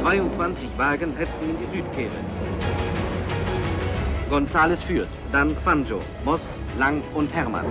22 Wagen hetzen in die Südkehre. Gonzales führt, dann Fanjo, Moss, Lang und Hermann.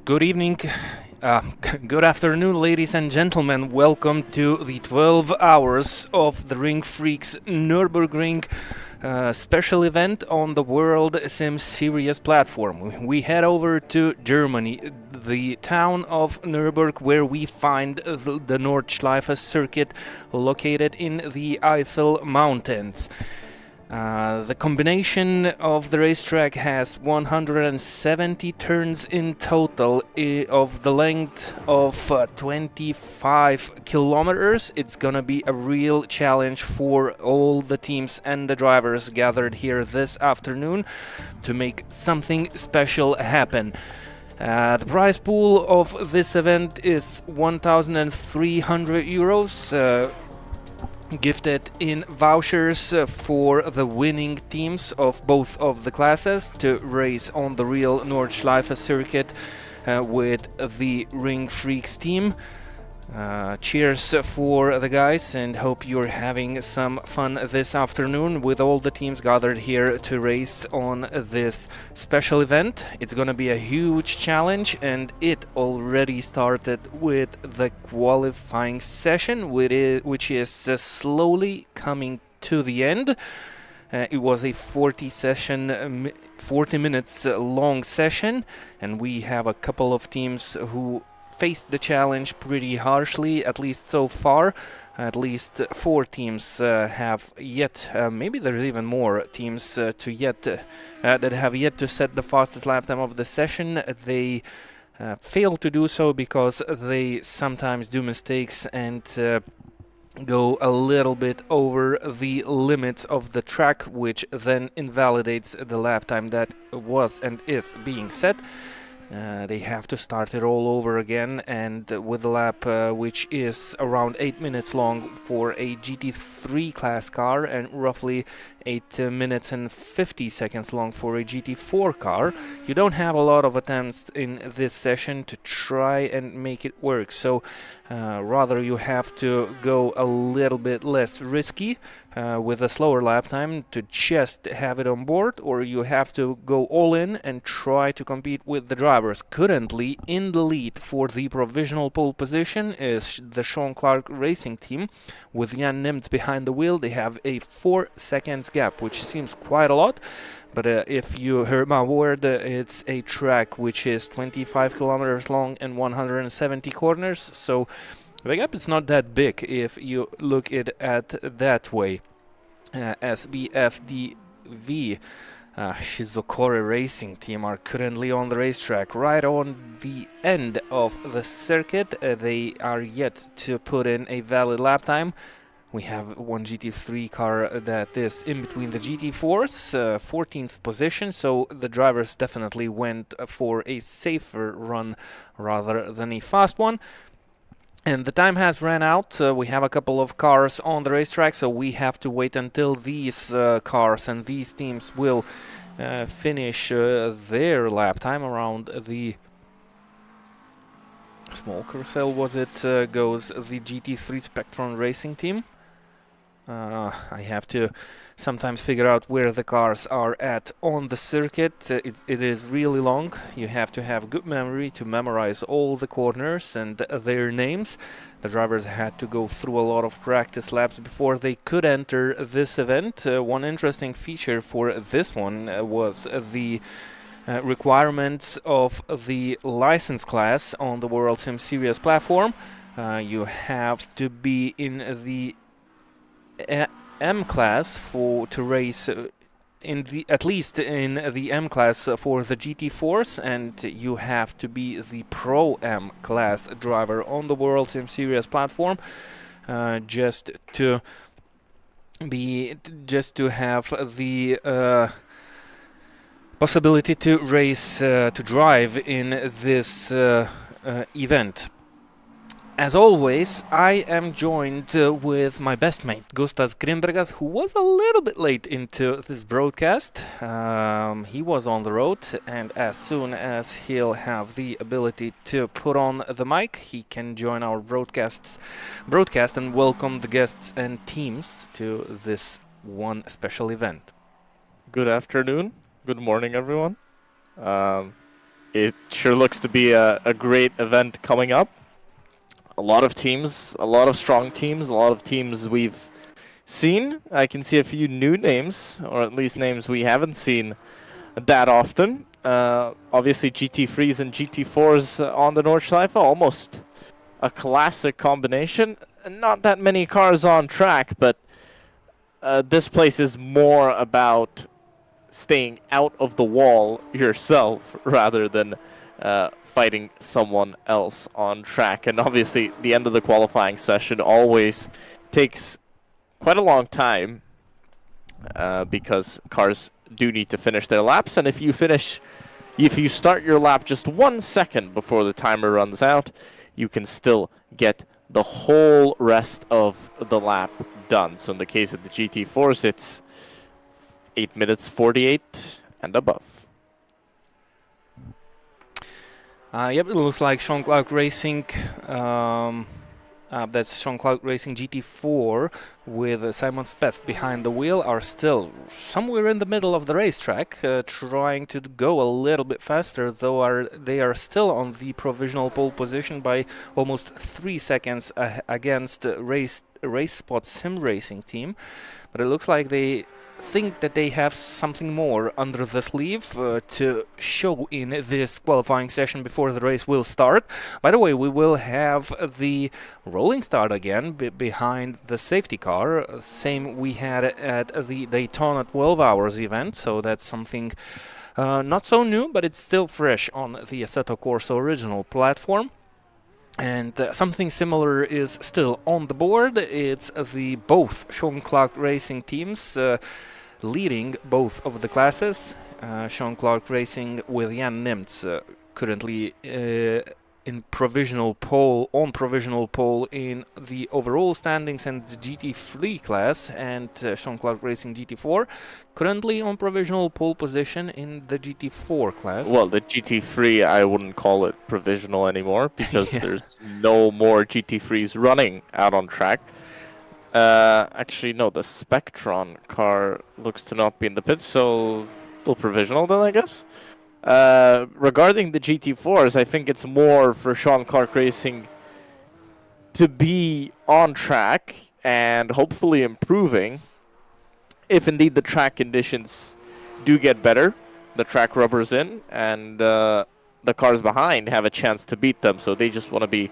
Good evening, good afternoon, ladies and gentlemen. Welcome to the 12 hours of the RingFreaks Nurburgring special event on the Worldsimseries platform. We head over to Germany, the town of Nürburg, where we find the Nordschleife circuit located in the Eifel Mountains. The combination of the racetrack has 170 turns in total of the length of 25 kilometers. It's gonna be a real challenge for all the teams and the drivers gathered here this afternoon to make something special happen. The prize pool of this event is 1,300 euros. Gifted in vouchers for the winning teams of both of the classes to race on the real Nordschleife circuit with the RingFreaks team. Cheers for the guys, and hope you're having some fun this afternoon with all the teams gathered here to race on this special event. It's gonna be a huge challenge, and it already started with the qualifying session, which is slowly coming to the end. It was a 40 minutes long session, and we have a couple of teams who faced the challenge pretty harshly, at least so far. At least 4 teams have yet, maybe there's even more teams that have yet to set the fastest lap time of the session. They fail to do so because they sometimes do mistakes and go a little bit over the limits of the track, which then invalidates the lap time that was and is being set. They have to start it all over again, and with a lap which is around 8 minutes long for a GT3 class car and roughly 8 minutes and 50 seconds long for a GT4 car. You don't have a lot of attempts in this session to try and make it work, so rather you have to go a little bit less risky with a slower lap time to just have it on board, or you have to go all in and try to compete with the drivers. Currently in the lead for the provisional pole position is the Sean Clark Racing team with Jan Nimtz behind the wheel. They have a 4 seconds gap, which seems quite a lot, but if you heard my word, it's a track which is 25 kilometers long and 170 corners, so the gap is not that big if you look at it that way. SBFDV Shizokore Racing team are currently on the racetrack right on the end of the circuit. They are yet to put in a valid lap time. We have one GT3 car that is in between the GT4s, 14th position, so the drivers definitely went for a safer run rather than a fast one. And the time has ran out. We have a couple of cars on the racetrack, so we have to wait until these cars and these teams will finish their lap time around the small carousel. Was it goes the GT3 Spectron Racing team? I have to sometimes figure out where the cars are at on the circuit. It is really long. You have to have good memory to memorize all the corners and their names. The drivers had to go through a lot of practice laps before they could enter this event. One interesting feature for this one was the requirements of the license class on the Worldsimseries platform. You have to be in the M class to race at least in the M class for the GT4s, and you have to be the Pro M class driver on the Worldsimseries platform just to have the possibility to race to drive in this event. As always, I am joined with my best mate, Gustas Grimbergas, who was a little bit late into this broadcast. He was on the road, and as soon as he'll have the ability to put on the mic, he can join our broadcast and welcome the guests and teams to this one special event. Good afternoon. Good morning, everyone. It sure looks to be a great event coming up. A lot of teams, a lot of strong teams, a lot of teams we've seen. I can see a few new names, or at least names we haven't seen that often. Obviously, GT3s and GT4s on the Nordschleife, almost a classic combination. Not that many cars on track, but this place is more about staying out of the wall yourself rather than fighting someone else on track. And obviously the end of the qualifying session always takes quite a long time because cars do need to finish their laps, and if you start your lap just 1 second before the timer runs out, you can still get the whole rest of the lap done. So in the case of the GT4s, it's 8 minutes 48 and above. Yep, it looks like Sean Clark Racing, that's Sean Clark Racing GT4 with Simon Speth behind the wheel, are still somewhere in the middle of the racetrack, trying to go a little bit faster, though they are still on the provisional pole position by almost 3 seconds against Race Spot Sim Racing team. But it looks like they think that they have something more under the sleeve to show in this qualifying session before the race will start. By the way, we will have the rolling start again behind the safety car, same we had at the Daytona 12 hours event, so that's something not so new, but it's still fresh on the Assetto Corsa original platform. And something similar is still on the board. It's the both Sean Clark Racing teams leading both of the classes. Sean Clark Racing with Jan Nimtz currently on provisional pole in the overall standings and the GT3 class, and Jean-Claude Racing GT4 currently on provisional pole position in the GT4 class. Well, the GT3, I wouldn't call it provisional anymore because there's no more GT3s running out on track. Actually, no, the Spectron car looks to not be in the pit, so still provisional then, I guess. Regarding the GT4s, I think it's more for Sean Clark Racing to be on track and hopefully improving if indeed the track conditions do get better, the track rubber's in, and the cars behind have a chance to beat them. So they just want to be,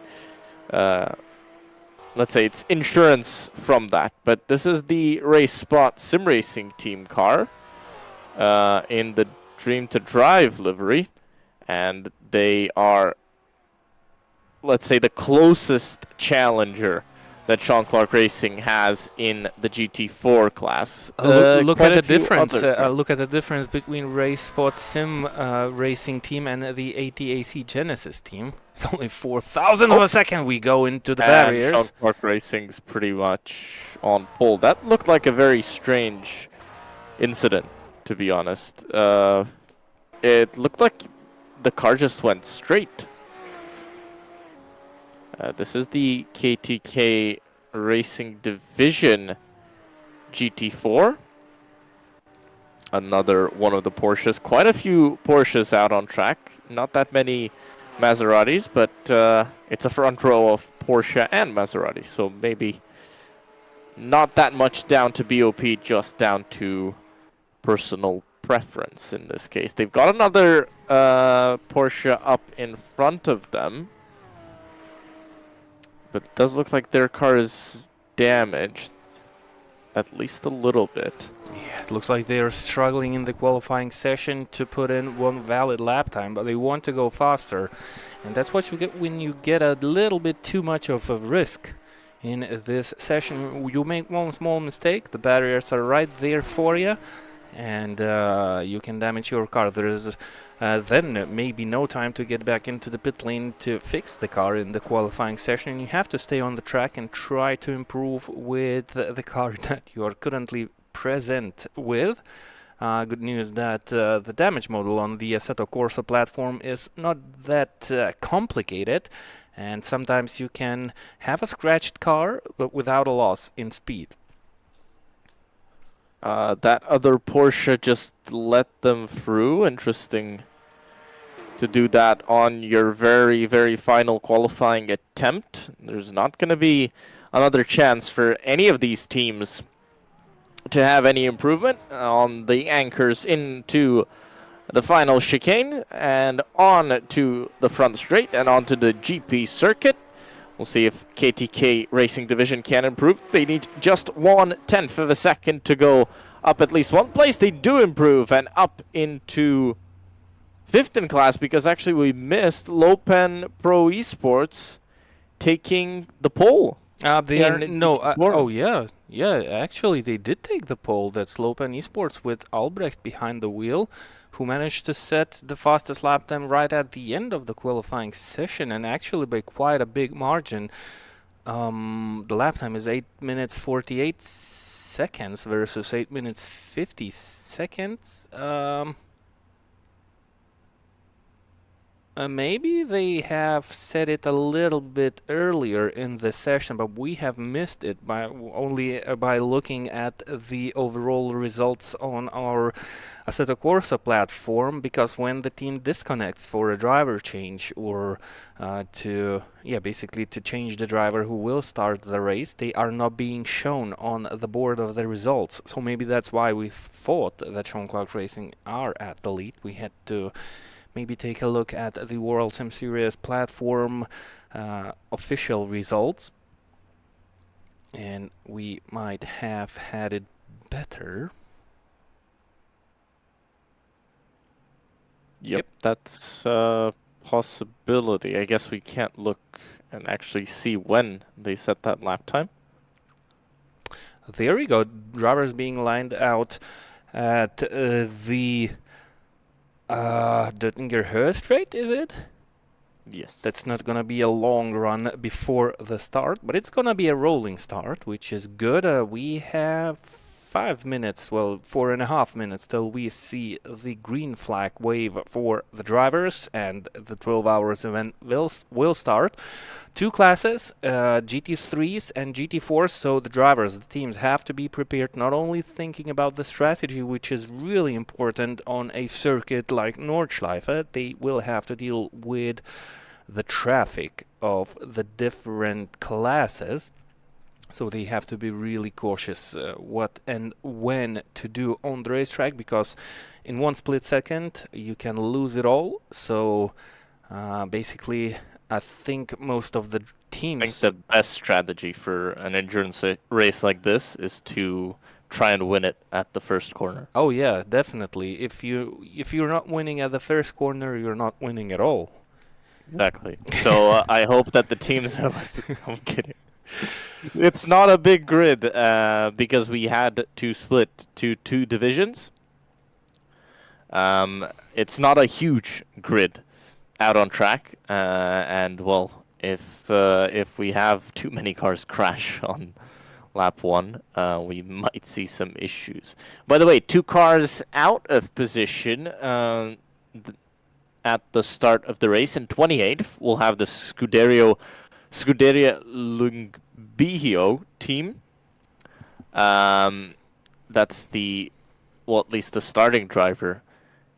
let's say it's insurance from that. But this is the Race Spot Sim Racing team car in the Dream to Drive livery, and they are, let's say, the closest challenger that Sean Clark Racing has in the GT4 class. Look at the difference. Look at the difference between Race Spot Sim Racing team and the ATAC Genesis team. It's only 4,000 of a second we go into the barriers. Sean Clark Racing's pretty much on pole. That looked like a very strange incident, to be honest. It looked like the car just went straight. This is the KTK Racing Division GT4. Another one of the Porsches. Quite a few Porsches out on track. Not that many Maseratis, but it's a front row of Porsche and Maserati. So maybe not that much down to BOP, just down to personal preference in this case. They've got another Porsche up in front of them. But it does look like their car is damaged, at least a little bit. Yeah, it looks like they're struggling in the qualifying session to put in one valid lap time, but they want to go faster. And that's what you get when you get a little bit too much of a risk in this session. You make one small mistake, the barriers are right there for you, and you can damage your car. There is then maybe no time to get back into the pit lane to fix the car in the qualifying session. You have to stay on the track and try to improve with the car that you are currently present with. Good news that the damage model on the Assetto Corsa platform is not that complicated, and sometimes you can have a scratched car but without a loss in speed. That other Porsche just let them through. Interesting to do that on your very, very final qualifying attempt. There's not going to be another chance for any of these teams to have any improvement on the anchors into the final chicane and on to the front straight and onto the GP circuit. We'll see if KTK Racing Division can improve. They need just 1/10 of a second to go up at least one place. They do improve and up into 5th in class, because actually we missed Lopen Pro Esports taking the pole. Actually they did take the pole. That's Lopen Esports with Albrecht behind the wheel, who managed to set the fastest lap time right at the end of the qualifying session, and actually by quite a big margin. The lap time is 8 minutes 48 seconds versus 8 minutes 50 seconds. Maybe they have set it a little bit earlier in the session, but we have missed it by looking at the overall results on our Assetto Corsa platform, because when the team disconnects for a driver change or basically to change the driver who will start the race, they are not being shown on the board of the results. So maybe that's why we thought that Jean-Claude Racing are at the lead. We had to maybe take a look at the Worldsimseries platform official results, and we might have had it better. Yep, that's a possibility. I guess we can't look and actually see when they set that lap time. There we go. Drivers being lined out at the Döttinger Höhe straight, is it? Yes. That's not going to be a long run before the start, but it's going to be a rolling start, which is good. We have 5 minutes, well, 4.5 minutes till we see the green flag wave for the drivers, and the 12 hours event will start. 2 classes, GT3s and GT4s, so the drivers, the teams have to be prepared, not only thinking about the strategy, which is really important on a circuit like Nordschleife, they will have to deal with the traffic of the different classes. So they have to be really cautious what and when to do on the racetrack, because in one split second you can lose it all. So basically, I think most of the teams... I think the best strategy for an endurance race like this is to try and win it at the first corner. Oh yeah, definitely. If you're not winning at the first corner, you're not winning at all. Exactly. So I hope that the teams are... I'm kidding. It's not a big grid because we had to split to 2 divisions. It's not a huge grid out on track, and well, if we have too many cars crash on lap 1, we might see some issues. By the way, 2 cars out of position at the start of the race. In 28th, we'll have the Scuderia Lungbihio team. That's the, well, at least the starting driver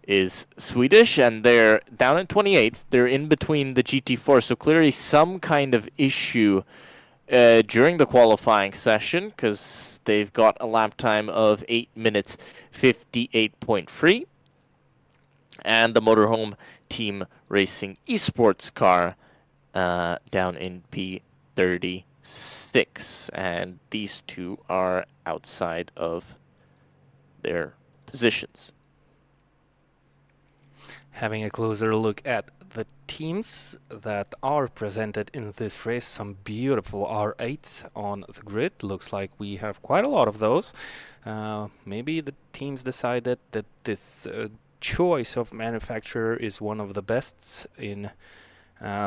is Swedish, and they're down in 28th. They're in between the GT4, so clearly some kind of issue during the qualifying session, because they've got a lap time of 8 minutes 58.3. And the motorhome team racing esports car down in P36, and these 2 are outside of their positions. Having a closer look at the teams that are presented in this race, some beautiful R8s on the grid. Looks like we have quite a lot of those. Maybe the teams decided that this choice of manufacturer is one of the best in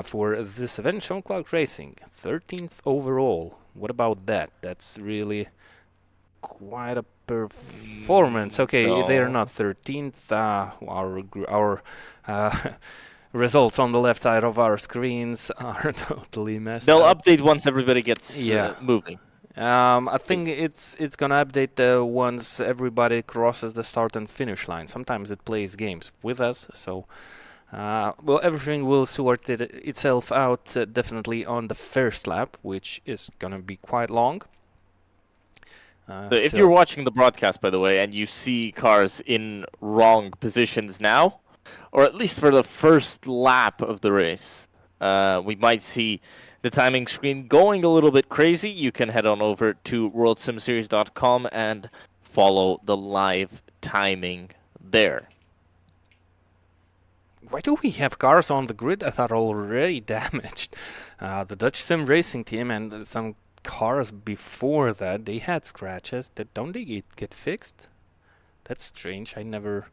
for this event. Jean-Claude Racing, 13th overall. What about that? That's really quite a performance. Okay, No. they are not 13th. Our results on the left side of our screens are totally messed They'll up. update once everybody gets Yeah. moving. I think it's gonna update once everybody crosses the start and finish line. Sometimes it plays games with us, so well, everything will sort itself out definitely on the first lap, which is gonna be quite long. So if you're watching the broadcast, by the way, and you see cars in wrong positions now, or at least for the first lap of the race, we might see the timing screen going a little bit crazy. You can head on over to worldsimseries.com and follow the live timing there. Why do we have cars on the grid that are already damaged? The Dutch Sim Racing team and some cars before that, they had scratches. Don't they get fixed? That's strange. I never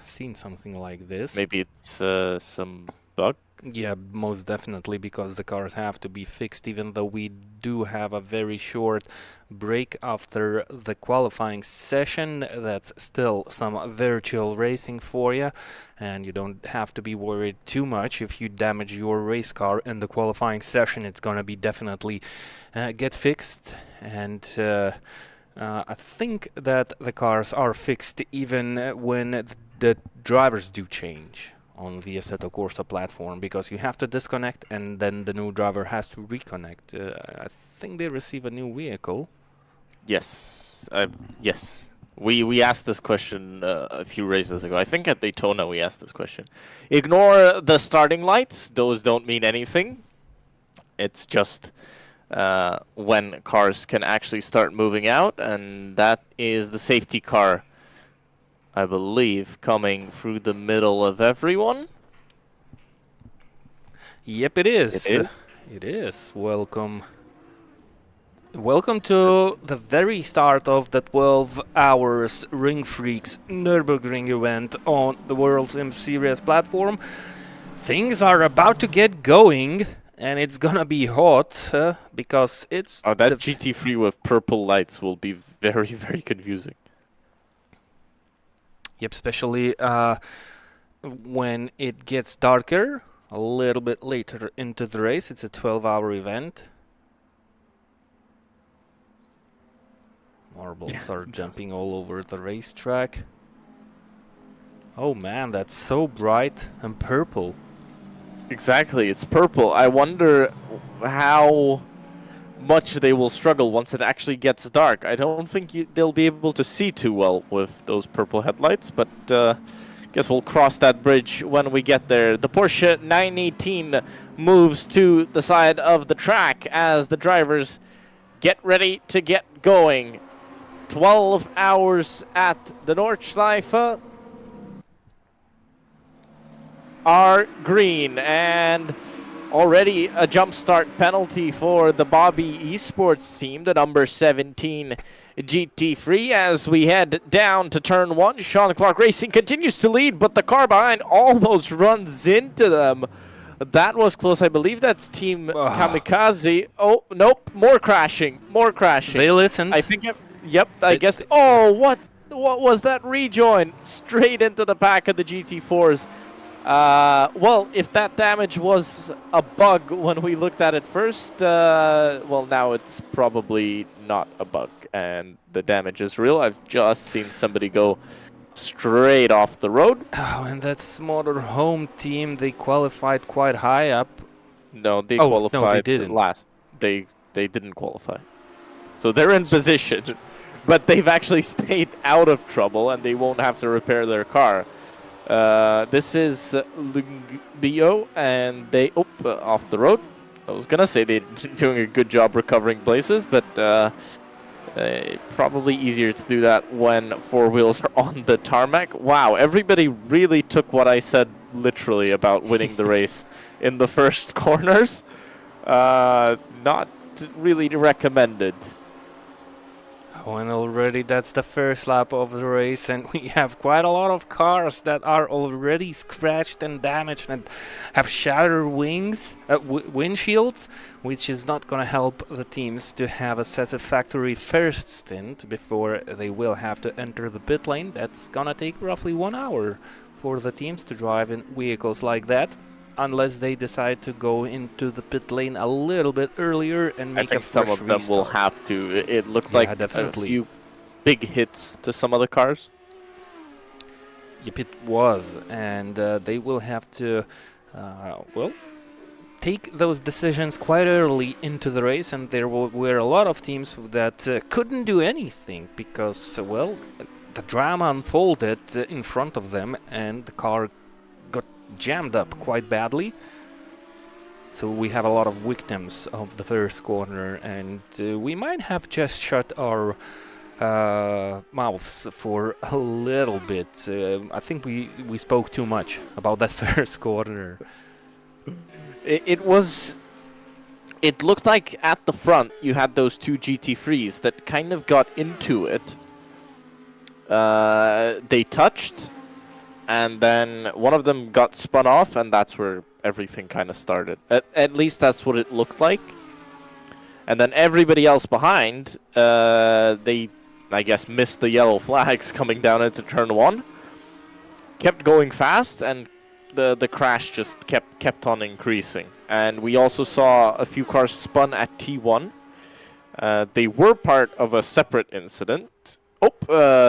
seen something like this. Maybe it's some bug. Yeah, most definitely, because the cars have to be fixed, even though we do have a very short break after the qualifying session. That's still some virtual racing for you, and you don't have to be worried too much if you damage your race car in the qualifying session. It's gonna be definitely get fixed, and I think that the cars are fixed even when the drivers do change on the Assetto Corsa platform, because you have to disconnect and then the new driver has to reconnect. I think they receive a new vehicle. Yes, yes. We asked this question a few races ago. I think at Daytona we asked this question. Ignore the starting lights. Those don't mean anything. It's just when cars can actually start moving out, and that is the safety car, I believe, coming through the middle of everyone. Yep, it is. It is? It is. Welcome to the very start of the 12 hours RingFreaks Nurburgring event on the Worldsimseries platform. things are about to get going, and it's gonna be hot because it's... Oh, that GT3 with purple lights will be very, very confusing. Yep, especially when it gets darker, a little bit later into the race. It's a 12-hour event. Marbles are jumping all over the racetrack. Oh man, that's so bright and purple. Exactly, it's purple. I wonder how much they will struggle once it actually gets dark. I don't think they'll be able to see too well with those purple headlights, but guess we'll cross that bridge when we get there. The Porsche 918 moves to the side of the track as the drivers get ready to get going. 12 hours at the Nordschleife are green, and already a jump start penalty for the Bobby Esports team, the number 17 GT3, as we head down to turn 1. Sean Clark Racing continues to lead, but the car behind almost runs into them. That was close. I believe that's Team Kamikaze. Oh, nope. More crashing. More crashing. They listened. I think, yep, I guess. Oh, what was that rejoin? Straight into the back of the GT4s. Well, if that damage was a bug when we looked at it first, well, now it's probably not a bug, and the damage is real. I've just seen somebody go straight off the road. Oh, and that's Motorhome team. They qualified quite high up. No, they qualified no, they didn't. last. They didn't qualify. So they're in position, but they've actually stayed out of trouble, and they won't have to repair their car. This is Lungbio, and they off the road. I was gonna say they're doing a good job recovering places, but probably easier to do that when four wheels are on the tarmac. Wow, everybody really took what I said literally about winning the race in the first corners. Not really recommended. Oh, and already that's the first lap of the race, and we have quite a lot of cars that are already scratched and damaged and have shattered wings, windshields, which is not going to help the teams to have a satisfactory first stint before they will have to enter the pit lane. That's going to take roughly 1 hour for the teams to drive in vehicles like that, unless they decide to go into the pit lane a little bit earlier and make a fresh restart. I think some of them will have to. It looked like definitely a few big hits to some of the cars. Yep, it was, and they will have to, well, take those decisions quite early into the race, and there were a lot of teams that couldn't do anything because, well, the drama unfolded in front of them, and the car got jammed up quite badly. So we have a lot of victims of the first corner, and we might have just shut our mouths for a little bit. I think we spoke too much about that first corner. It looked like at the front you had those two GT3s that kind of got into it. They touched, and then one of them got spun off, and that's where everything kind of started. At least that's what it looked like. And then everybody else behind, they, I guess, missed the yellow flags coming down into turn one. Kept going fast, and the crash just kept on increasing. And we also saw a few cars spun at T1. They were part of a separate incident.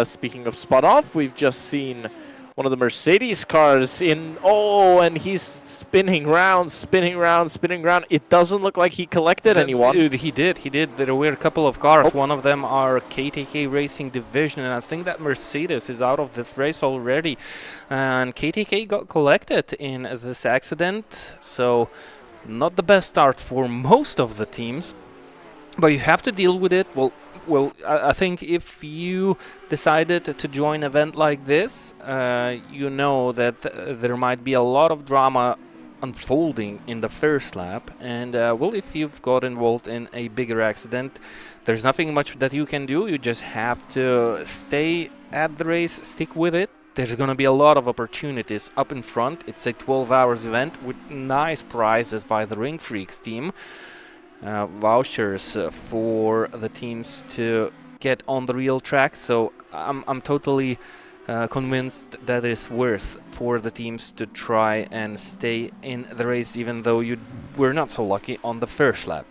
Speaking of spun off, we've just seen one of the Mercedes cars in... Oh, and he's spinning round. It doesn't look like he collected anyone. He did. There were a couple of cars. One of them are KTK Racing Division, and I think that Mercedes is out of this race already. And KTK got collected in this accident, so not the best start for most of the teams. But you have to deal with it. Well, I think if you decided to join an event like this, you know that there might be a lot of drama unfolding in the first lap. And, well, if you've got involved in a bigger accident, there's nothing much that you can do. You just have to stay at the race, stick with it, there's going to be a lot of opportunities up in front. It's a 12 hours event with nice prizes by the RingFreaks team. Vouchers for the teams to get on the real track. So I'm totally convinced that it's worth for the teams to try and stay in the race, even though you were not so lucky on the first lap.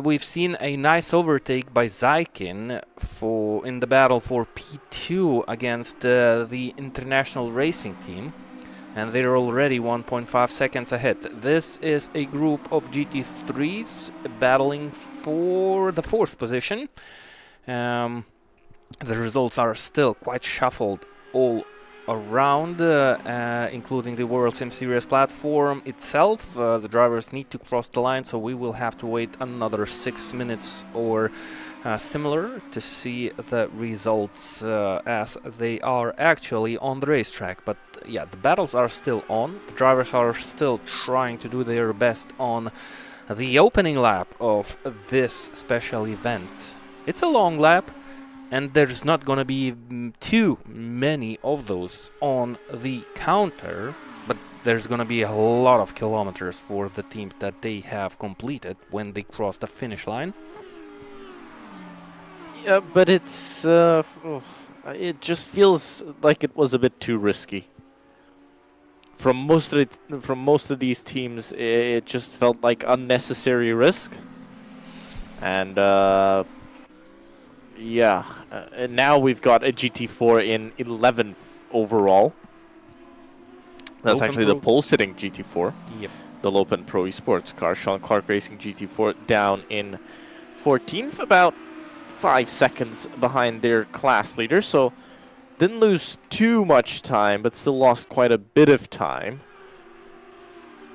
We've seen a nice overtake by Zykin in the battle for P2 against the International Racing team, and they're already 1.5 seconds ahead. This is a group of GT3s battling for the 4th position. The results are still quite shuffled all around, including the Worldsimseries platform itself. The drivers need to cross the line, so we will have to wait another 6 minutes or similar to see the results as they are actually on the racetrack. But yeah, the battles are still on. The drivers are still trying to do their best on the opening lap of this special event. It's a long lap, and there's not gonna be too many of those on the counter, but there's gonna be a lot of kilometers for the teams that they have completed when they cross the finish line. Yeah, but it's it just feels like it was a bit too risky. From most of these teams, it just felt like unnecessary risk, and yeah, and now we've got a GT4 in 11th overall. That's Open actually Pro. the pole-sitting GT4. Yep. The Lopen Pro Esports car. Sean Clark Racing GT4 down in 14th, about 5 seconds behind their class leader. So didn't lose too much time, but still lost quite a bit of time.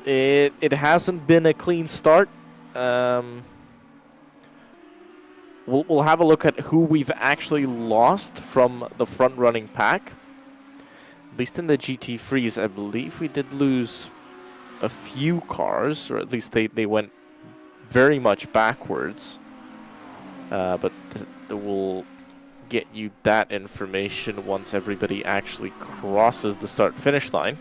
It hasn't been a clean start. We'll have a look at who we've actually lost from the front-running pack. At least in the GT3s, I believe we did lose a few cars, or at least they went very much backwards. But we'll get you that information once everybody actually crosses the start-finish line.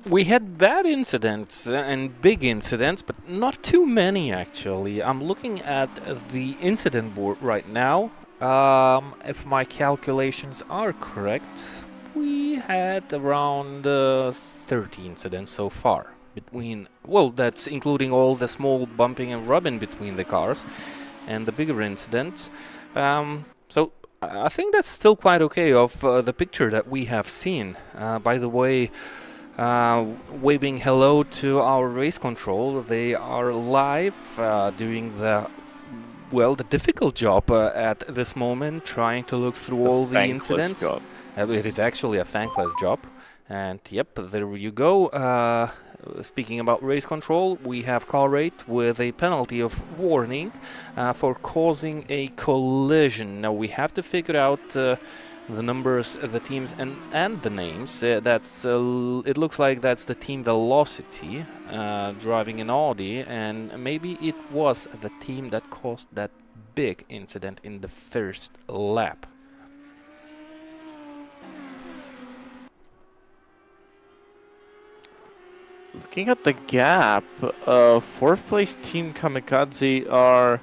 We had bad incidents and big incidents, but not too many actually. I'm looking at the incident board right now. If my calculations are correct, we had around 30 incidents so far. Well, that's including all the small bumping and rubbing between the cars and the bigger incidents. So I think that's still quite okay of the picture that we have seen. By the way, waving hello to our race control. They are live, doing the difficult job at this moment, trying to look through all the incidents. Job. It is actually a thankless job. And yep, there you go. Speaking about race control, we have car rate with a penalty of warning for causing a collision. Now we have to figure out the numbers, the teams, and the names. That's it looks like that's the team Velocity driving an Audi, and maybe it was the team that caused that big incident in the first lap. Looking at the gap, 4th place Team Kamikaze are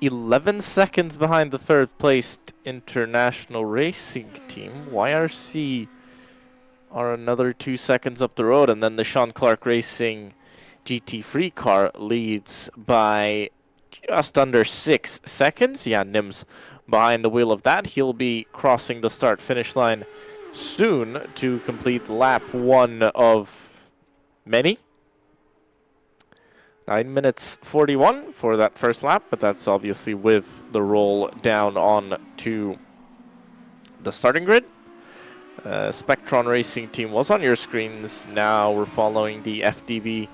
11 seconds behind the 3rd placed International Racing team. YRC are another 2 seconds up the road, and then the Sean Clark Racing GT3 car leads by just under 6 seconds. Yeah, Nim's behind the wheel of that. He'll be crossing the start-finish line soon to complete lap 1 of many. 9 minutes 41 for that first lap, but that's obviously with the roll down on to the starting grid. Spectron Racing team was on your screens. Now we're following the FDV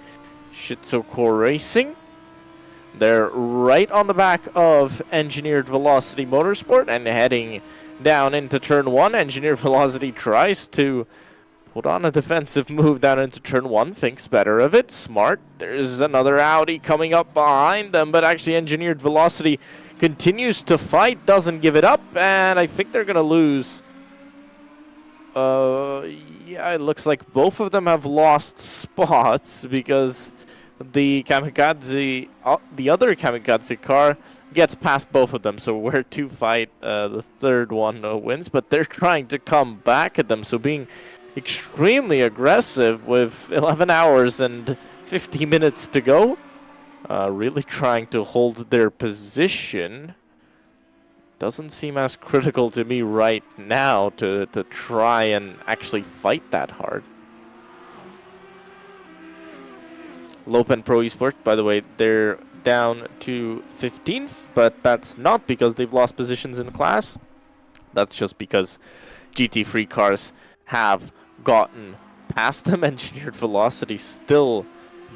Assetto Racing. They're right on the back of Engineered Velocity Motorsport and heading down into turn 1. Engineered Velocity tries to put on a defensive move down into turn 1, thinks better of it. Smart. There's another Audi coming up behind them, but actually Engineered Velocity continues to fight, doesn't give it up, and I think they're going to lose Yeah, it looks like both of them have lost spots because the kamikaze, the other kamikaze car gets past both of them. So where to fight, the third one wins, but they're trying to come back at them. So being extremely aggressive with 11 hours and 50 minutes to go, really trying to hold their position. Doesn't seem as critical to me right now to try and actually fight that hard. Lopen Pro Esports, by the way, they're down to 15th, but that's not because they've lost positions in the class. That's just because GT3 cars have gotten past them. Engineered Velocity still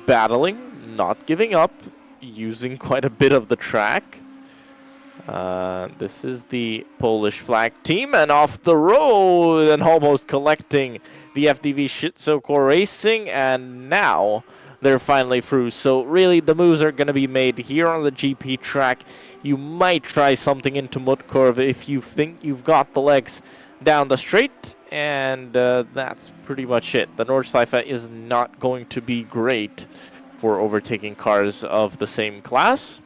battling, not giving up, using quite a bit of the track. This is the Polish flag team, and off the road and almost collecting the FDV Assetto Corsa Racing, and now they're finally through. So really the moves are going to be made here on the GP track. You might try something into mud curve if you think you've got the legs down the straight, and that's pretty much it. The Nordschleife is not going to be great for overtaking cars of the same class.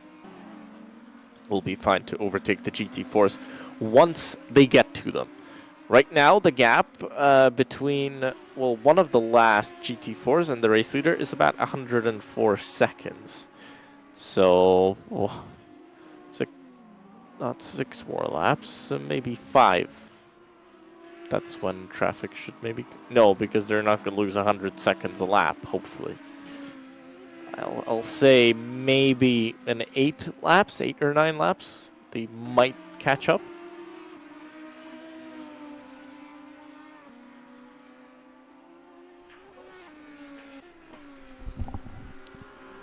Will be fine to overtake the GT4s once they get to them. Right now, the gap between, well, one of the last GT4s and the race leader is about 104 seconds. So, oh, not 6 more laps, so maybe 5. That's when traffic should maybe... No, because they're not going to lose 100 seconds a lap, hopefully. I'll say maybe an 8 laps, 8 or 9 laps, they might catch up.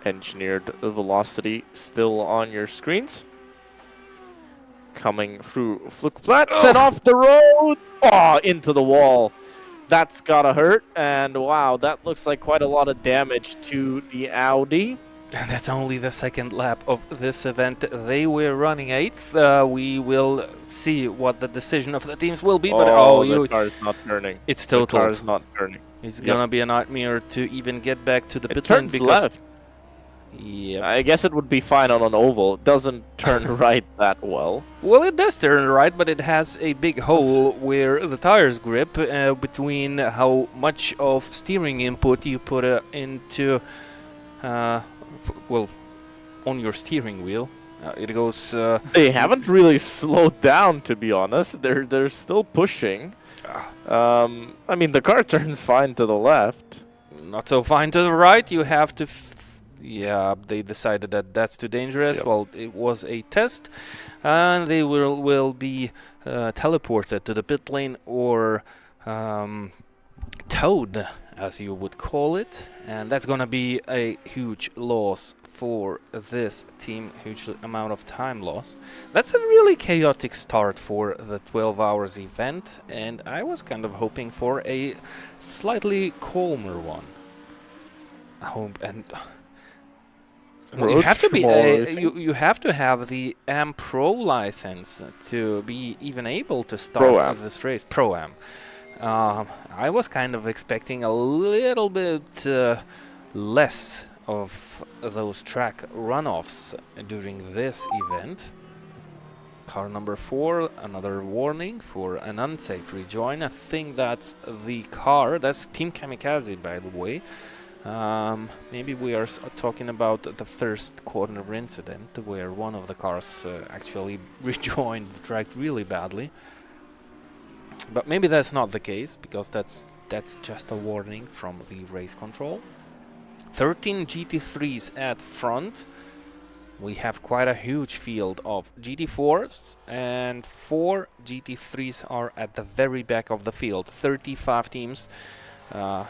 Engineered Velocity still on your screens. Coming through Flugplatz, set off the road, into the wall. That's gotta hurt, and wow, that looks like quite a lot of damage to the Audi. And that's only the second lap of this event. They were running 8th. We will see what the decision of the teams will be. But the car is not turning. It's totaled. The car is not turning. It's gonna be a nightmare to even get back to the pit lane lane because left. Yeah, I guess it would be fine on an oval. It doesn't turn right that well. Well, it does turn right, but it has a big hole where the tires grip between how much of steering input you put into, well, on your steering wheel. It goes. They haven't really slowed down, to be honest. They're still pushing. I mean, the car turns fine to the left. Not so fine to the right. You have to. Yeah, they decided that that's too dangerous. Yep. Well, it was a test, and they will be teleported to the pit lane or towed, as you would call it, and that's gonna be a huge loss for this team, huge amount of time loss. That's a really chaotic start for the 12 hours event, and I was kind of hoping for a slightly calmer one. Well, you have to be you have to have the AM Pro license to be even able to start this race. Pro-Am. I was kind of expecting a little bit less of those track runoffs during this event. Car number 4, another warning for an unsafe rejoin. I think that's the car. That's Team Kamikaze, by the way. Maybe we are talking about the first corner incident where one of the cars actually rejoined the track really badly. But maybe that's not the case, because that's just a warning from the race control. 13 GT3s at front. We have quite a huge field of GT4s, and 4 GT3s are at the very back of the field. 35 teams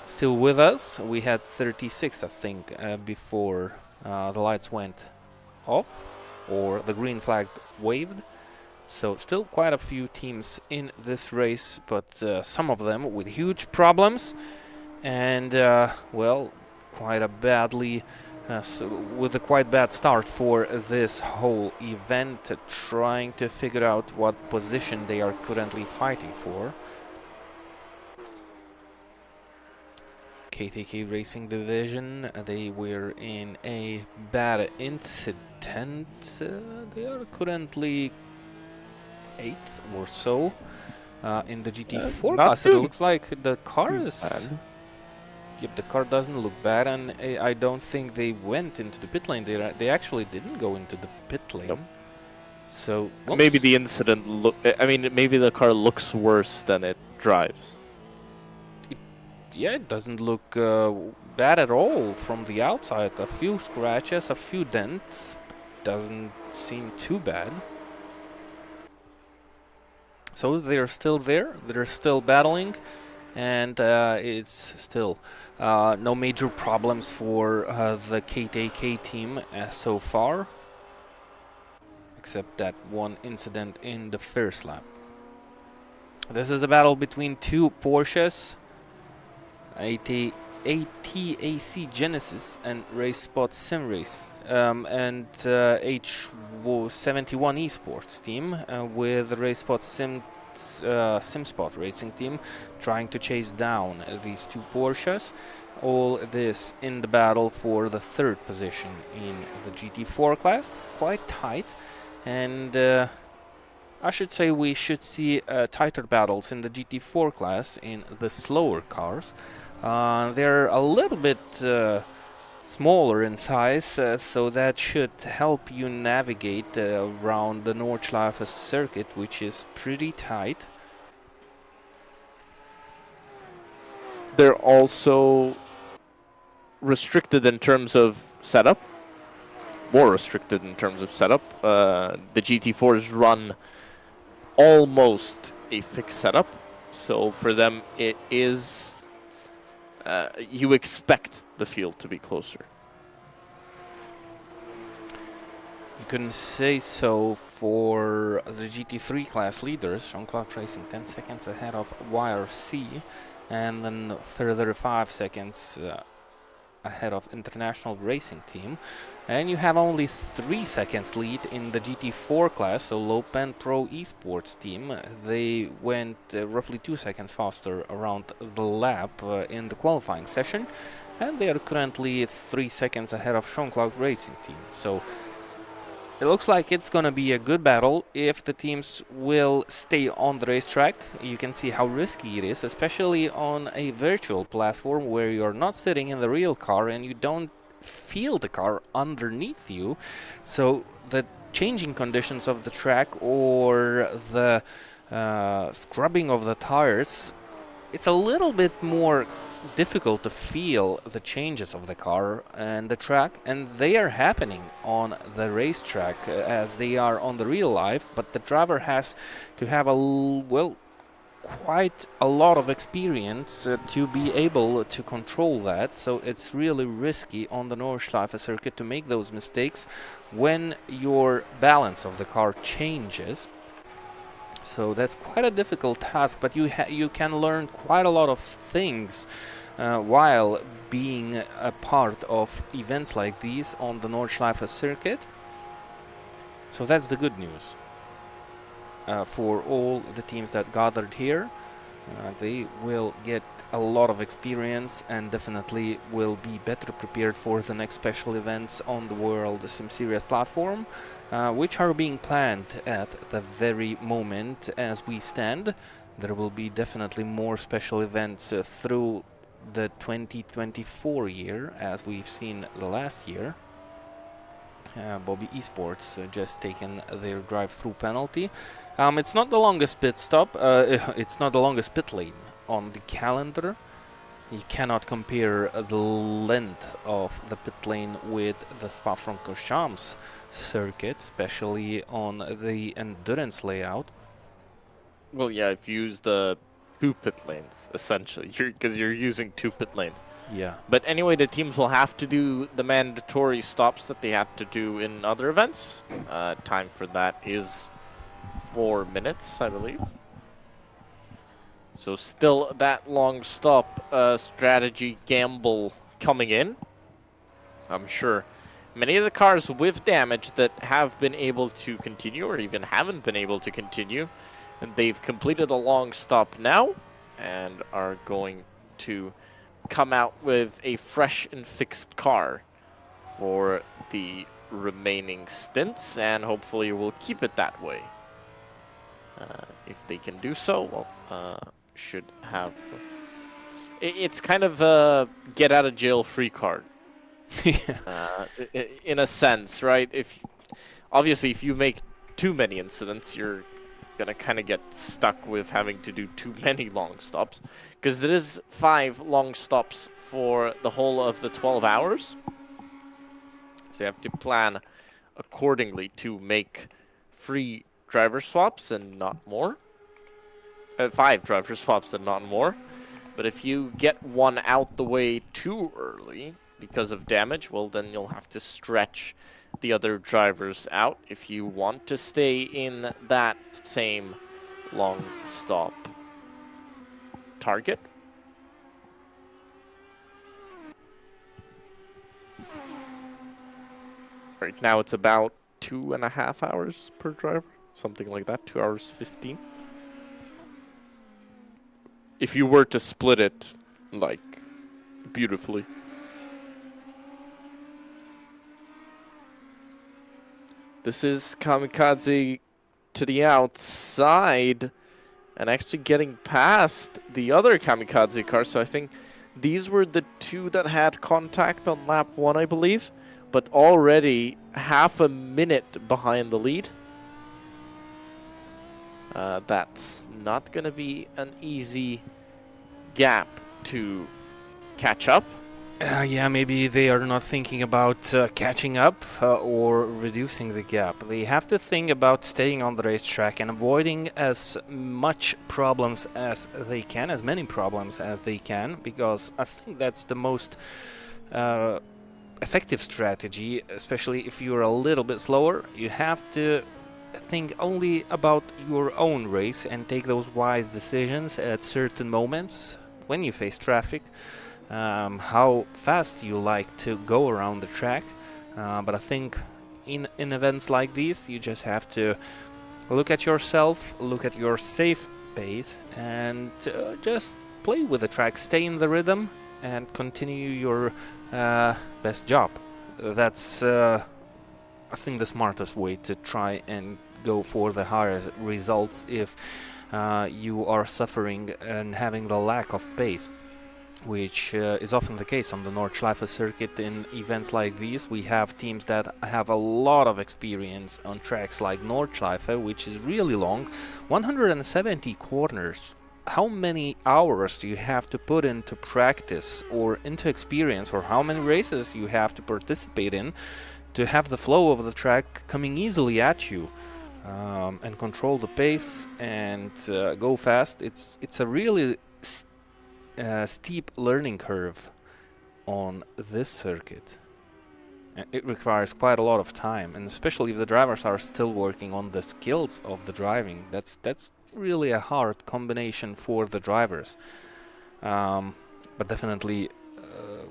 still with us. We had 36, I think, before the lights went off or the green flag waved. So still quite a few teams in this race, but some of them with huge problems, and well, quite a badly with a quite bad start for this whole event, trying to figure out what position they are currently fighting for. KTK Racing Division. They were in a bad incident. They are currently 8th or so in the GT4 class. It looks like the car is... Yep, the car doesn't look bad, and I don't think they went into the pit lane. They actually didn't go into the pit lane. Nope. So maybe the incident maybe the car looks worse than it drives. Yeah, it doesn't look bad at all from the outside. A few scratches, a few dents. Doesn't seem too bad. So they're still there. They're still battling. And it's still no major problems for the KTK team so far. Except that one incident in the first lap. This is a battle between two Porsches. ATAC Genesis and Race Spot Sim Race and H71 Esports team with Race Spot SimSpot Racing team trying to chase down these two Porsches. All this in the battle for the 3rd position in the GT4 class. Quite tight, and I should say we should see tighter battles in the GT4 class in the slower cars. They're a little bit smaller in size, so that should help you navigate around the Nordschleife circuit, which is pretty tight. They're also restricted in terms of setup. More restricted in terms of setup. The GT4s run almost a fixed setup, so for them it is... you expect the field to be closer. You couldn't say so for the GT3 class leaders. Jean-Claude Racing 10 seconds ahead of YRC, and then further 5 seconds ahead of International Racing Team. And you have only 3 seconds lead in the GT4 class, so Lopen Pro Esports team. They went roughly 2 seconds faster around the lap in the qualifying session, and they are currently 3 seconds ahead of Jean-Claude Racing team. So it looks like it's gonna be a good battle if the teams will stay on the racetrack. You can see how risky it is, especially on a virtual platform where you're not sitting in the real car and you don't feel the car underneath you. So the changing conditions of the track or the scrubbing of the tires, it's a little bit more difficult to feel the changes of the car and the track, and they are happening on the racetrack as they are on the real life, but the driver has to have quite a lot of experience to be able to control that. So it's really risky on the Nordschleife circuit to make those mistakes when your balance of the car changes. So that's quite a difficult task, but you can learn quite a lot of things while being a part of events like these on the Nordschleife circuit. So that's the good news. For all the teams that gathered here, they will get a lot of experience and definitely will be better prepared for the next special events on the Worldsimseries platform, which are being planned at the very moment as we stand. There will be definitely more special events through the 2024 year, as we've seen the last year. Bobby Esports just taken their drive-through penalty. It's not the longest pit stop, it's not the longest pit lane on the calendar. You cannot compare the length of the pit lane with the Spa-Francorchamps circuit, especially on the endurance layout. Well, yeah, if you use the 2 pit lanes, essentially, because you're using 2 pit lanes. Yeah. But anyway, the teams will have to do the mandatory stops that they had to do in other events. Time for that is 4 minutes, I believe. So still that long stop strategy gamble coming in. I'm sure many of the cars with damage that have been able to continue or even haven't been able to continue, and they've completed a long stop now and are going to come out with a fresh and fixed car for the remaining stints, and hopefully will keep it that way. If they can do so, well, should have... It's kind of a get-out-of-jail-free card. In a sense, right? Obviously, if you make too many incidents, you're gonna kind of get stuck with having to do too many long stops, because there is 5 long stops for the whole of the 12 hours. So you have to plan accordingly to make free driver swaps and not more. 5 driver swaps and not more. But if you get one out the way too early because of damage, well, then you'll have to stretch the other drivers out if you want to stay in that same long stop target. Right now it's about 2.5 hours per driver, something like that, 2 hours 15. If you were to split it, like, beautifully. This is Kamikaze to the outside and actually getting past the other Kamikaze car. So I think these were the 2 that had contact on lap 1, I believe, but already half a minute behind the lead. That's not going to be an easy gap to catch up. Yeah, maybe they are not thinking about catching up or reducing the gap. They have to think about staying on the racetrack and avoiding as much problems as they can, as many problems as they can, because I think that's the most effective strategy, especially if you're a little bit slower. You have to think only about your own race and take those wise decisions at certain moments when you face traffic, how fast you like to go around the track. But I think in events like these, you just have to look at yourself, look at your safe pace, and just play with the track, stay in the rhythm, and continue your best job. That's I think the smartest way to try and go for the higher results if you are suffering and having the lack of pace, which is often the case on the Nordschleife circuit. In events like these, we have teams that have a lot of experience on tracks like Nordschleife, which is really long, 170 corners. How many hours do you have to put into practice or into experience, or how many races you have to participate in to have the flow of the track coming easily at you and control the pace and go fast? It's a really steep learning curve on this circuit. It requires quite a lot of time, and especially if the drivers are still working on the skills of the driving, that's really a hard combination for the drivers, but definitely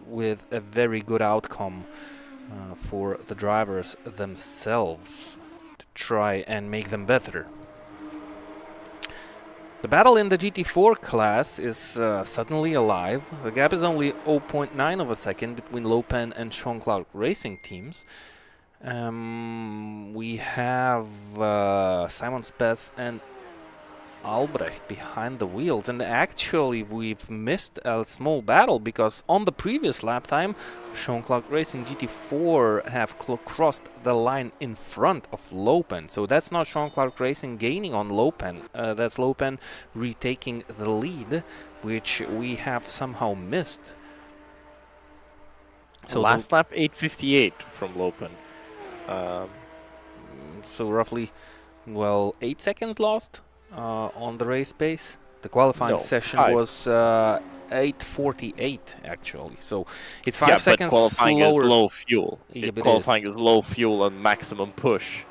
with a very good outcome for the drivers themselves to try and make them better. The battle in the GT4 class is suddenly alive. The gap is only 0.9 of a second between Lopen and Sean Clark Racing teams. We have Simon Speth and Albrecht behind the wheels, and actually we've missed a small battle because on the previous lap time Sean Clark Racing GT4 have crossed the line in front of Lopen. So that's not Sean Clark Racing gaining on Lopen, that's Lopen retaking the lead, which we have somehow missed. So last lap 8:58 from Lopen. So roughly, well, 8 seconds lost on the race pace. The qualifying session was 8:48 actually, so it's 5 seconds but qualifying slower. Is low fuel. Yeah, qualifying is low fuel and maximum push.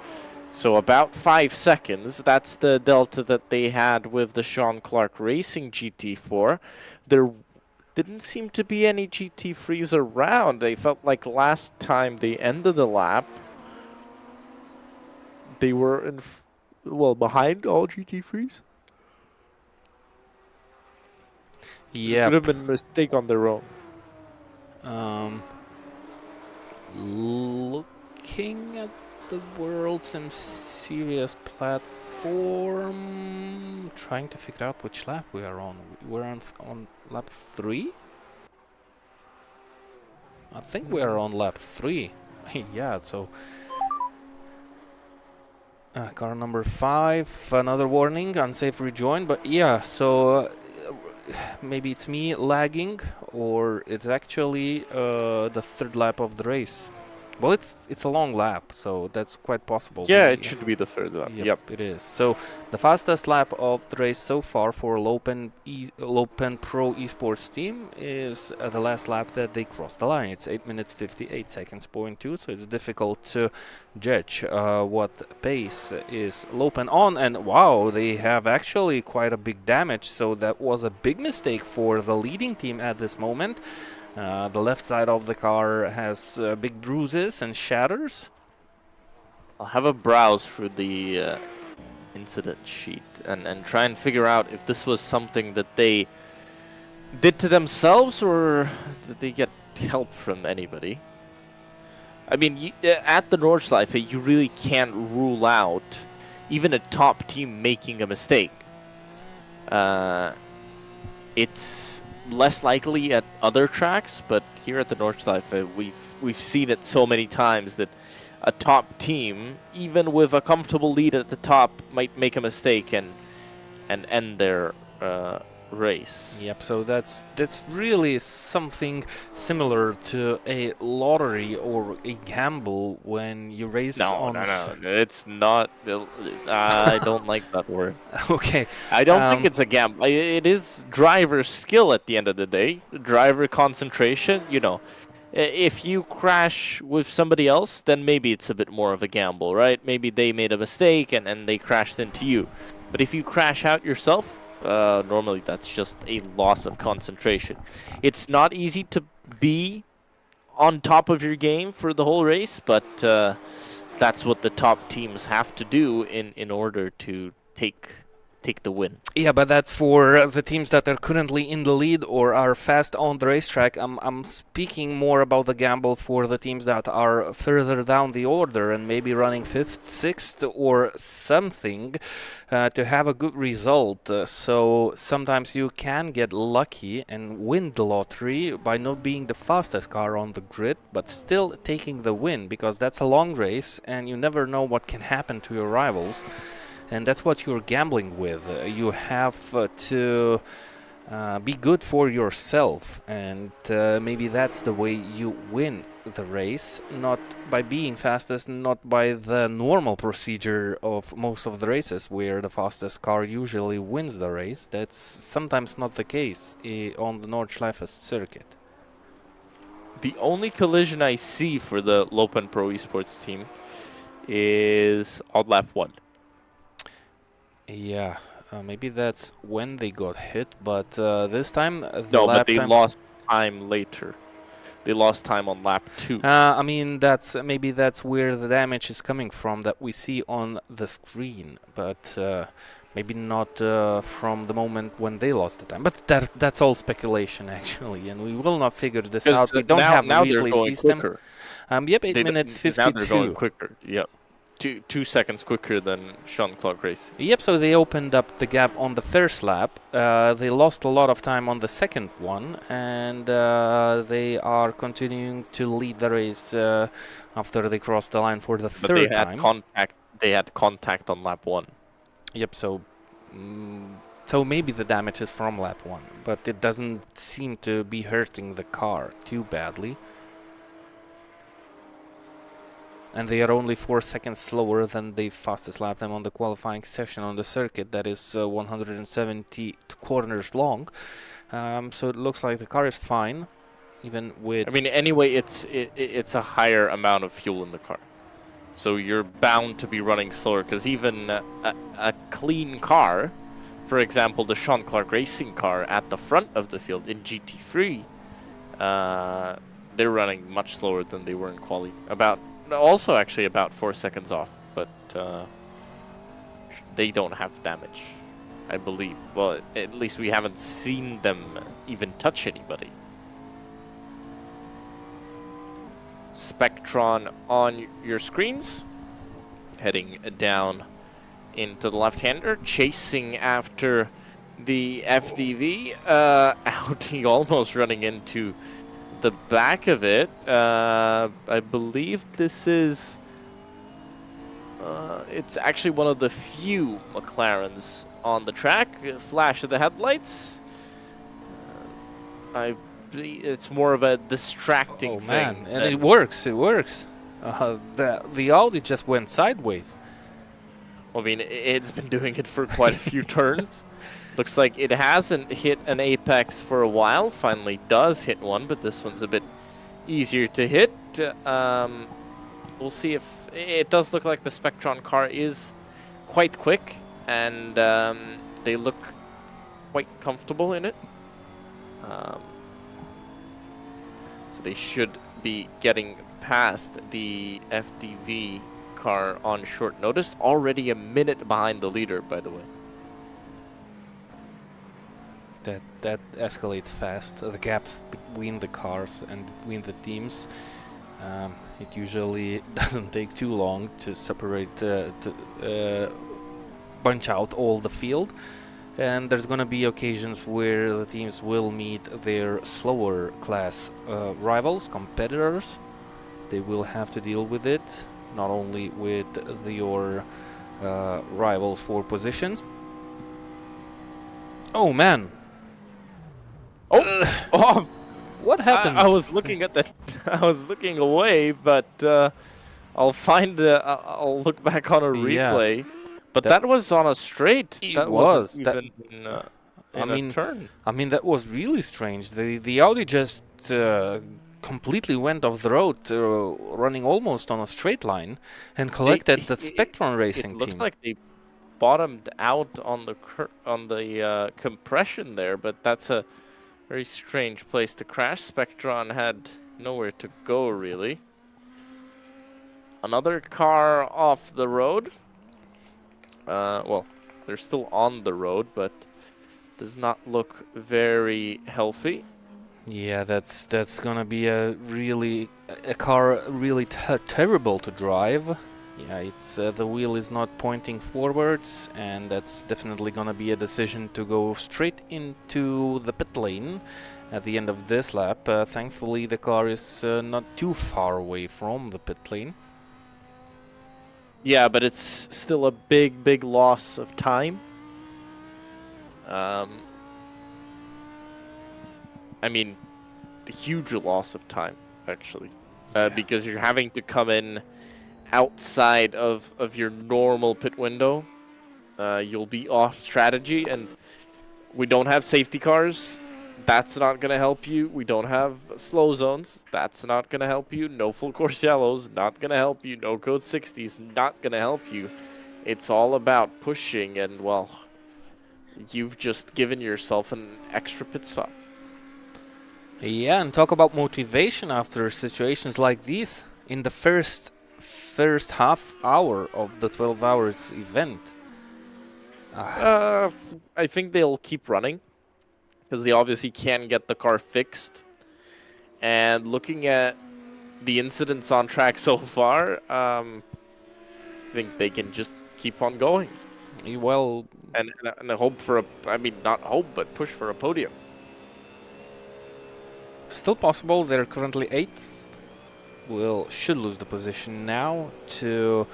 So about 5 seconds, that's the delta that they had with the Sean Clark Racing GT4. There didn't seem to be any GT3s around. They felt like last time they ended the lap, they were behind all GT3s. Yeah. Could have been a mistake on their own. Looking at the Worldsimseries platform, trying to figure out which lap we are on. We're on lap 3? I think we are on lap 3. Yeah, so... car number 5, another warning, unsafe rejoin, but yeah, so... maybe it's me lagging, or it's actually the 3rd lap of the race. Well, it's a long lap, so that's quite possible. Yeah, it should be the 3rd lap. Yep. It is. So the fastest lap of the race so far for Lopen Pro Esports team is the last lap that they crossed the line. It's 8 minutes 58 seconds, .2, so it's difficult to judge what pace is Lopen on. And wow, they have actually quite a big damage, so that was a big mistake for the leading team at this moment. The left side of the car has big bruises and shatters. I'll have a browse through the incident sheet and try and figure out if this was something that they did to themselves or did they get help from anybody. I mean, at the Nordschleife, you really can't rule out even a top team making a mistake. It's less likely at other tracks, but here at the Nordschleife, we've seen it so many times that a top team, even with a comfortable lead at the top, might make a mistake and end their race. Yep, so that's really something similar to a lottery or a gamble when you race on... No, it's not. I don't like that word. Okay. I don't think it's a gamble. It is driver skill at the end of the day. Driver concentration, you know. If you crash with somebody else, then maybe it's a bit more of a gamble, right? Maybe they made a mistake and they crashed into you. But if you crash out yourself, normally that's just a loss of concentration. It's not easy to be on top of your game for the whole race, but that's what the top teams have to do in order to take the win. Yeah, but that's for the teams that are currently in the lead or are fast on the racetrack. I'm speaking more about the gamble for the teams that are further down the order and maybe running 5th, 6th or something to have a good result. So sometimes you can get lucky and win the lottery by not being the fastest car on the grid, but still taking the win, because that's a long race and you never know what can happen to your rivals. And that's what you're gambling with. You have to be good for yourself, and maybe that's the way you win the race, not by being fastest, not by the normal procedure of most of the races where the fastest car usually wins the race. That's sometimes not the case on the Nordschleife circuit. The only collision I see for the Lopen Pro Esports team is on lap 1. Yeah, maybe that's when they got hit, but this time... but they lost time later. They lost time on lap 2. I mean, maybe that's where the damage is coming from that we see on the screen, but maybe not from the moment when they lost the time. But that's all speculation, actually, and we will not figure this out. We don't have a replay system. Yep, 8 minutes 52. Now they're going quicker, yep. 2 seconds quicker than Jean-Claude Race. Yep, so they opened up the gap on the first lap. They lost a lot of time on the second one, and they are continuing to lead the race after they crossed the line for the third time. They had contact on lap 1. Yep, so maybe the damage is from lap 1, but it doesn't seem to be hurting the car too badly. And they are only 4 seconds slower than the fastest lap time on the qualifying session on the circuit that is 170 corners long. So it looks like the car is fine, even with... I mean, anyway, it's a higher amount of fuel in the car. So you're bound to be running slower, because even a clean car, for example, the Sean Clark Racing car at the front of the field in GT3, they're running much slower than they were in quali. Also actually about 4 seconds off, but they don't have damage. I believe. Well, at least we haven't seen them even touch anybody. Spectron on your screens. Heading down into the left-hander, chasing after the FDV. Audi almost running into the back of it. I believe this is... it's actually one of the few McLarens on the track. Flash of the headlights. It's more of a distracting thing. Man, and it works. It works. The Audi just went sideways. I mean, it's been doing it for quite a few turns. Looks like it hasn't hit an apex for a while. Finally does hit one, but this one's a bit easier to hit. We'll see if... It does look like the Spectron car is quite quick, and they look quite comfortable in it. So they should be getting past the FDV car on short notice. Already a minute behind the leader, by the way. That escalates fast. The gaps between the cars and between the teams. It usually doesn't take too long to separate, bunch out all the field. And there's gonna be occasions where the teams will meet their slower class rivals, competitors. They will have to deal with it, not only with your rivals for positions. Oh man! Oh, what happened? I was looking at that. I was looking away, but I'll find. I'll look back on a replay. Yeah. But that was on a straight. That was even in a turn. I mean, that was really strange. The Audi just completely went off the road, running almost on a straight line, and collected the Spectron Racing team. It looks like they bottomed out on the compression there, but that's a very strange place to crash. Spectron had nowhere to go, really. Another car off the road. Well, they're still on the road, but does not look very healthy. Yeah, that's gonna be a car really terrible to drive. Yeah, it's the wheel is not pointing forwards, and that's definitely gonna be a decision to go straight into the pit lane at the end of this lap. Thankfully, the car is not too far away from the pit lane. Yeah, but it's still a big loss of time. I mean, a huge loss of time, actually, because you're having to come in outside of your normal pit window. You'll be off strategy, and we don't have safety cars. That's not going to help you. We don't have slow zones. That's not going to help you. No full course yellows. Not going to help you. No code 60s. Not going to help you. It's all about pushing, and, well, you've just given yourself an extra pit stop. Yeah, and talk about motivation after situations like these. In the first half hour of the 12 hours event. I think they'll keep running, because they obviously can get the car fixed. And looking at the incidents on track so far, I think they can just keep on going. Well, and hope for not hope, but push for a podium. Still possible. They're currently 8th. Should lose the position now to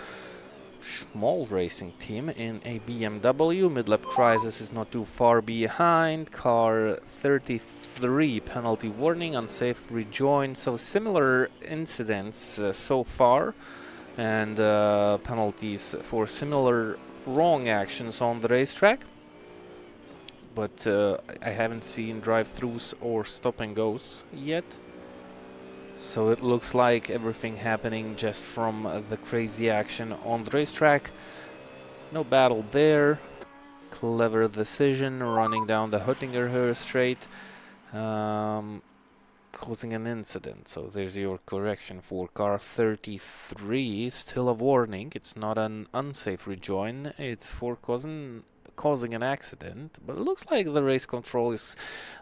small racing team in a BMW. Mid-lap crisis is not too far behind. Car 33 penalty warning, unsafe rejoin. So similar incidents so far, and penalties for similar wrong actions on the racetrack. But I haven't seen drive-throughs or stop-and-goes yet. So it looks like everything happening just from the crazy action on the racetrack. No battle there. Clever decision, running down the Huttinger straight, causing an incident. So there's your correction for car 33. Still a warning. It's not an unsafe rejoin. It's for causing causing an accident, but it looks like the race control is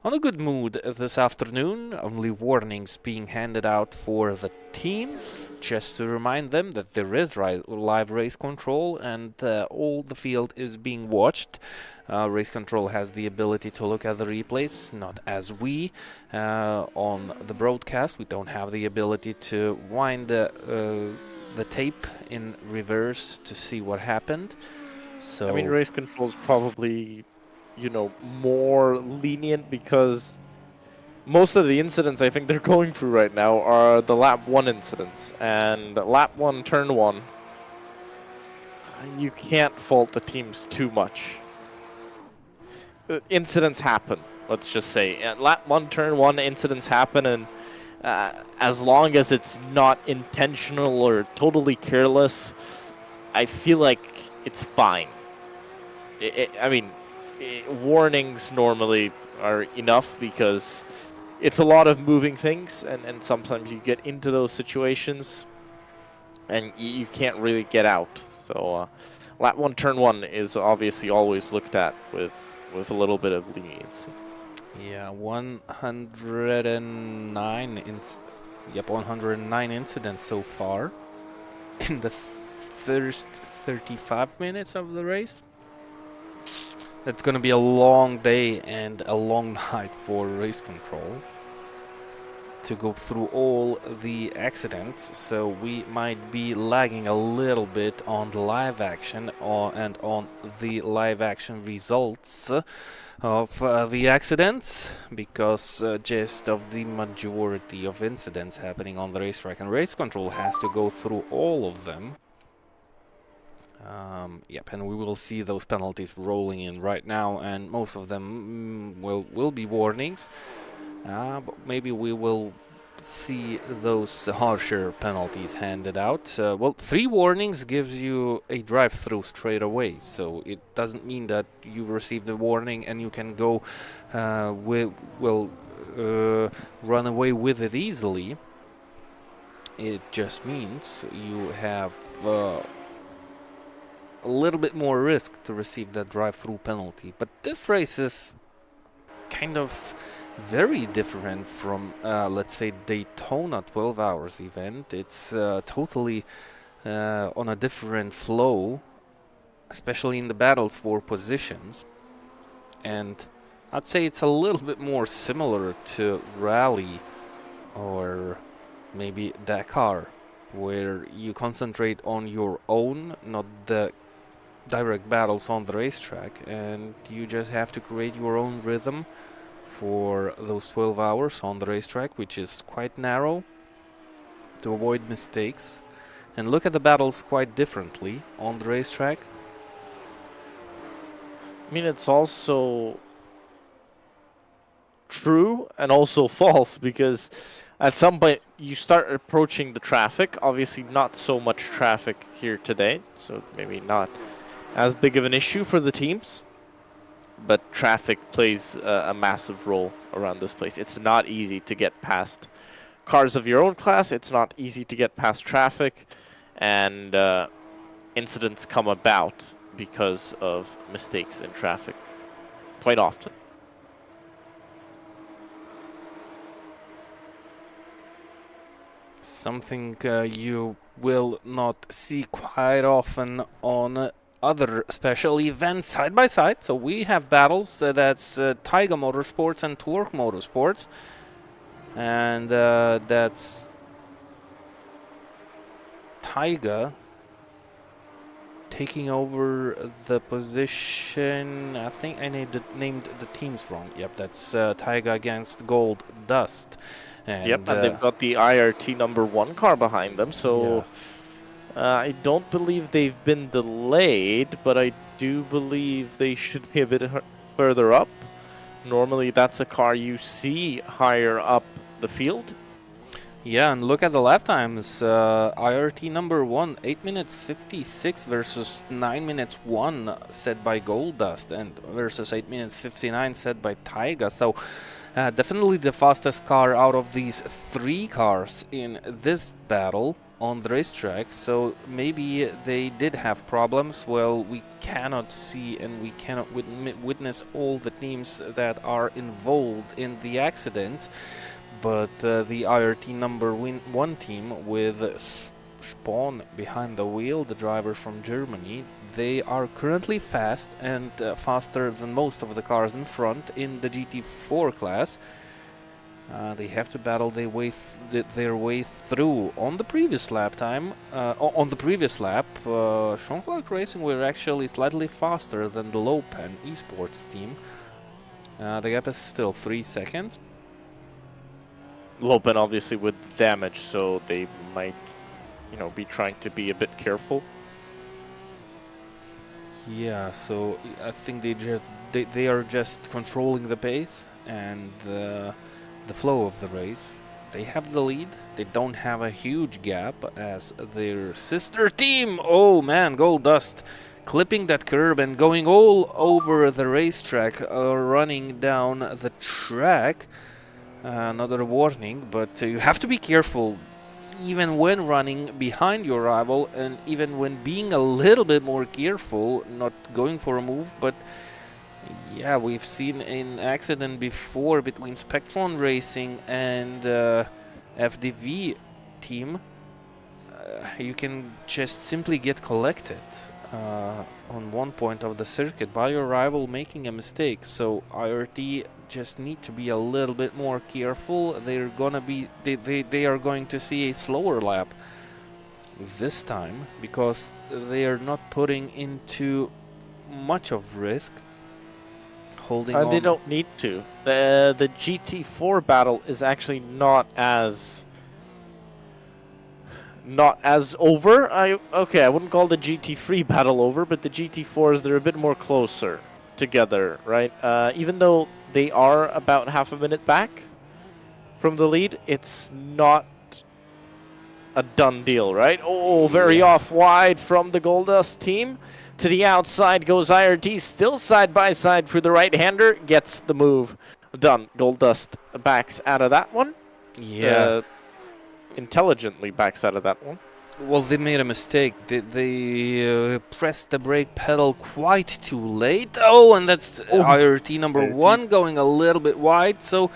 on a good mood this afternoon. Only warnings being handed out for the teams, just to remind them that there is live race control and all the field is being watched. Race control has the ability to look at the replays, not as we on the broadcast. We don't have the ability to wind the tape in reverse to see what happened. So I mean, race control is probably, you know, more lenient because most of the incidents I think they're going through right now are the lap 1 incidents. And lap 1, turn 1, you can't fault the teams too much. Incidents happen, let's just say. At lap 1, turn 1, incidents happen, and as long as it's not intentional or totally careless, I feel like it's fine. I mean, warnings normally are enough because it's a lot of moving things, and sometimes you get into those situations and you can't really get out. So lap 1, turn 1 is obviously always looked at with a little bit of leniency. yeah, 109 incidents so far in the first 35 minutes of the race. It's gonna be a long day and a long night for race control to go through all the accidents, so we might be lagging a little bit on the live action and on the live action results of the accidents, because just of the majority of incidents happening on the racetrack, and race control has to go through all of them. Yep, and we will see those penalties rolling in right now, and most of them will be warnings. But maybe we will see those harsher penalties handed out. Well, 3 warnings gives you a drive-through straight away, so it doesn't mean that you receive the warning and you can go run away with it easily. It just means you have a little bit more risk to receive that drive-through penalty. But this race is kind of very different from, let's say, Daytona 12 hours event. It's totally on a different flow, especially in the battles for positions. And I'd say it's a little bit more similar to Rally or maybe Dakar, where you concentrate on your own, not the direct battles on the racetrack, and you just have to create your own rhythm for those 12 hours on the racetrack, which is quite narrow, to avoid mistakes and look at the battles quite differently on the racetrack. I mean, it's also true and also false, because at some point you start approaching the traffic. Obviously not so much traffic here today, so maybe not as big of an issue for the teams, but traffic plays a massive role around this place. It's not easy to get past cars of your own class. It's not easy to get past traffic, and incidents come about because of mistakes in traffic quite often. Something you will not see quite often on other special events side by side. So we have battles, that's Taiga Motorsports and Torque Motorsports, and that's Taiga taking over the position. I think I named the teams wrong. Yep, that's Taiga against Gold Dust. And, yep, and they've got the IRT number 1 car behind them, so yeah. I don't believe they've been delayed, but I do believe they should be a bit further up. Normally that's a car you see higher up the field. Yeah, and look at the lap times. IRT number 1, 8 minutes 56 versus 9 minutes 1 set by Gold Dust, and versus 8 minutes 59 set by Taiga. So definitely the fastest car out of these 3 cars in this battle. on the racetrack, so maybe they did have problems. Well, we cannot see and we cannot witness all the teams that are involved in the accident, but the IRT number 1 team with Spawn behind the wheel, the driver from Germany, they are currently fast and faster than most of the cars in front in the GT4 class. They have to battle their way through. On the previous lap time, on the previous lap, Sean Clark Racing were actually slightly faster than the Lopan esports team. The gap is still 3 seconds. Lopan obviously with damage, so they might, you know, be trying to be a bit careful. Yeah, so I think they are just controlling the pace and the flow of the race. They have the lead. They don't have a huge gap as their sister team. Oh man, Gold Dust clipping that curb and going all over the racetrack, running down the track. Another warning, but you have to be careful even when running behind your rival, and even when being a little bit more careful, not going for a move. But yeah, we've seen an accident before between Spectron Racing and FDV team. You can just simply get collected on one point of the circuit by your rival making a mistake. So IRT just need to be a little bit more careful. They're gonna be they are going to see a slower lap this time because they are not putting into much of risk. Holding on. They don't need to. The GT4 battle is actually not as over. I wouldn't call the GT3 battle over, but the GT4s, they're a bit more closer together, right? Even though they are about half a minute back from the lead, it's not a done deal, right? Oh, very off wide from the Goldust team. To the outside goes IRT, still side by side for the right-hander, gets the move done. Goldust backs out of that one. Yeah. Intelligently backs out of that one. Well, they made a mistake. They pressed the brake pedal quite too late. Oh, and that's IRT number 1 going a little bit wide. So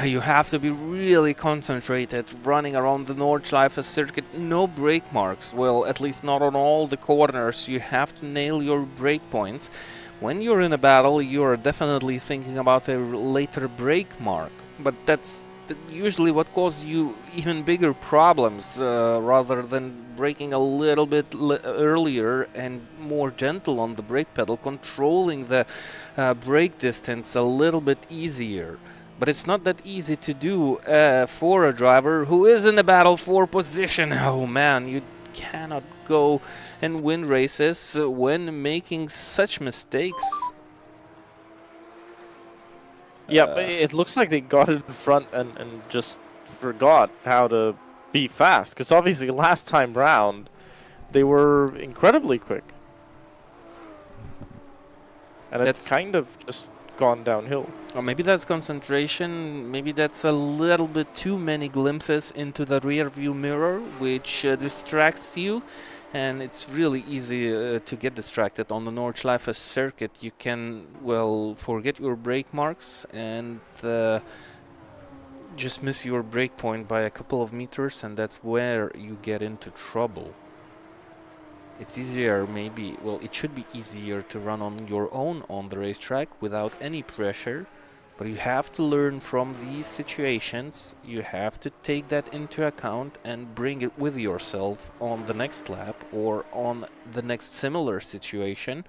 you have to be really concentrated running around the Nordschleife circuit. No brake marks. Well, at least not on all the corners. You have to nail your brake points. When you're in a battle, you're definitely thinking about a later brake mark. But that's usually what causes you even bigger problems, rather than braking a little bit earlier and more gentle on the brake pedal, controlling the brake distance a little bit easier. But it's not that easy to do for a driver who is in a battle for position. Oh man, you cannot go and win races when making such mistakes. Yeah, but it looks like they got it in front and just forgot how to be fast. Because obviously last time round, they were incredibly quick. And it's kind of just gone downhill. Or maybe that's concentration, maybe that's a little bit too many glimpses into the rear view mirror, which distracts you. And it's really easy to get distracted on the Nordschleife circuit. You can, well, forget your brake marks and just miss your brake point by a couple of meters, and that's where you get into trouble. It's easier, maybe, well, it should be easier to run on your own on the racetrack without any pressure. But you have to learn from these situations. You have to take that into account and bring it with yourself on the next lap or on the next similar situation.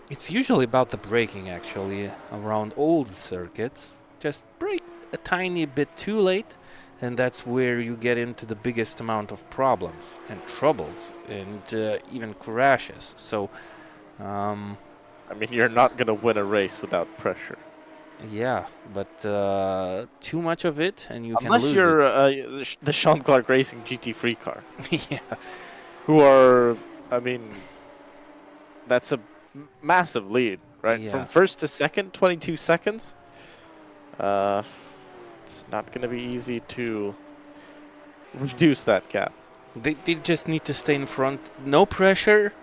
It's usually about the braking, actually, around all the circuits. Just brake a tiny bit too late, and that's where you get into the biggest amount of problems and troubles and even crashes. So, I mean, you're not going to win a race without pressure. Yeah, but too much of it and you can lose it. Unless you're the Sean Clark Racing GT3 car. Yeah. Who are, I mean, that's a massive lead, right? Yeah. From first to second, 22 seconds. It's not going to be easy to reduce that gap. They just need to stay in front. No pressure,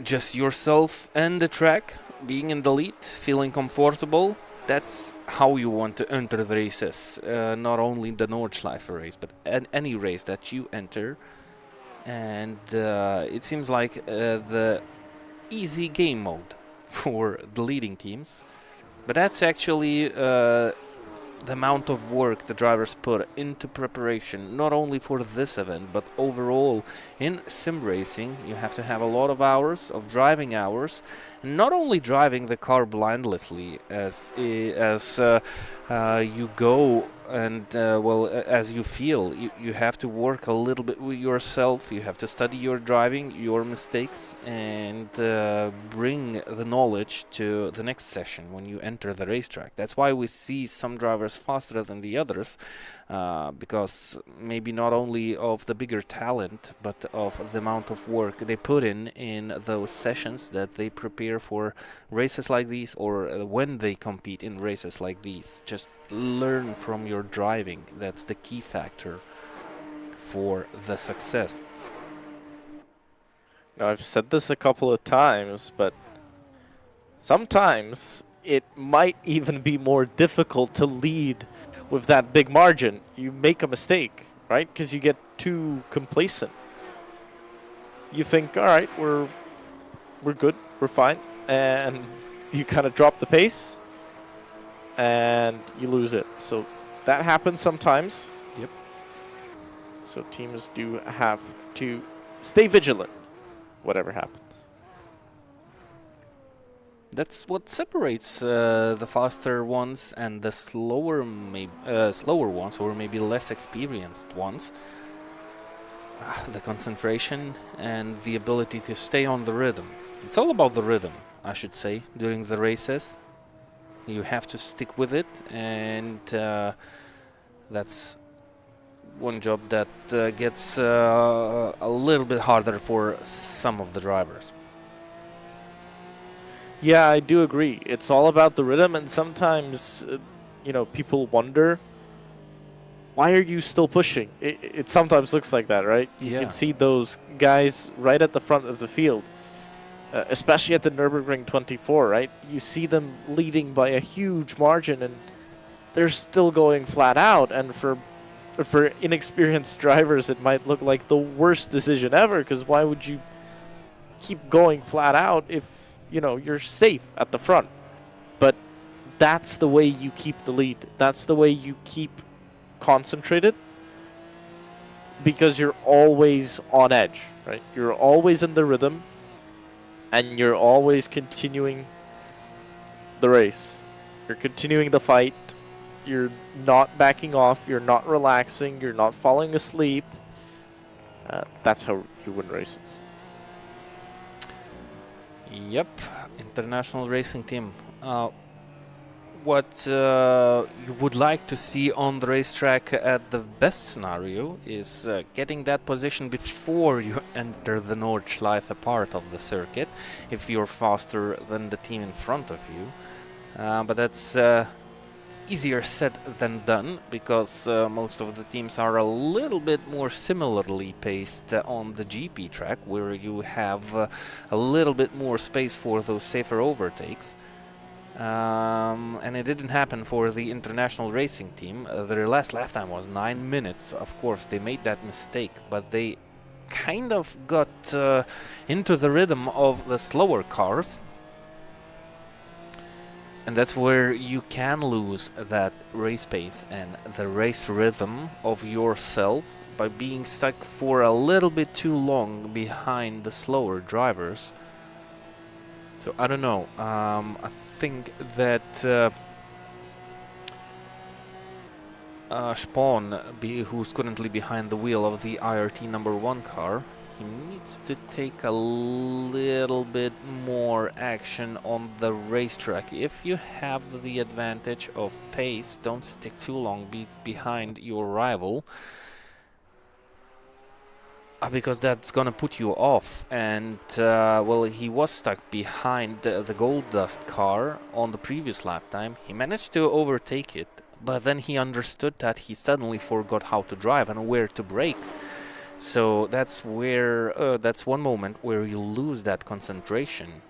just yourself and the track, being in the lead, feeling comfortable. That's how you want to enter the races. Not only the Nordschleife race, but any race that you enter. And it seems like the easy game mode for the leading teams. But that's actually the amount of work the drivers put into preparation, not only for this event, but overall in sim racing. You have to have a lot of hours of driving hours, and not only driving the car blindlessly as you go and as you feel. You have to work a little bit with yourself. You have to study your driving, your mistakes, and bring the knowledge to the next session when you enter the racetrack. That's why we see some drivers faster than the others, because maybe not only of the bigger talent, but of the amount of work they put in those sessions that they prepare for races like these, or when they compete in races like these. Just learn from your driving. That's the key factor for the success. Now, I've said this a couple of times, but sometimes it might even be more difficult to lead with that big margin. You make a mistake, right? Because you get too complacent. You think, all right, we're good, we're fine, and you kind of drop the pace and you lose it. So that happens sometimes. Yep. So teams do have to stay vigilant, whatever happens. That's what separates the faster ones and the slower ones, or maybe less experienced ones. The concentration and the ability to stay on the rhythm. It's all about the rhythm, I should say, during the races. You have to stick with it, and that's one job that gets a little bit harder for some of the drivers. Yeah, I do agree. It's all about the rhythm, and sometimes, people wonder, why are you still pushing? It sometimes looks like that, right? You can see those guys right at the front of the field, especially at the Nürburgring 24, right? You see them leading by a huge margin, and they're still going flat out. And for inexperienced drivers, it might look like the worst decision ever, because why would you keep going flat out if you're safe at the front? But that's the way you keep the lead. That's the way you keep concentrated, because you're always on edge, right? You're always in the rhythm, and you're always continuing the race. You're continuing the fight. You're not backing off. You're not relaxing. You're not falling asleep. That's how you win races. Yep, international racing team. What you would like to see on the racetrack at the best scenario is getting that position before you enter the Nordschleife part of the circuit, if you're faster than the team in front of you. But that's easier said than done, because most of the teams are a little bit more similarly paced on the GP track, where you have a little bit more space for those safer overtakes. And it didn't happen for the international racing team. Their last lap time was 9 minutes. Of course, they made that mistake, but they kind of got into the rhythm of the slower cars. And that's where you can lose that race pace and the race rhythm of yourself by being stuck for a little bit too long behind the slower drivers. So I don't know. I think that Spawn, who's currently behind the wheel of the IRT #1 car, he needs to take a little bit more action on the racetrack. If you have the advantage of pace, don't stick too long behind your rival, because that's gonna put you off. And well, he was stuck behind the Gold Dust car on the previous lap time. He managed to overtake it, but then he understood that he suddenly forgot how to drive and where to brake. So that's where that's one moment where you lose that concentration,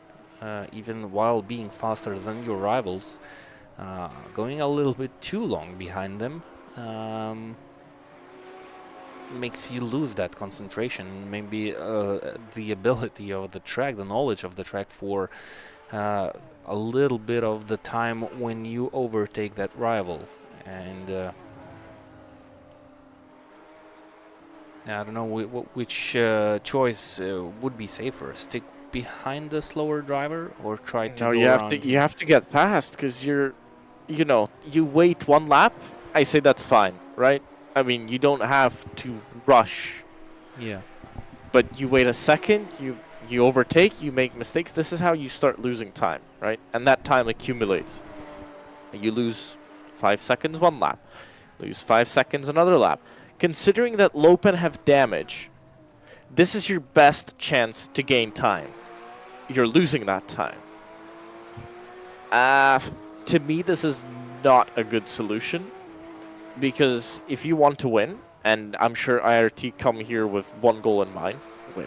even while being faster than your rivals. Going a little bit too long behind them makes you lose that concentration, maybe the ability of the track, the knowledge of the track for a little bit of the time when you overtake that rival. And I don't know which choice would be safer. Stick behind the slower driver or try to No, go you have around? to get past, because you wait one lap. I say that's fine, right? I mean, you don't have to rush, Yeah. but you wait a second, you overtake, you make mistakes. This is how you start losing time, right? And that time accumulates. You lose 5 seconds one lap, lose 5 seconds another lap. Considering that Lopen have damage, this is your best chance to gain time. You're losing that time. To me, this is not a good solution, because if you want to win, and I'm sure IRT come here with one goal in mind, win,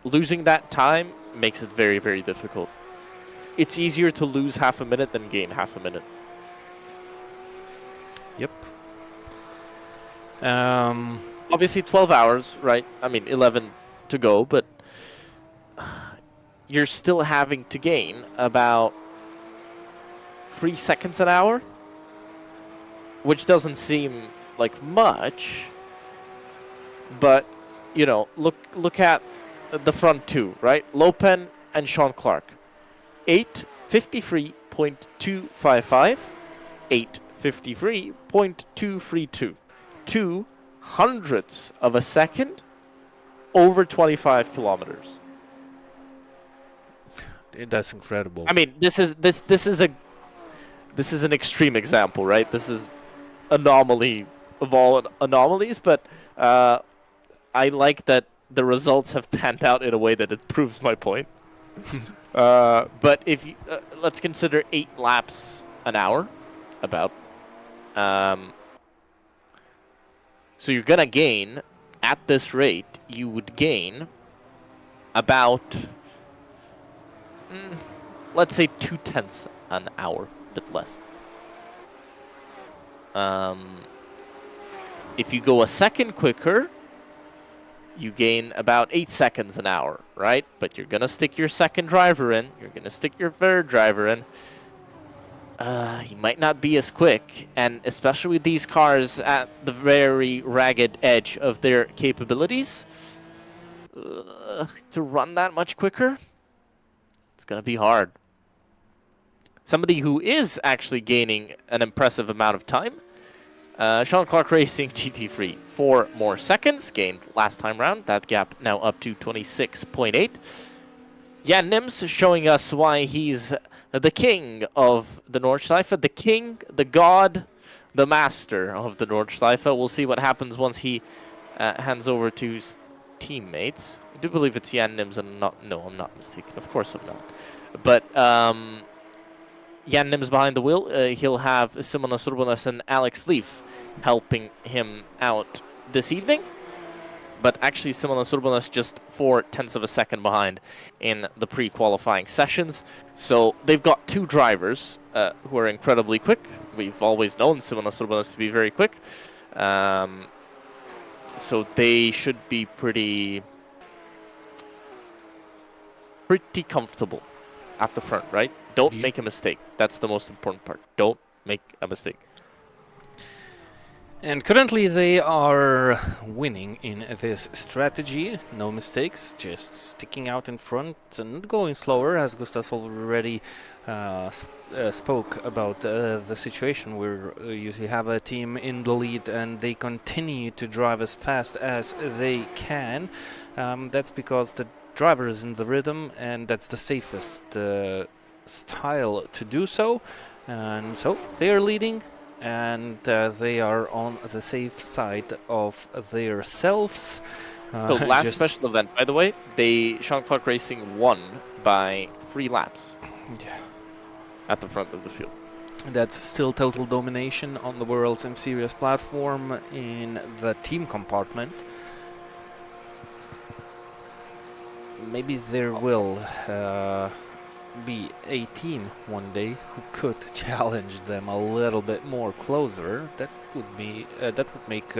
losing that time makes it very, very difficult. It's easier to lose half a minute than gain half a minute. Yep. Obviously 12 hours, right? I mean, 11 to go, but you're still having to gain about 3 seconds an hour, which doesn't seem like much, but, you know, look at the front two, right? Lopen and Sean Clark. 8:53.255, 8:53.232. 2 hundredths of a second over 25 kilometers. That's incredible. I mean, this is an extreme example, right? This is anomaly of all anomalies, but I like that the results have panned out in a way that it proves my point. But if you, let's consider 8 laps an hour, about. So you're gonna gain, at this rate, you would gain about, let's say 0.2 an hour, a bit less. If you go a second quicker, you gain about 8 seconds an hour, right? But you're gonna stick your second driver in, you're gonna stick your third driver in. He might not be as quick, and especially with these cars at the very ragged edge of their capabilities, to run that much quicker, it's gonna be hard. Somebody who is actually gaining an impressive amount of time, Sean Clark Racing GT3, 4 more seconds gained last time round. That gap now up to 26.8. Jan Nims showing us why he's the king of the Nordschleife, the king, the god, the master of the Nordschleife. We'll see what happens once he hands over to his teammates. I do believe it's Jan Nims, and no, I'm not mistaken. Of course I'm not. But Jan Nims behind the wheel. He'll have Simonas Urbanas and Alex Leaf helping him out this evening. But actually, Simonas Urbanas just 0.4 of a second behind in the pre-qualifying sessions. So they've got 2 drivers who are incredibly quick. We've always known Simonas Urbanas to be very quick. So they should be pretty comfortable at the front, right? Don't make a mistake. That's the most important part. Don't make a mistake. And currently they are winning in this strategy. No mistakes, just sticking out in front and going slower, as Gustav already spoke about the situation where you have a team in the lead and they continue to drive as fast as they can. That's because the driver is in the rhythm, and that's the safest style to do so. And so they are leading, and they are on the safe side of their selves. So last special event, by the way, Sean Clark Racing won by 3 laps. Yeah. At the front of the field. That's still total domination on the Worldsimseries platform in the team compartment. Maybe there will be a team one day who could challenge them a little bit more closer. That would be that would make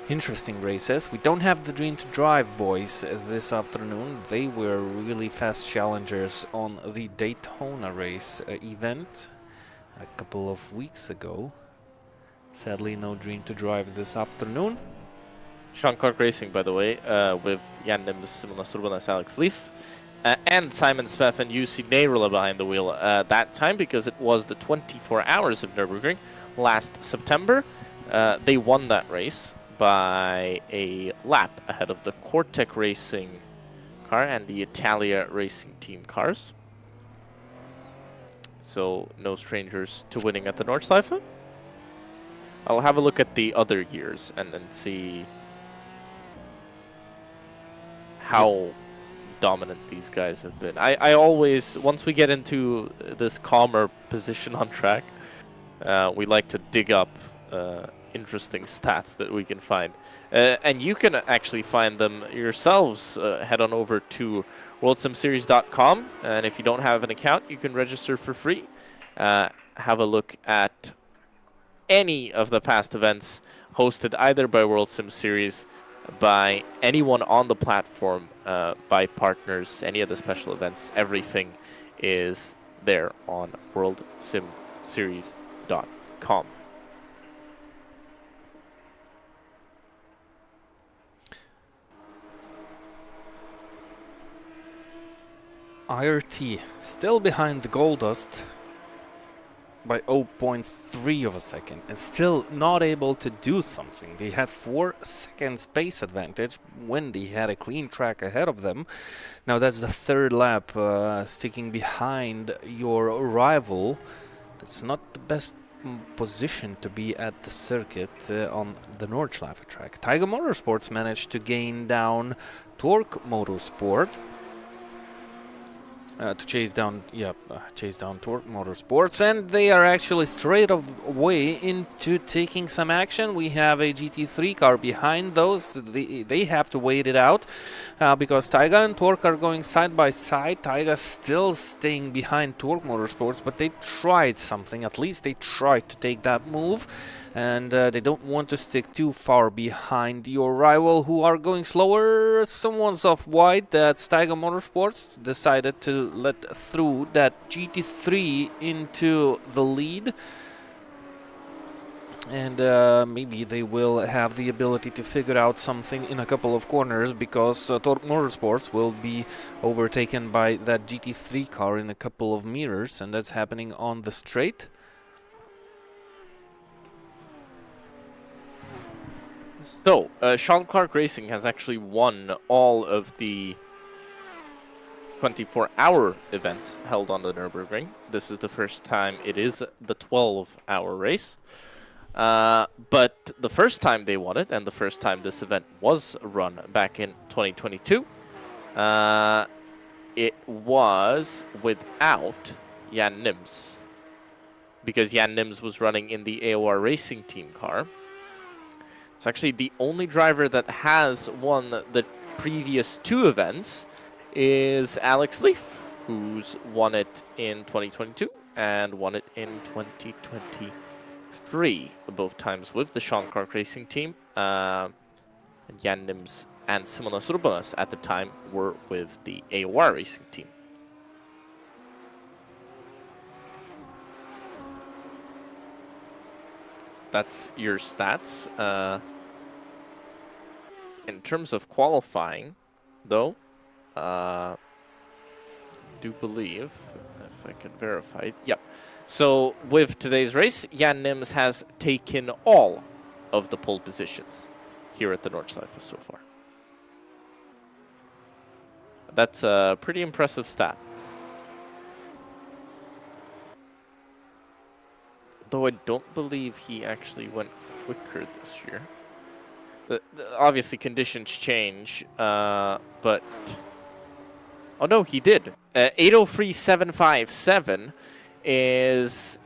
interesting races. We don't have the Dream to Drive boys this afternoon. They were really fast challengers on the Daytona race event a couple of weeks ago. Sadly, no Dream to Drive this afternoon. Sean Clark Racing, by the way, with Jan Nims, Simona Surbanas, Alex Leaf, and Simon Speff and UC Neyrula behind the wheel that time, because it was the 24 hours of Nürburgring last September. They won that race by a lap ahead of the Cortec Racing car and the Italia Racing Team cars. So no strangers to winning at the Nordschleife. I'll have a look at the other years and see how dominant these guys have been. I always, once we get into this calmer position on track, we like to dig up interesting stats that we can find. And you can actually find them yourselves. Head on over to worldsimseries.com, and if you don't have an account, you can register for free. Have a look at any of the past events hosted either by WorldSimSeries, by anyone on the platform, by partners, any of the special events. Everything is there on worldsimseries.com. IRT still behind the Goldust by 0.3 of a second and still not able to do something. They had 4 seconds pace advantage when they had a clean track ahead of them. Now that's the third lap, sticking behind your rival. That's not the best position to be at the circuit on the Nordschleife track. Tiger Motorsports managed to gain down Torque Motorsport. To chase down Torque Motorsports, and they are actually straight away into taking some action. We have a GT3 car behind those. They have to wait it out because Taiga and Torque are going side by side. Taiga still staying behind Torque Motorsports, but they tried something. At least they tried to take that move, and they don't want to stick too far behind your rival, who are going slower. Someone's off wide. That's Taiga Motorsports decided to let through that GT3 into the lead, and maybe they will have the ability to figure out something in a couple of corners, because Torque Motorsports will be overtaken by that GT3 car in a couple of meters, and that's happening on the straight. So, Sean Clark Racing has actually won all of the 24-hour events held on the Nürburgring. This is the first time it is the 12-hour race. But the first time they won it, and the first time this event was run back in 2022, it was without Jan Nims, because Jan Nims was running in the AOR Racing Team car. It's actually the only driver that has won the previous 2 events is Alex Leaf, who's won it in 2022 and won it in 2023, both times with the Sean Clark Racing Team. And Jan Nims and Simona Surbanas at the time were with the AOR Racing Team. That's your stats. In terms of qualifying, though, do believe, if I can verify it, yep. So with today's race, Jan Nims has taken all of the pole positions here at the Nordschleife so far. That's a pretty impressive stat. Though I don't believe he actually went quicker this year. Obviously, conditions change, but... Oh no, he did. 803.757 is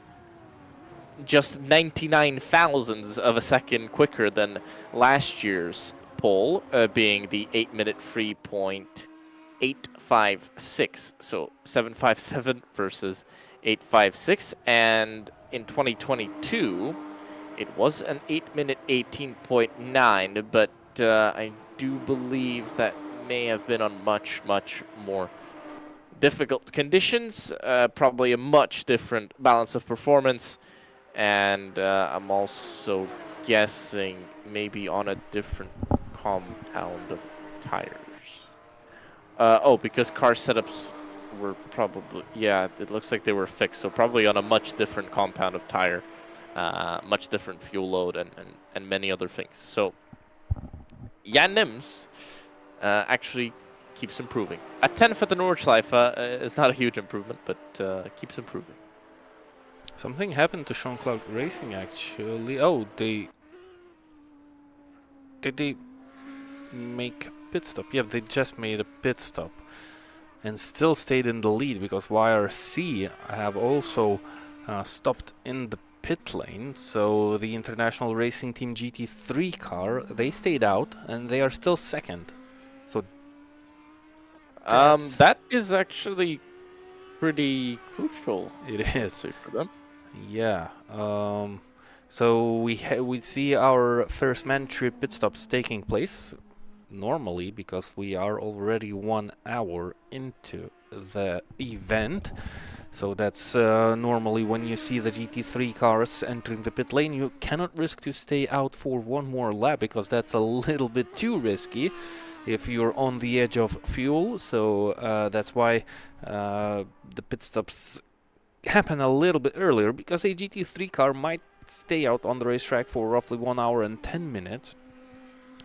just 99 thousandths of a second quicker than last year's pole, being the 8-minute 3.856. So 757 versus 856. And in 2022, it was an 8-minute 18.9, but I do believe that may have been on much, much more difficult conditions, probably a much different balance of performance, and I'm also guessing maybe on a different compound of tires. Oh, because car setups were probably, yeah, it looks like they were fixed, so probably on a much different compound of tire, much different fuel load, and many other things. So Jan Nims actually keeps improving. A 10th at the Nordschleife is not a huge improvement, but keeps improving. Something happened to Jean-Claude Racing, actually. Oh, did they make a pit stop? Yeah, they just made a pit stop and still stayed in the lead, because YRC have also stopped in the pit lane. So the International Racing Team GT3 car, they stayed out and they are still second. So that is actually pretty crucial. It is for them. Yeah. So we see our first mandatory pit stops taking place normally, because we are already 1 hour into the event. So that's normally when you see the GT3 cars entering the pit lane, you cannot risk to stay out for one more lap, because that's a little bit too risky if you're on the edge of fuel. So that's why the pit stops happen a little bit earlier, because a GT3 car might stay out on the racetrack for roughly 1 hour and 10 minutes.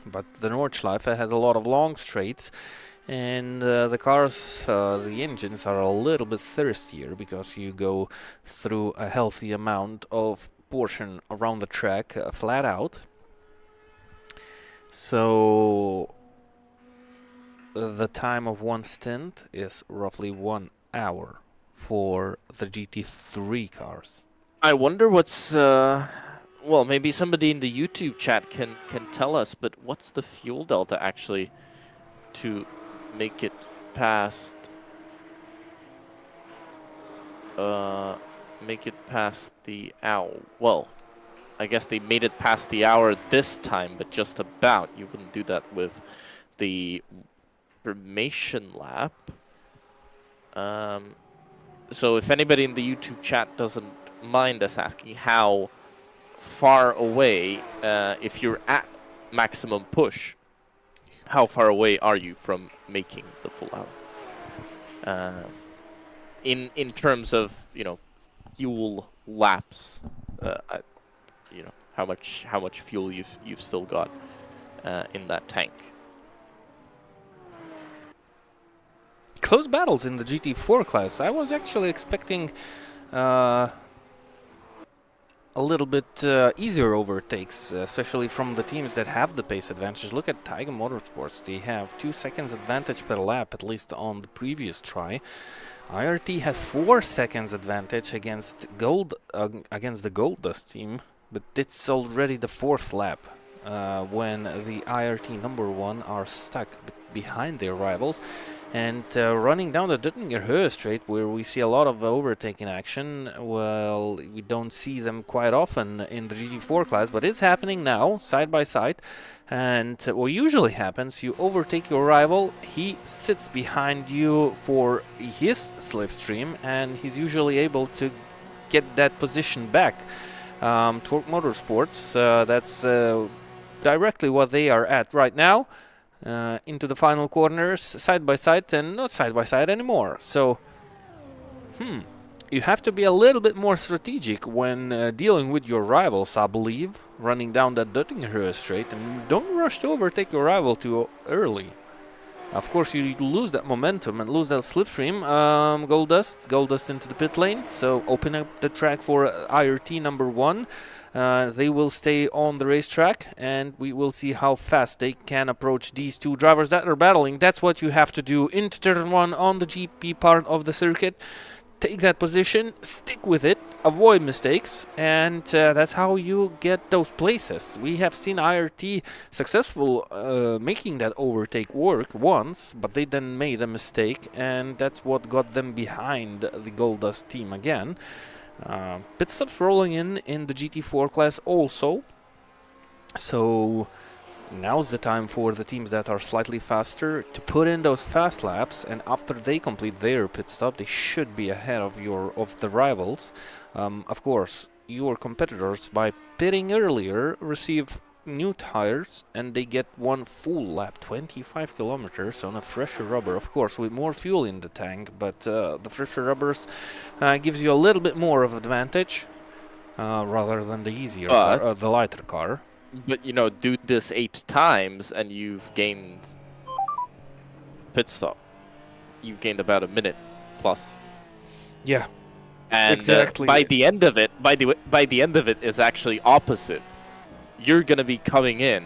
But the Nordschleife has a lot of long straights, and the cars, the engines are a little bit thirstier, because you go through a healthy amount of portion around the track flat out. So the time of one stint is roughly 1 hour for the GT3 cars. I wonder what's well, maybe somebody in the YouTube chat can tell us, but what's the fuel delta actually to make it past the hour? Well, I guess they made it past the hour this time, but just about. You wouldn't do that with the formation lap. So if anybody in the YouTube chat doesn't mind us asking how far away, if you're at maximum push, how far away are you from making the full hour? In terms of, you know, fuel laps, you know, how much fuel you've still got in that tank. Close battles in the GT4 class. I was actually expecting a little bit easier overtakes, especially from the teams that have the pace advantage. Look at Tiger Motorsports. They have 2 seconds advantage per lap, at least on the previous try. IRT has 4 seconds advantage against the Gold Dust team, but it's already the 4th lap when the IRT #1 are stuck behind their rivals. And running down the Duttinger-Höhe straight, where we see a lot of overtaking action, well, we don't see them quite often in the GT4 class, but it's happening now, side by side. And what usually happens, you overtake your rival, he sits behind you for his slipstream, and he's usually able to get that position back. Torque Motorsports, that's directly what they are at right now. Into the final corners, side by side, and not side by side anymore. So, you have to be a little bit more strategic when dealing with your rivals, I believe, running down that Duttinger straight, and don't rush to overtake your rival too early. Of course, you lose that momentum and lose that slipstream. Gold Dust into the pit lane, so open up the track for IRT #1. They will stay on the racetrack, and we will see how fast they can approach these two drivers that are battling. That's what you have to do into turn 1 on the GP part of the circuit. take that position, stick with it, avoid mistakes, and that's how you get those places. We have seen IRT successful making that overtake work once, but they then made a mistake, and that's what got them behind the Goldust team again. Pit stops rolling in the GT4 class also, so now's the time for the teams that are slightly faster to put in those fast laps, and after they complete their pit stop, they should be ahead of the rivals. Of course, your competitors, by pitting earlier, receive new tires, and they get one full lap, 25 kilometers on a fresher rubber, of course, with more fuel in the tank, but the fresher rubbers gives you a little bit more of advantage rather than the easier car, the lighter car. But, you know, do this 8 times and you've gained pit stop. You've gained about a minute plus. Yeah, and exactly. By the end of it, by the end of it, it's actually opposite. You're gonna be coming in,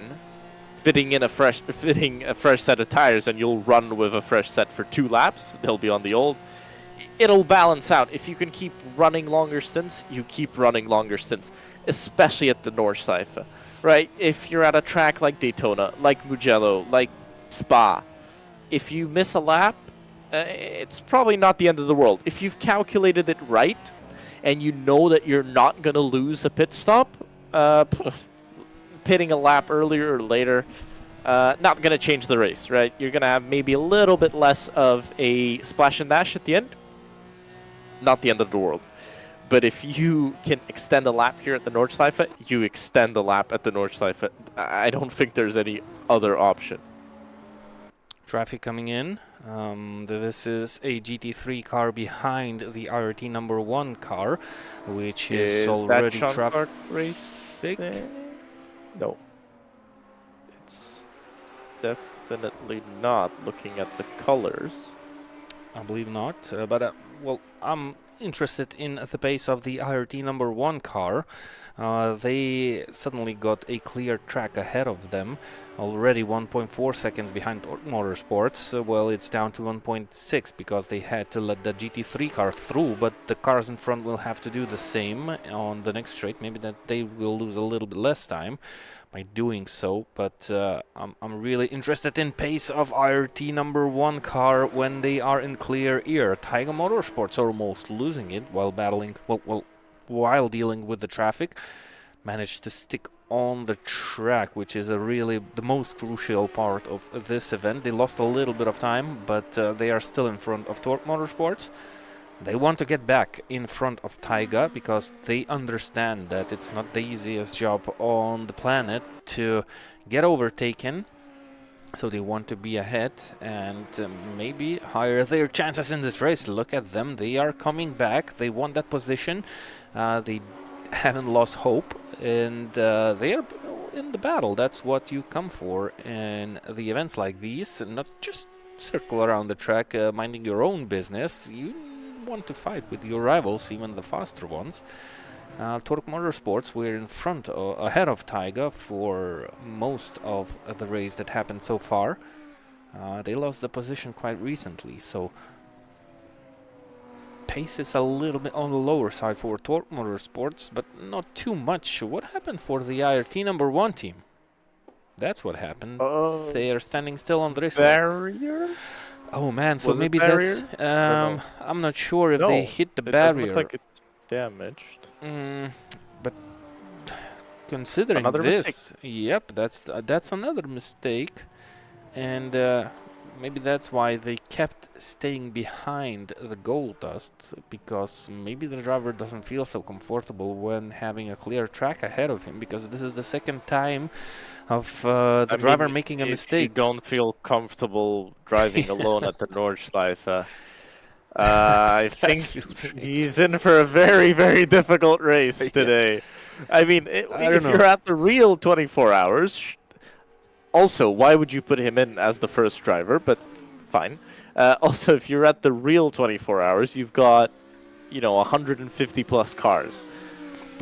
fitting a fresh set of tires, and you'll run with a fresh set for 2 laps. They'll be on the old. It'll balance out. If you can keep running longer stints, you keep running longer stints, especially at the Nordschleife. Right, if you're at a track like Daytona, like Mugello, like Spa, if you miss a lap, it's probably not the end of the world. If you've calculated it right, and you know that you're not going to lose a pit stop, pitting a lap earlier or later, not going to change the race, right? You're going to have maybe a little bit less of a splash and dash at the end. Not the end of the world. But if you can extend a lap here at the Nordschleife, you extend the lap at the Nordschleife. I don't think there's any other option. Traffic coming in. This is a GT3 car behind the IRT number 1 car, which is already traffic. No. It's definitely not, looking at the colors. I believe not, but well, I'm interested in the pace of the IRT number 1 car. They suddenly got a clear track ahead of them, already 1.4 seconds behind Motorsports. Well, it's down to 1.6 because they had to let the GT3 car through, but the cars in front will have to do the same on the next straight. Maybe that they will lose a little bit less time by doing so, but I'm really interested in pace of IRT number 1 car when they are in clear air. Taiga Motorsports almost losing it while battling, while dealing with the traffic, managed to stick on the track, which is really the most crucial part of this event. They lost a little bit of time, but they are still in front of Torque Motorsports. They want to get back in front of Taiga because they understand that it's not the easiest job on the planet to get overtaken. So they want to be ahead and maybe higher their chances in this race. Look at them. They are coming back. They want that position. They haven't lost hope. And they are in the battle. That's what you come for in the events like these. And not just circle around the track minding your own business. You want to fight with your rivals, even the faster ones. Torque Motorsports were in front, ahead of Taiga for most of the race that happened so far. They lost the position quite recently, so pace is a little bit on the lower side for Torque Motorsports, but not too much. What happened for the IRT number 1 team? That's what happened. They are standing still on the race. Barrier? Oh man, so Was maybe it that's... I'm not sure if they hit the barrier. It doesn't look like it's damaged. But considering Another this, mistake. Yep, that's another mistake, and maybe that's why they kept staying behind the Goldust, because maybe the driver doesn't feel so comfortable when having a clear track ahead of him, because this is the second time of the driver making a mistake. If you don't feel comfortable driving alone at the Nordschleife, I think he's in for a very, very difficult race today. I mean, if you're at the real 24 hours, also, why would you put him in as the first driver? But fine. Also, if you're at the real 24 hours, you've got, 150 plus cars.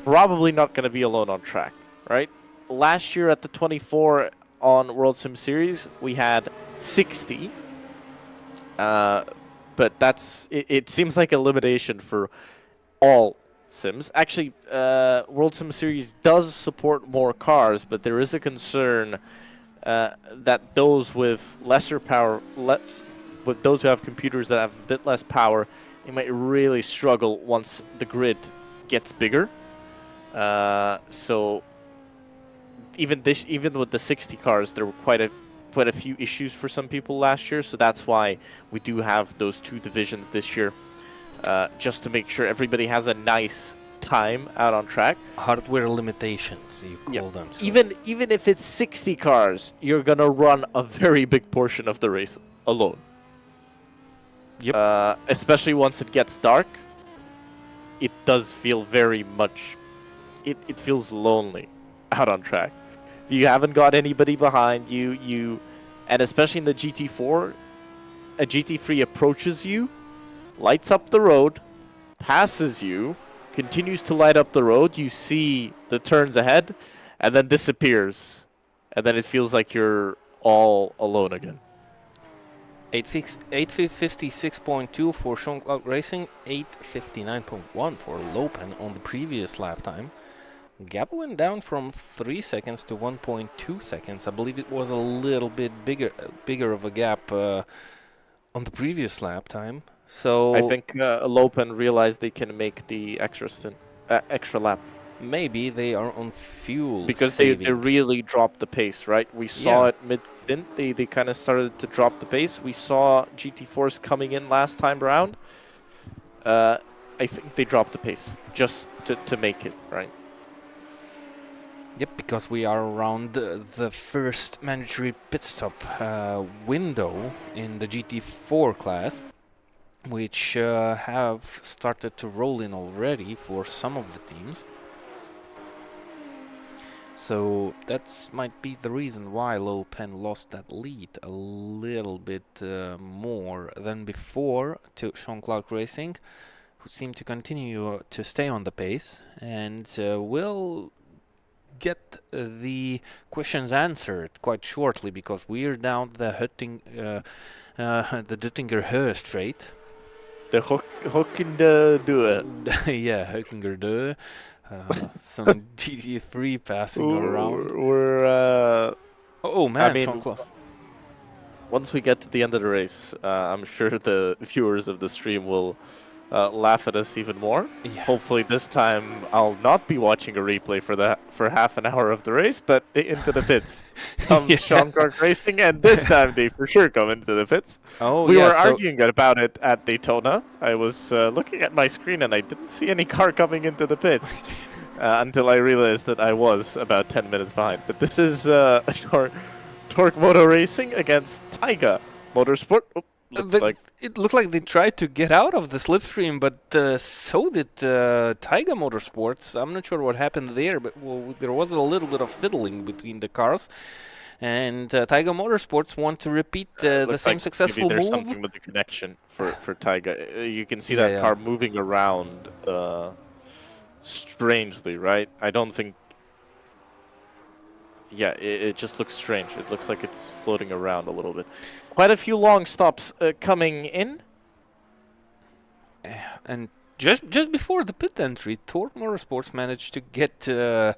Probably not going to be alone on track, right? Last year at the 24 on Worldsimseries, we had 60. but it seems like a limitation for all sims. Actually, Worldsimseries does support more cars, but there is a concern that those with lesser power, with those who have computers that have a bit less power, they might really struggle once the grid gets bigger. So even with the 60 cars, there were quite a few issues for some people last year. So that's why we do have those two divisions this year, just to make sure everybody has a nice time out on track. Hardware limitations, you call them. So. Even if it's 60 cars, you're gonna run a very big portion of the race alone. Yep. Especially once it gets dark, it does feel very much. It feels lonely out on track. You haven't got anybody behind you, and especially in the GT4, a GT3 approaches you, lights up the road, passes you, continues to light up the road, you see the turns ahead, and then disappears. And then it feels like you're all alone again. 856.2 for Jean-Claude Racing, 859.1 for Lopen on the previous lap time. Gap went down from 3 seconds to 1.2 seconds. I believe it was a little bit bigger of a gap on the previous lap time. So I think Lopen realized they can make the extra lap. Maybe they are on fuel because saving. they really dropped the pace, right? We saw it mid-stint. They kind of started to drop the pace. We saw GT4s coming in last time around. I think they dropped the pace just to make it, right? Yep, because we are around the first mandatory pit stop window in the GT4 class, which have started to roll in already for some of the teams. So that might be the reason why Lopen lost that lead a little bit more than before to Jean-Claude Racing, who seem to continue to stay on the pace, and will get the questions answered quite shortly, because we're down the Duttinger Höhe straight. The Hokkende Due. Yeah, Hökinger Due. Some GT3 passing around. Oh man, I mean, Jean-Claude. Once we get to the end of the race, I'm sure the viewers of the stream will laugh at us even more. Yeah. Hopefully this time I'll not be watching a replay for half an hour of the race, but into the pits comes Jean-Claude Racing, and this time they for sure come into the pits. Oh, we were arguing about it at Daytona. I was looking at my screen and I didn't see any car coming into the pits until I realized that I was about 10 minutes behind. But this is Torque Moto Racing against Taiga Motorsport. Oh, it looked like they tried to get out of the slipstream, but so did Taiga Motorsports. I'm not sure what happened there, but there was a little bit of fiddling between the cars. And Taiga Motorsports want to repeat the same successful maybe there's move. Something with the connection for Taiga. You can see that car moving around strangely, right? I don't think... Yeah, it just looks strange. It looks like it's floating around a little bit. Quite a few long stops coming in. And just before the pit entry, Torque Motorsports managed to get the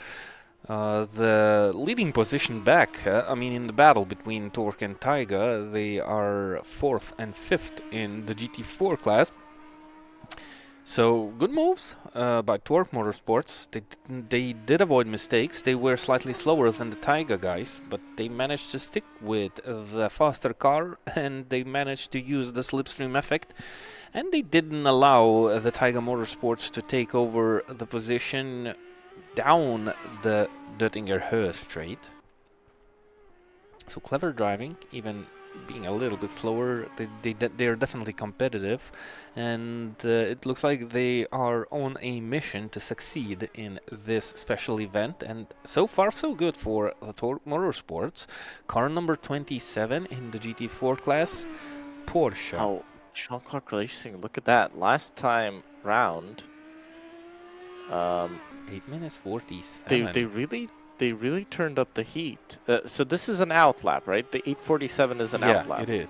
leading position back. I mean, in the battle between Torque and Taiga, they are 4th and 5th in the GT4 class. So, good moves by Torque Motorsports. They did avoid mistakes. They were slightly slower than the Taiga guys, but they managed to stick with the faster car, and they managed to use the slipstream effect. And they didn't allow the Taiga Motorsports to take over the position down the Duttinger Höhe straight. So, clever driving, even being a little bit slower. They're definitely competitive, and it looks like they are on a mission to succeed in this special event, and so far so good for the Torque Motorsports. Car number 27 in the GT4 class, Porsche. Oh, Jean-Claude Racing, look at that. Last time round, 8 minutes 47. They really turned up the heat. So this is an out lap, right? The 847 is an out lap. Yeah, it is.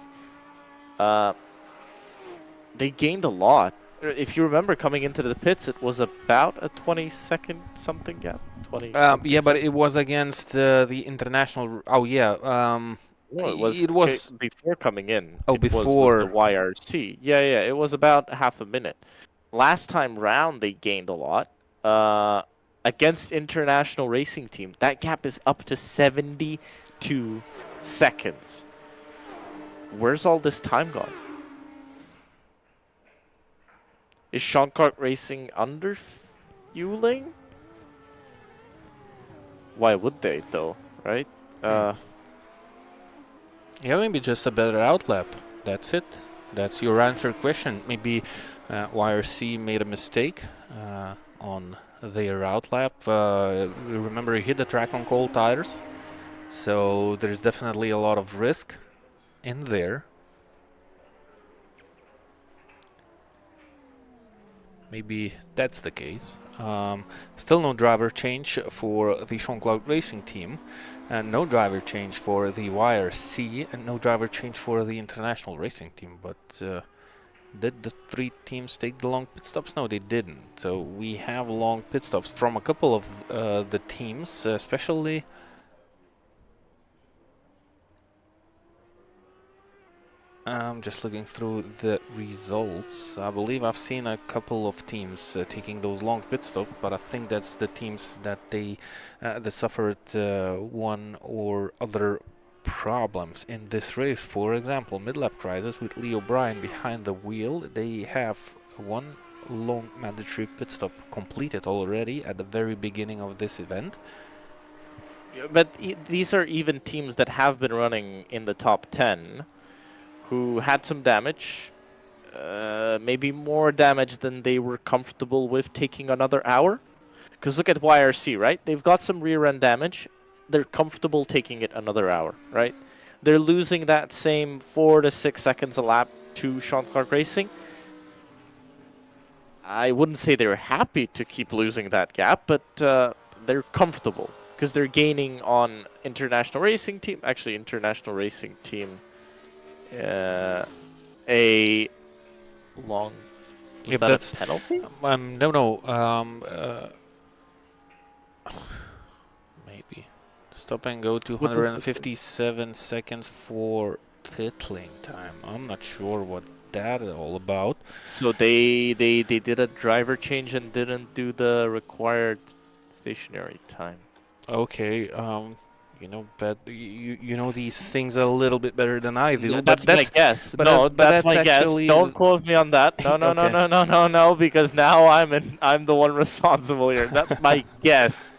they gained a lot. If you remember coming into the pits, it was about a 20-second something gap. 20 something yeah, but second. it was against the international. Oh yeah. No, it was It was. before coming in. Oh, It was with the before. YRC. Yeah, yeah. It was about half a minute. Last time round, they gained a lot. Against international racing team, that gap is up to 72 seconds. Where's all this time gone? Is Sean Clark Racing under fueling? Why would they though, right? Yeah, maybe just a better outlap. That's it. That's your answer question. Maybe YRC made a mistake on their outlap. Remember, he hit the track on cold tires, so there's definitely a lot of risk in there. Maybe that's the case. Still no driver change for the Sean Clark Racing team, and no driver change for the YRC, and no driver change for the international racing team. But did the three teams take the long pit stops? No, they didn't. So we have long pit stops from a couple of the teams, especially. I'm just looking through the results. I believe I've seen a couple of teams taking those long pit stops, but I think that's the teams that that suffered one or other problems in this race. For example, mid-lap crisis with Lee O'Brien behind the wheel. They have one long mandatory pit stop completed already at the very beginning of this event. But these are even teams that have been running in the top 10. Who had some damage, maybe more damage than they were comfortable with taking another hour. Because look at YRC, right? They've got some rear end damage. They're comfortable taking it another hour, right? They're losing that same 4 to 6 seconds a lap to Sean Clark Racing. I wouldn't say they're happy to keep losing that gap, but they're comfortable because they're gaining on international racing team. Actually, international racing team. A long. If that that's a penalty? No. Maybe stop and go 257 seconds for pit lane time. I'm not sure what that is all about. So they did a driver change and didn't do the required stationary time. Okay. You know, but you know these things a little bit better than I do. Yeah, but that's my guess. But No, but that's my actually guess. Don't quote me on that. No, no, no, Okay. no, because now I'm the one responsible here. That's my guess.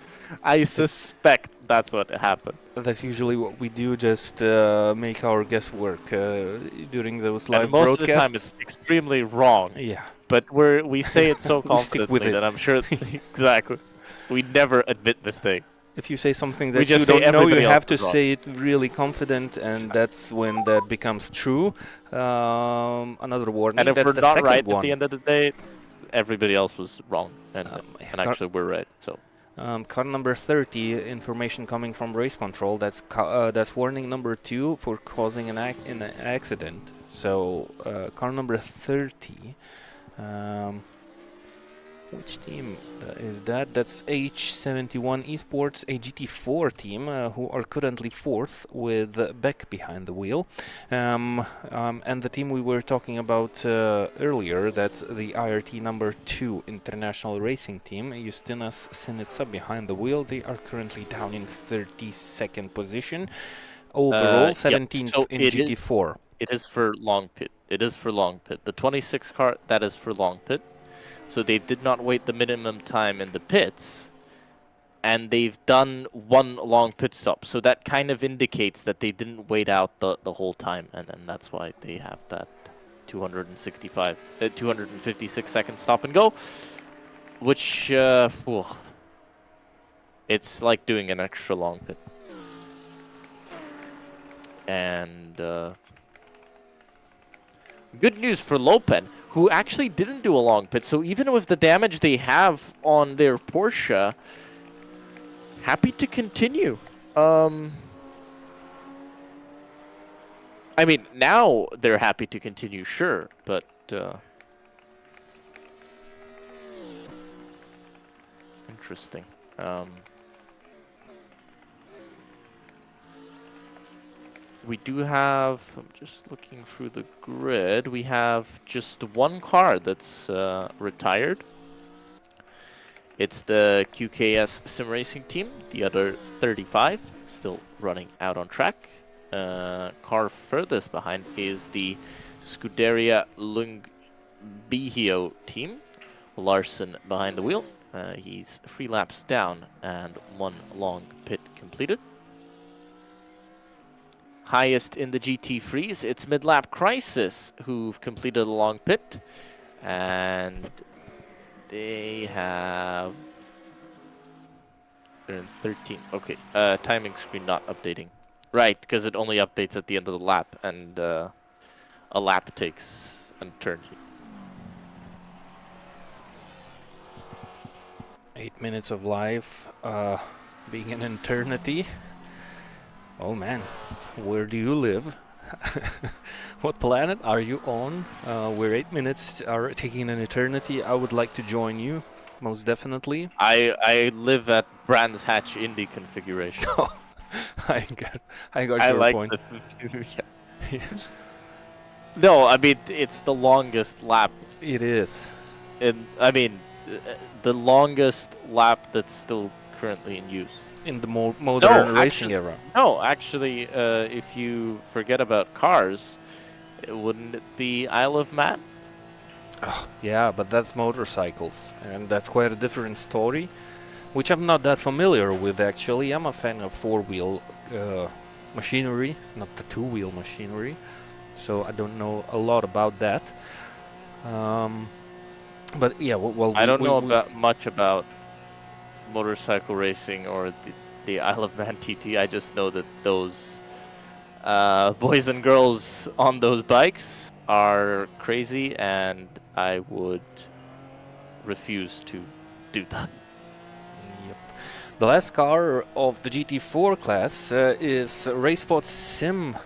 I suspect that's what happened. That's usually what we do, just make our guesswork during those live And most broadcasts. of the time it's extremely wrong. Yeah. But we say it so We stick with confidently it. that I'm sure exactly. We never admit mistake. If you say something We that you just say don't know, you everybody have else to is wrong. say it really confident, and that's when that becomes true. Another warning. And if that's we're the not second right one. at the end of the day, everybody else was wrong, and actually we're right. So. Car number 30, information coming from race control. That's warning number 2 for causing an accident. So car number 30. Which team is that? That's H71 Esports, a GT4 team who are currently 4th with Beck behind the wheel. And the team we were talking about earlier, that's the IRT number 2 International Racing Team, Justinas Sinica behind the wheel. They are currently down in 32nd position. Overall, 17th so in GT4. It is for long pit. It is for long pit. The 26 car, that is for long pit. So they did not wait the minimum time in the pits, and they've done one long pit stop. So that kind of indicates that they didn't wait out the whole time, and that's why they have that 256 second stop and go, which it's like doing an extra long pit. And good news for Lopen, who actually didn't do a long pit. So even with the damage they have on their Porsche, happy to continue. I mean, now they're happy to continue, sure, but interesting. We do have, I'm just looking through the grid, we have just one car that's retired. It's the QKS Sim Racing team, the other 35, still running out on track. Car furthest behind is the Scuderia Lungbihio team. Larson behind the wheel. He's 3 laps down and 1 long pit completed. Highest in the GT3s, it's Mid-Lap Crisis, who've completed a long pit. And they have... they're in 13. Okay, timing screen not updating. Right, because it only updates at the end of the lap, and a lap takes an eternity. 8 minutes of life being an eternity. Oh man, where do you live? What planet are you on? Where 8 minutes are taking an eternity? I would like to join you, most definitely. I live at Brands Hatch Indy configuration. Oh, I got your like point. Yeah. No, I mean, it's the longest lap. It is. And I mean, the longest lap that's still currently in use. In the modern racing era. No, actually, if you forget about cars, wouldn't it be Isle of Man? Oh, yeah, but that's motorcycles, and that's quite a different story, which I'm not that familiar with, actually. I'm a fan of four-wheel machinery, not the two-wheel machinery, so I don't know a lot about that. But yeah, well, I don't know much about motorcycle racing or the Isle of Man TT. I just know that those boys and girls on those bikes are crazy, and I would refuse to do that. Yep. The last car of the GT4 class is RaceSpot Sim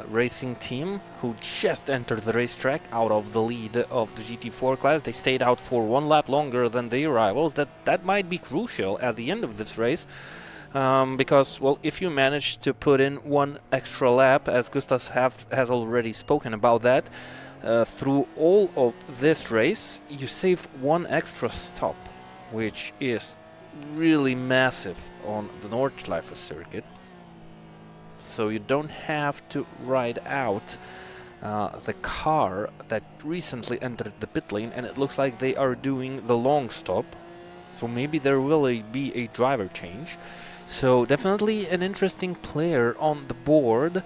racing team, who just entered the racetrack out of the lead of the GT4 class. They stayed out for 1 lap longer than their rivals. That might be crucial at the end of this race, because, well, if you manage to put in 1 extra lap, as Gustav has already spoken about that, through all of this race, you save 1 extra stop, which is really massive on the Nordschleife circuit. So you don't have to ride out the car that recently entered the pit lane, and it looks like they are doing the long stop. So maybe there will be a driver change. So definitely an interesting player on the board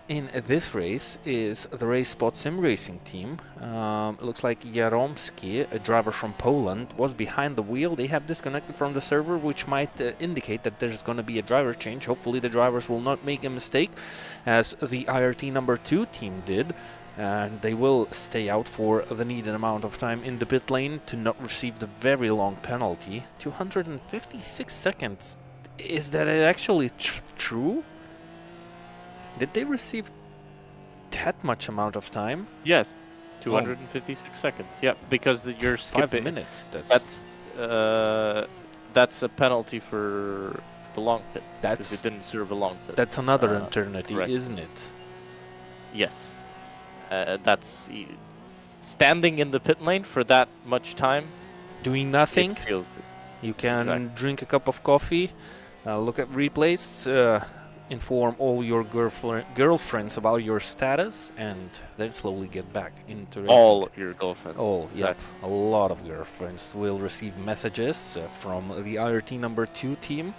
in this race is the RaceSpot Sim Racing team. It looks like Jaromski, a driver from Poland, was behind the wheel. They have disconnected from the server, which might indicate that there's going to be a driver change. Hopefully the drivers will not make a mistake, as the IRT number 2 team did, and they will stay out for the needed amount of time in the pit lane to not receive the very long penalty. 256 seconds. Is that actually true? Did they receive that much amount of time? Yes, 256 seconds. Yeah, because you're skipping 5 minutes. That's a penalty for the long pit. That's it didn't serve a long pit. That's another eternity, correct. Isn't it? Yes, that's standing in the pit lane for that much time. Doing nothing. It feels good. You can drink a cup of coffee, look at replays, inform all your girlfriends about your status, and then slowly get back into racing. All your girlfriends. Oh, exactly. Yep. A lot of girlfriends will receive messages from the IRT number 2 team,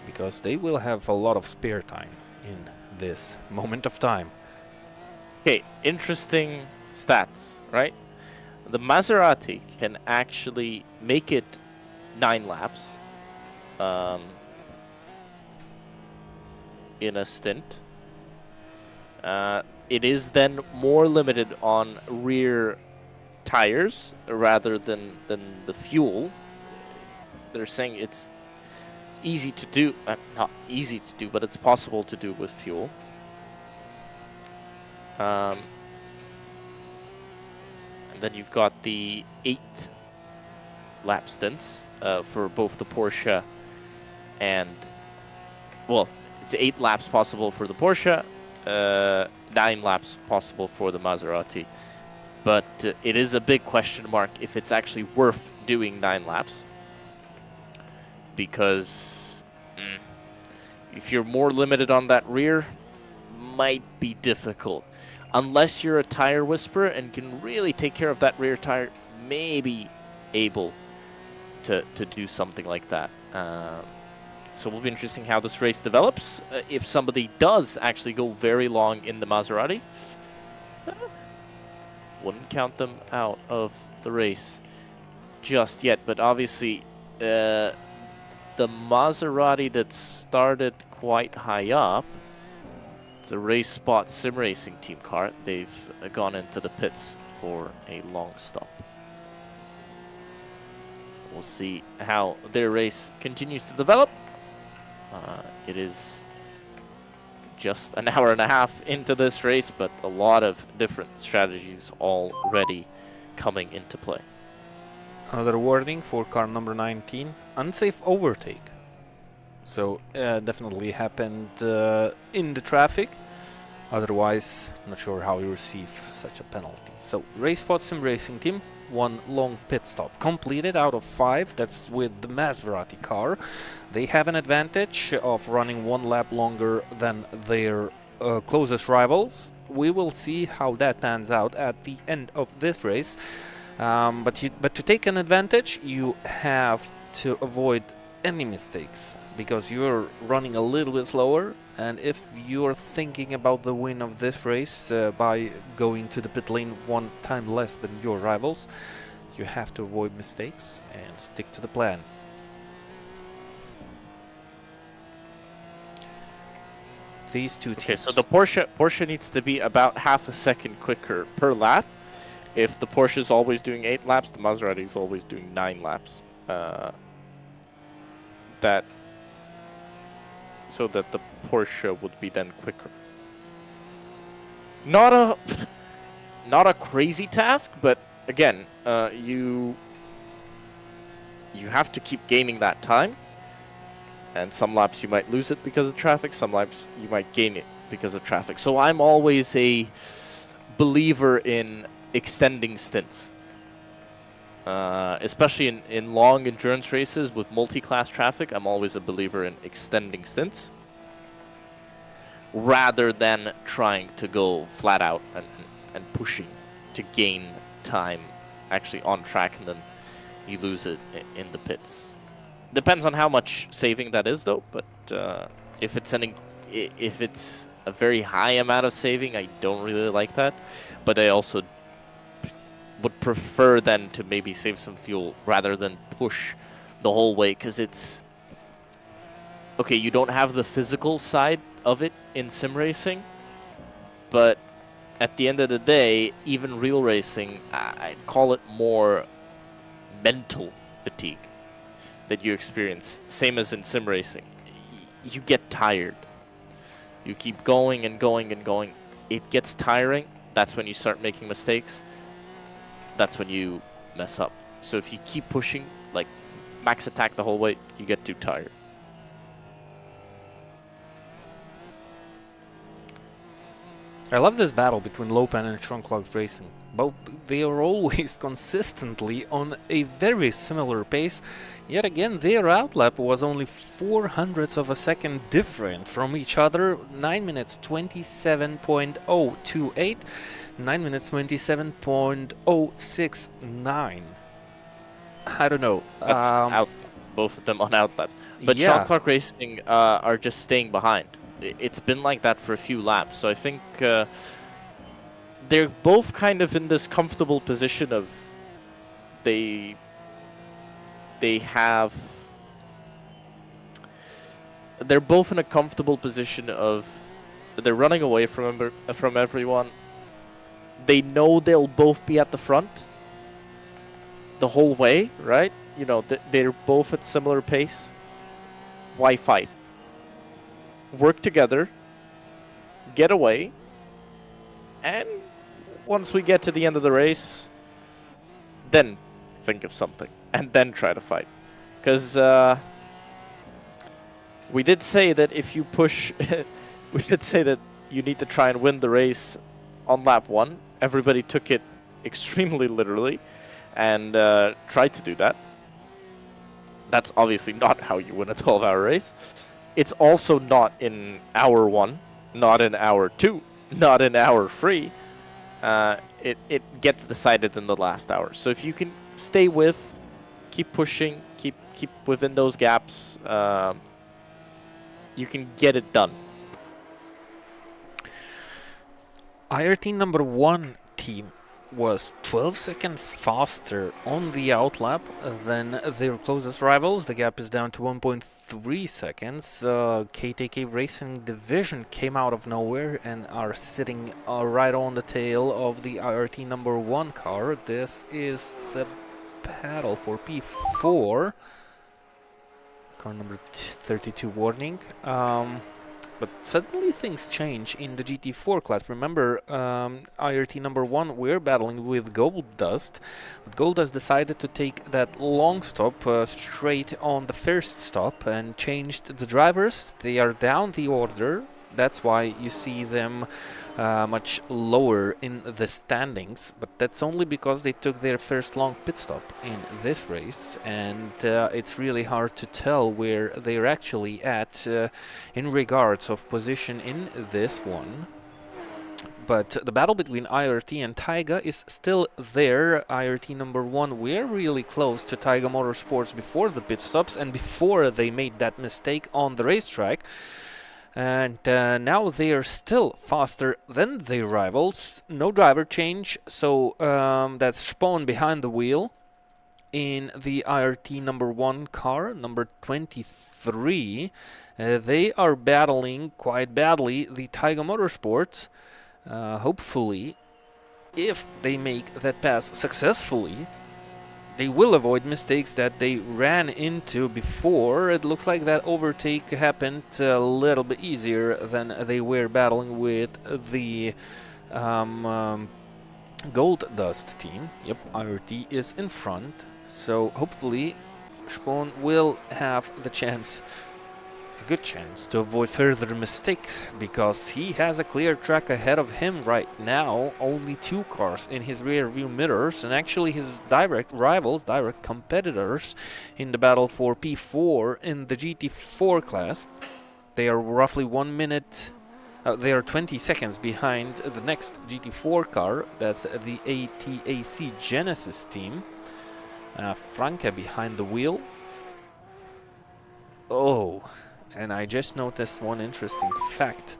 because they will have a lot of spare time in this moment of time. Okay, interesting stats, right? The Maserati can actually make it 9 laps in a stint. It is then more limited on rear tires rather than the fuel. They're saying it's easy to do, not easy to do, but it's possible to do with fuel. And then you've got the 8 lap stints for both the Porsche and, well, it's 8 laps possible for the Porsche, 9 laps possible for the Maserati. But it is a big question mark if it's actually worth doing 9 laps. Because if you're more limited on that rear, might be difficult. Unless you're a tire whisperer and can really take care of that rear tire, maybe able to do something like that. So it will be interesting how this race develops. If somebody does actually go very long in the Maserati, wouldn't count them out of the race just yet. But obviously, the Maserati that started quite high up, it's a Race Spot Sim Racing team car. They've gone into the pits for a long stop. We'll see how their race continues to develop. It is just an hour and a half into this race, but a lot of different strategies already coming into play. Another warning for car number 19, unsafe overtake. So definitely happened in the traffic. Otherwise, not sure how you receive such a penalty. So Race Spot Sim Racing team, 1 long pit stop completed out of 5. That's with the Maserati car. They have an advantage of running 1 lap longer than their closest rivals. We will see how that pans out at the end of this race. But to take an advantage, you have to avoid any mistakes, because you're running a little bit slower, and if you're thinking about the win of this race by going to the pit lane 1 time less than your rivals, you have to avoid mistakes and stick to the plan. These two teams. Okay, so the Porsche needs to be about half a second quicker per lap. If the Porsche is always doing 8 laps, the Maserati is always doing 9 laps. So that the Porsche would be then quicker. Not a crazy task, but again, you have to keep gaining that time. And some laps you might lose it because of traffic, some laps you might gain it because of traffic. So I'm always a believer in extending stints. Especially in long endurance races with multi-class traffic, I'm always a believer in extending stints rather than trying to go flat out and pushing to gain time actually on track, and then you lose it in the pits. Depends on how much saving that is, though. But if it's a very high amount of saving, I don't really like that. But I also would prefer then to maybe save some fuel rather than push the whole way, because it's okay, you don't have the physical side of it in sim racing, but at the end of the day, even real racing, I'd call it more mental fatigue that you experience, same as in sim racing. You get tired, you keep going and going and going, it gets tiring. That's when you start making mistakes. That's when you mess up. So if you keep pushing, like max attack the whole way, you get too tired. I love this battle between Lopan and Trunk-Lock Racing. Both they are always consistently on a very similar pace. Yet again, their outlap was only 0.04 of a second different from each other. 9 minutes 27.028, 9 minutes 27.069. I don't know. Out, both of them on outlaps. But yeah. Trunk-Lock Racing are just staying behind. It's been like that for a few laps. So I think they're both kind of in this comfortable position of they're both in a comfortable position of they're running away from everyone. They know they'll both be at the front the whole way, right? You know, they're both at similar pace. Why fight? Work together, get away, And once we get to the end of the race, then think of something, and then try to fight. Because we did say that if you push, we did say that you need to try and win the race on lap 1. Everybody took it extremely literally and tried to do that. That's obviously not how you win a 12-hour race. It's also not in hour 1, not in hour 2, not in hour 3. It gets decided in the last hour. So if you can stay with, keep pushing, keep within those gaps, you can get it done. IRT number 1 team was 12 seconds faster on the outlap than their closest rivals. The gap is down to 1.3 seconds. KTK Racing Division came out of nowhere and are sitting right on the tail of the IRT number 1 car. This is the battle for P4. Car number 32 warning. But suddenly things change in the GT4 class. Remember, IRT number 1, we're battling with Gold Dust. But Gold Dust decided to take that long stop straight on the first stop and changed the drivers. They are down the order. That's why you see them much lower in the standings. But that's only because they took their first long pit stop in this race. And it's really hard to tell where they're actually at in regards of position in this one. But the battle between IRT and Taiga is still there. IRT number 1, we're really close to Taiga Motorsports before the pit stops and before they made that mistake on the racetrack. And now they are still faster than their rivals. No driver change, so that's Spohn behind the wheel in the IRT number 1 car, number 23. They are battling quite badly the Taiga Motorsports. Hopefully, if they make that pass successfully, they will avoid mistakes that they ran into before. It looks like that overtake happened a little bit easier than they were battling with the Gold Dust team. Yep, IRT is in front. So hopefully Spohn will have the chance, a good chance, to avoid further mistakes, because he has a clear track ahead of him right now. Only 2 cars in his rear view mirrors, and actually his direct rivals, direct competitors in the battle for P4 in the GT4 class. They are roughly 1 minute, they are 20 seconds behind the next GT4 car. That's the ATAC Genesis team. Franke behind the wheel. Oh, and I just noticed one interesting fact.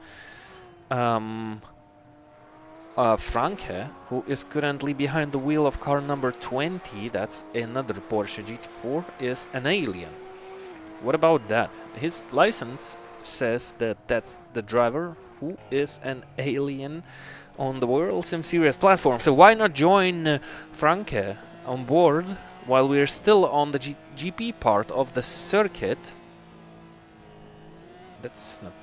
Franke, who is currently behind the wheel of car number 20, that's another Porsche GT4, is an alien. What about that? His license says that that's the driver who is an alien on the Worldsimseries platform. So why not join Franke on board while we're still on the GP part of the circuit? That's not.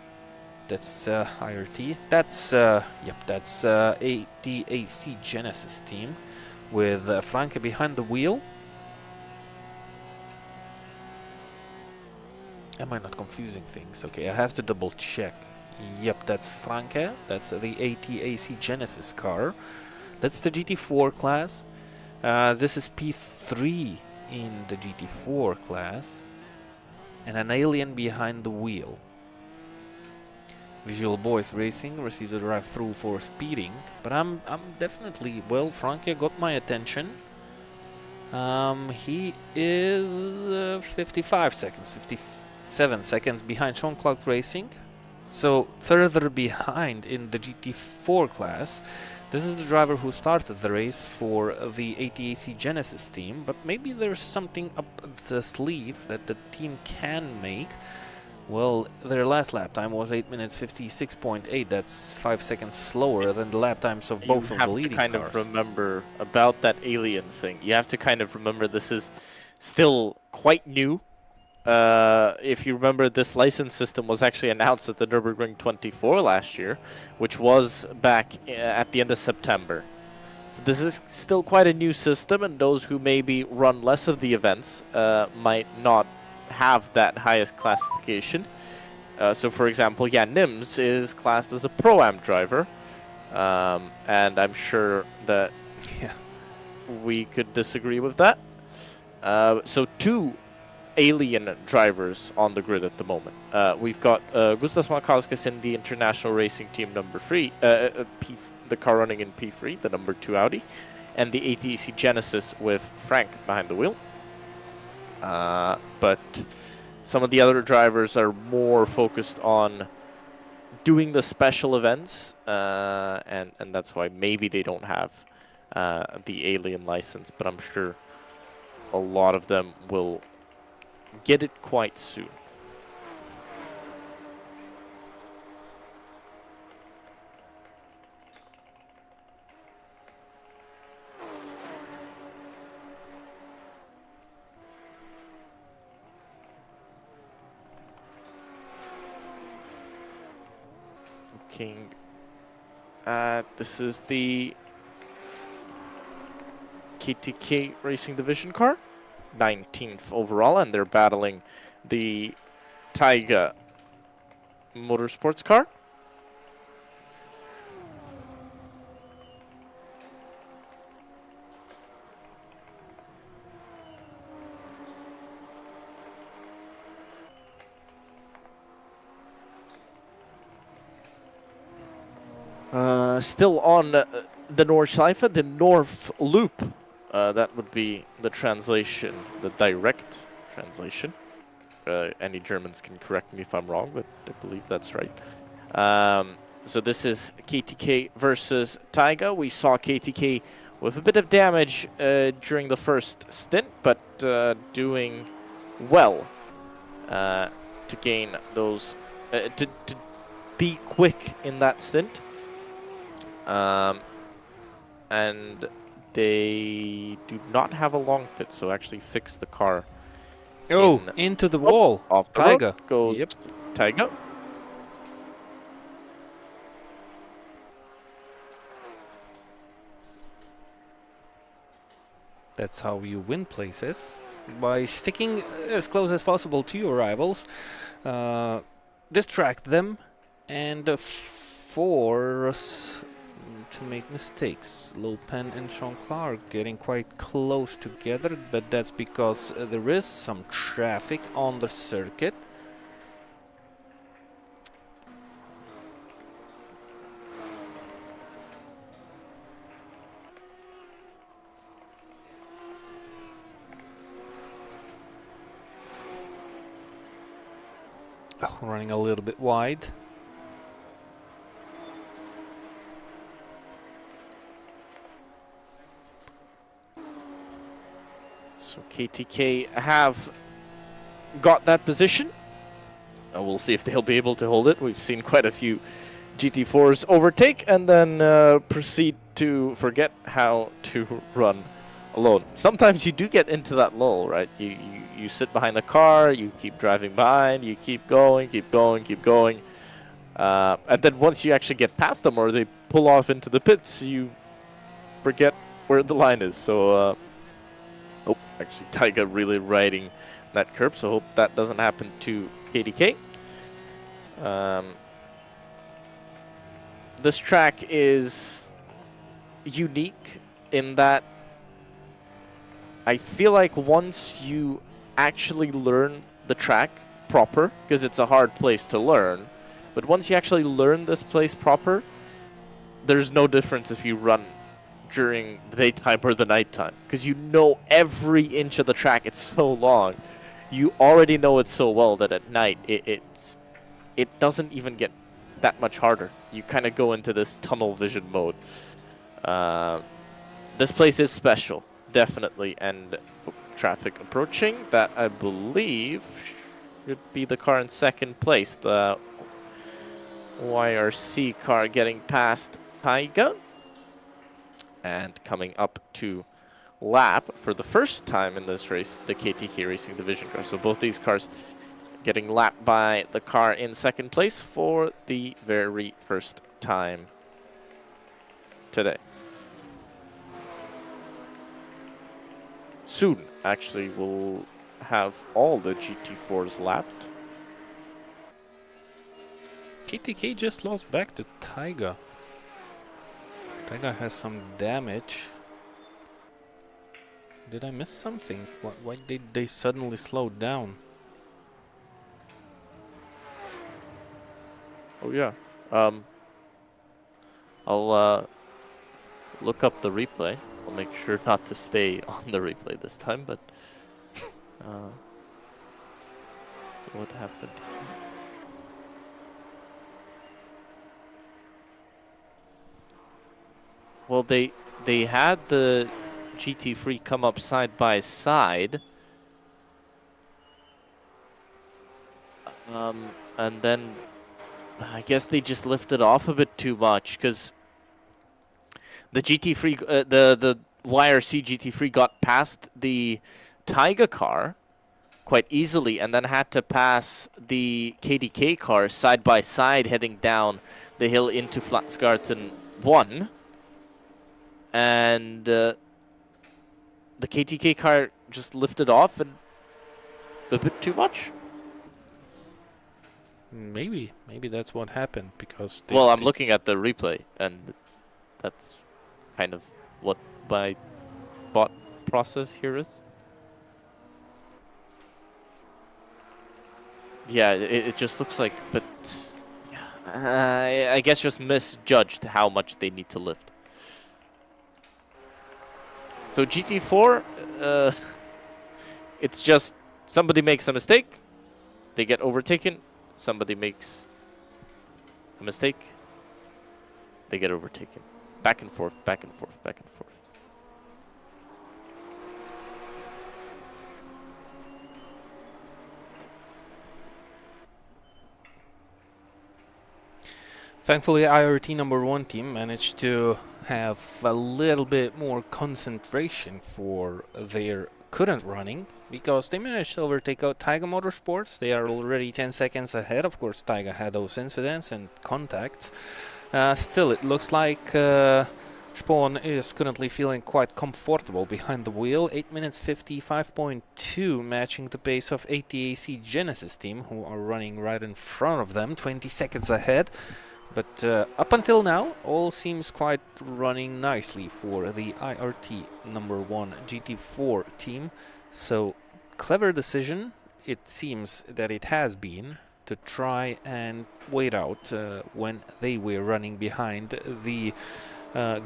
That's IRT. That's yep. That's ATAC Genesis team with Franke behind the wheel. Am I not confusing things? Okay, I have to double check. Yep, that's Franke. That's the ATAC Genesis car. That's the GT4 class. This is P3 in the GT4 class, and an alien behind the wheel. Visual Boys Racing receives a drive-through for speeding, but I'm definitely, well, Franke got my attention. He is 55 seconds, 57 seconds behind Sean Clark Racing, so further behind in the GT4 class. This is the driver who started the race for the ATAC Genesis team, but maybe there's something up the sleeve that the team can make. Well, their last lap time was 8 minutes 56.8. That's 5 seconds slower than the lap times of both of the leading cars. You have to kind of remember about that alien thing. You have to kind of remember this is still quite new. if you remember, this license system was actually announced at the Nürburgring 24 last year, which was back at the end of September. So this is still quite a new system, and those who maybe run less of the events might not have that highest classification. So, for example, yeah, Nims is classed as a Pro-Am driver, and I'm sure that we could disagree with that. So 2 alien drivers on the grid at the moment. We've got Gustas Markauskas in the International Racing Team number 3, the car running in P3, the number 2 Audi, and the ATC Genesis with Frank behind the wheel. But some of the other drivers are more focused on doing the special events, and that's why maybe they don't have the alien license, but I'm sure a lot of them will get it quite soon. King. This is the GT3 Racing Division car, 19th overall, and they're battling the Taiga Motorsports car. Still on the Nordschleife, the North Loop. That would be the translation, the direct translation. Any Germans can correct me if I'm wrong, but I believe that's right. So this is KTK versus Taiga. We saw KTK with a bit of damage during the first stint, but doing well to gain those, to be quick in that stint. And they do not have a long pit, so actually fix the car. Oh, into the wall. Off the Taiga. road. Go Yep. Taiga. That's how you win places, by sticking as close as possible to your rivals, distract them, and force to make mistakes. Lopen and Sean Clark getting quite close together, but that's because there is some traffic on the circuit. Oh, running a little bit wide. So KTK have got that position. We'll see if they'll be able to hold it. We've seen quite a few GT4s overtake and then proceed to forget how to run alone. Sometimes you do get into that lull, right? You sit behind the car, you keep driving behind, you keep going, keep going, keep going. And then once you actually get past them or they pull off into the pits, you forget where the line is. So, oh, actually Taiga really riding that curb, so hope that doesn't happen to KDK. This track is unique in that I feel like once you actually learn the track proper, because it's a hard place to learn, but once you actually learn this place proper, there's no difference if you run during the daytime or the nighttime, because you know every inch of the track. It's so long. You already know it so well that at night it doesn't even get that much harder. You kind of go into this tunnel vision mode. This place is special, definitely, and traffic approaching. That, I believe, should be the car in second place. The YRC car getting past Taiga and coming up to lap for the first time in this race, the KTK Racing Division car. So both these cars getting lapped by the car in second place for the very first time today. Soon, actually, we'll have all the GT4s lapped. KTK just lost back to Taiga. Taiga has some damage. Did I miss something? Why did they suddenly slow down? Oh yeah. I'll look up the replay. I'll make sure not to stay on the replay this time, but what happened here? Well, they had the GT3 come up side by side. And then I guess they just lifted off a bit too much because the GT3, the YRC GT3 got past the Taiga car quite easily and then had to pass the KDK car side by side heading down the hill into Flatsgarten 1. And the KTK car just lifted off and a bit too much. Maybe that's what happened because. Well, I'm looking at the replay, and that's kind of what my thought process here is. Yeah, it just looks like, but I guess just misjudged how much they need to lift. So GT4, it's just somebody makes a mistake, they get overtaken. Somebody makes a mistake, they get overtaken. Back and forth, back and forth, back and forth. Thankfully, IRT #1 team managed to have a little bit more concentration for their current running because they managed to overtake out Taiga Motorsports. They are already 10 seconds ahead. Of course, Taiga had those incidents and contacts. Still, it looks like Spawn is currently feeling quite comfortable behind the wheel. 8 minutes 55.2, matching the pace of ATAC Genesis team, who are running right in front of them, 20 seconds ahead. But up until now, all seems quite running nicely for the IRT #1 GT4 team. So, clever decision, it seems that it has been, to try and wait out when they were running behind the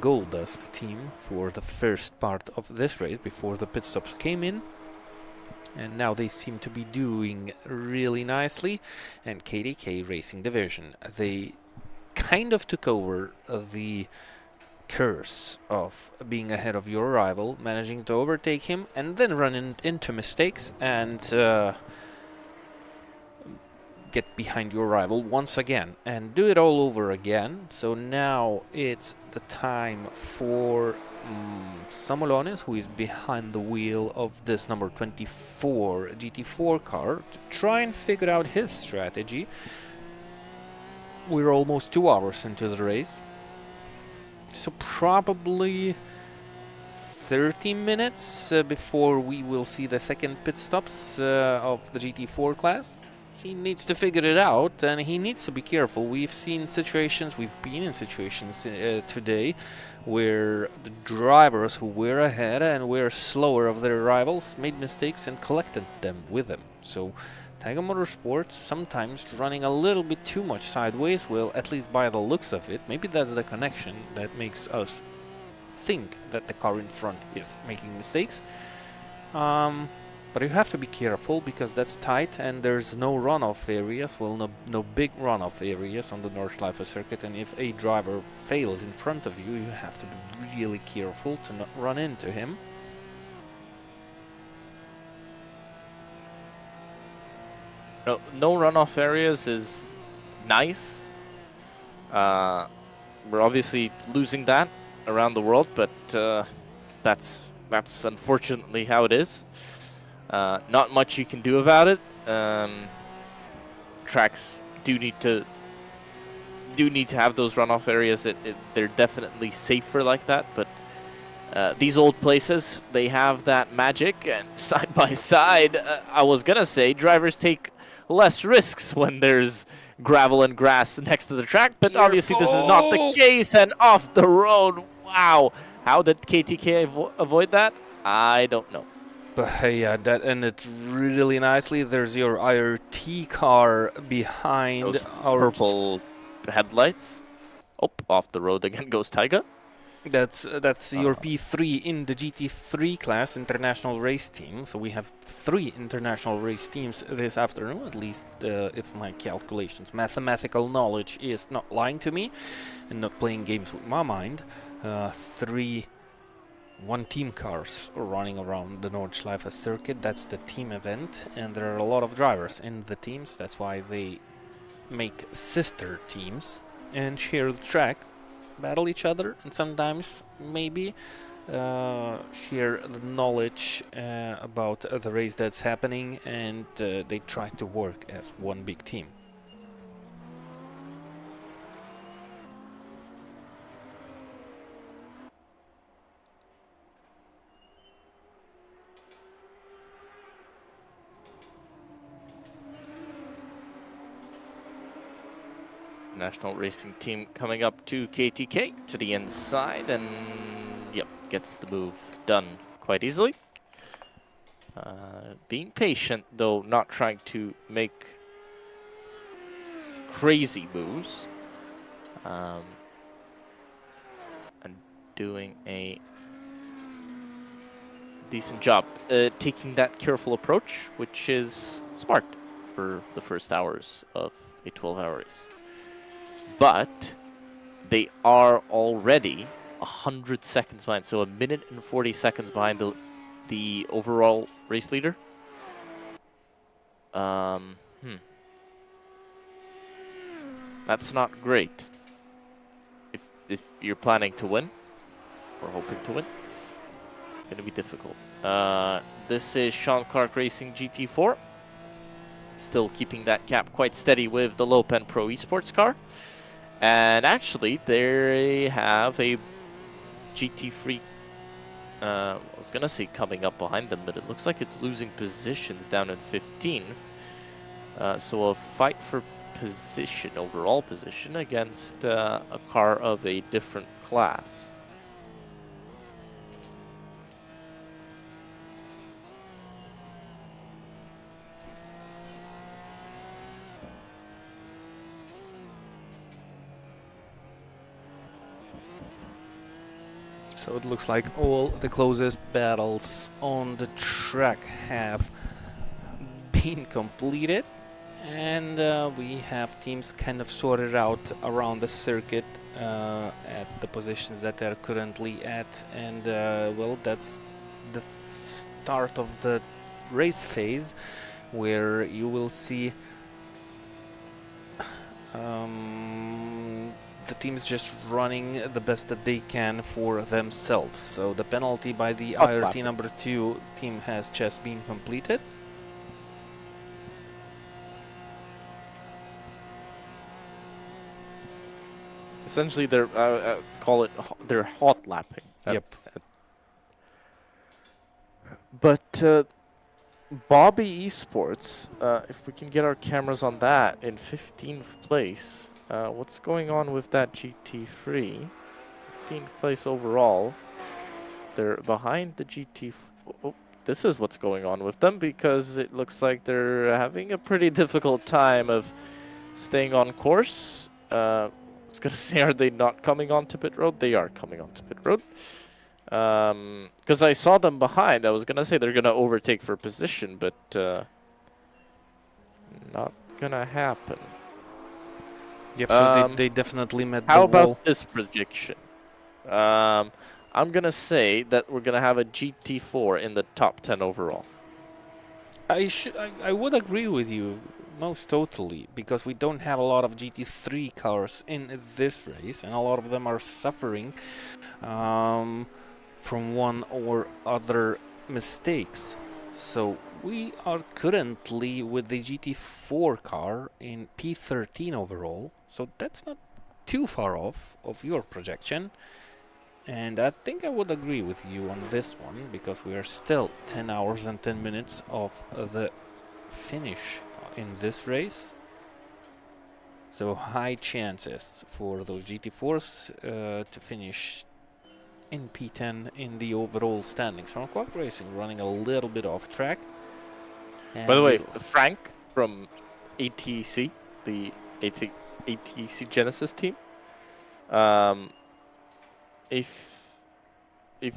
Gold Dust team for the first part of this race before the pit stops came in. And now they seem to be doing really nicely. And KDK Racing Division, they kind of took over the curse of being ahead of your rival, managing to overtake him and then run into mistakes and get behind your rival once again and do it all over again. So now it's the time for Samolones, who is behind the wheel of this number 24 GT4 car, to try and figure out his strategy. We're almost 2 hours into the race, so probably 30 minutes before we will see the second pit stops of the GT4 class. He needs to figure it out, and he needs to be careful. We've been in situations today where the drivers who were ahead and were slower of their rivals made mistakes and collected them with them. So Taiga Motorsports sometimes running a little bit too much sideways, well, at least by the looks of it. Maybe that's the connection that makes us think that the car in front is making mistakes. But you have to be careful because that's tight and there's no runoff areas, well, no big runoff areas on the Nordschleife circuit, and if a driver fails in front of you, you have to be really careful to not run into him. No runoff areas is nice. We're obviously losing that around the world, but that's unfortunately how it is. Not much you can do about it. Tracks do need to have those runoff areas. They're definitely safer like that, but these old places, they have that magic, and side by side, I was gonna say drivers take less risks when there's gravel and grass next to the track, but obviously this is not the case, and off the road. Wow, how did KTK avoid that? I don't know. But hey, yeah, that ended really nicely. There's your IRT car behind Those our purple headlights. Oh, off the road again goes Taiga. That's your P3 in the GT3 class, international race team. So we have 3 international race teams this afternoon, at least if my calculations, mathematical knowledge is not lying to me and not playing games with my mind. 3 one-team cars running around the Nordschleife circuit. That's the team event, and there are a lot of drivers in the teams. That's why they make sister teams and share the track, battle each other, and sometimes maybe share the knowledge about the race that's happening, and they try to work as one big team. National racing team coming up to KTK to the inside, and yep, gets the move done quite easily. Being patient though, not trying to make crazy moves, and doing a decent job taking that careful approach, which is smart for the first hours of a 12-hour race. But they are already 100 seconds behind, so 1 minute and 40 seconds behind the overall race leader. That's not great. If you're planning to win, or hoping to win, it's gonna be difficult. This is Sean Clark Racing GT4. Still keeping that gap quite steady with the Lopen Pro Esports car. And actually, they have a GT3, I was going to say coming up behind them, but it looks like it's losing positions down in 15th. So a fight for position, overall position, against a car of a different class. So it looks like all the closest battles on the track have been completed, and we have teams kind of sorted out around the circuit at the positions that they're currently at, and well, that's the start of the race phase, where you will see the teams just running the best that they can for themselves. So the penalty by the IRT number 2 team has just been completed. Essentially, they're they're hot lapping. Yep. But Bobby Esports, if we can get our cameras on that, in 15th place. What's going on with that GT3? 15th place overall. They're behind the GT4. Oh, this is what's going on with them, because it looks like they're having a pretty difficult time of staying on course. I was going to say, are they not coming onto pit road? They are coming onto pit road. Because I saw them behind. I was going to say they're going to overtake for position, but not going to happen. Yep, so they definitely met the How wall. about this prediction? I'm going to say that we're going to have a GT4 in the top 10 overall. I would agree with you most totally, because we don't have a lot of GT3 cars in this race, and a lot of them are suffering from one or other mistakes. So we are currently with the GT4 car in P13 overall, so that's not too far off of your projection. And I think I would agree with you on this one, because we are still 10 hours and 10 minutes of the finish in this race. So high chances for those GT4s to finish in P10 in the overall standings. Sean Clark Racing running a little bit off track. By the way, Frank from ATC, the ATC Genesis team, if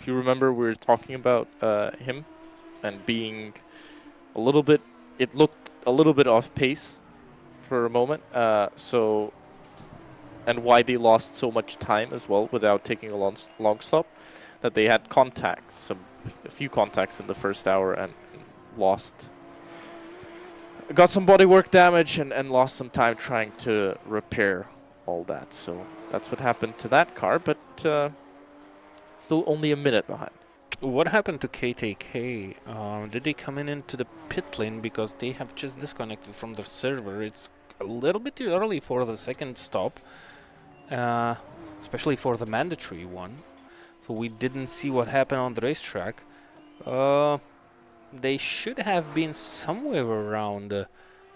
you remember, we were talking about him and being a little bit, it looked a little bit off pace for a moment. And why they lost so much time as well without taking a long stop, that they had contacts, a few contacts in the first hour, and got some bodywork damage and lost some time trying to repair all that. So that's what happened to that car, but still only a minute behind. What happened to KTK? Did they come into the pit lane because they have just disconnected from the server? It's a little bit too early for the second stop, especially for the mandatory one. So we didn't see what happened on the racetrack. They should have been somewhere around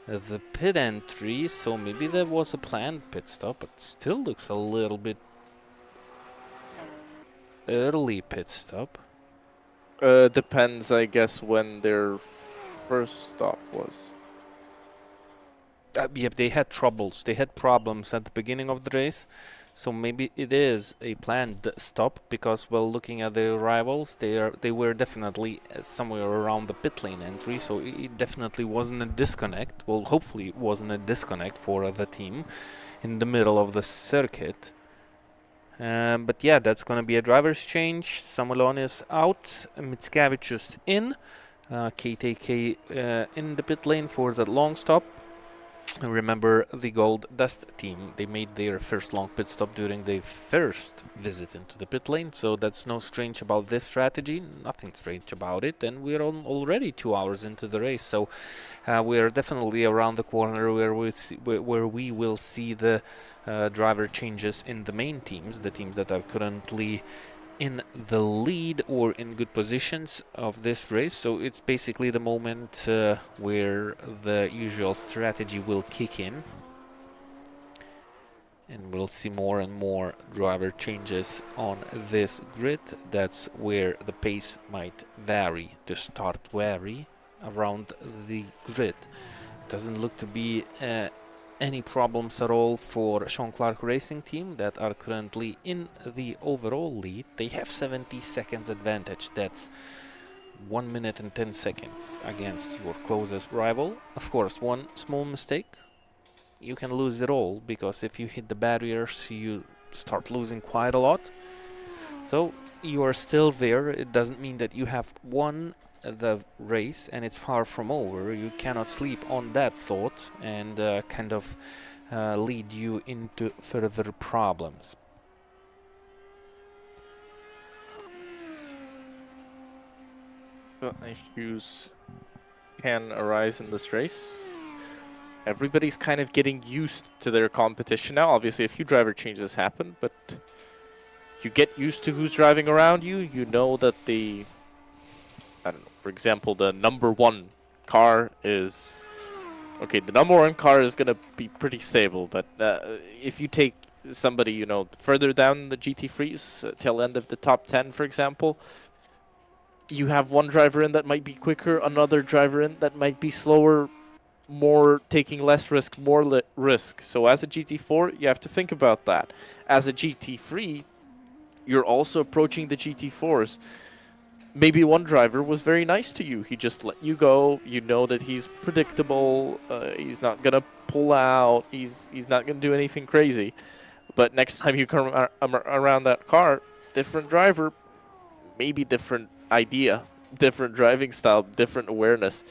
the pit entry, so maybe there was a planned pit stop, but still looks a little bit early pit stop. Depends, I guess, when their first stop was. Yep, they had troubles. They had problems at the beginning of the race, so maybe it is a planned stop, because, well, looking at their rivals, they were definitely somewhere around the pit lane entry, so it definitely wasn't a disconnect. Well, hopefully it wasn't a disconnect for the team in the middle of the circuit. But yeah, that's going to be a driver's change. Samulon is out, Mitskavicius in, KTK in the pit lane for the long stop. Remember the Gold Dust team, they made their first long pit stop during their first visit into the pit lane, so that's no strange about this strategy, nothing strange about it, and we're already 2 hours into the race, so we're definitely around the corner where we will see the driver changes in the main teams, the teams that are currently in the lead or in good positions of this race. So it's basically the moment where the usual strategy will kick in, and we'll see more and more driver changes on this grid. That's where the pace might vary, to start vary around the grid. Doesn't look to be any problems at all for Sean Clark Racing team that are currently in the overall lead. They have 70 seconds advantage. That's 1 minute and 10 seconds against your closest rival. Of course, one small mistake, you can lose it all, because if you hit the barriers, you start losing quite a lot. So you are still there. It doesn't mean that you have won the race and it's far from over. You cannot sleep on that thought and kind of lead you into further problems. Issues can arise in this race. Everybody's kind of getting used to their competition now. Obviously, a few driver changes happen, but you get used to who's driving around you. You know that I don't know, for example, the number one car is... Okay, the number one car is going to be pretty stable, but if you take somebody, you know, further down the GT3s, tail end of the top 10, for example, you have one driver in that might be quicker, another driver in that might be slower, more taking less risk, more risk. So as a GT4, you have to think about that. As a GT3, you're also approaching the GT4s. Maybe one driver was very nice to you. He just let you go. You know that he's predictable. He's not going to pull out. He's not going to do anything crazy. But next time you come around that car, different driver, maybe different idea, different driving style, different awareness.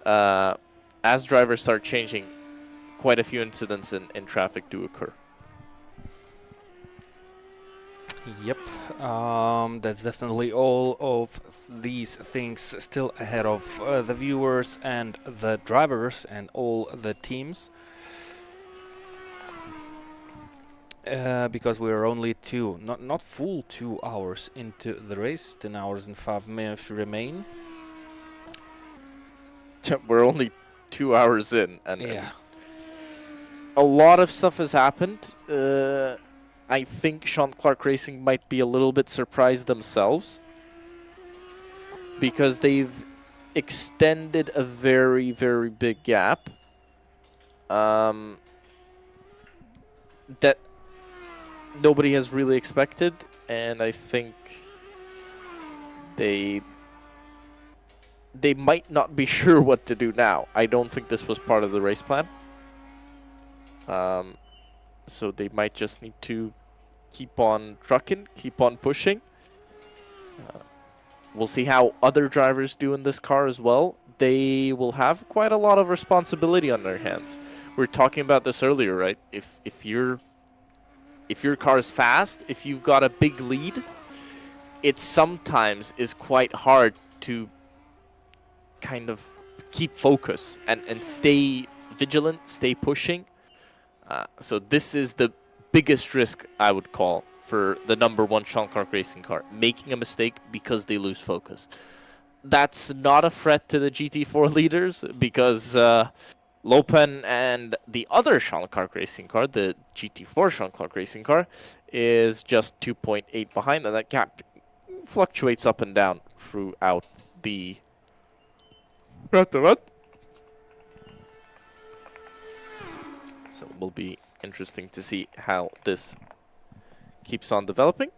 As drivers start changing, quite a few incidents in traffic do occur. Yep, that's definitely all of these things still ahead of the viewers and the drivers and all the teams. Because we're only not full 2 hours into the race, 10 hours and 5 minutes remain. We're only 2 hours in, and Yeah. a lot of stuff has happened. I think Sean Clark Racing might be a little bit surprised themselves because they've extended a very, very big gap that nobody has really expected, and I think they might not be sure what to do now. I don't think this was part of the race plan. So they might just need to keep on trucking, keep on pushing. We'll see how other drivers do in this car as well. They will have quite a lot of responsibility on their hands. We were talking about this earlier, right? If your car is fast, if you've got a big lead, it sometimes is quite hard to kind of keep focus and stay vigilant, stay pushing. So this is the biggest risk, I would call, for the #1 Sean Clark Racing car, making a mistake because they lose focus. That's not a threat to the GT4 leaders because Lopen and the other Sean Clark Racing car, the GT4 Sean Clark Racing car, is just 2.8 behind, and that gap fluctuates up and down throughout the So it will be interesting to see how this keeps on developing.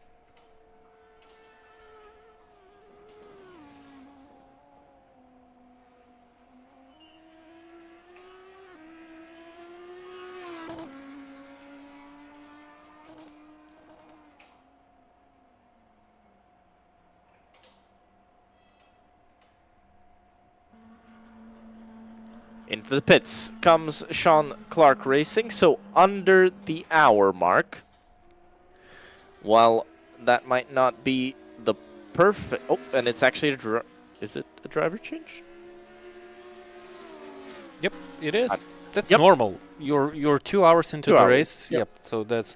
Into the pits comes Sean Clark Racing, so under the hour mark. While that might not be the perfect... Oh, and it's actually is it a driver change? Yep, it is. That's yep. normal. You're 2 hours into the race. Yep. Yep. So that's...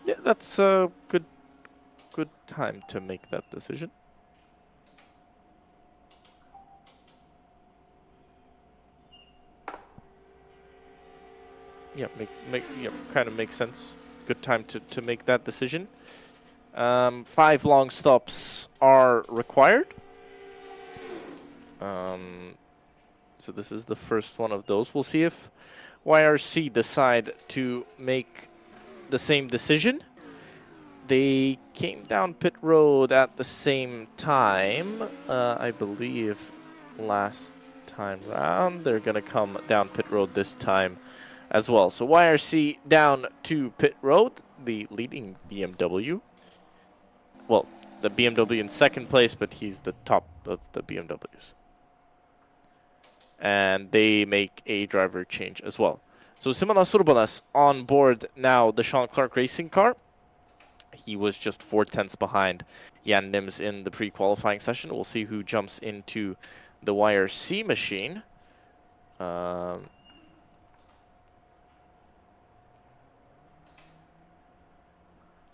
Yeah, that's a good time to make that decision. Yeah, kind of makes sense. Good time to make that decision. 5 long stops are required. So this is the first one of those. We'll see if YRC decide to make the same decision. They came down pit road at the same time, I believe, last time round. They're going to come down pit road this time as well. So YRC down to pit road, the leading BMW. Well, the BMW in second place, but he's the top of the BMWs. And they make a driver change as well. So Simonas Urbanas on board now the Sean Clark Racing car. He was just 4/10 behind Jan Nims in the pre-qualifying session. We'll see who jumps into the YRC machine.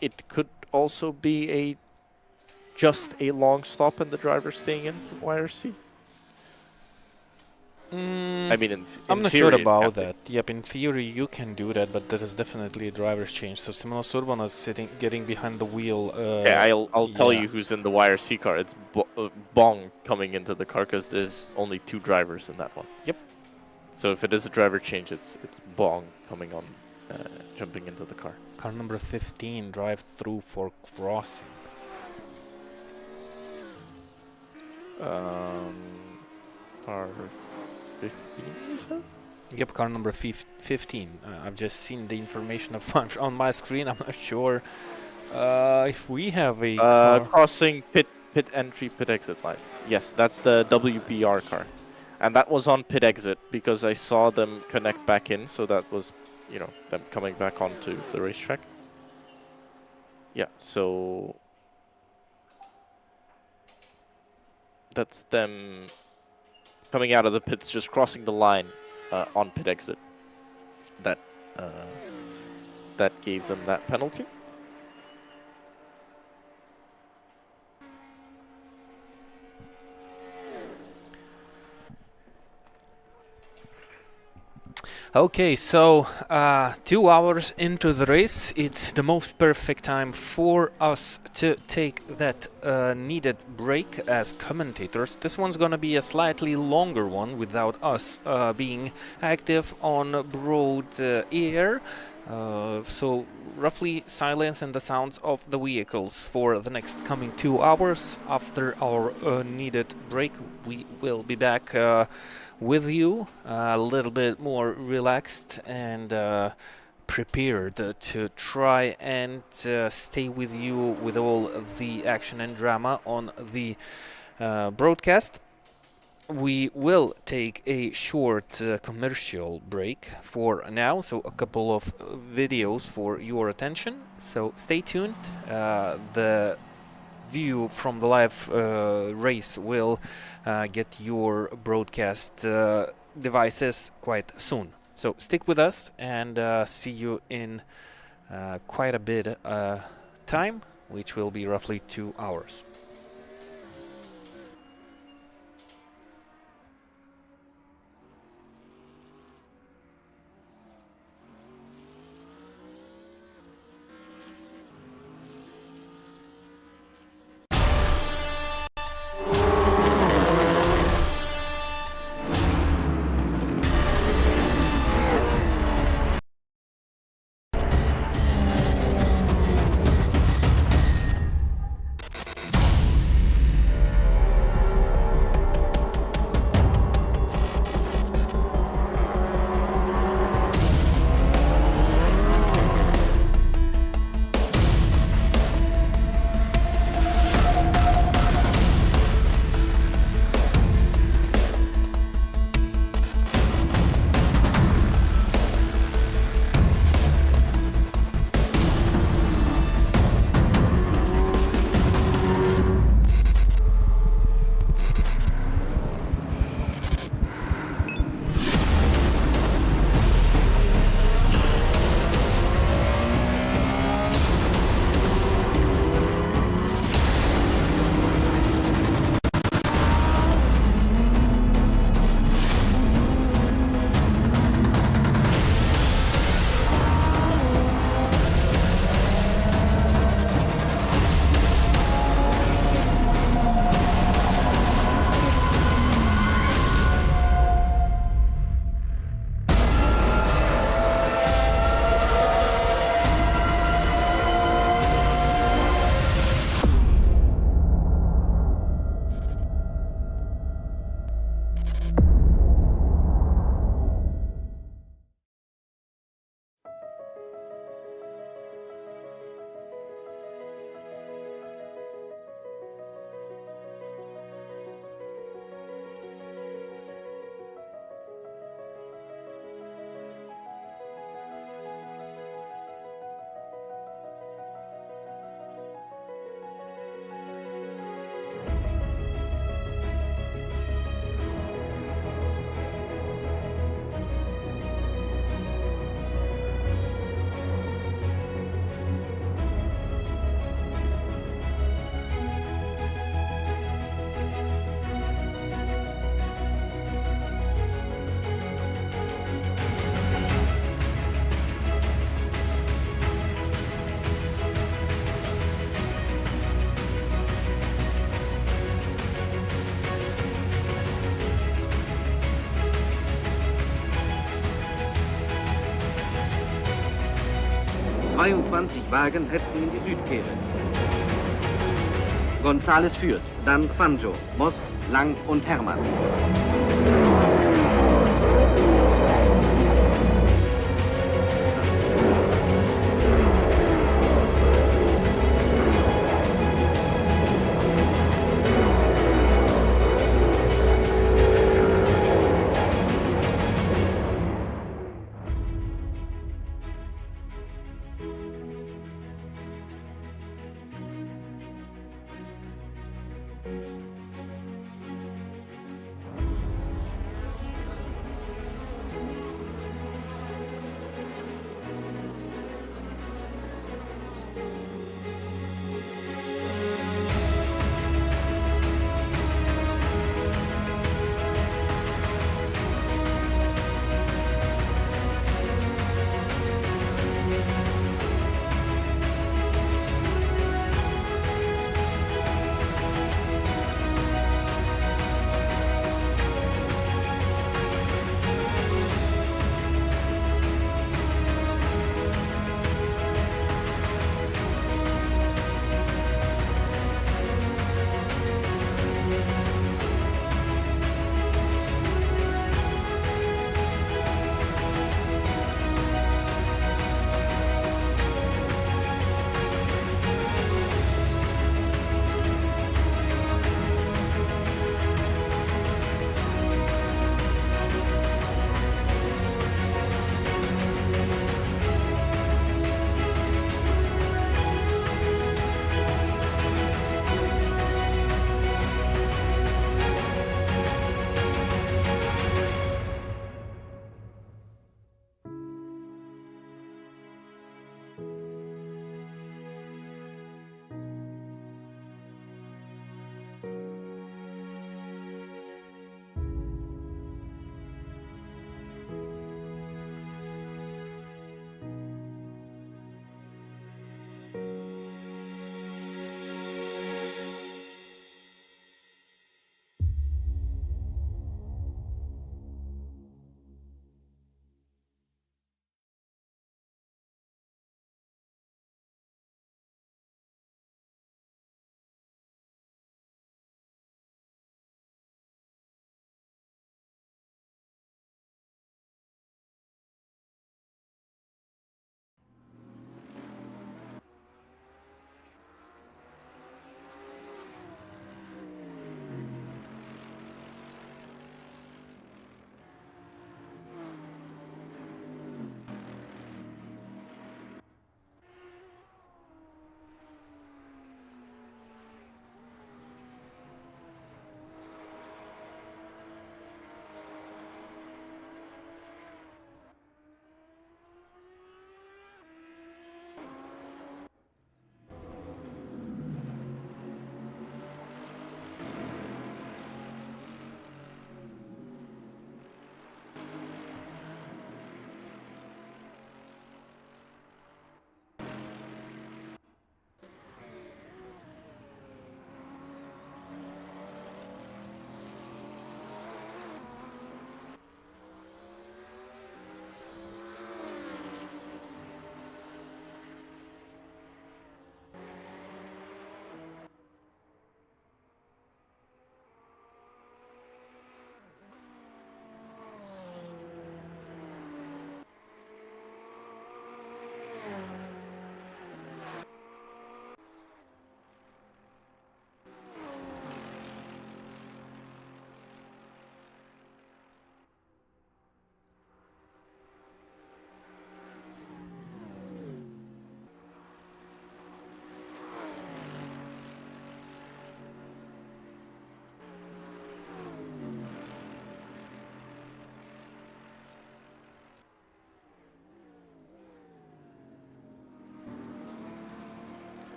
It could also be just a long stop and the driver staying in from YRC. I mean, in I'm not theory, sure about that. Yep, in theory you can do that, but that is definitely a driver's change. So Simonas Urbanas getting behind the wheel. Okay, I'll tell you who's in the YRC car. It's Bong coming into the car because there's only 2 drivers in that one. Yep. So if it is a driver change, it's Bong coming on, jumping into the car. Car number 15, drive through for crossing. Car 15, is that? Yep, car number 15. I've just seen the information on my screen. I'm not sure if we have a car. Crossing pit entry, pit exit lights. Yes, that's the WBR car. And that was on pit exit because I saw them connect back in, so that was you know, them coming back onto the racetrack. Yeah, so that's them coming out of the pits, just crossing the line on pit exit. That that gave them that penalty. Okay, so 2 hours into the race, it's the most perfect time for us to take that needed break as commentators. This one's gonna be a slightly longer one without us being active on broad air. So roughly silence and the sounds of the vehicles for the next coming 2 hours. After our needed break, we will be back with you, a little bit more relaxed and prepared to try and stay with you with all the action and drama on the broadcast. We will take a short commercial break for now, so a couple of videos for your attention. So stay tuned. The view from the live race will get your broadcast devices quite soon. So stick with us and see you in quite a bit time, which will be roughly 2 hours. Wagen hetzen in die Südkehre. Gonzales führt, dann Fangio, Moss, Lang und Hermann.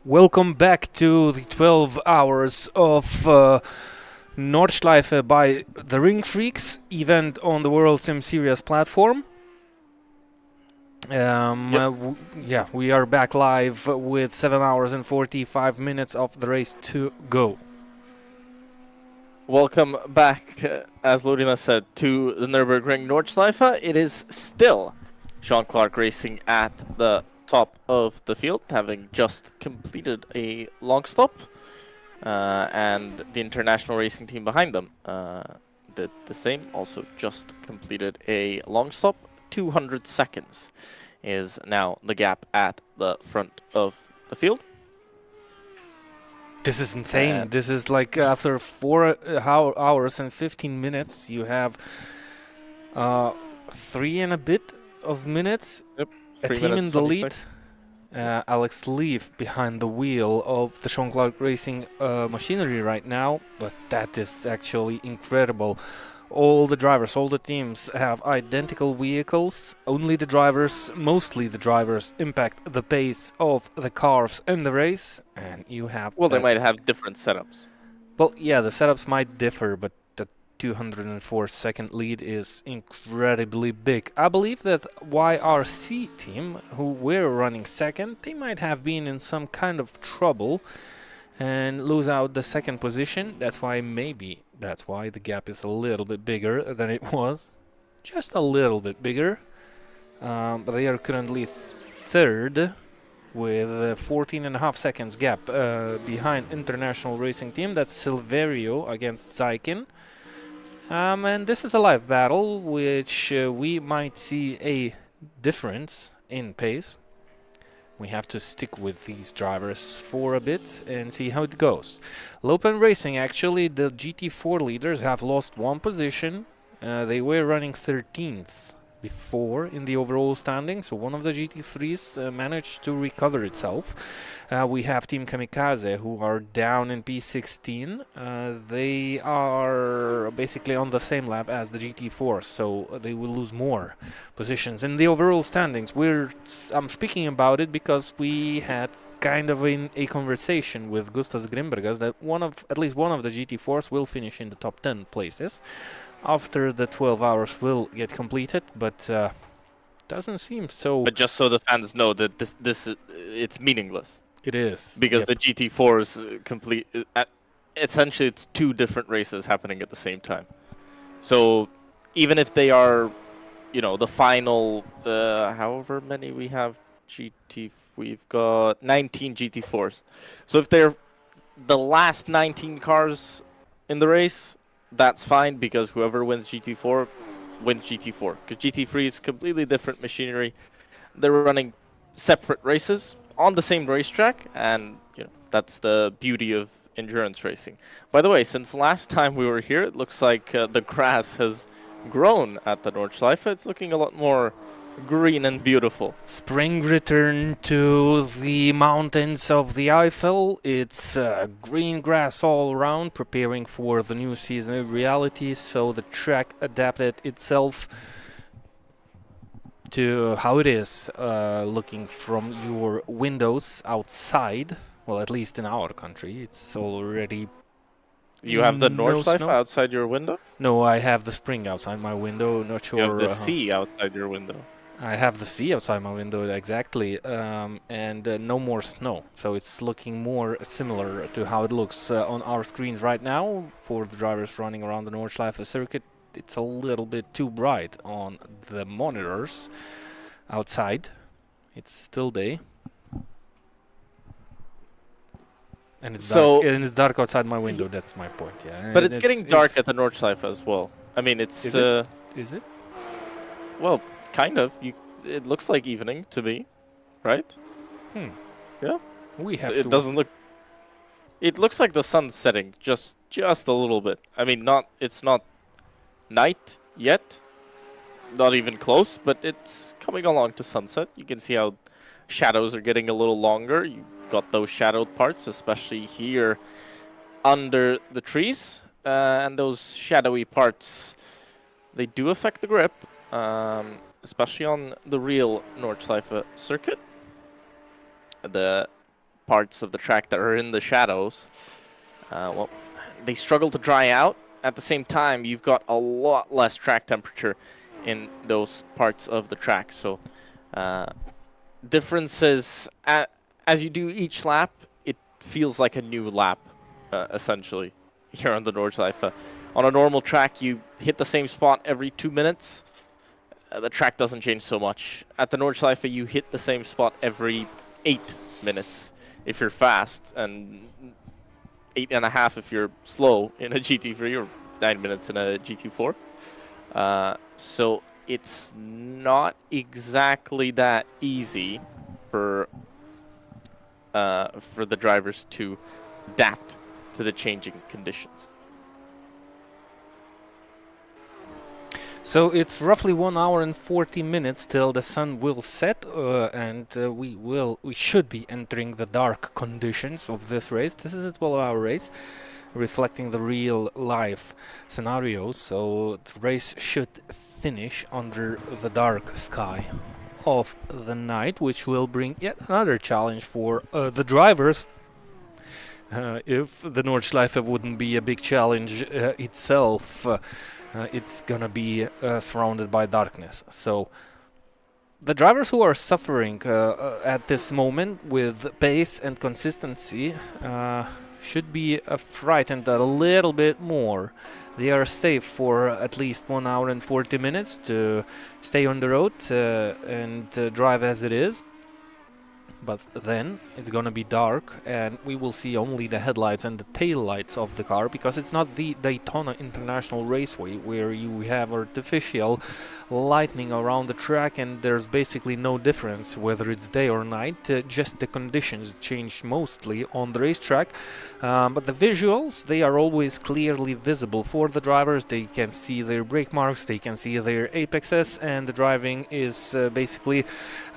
Welcome back to the 12 hours of Nordschleife by the RingFreaks event on the Worldsimseries platform. Yeah, we are back live with 7 hours and 45 minutes of the race to go. Welcome back, as Lorena said, to the Nürburgring Nordschleife. It is still Sean Clark racing at the top of the field, having just completed a long stop, and the international racing team behind them did the same, also just completed a long stop. 200 seconds is now the gap at the front of the field. This is insane. This is like after 4 hours and 15 minutes, you have 3 and a bit of minutes. Yep. A team in the lead. Alex Leaf behind the wheel of the Sean Clark Racing machinery right now, but that is actually incredible. All the drivers, all the teams have identical vehicles. Only the drivers, mostly the drivers, impact the pace of the cars in the race. And you have... Well, they might have different setups. Well, yeah, the setups might differ, but the 204-second lead is incredibly big. I believe that YRC team, who were running second, they might have been in some kind of trouble and lose out the second position. That's why the gap is a little bit bigger than it was. Just a little bit bigger. But they are currently third with 14 and a half seconds gap behind International Racing Team. That's Silverio against Zykin. And this is a live battle, which we might see a difference in pace. We have to stick with these drivers for a bit and see how it goes. Lopen Racing, actually, the GT4 leaders have lost 1 position. They were running 13th before in the overall standing, so one of the GT3s managed to recover itself. We have Team Kamikaze, who are down in P16. They are basically on the same lap as the GT4, so they will lose more positions in the overall standings. I'm speaking about it because we had kind of a conversation with Gustas Grimbergas that at least one of the GT4s will finish in the top 10 places after the 12 hours will get completed, but doesn't seem so. But just so the fans know that it's meaningless. It is, because the GT4 is complete. Essentially, it's 2 different races happening at the same time. So even if they are, the final, however many we have we've got 19 GT4s. So if they're the last 19 cars in the race, that's fine, because whoever wins GT4 wins GT4. Because GT3 is completely different machinery. They're running separate races on the same racetrack, and that's the beauty of endurance racing. By the way, since last time we were here, it looks like the grass has grown at the Nordschleife. It's looking a lot more green and beautiful. Spring return to the mountains of the Eifel. It's green grass all around, preparing for the new seasonal reality, so the track adapted itself to how it is looking from your windows outside. Well, at least in our country, it's already... You have the Nordschleife outside your window? No, I have the spring outside my window. Not sure. You have the sea outside your window. I have the sea outside my window, exactly, and no more snow. So it's looking more similar to how it looks on our screens right now. For the drivers running around the Nordschleife circuit, it's a little bit too bright on the monitors outside. It's still day. And it's dark. And it's dark outside my window, that's my point, yeah. But it's getting dark at the Nordschleife as well. I mean, it's... Is it? Is it? Well, kind of. It looks like evening to me, right? Yeah. It doesn't look... It looks like the sun's setting, just a little bit. I mean, it's not night yet, not even close, but it's coming along to sunset. You can see how shadows are getting a little longer. You got those shadowed parts, especially here under the trees, and those shadowy parts, they do affect the grip, especially on the real Nordschleife circuit. The parts of the track that are in the shadows, well, they struggle to dry out. At the same time, you've got a lot less track temperature in those parts of the track. So differences, as you do each lap, it feels like a new lap, essentially, here on the Nordschleife. On a normal track, you hit the same spot every 2 minutes. The track doesn't change so much. At the Nordschleife, you hit the same spot every 8 minutes if you're fast, and 8.5 if you're slow in a GT3, or 9 minutes in a GT4. So it's not exactly that easy for the drivers to adapt to the changing conditions. So it's roughly 1 hour and 40 minutes till the sun will set, and we should be entering the dark conditions of this race. This is a 12-hour race, reflecting the real life scenario. So the race should finish under the dark sky of the night, which will bring yet another challenge for the drivers. If the Nordschleife wouldn't be a big challenge itself, it's gonna be surrounded by darkness. So the drivers who are suffering at this moment with pace and consistency should be frightened a little bit more. They are safe for at least 1 hour and 40 minutes to stay on the road and drive as it is. But then it's gonna be dark, and we will see only the headlights and the tail lights of the car, because it's not the Daytona International Raceway where you have artificial lighting around the track and there's basically no difference whether it's day or night. Just the conditions change mostly on the racetrack, but the visuals, they are always clearly visible for the drivers. They can see their brake marks, they can see their apexes, and the driving is basically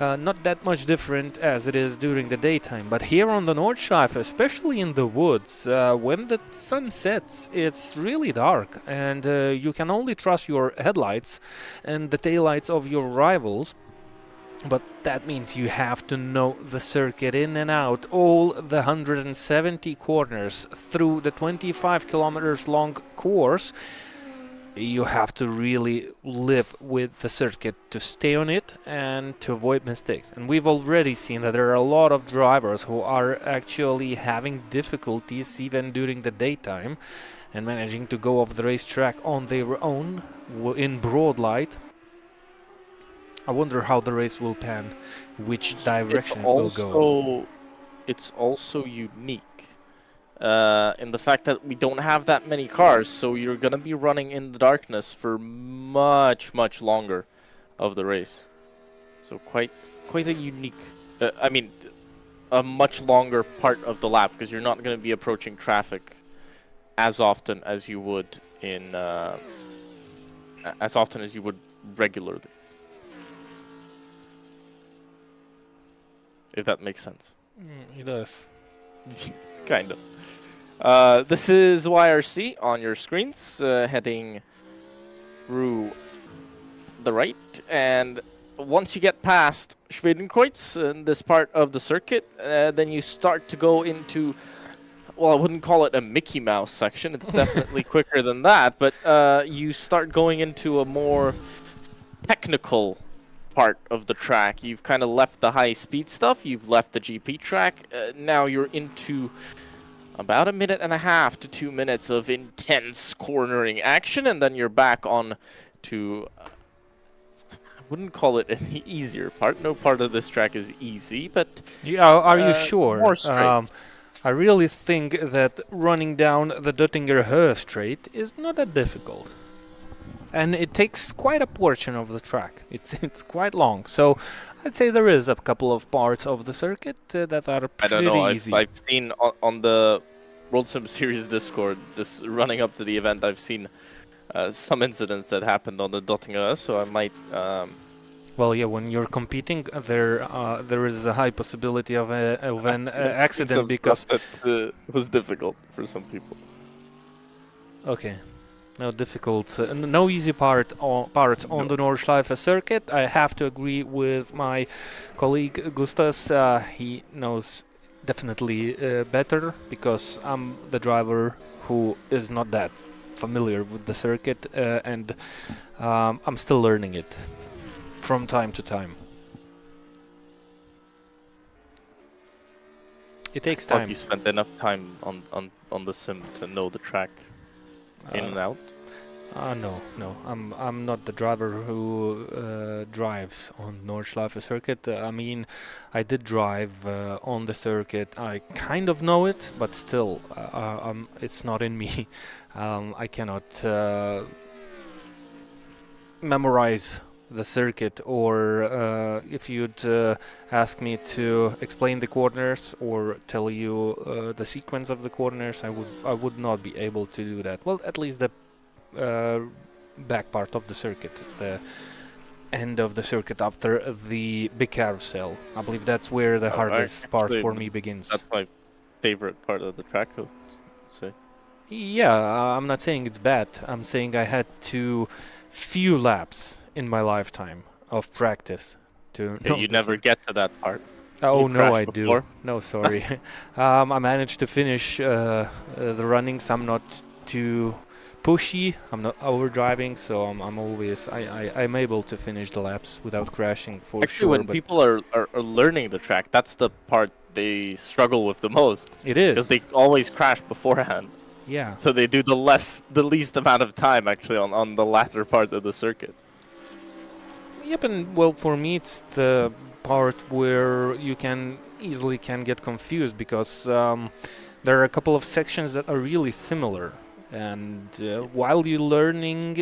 not that much different as it is during the daytime. But here on the Nordschleife, especially in the woods, when the sun sets, it's really dark, and you can only trust your headlights and the taillights of your rivals. But that means you have to know the circuit in and out, all the 170 corners through the 25 kilometers long course. You have to really live with the circuit to stay on it and to avoid mistakes. And we've already seen that there are a lot of drivers who are actually having difficulties even during the daytime and managing to go off the racetrack on their own in broad light. I wonder how the race will pan, which direction it will go. It's also unique in the fact that we don't have that many cars, so you're going to be running in the darkness for much longer of the race. So quite a unique, a much longer part of the lap, because you're not going to be approaching traffic as often as you would in regularly. If that makes sense. It does. Kind of. This is YRC on your screens, heading through the right, and once you get past Schwedenkreuz in this part of the circuit, then you start to go into, well, I wouldn't call it a Mickey Mouse section, it's definitely quicker than that, but you start going into a more technical part of the track. You've kind of left the high speed stuff, you've left the GP track, now you're into about 1.5 to 2 minutes of intense cornering action, and then you're back on to, I wouldn't call it an easier part, no part of this track is easy, but yeah, are you sure? More straight. I really think that running down the Döttinger Höhe straight is not that difficult. And it takes quite a portion of the track. It's quite long. So I'd say there is a couple of parts of the circuit that are pretty easy. I've seen on the Worldsimseries Discord, this running up to the event, I've seen some incidents that happened on the Döttinger, so I might... Well, yeah, when you're competing, there is a high possibility of an accident because... That was difficult for some people. Okay. No difficult, no easy parts on the Nordschleife circuit. I have to agree with my colleague Gustas. He knows definitely better because I'm the driver who is not that familiar with the circuit, and I'm still learning it from time to time. It takes Have time. you spent enough time on the sim to know the track in and out? No. I'm not the driver who drives on Nordschleife circuit. I mean, I did drive on the circuit. I kind of know it, but still, it's not in me. I cannot memorize the circuit, or if you'd ask me to explain the corners or tell you the sequence of the corners, I would not be able to do that. Well, at least the back part of the circuit, the end of the circuit after the big carousel. I believe that's where the hardest part for me begins. That's my favorite part of the track, I would say. Yeah, I'm not saying it's bad. I'm saying I had to few laps in my lifetime of practice to know You the never get to that part. Oh You no, crashed I before? do. No, sorry. I managed to finish the runnings. I'm not too pushy. I'm not overdriving, so I'm always I'm able to finish the laps without crashing for Actually, sure. when But people are learning the track, that's the part they struggle with the most. it Because they is. always crash beforehand. Yeah. So they do the least amount of time actually on the latter part of the circuit. Yep, and well, for me, it's the part where you can easily get confused because there are a couple of sections that are really similar, and while you're learning,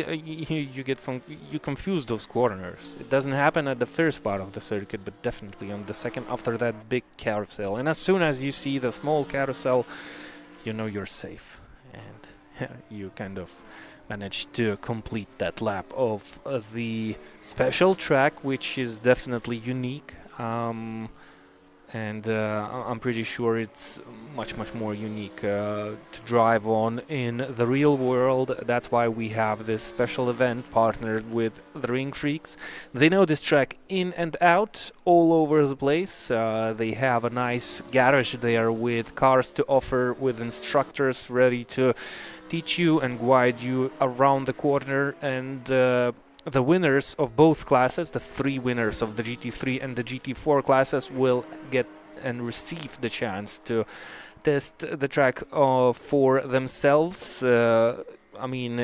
you confuse those corners. It doesn't happen at the first part of the circuit, but definitely on the second after that big carousel. And as soon as you see the small carousel, you know you're safe, and you kind of managed to complete that lap of the special track, which is definitely unique, and I'm pretty sure it's much more unique to drive on in the real world. That's why we have this special event partnered with the RingFreaks. They know this track in and out, all over the place. They have a nice garage there with cars to offer, with instructors ready to teach you and guide you around the corner, and the winners of both classes, the three winners of the GT3 and the GT4 classes, will get and receive the chance to test the track for themselves. I mean,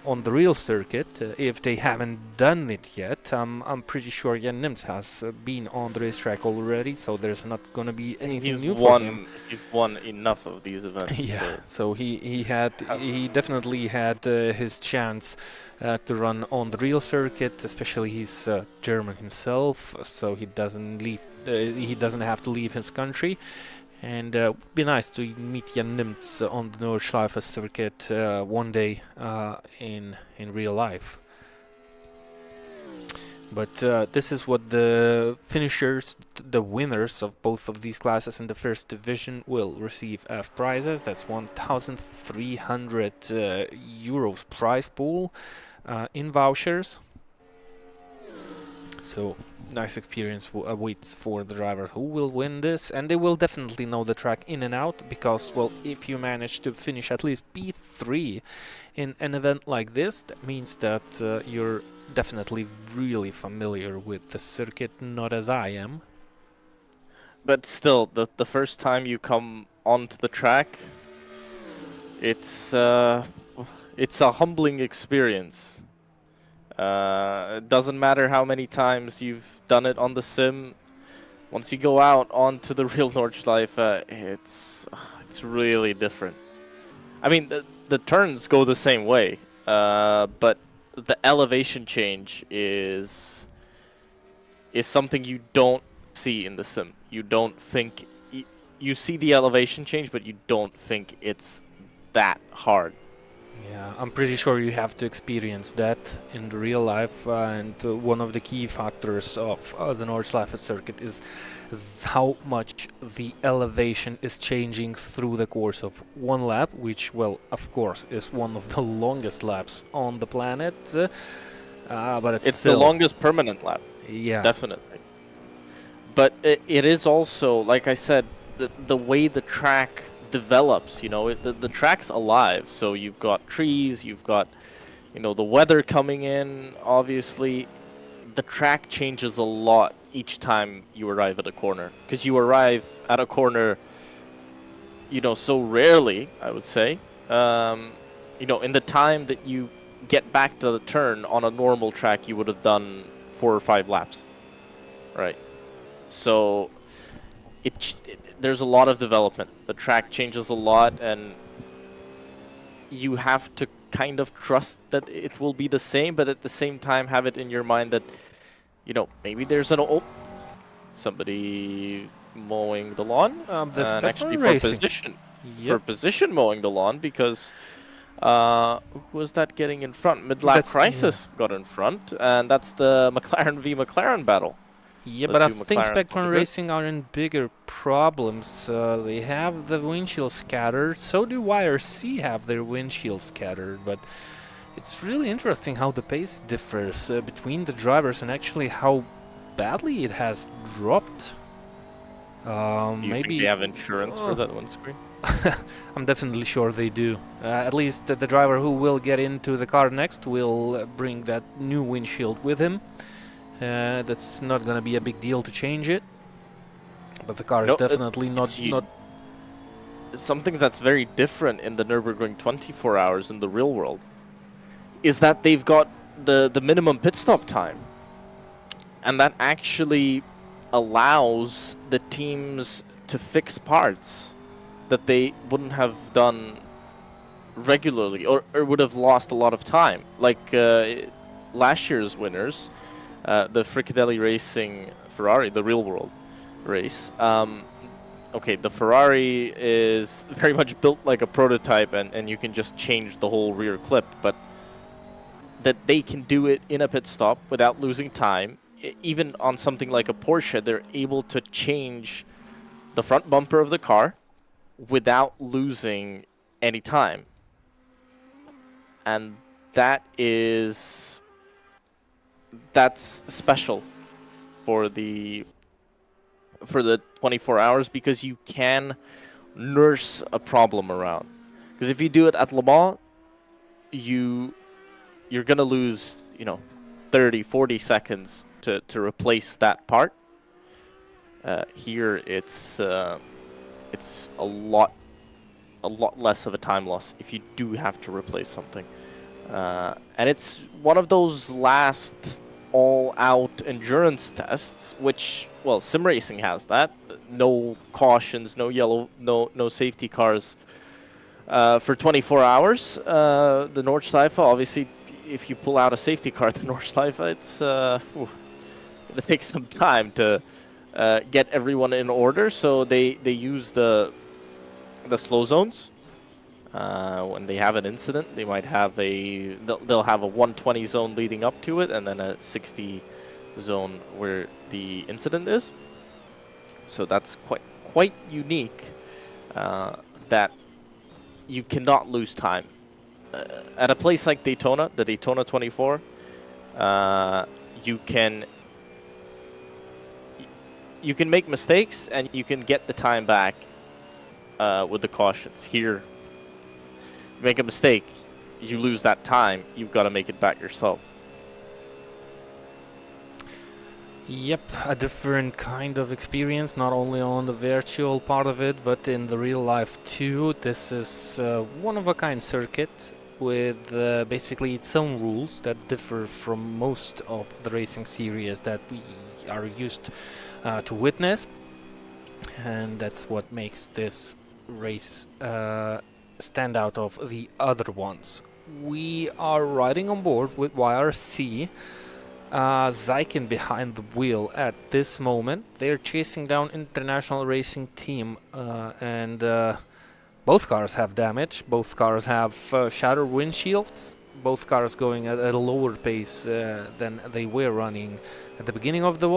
on the real circuit, if they haven't done it yet. I'm pretty sure Jan Nims has been on the racetrack already, so there's not gonna be anything new for him. He's won enough of these events. Yeah, so he definitely had his chance to run on the real circuit. Especially he's German himself, so he doesn't have to leave his country. And it would be nice to meet Jan Nimtz on the Nordschleife circuit one day in real life. But this is what the finishers, the winners of both of these classes in the first division, will receive as prizes. That's 1,300 euros prize pool in vouchers. So nice experience awaits for the driver who will win this, and they will definitely know the track in and out, because, well, if you manage to finish at least P3 in an event like this, that means that you're definitely really familiar with the circuit, not as I am. But still, the first time you come onto the track, it's a humbling experience. It doesn't matter how many times you've done it on the sim. Once you go out onto the real Nordschleife, it's really different. I mean, the turns go the same way, but the elevation change is something you don't see in the sim. You don't think you see the elevation change, but you don't think it's that hard. Yeah, I'm pretty sure you have to experience that in the real life, and one of the key factors of the Nordschleife circuit is how much the elevation is changing through the course of one lap, which, well, of course, is one of the longest laps on the planet, but it's still the longest permanent lap. Yeah, Definitely. But it is also, like I said, the way the track develops. You know, the track's alive. So you've got trees, you've got, you know, the weather coming in. Obviously, the track changes a lot each time you arrive at a corner, because you arrive at a corner, you know, so rarely, I would say. You know, in the time that you get back to the turn on a normal track, you would have done 4 or 5 laps, right? So there's a lot of development. The track changes a lot, and you have to kind of trust that it will be the same, but at the same time have it in your mind that, you know, maybe there's somebody mowing the lawn. The Actually, racing. For position mowing the lawn, because who was that getting in front? Mid-lap Crisis got in front, and that's the McLaren v McLaren battle. Yeah, but I think Spectrum Racing are in bigger problems. They have the windshield scattered, so do YRC have their windshield scattered, but it's really interesting how the pace differs between the drivers and actually how badly it has dropped. Do you think they have insurance for that windscreen? I'm definitely sure they do. At least the driver who will get into the car next will bring that new windshield with him. That's not going to be a big deal to change it. But the car is definitely not... Something that's very different in the Nürburgring 24 hours in the real world is that they've got the minimum pit stop time. And that actually allows the teams to fix parts that they wouldn't have done regularly, or would have lost a lot of time. Like last year's winners, the Fricadelli Racing Ferrari, the real world race. Okay, the Ferrari is very much built like a prototype, and you can just change the whole rear clip, but that they can do it in a pit stop without losing time. Even on something like a Porsche, they're able to change the front bumper of the car without losing any time. And that's special for the 24 hours, because you can nurse a problem around. Because if you do it at Le Mans, you're going to lose, 30, 40 seconds to replace that part. Here it's a lot less of a time loss if you do have to replace something. And it's one of those last all-out endurance tests, which, well, sim racing has that. No cautions, no yellow, no safety cars for 24 hours. The Nordschleife, obviously, if you pull out a safety car at the Nordschleife, it's going to take some time to get everyone in order. So they use the slow zones. When they have an incident, they might have they'll have a 120 zone leading up to it, and then a 60 zone where the incident is. So that's quite unique, that you cannot lose time. At a place like Daytona, the Daytona 24, you can make mistakes and you can get the time back with the cautions. Here, you make a mistake, you lose that time, you've got to make it back yourself. Yep, a different kind of experience, not only on the virtual part of it, but in the real life too. This is one-of-a-kind circuit with basically its own rules that differ from most of the racing series that we are used to witness. And that's what makes this race stand out of the other ones. We are riding on board with YRC. Zykin behind the wheel at this moment. They're chasing down International Racing Team, and both cars have damage. Both cars have shattered windshields. Both cars going at a lower pace than they were running at the beginning of the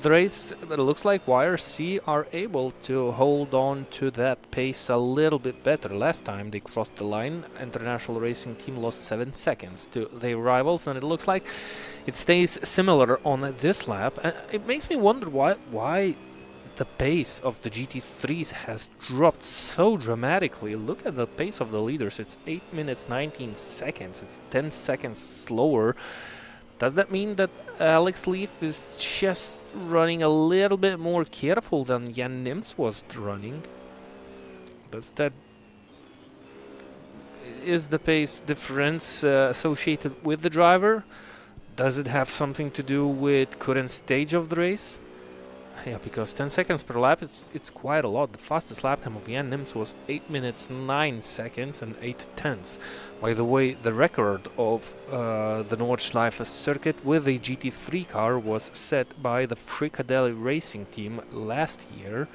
race. But it looks like YRC are able to hold on to that pace a little bit better. Last time they crossed the line, International Racing Team lost 7 seconds to their rivals, and it looks like it stays similar on this lap. And it makes me wonder why the pace of the GT3s has dropped so dramatically. Look at the pace of the leaders. It's 8 minutes 19 seconds. It's 10 seconds slower. Does that mean that Alex Leaf is just running a little bit more careful than Jan Nims was running? Is the pace difference associated with the driver? Does it have something to do with current stage of the race? Yeah, because 10 seconds per lap, it's quite a lot. The fastest lap time of Jan Nims was 8 minutes 9 seconds and 8 tenths. By the way, the record of the Nordschleife circuit with a GT3 car was set by the Fricadelli racing team last year.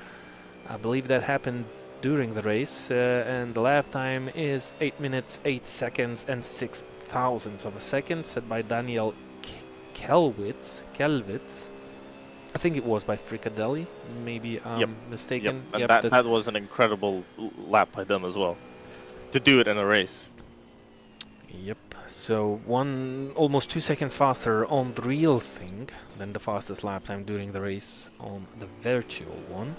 I believe that happened during the race, and the lap time is 8 minutes 8 seconds and 6 thousandths of a second, set by Daniel Kelwitz. I think it was by Fricadelli. Maybe I'm mistaken. Yep. And that was an incredible lap by them as well, to do it in a race. Yep. So almost 2 seconds faster on the real thing than the fastest lap time during the race on the virtual one.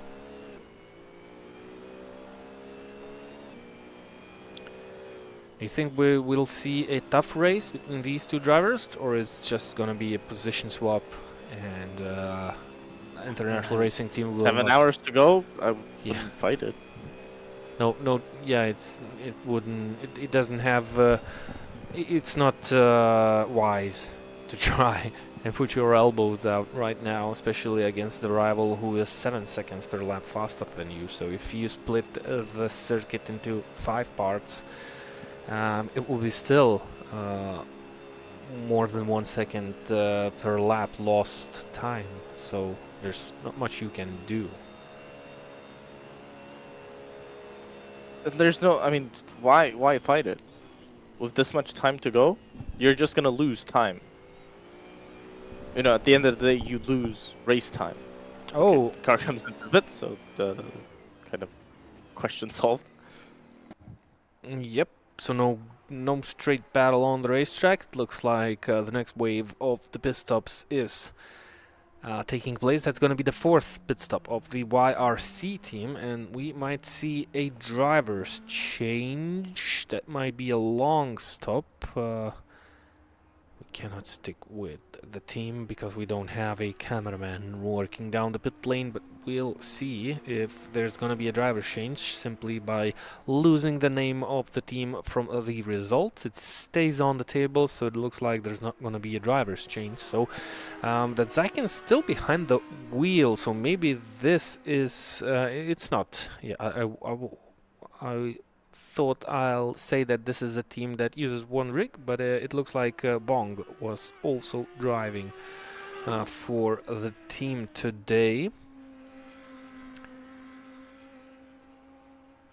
Do you think we will see a tough race between these two drivers, or is it just going to be a position swap and international racing team will 7 not hours to go? I wouldn't fight it. No, yeah, it wouldn't. It doesn't have. It's not wise to try and put your elbows out right now, especially against the rival who is 7 seconds per lap faster than you. So if you split the circuit into 5 parts, it will be still more than 1 second per lap lost time. So there's not much you can do. There's no, I mean, why fight it? With this much time to go, you're just gonna lose time. You know, at the end of the day, you lose race time. Oh, Okay, the car comes into the pit, so the kind of question solved. yep. So no straight battle on the racetrack. It looks like the next wave of the pit stops is taking place. That's going to be the 4th pit stop of the YRC team, and we might see a driver's change. That might be a long stop. We cannot stick with the team because we don't have a cameraman working down the pit lane, but we'll see if there's going to be a driver's change simply by losing the name of the team from the results. It stays on the table, so it looks like there's not going to be a driver's change. So that Zyken's still behind the wheel, so maybe this is it's not. Yeah, I thought I'll say that this is a team that uses one rig, but it looks like Bong was also driving for the team today.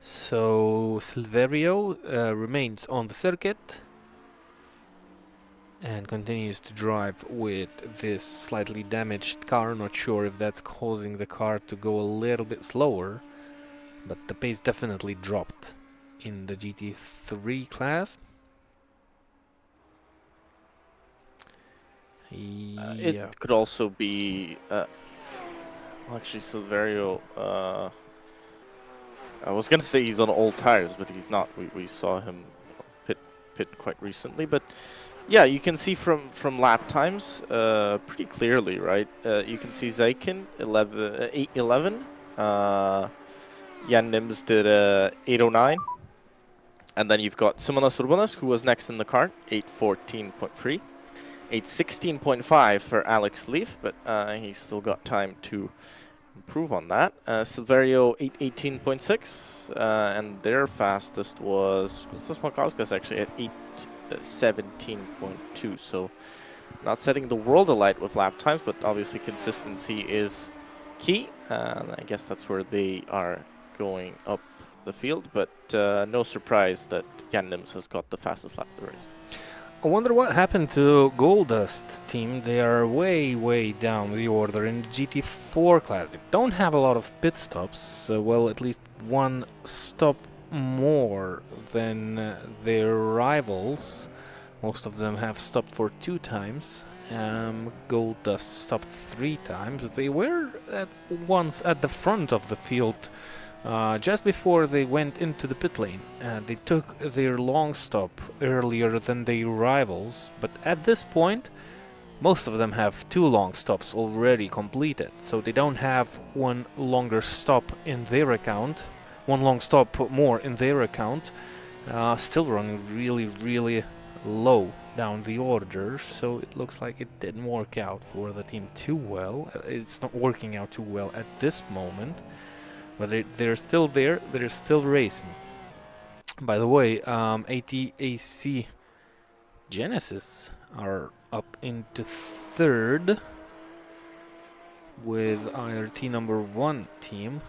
So Silverio remains on the circuit and continues to drive with this slightly damaged car. Not sure if that's causing the car to go a little bit slower, but the pace definitely dropped in the GT3 class. It could also be well, actually Silverio, I was gonna say he's on old tires, but he's not. We saw him pit quite recently, but yeah, you can see from lap times pretty clearly, right? You can see Zyken 8:11, Jan Nims did 8:09. And then you've got Simonas Urbanas, who was next in the car, 8:14.3. 8:16.5 for Alex Leaf, but he's still got time to improve on that. Silverio, 8:18.6, and their fastest was Smakowska's actually at 8:17.2. So not setting the world alight with lap times, but obviously consistency is key. I guess that's where they are going up the field, but no surprise that Jan Nims has got the fastest lap of the race. I wonder what happened to Goldust team. They are way down the order in the GT4 class. They don't have a lot of pit stops, well, at least one stop more than their rivals. Most of them have stopped for 2 times, Gold Dust stopped 3 times. They were once at the front of the field just before they went into the pit lane. They took their long stop earlier than their rivals, but at this point most of them have 2 long stops already completed, so they don't have one longer stop in their account, one long stop more in their account. Still running really low down the order, so it looks like it didn't work out for the team too well. It's not working out too well at this moment, but they're still there, they're still racing. By the way, ATAC Genesis are up into 3rd with IRT number 1 team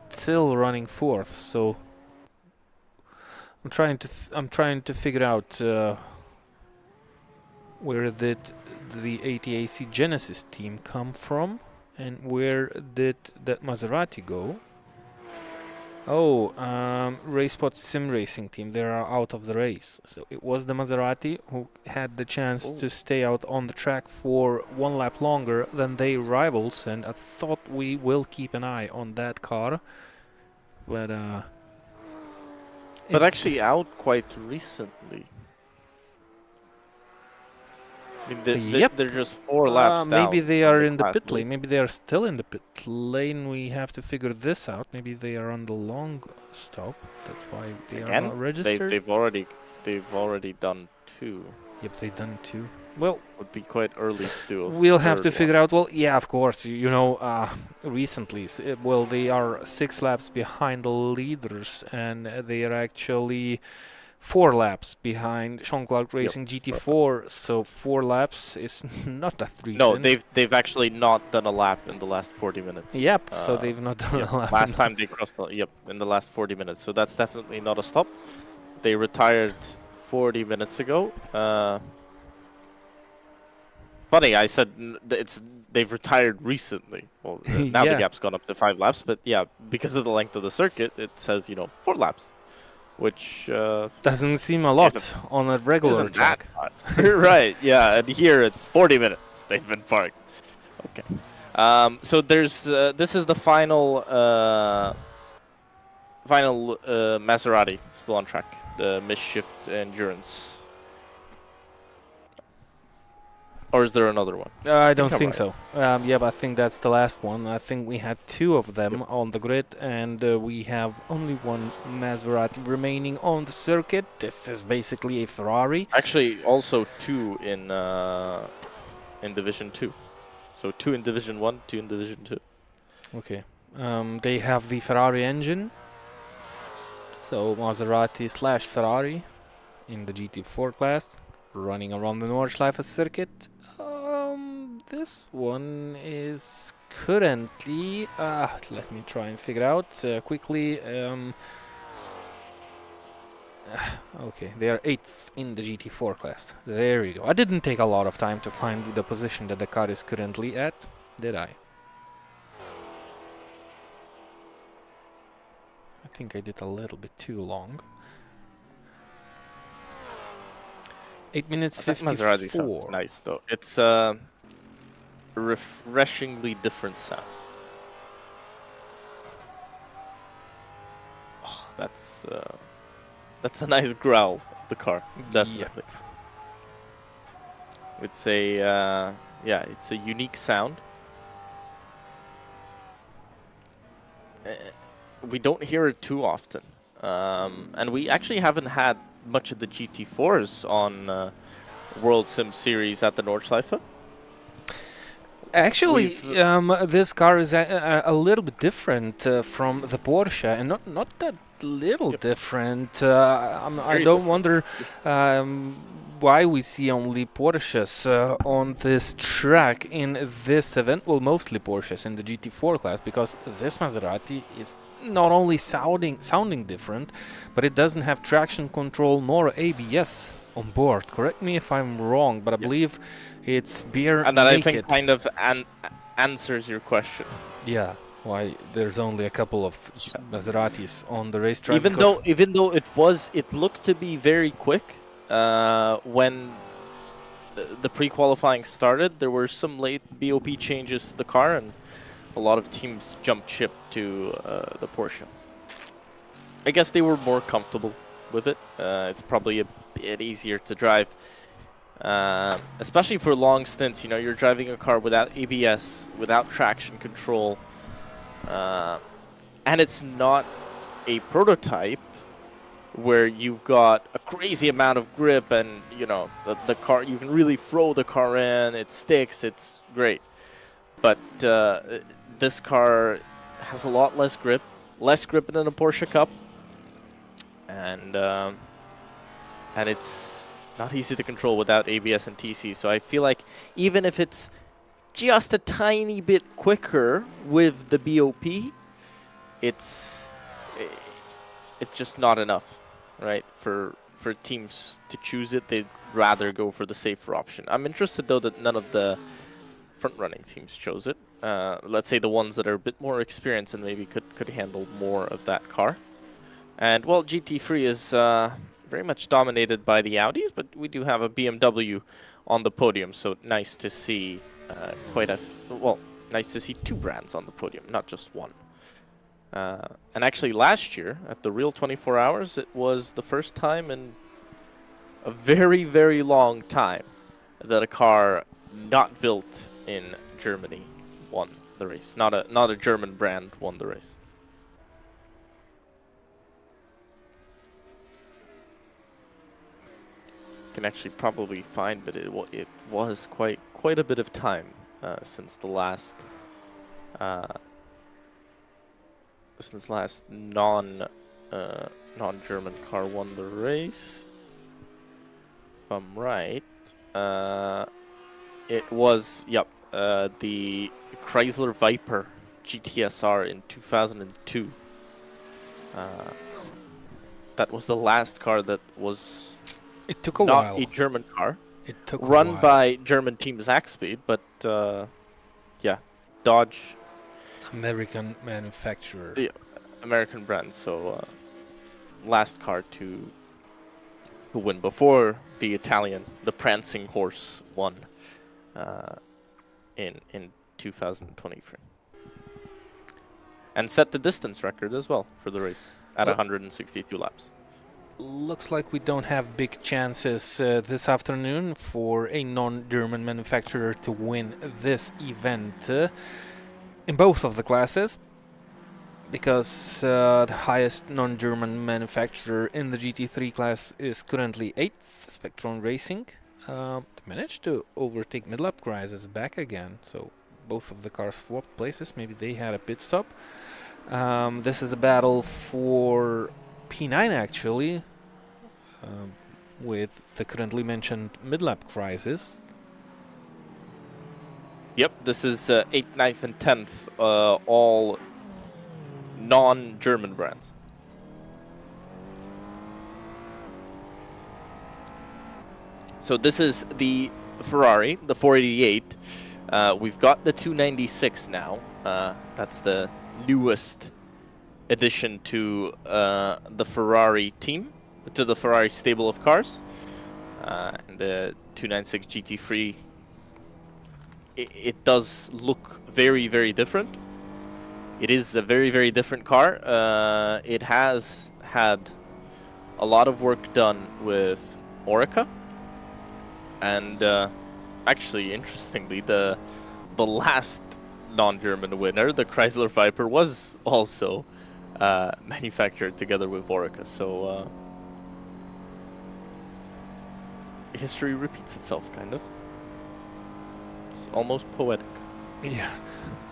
still running 4th, so I'm trying to figure out where did the ATAC Genesis team come from and where did that Maserati go. Oh, RaceSpot Sim Racing team, they are out of the race. So it was the Maserati who had the chance to stay out on the track for 1 lap longer than their rivals, and I thought we will keep an eye on that car. But actually out quite recently. I mean, they're just 4 laps down. Maybe they are in the pit lane. Maybe they are still in the pit lane. We have to figure this out. Maybe they are on the long stop. That's why they are not registered. They've already done 2. Yep, they've done 2. Well, would be quite early to do. We'll have to figure out. Well, yeah, of course. You know, recently, well, they are 6 laps behind the leaders, and they are actually 4 laps behind Jean-Claude Racing GT4, so 4 laps is not that recent. No, they've actually not done a lap in the last 40 minutes. Yep, so they've not done a lap. Last time they crossed in the last 40 minutes, so that's definitely not a stop. They retired 40 minutes ago. Funny, I said they've retired recently. Well, now the gap's gone up to 5 laps, but yeah, because of the length of the circuit, it says, 4 laps. Which doesn't seem a lot on a regular track. Right, yeah, and here it's 40 minutes they've been parked. Okay. So there's this is the final Maserati still on track, the Mischief Endurance. Or is there another one? I don't think so. Yeah, but I think that's the last one. I think we had 2 of them on the grid, and we have only 1 Maserati remaining on the circuit. This is basically a Ferrari. Actually, also 2 in Division 2. So 2 in Division 1, 2 in Division 2. Okay. They have the Ferrari engine. So Maserati / Ferrari in the GT4 class, running around the Nordschleife circuit. This one is currently, let me try and figure out quickly. Okay, they are 8th in the GT4 class. There we go. I didn't take a lot of time to find the position that the car is currently at, did I? I think I did a little bit too long. 8 minutes 54. Maserati sounds nice though. It's refreshingly different sound. Oh, that's a nice growl of the car, definitely. Yep. It's a it's a unique sound. We don't hear it too often, and we actually haven't had much of the GT4s on Worldsimseries at the Nordschleife. Actually, this car is a little bit different from the Porsche, and not that little different. I don't wonder why we see only Porsches on this track in this event. Well, mostly Porsches in the GT4 class, because this Maserati is not only sounding different, but it doesn't have traction control nor ABS on board. Correct me if I'm wrong, but I believe it's bare and that naked. I think kind of answers your question. Yeah, why there's only a couple of Maseratis on the racetrack. Even though it looked to be very quick, when the pre-qualifying started, there were some late BOP changes to the car, and a lot of teams jumped ship to the Porsche. I guess they were more comfortable with it. It's probably a bit easier to drive, especially for long stints. You know, you're driving a car without ABS, without traction control, and it's not a prototype where you've got a crazy amount of grip and, you know, the car, you can really throw the car in, it sticks, it's great. But this car has a lot less grip than a Porsche Cup, and it's not easy to control without ABS and TC. So I feel like even if it's just a tiny bit quicker with the BOP, it's just not enough, right? For teams to choose it, they'd rather go for the safer option. I'm interested though that none of the front-running teams chose it. Let's say the ones that are a bit more experienced and maybe could handle more of that car. And well, GT3 is very much dominated by the Audis, but we do have a BMW on the podium, so nice to see nice to see two brands on the podium, not just one. And actually last year at the Real 24 Hours, it was the first time in a very, very long time that a car not built in Germany won the race. Not a German brand won the race. Can actually probably find, but it was quite a bit of time since the last non-German car won the race. If I'm right, it was the Chrysler Viper GTSR in 2002. That was the last car that was. It took a not while. a German car. It took run a while. by German team Zaxby, but yeah, Dodge. American manufacturer. Yeah, American brand. So last car to win before the Italian, the prancing horse, won in 2023, and set the distance record as well for the race at 162 laps. Looks like we don't have big chances this afternoon for a non-German manufacturer to win this event in both of the classes, because the highest non-German manufacturer in the GT3 class is currently 8th, Spectron Racing. Managed to overtake Midlap Crisis back again, so both of the cars swapped places. Maybe they had a pit stop. This is a battle for P9 actually, with the currently mentioned Midlap Crisis. Yep, this is 8th, 9th, and 10th, all non-German brands. So this is the Ferrari, the 488. We've got the 296 now. That's the newest addition to the Ferrari team, to the Ferrari stable of cars. And the 296 GT3, it does look very, very different. It is a very, very different car. It has had a lot of work done with Orica. And actually, interestingly, the last non-German winner, the Chrysler Viper, was also manufactured together with Orica. So history repeats itself, kind of. It's almost poetic. Yeah,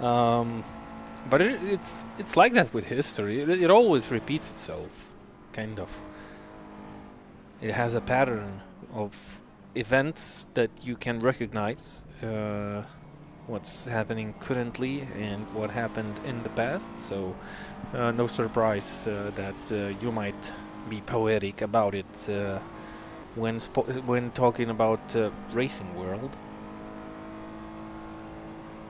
but it's like that with history. It always repeats itself, kind of. It has a pattern of events that you can recognize, what's happening currently and what happened in the past. So no surprise that you might be poetic about it when talking about racing world.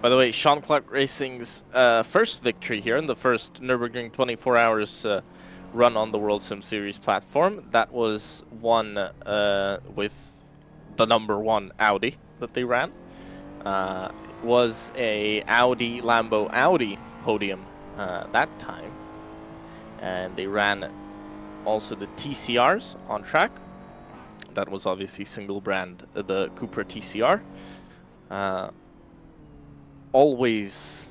By the way, Sean Clark Racing's first victory here in the first Nürburgring 24 Hours run on the Worldsimseries platform. That was won with the #1 Audi that they ran. It was a Lambo-Audi podium that time. And they ran also the TCRs on track. That was obviously single brand, the Cupra TCR. Always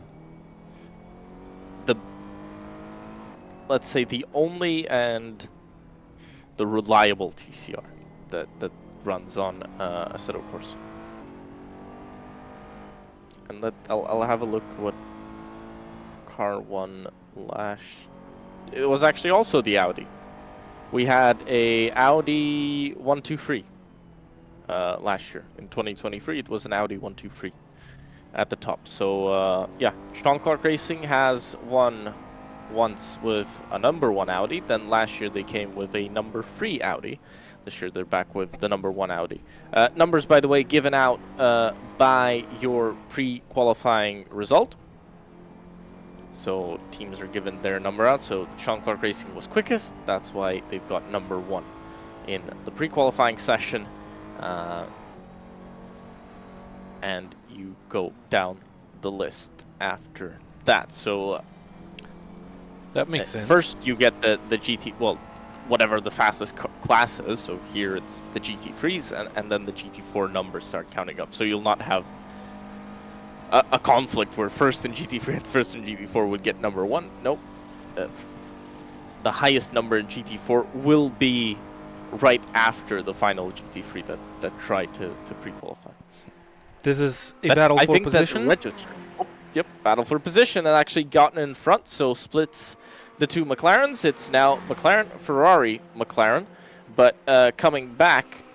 let's say the only and the reliable TCR that runs on Assetto Corsa. And I'll have a look what car won last. It was actually also the Audi. We had a Audi 123 last year in 2023. It was an Audi 123 at the top. So yeah, Sean Clark Racing has won once with a #1 Audi. Then last year they came with a #3 Audi. This year they're back with the #1 Audi. Numbers, by the way, given out by your pre-qualifying result. So teams are given their number out. So Sean Clark Racing was quickest. That's why they've got #1 in the pre-qualifying session. And you go down the list after that. So that makes sense. First, you get the GT, well, whatever the fastest class is. So here it's the GT3s, and then the GT4 numbers start counting up. So you'll not have a conflict where first in GT3 and first in GT4 would get #1. Nope. The highest number in GT4 will be right after the final GT3 that tried to pre-qualify. This is a battle for position? Yep, battle for position, and actually gotten in front, so splits the two McLarens. It's now McLaren, Ferrari, McLaren, but coming back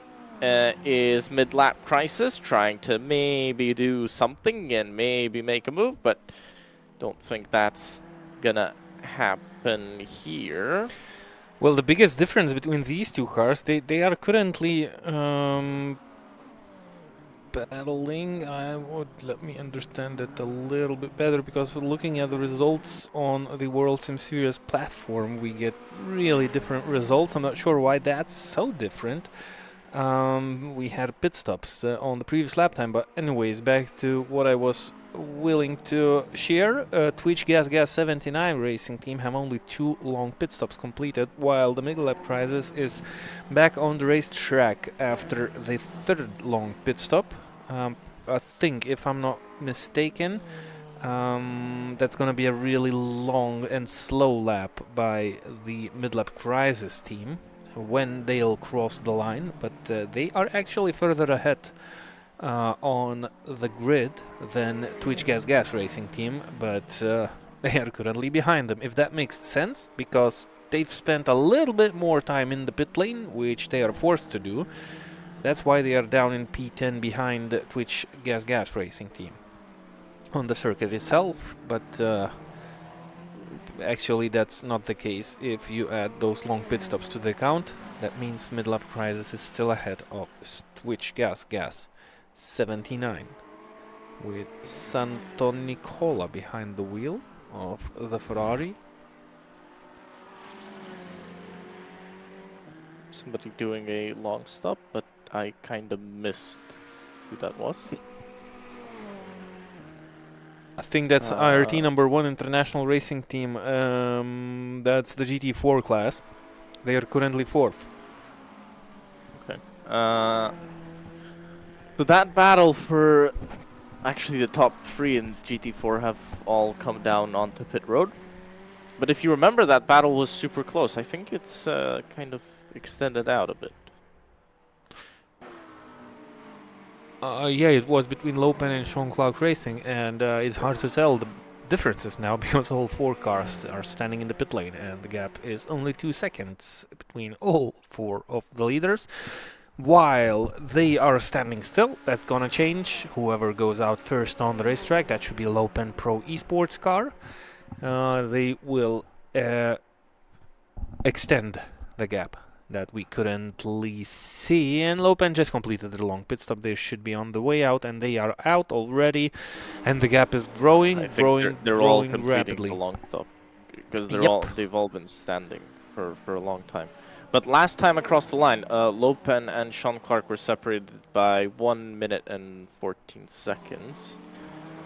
is Mid-Lap Crisis, trying to maybe do something and maybe make a move, but don't think that's gonna happen here. Well, the biggest difference between these two cars, they are currently battling. Let me understand it a little bit better, because we're looking at the results on the Worldsimseries platform, we get really different results. I'm not sure why that's so different. We had pit stops on the previous lap time, but anyways, back to what I was willing to share. Twitch Gas 79 racing team have only 2 long pit stops completed, while the middle lap crisis is back on the racetrack after the 3rd long pit stop. I think, if I'm not mistaken, that's gonna be a really long and slow lap by the mid-lap crisis team when they'll cross the line, but they are actually further ahead on the grid than Twitch Gas racing team, but they are currently behind them, if that makes sense, because they've spent a little bit more time in the pit lane, which they are forced to do. That's why they are down in P10 behind Twitch Gas racing team on the circuit itself, but actually that's not the case. If you add those long pit stops to the count, that means mid-lap crisis is still ahead of Twitch Gas 79, with Santo Nicola behind the wheel of the Ferrari. Somebody doing a long stop, but I kind of missed who that was. I think that's IRT #1 International Racing Team. That's the GT4 class. They are currently 4th. Okay. So that battle for actually the top 3 in GT4 have all come down onto pit road. But if you remember, that battle was super close. I think it's kind of extended out a bit. Yeah, it was between Lopen and Sean Clark Racing, and it's hard to tell the differences now because all 4 cars are standing in the pit lane, and the gap is only 2 seconds between all 4 of the leaders. While they are standing still, that's gonna change. Whoever goes out first on the racetrack, that should be a Lopen Pro Esports car. They will extend the gap that we currently see, and Lopen just completed the long pit stop. They should be on the way out, and they are out already, and the gap is growing, they're all completing rapidly. the long stop because they've all been standing for a long time. But last time across the line, Lopen and Sean Clark were separated by 1 minute and 14 seconds.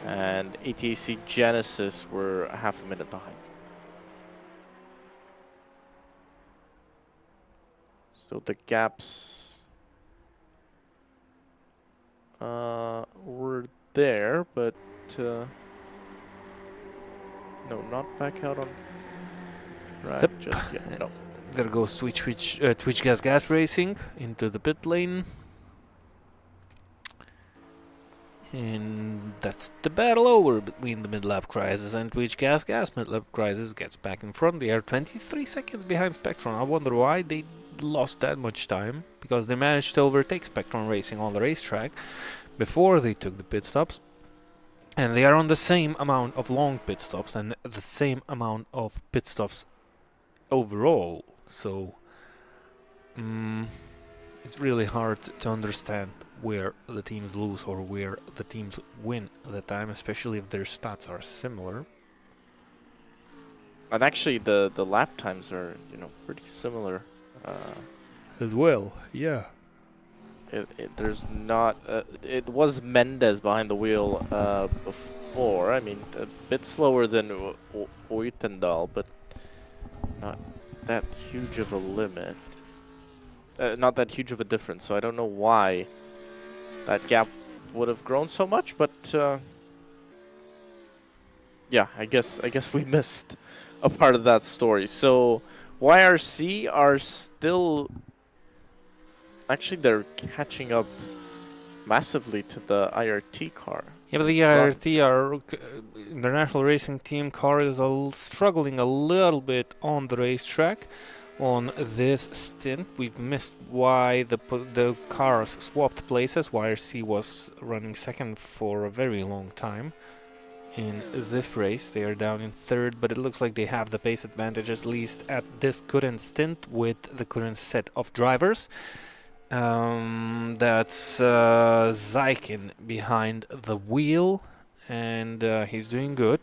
And ATAC Genesis were half a minute behind. So the gaps were there, but no, not back out on track just yet. No. There goes Twitch Gas Racing into the pit lane. And that's the battle over between the mid-lap crisis and Twitch Gas. Mid-lap crisis gets back in front. They are 23 seconds behind Spectron. I wonder why they lost that much time, because they managed to overtake Spectron Racing on the racetrack before they took the pit stops. And they are on the same amount of long pit stops and the same amount of pit stops overall. So it's really hard to understand where the teams lose or where the teams win at the time, especially if their stats are similar. And actually, the lap times are, pretty similar. As well, yeah. There's not. It was Mendez behind the wheel before. I mean, a bit slower than Oitendal, but not that huge of a limit. Not that huge of a difference. So I don't know why that gap would have grown so much, but yeah, I guess we missed a part of that story. So YRC are still. Actually, they're catching up massively to the IRT car. Yeah, but the IRT, our international racing team car, is struggling a little bit on the racetrack. On this stint, we've missed why the cars swapped places. YRC was running second for a very long time in this race. They are down in third, but it looks like they have the pace advantage, at least at this current stint, with the current set of drivers. That's Zykin behind the wheel, and he's doing good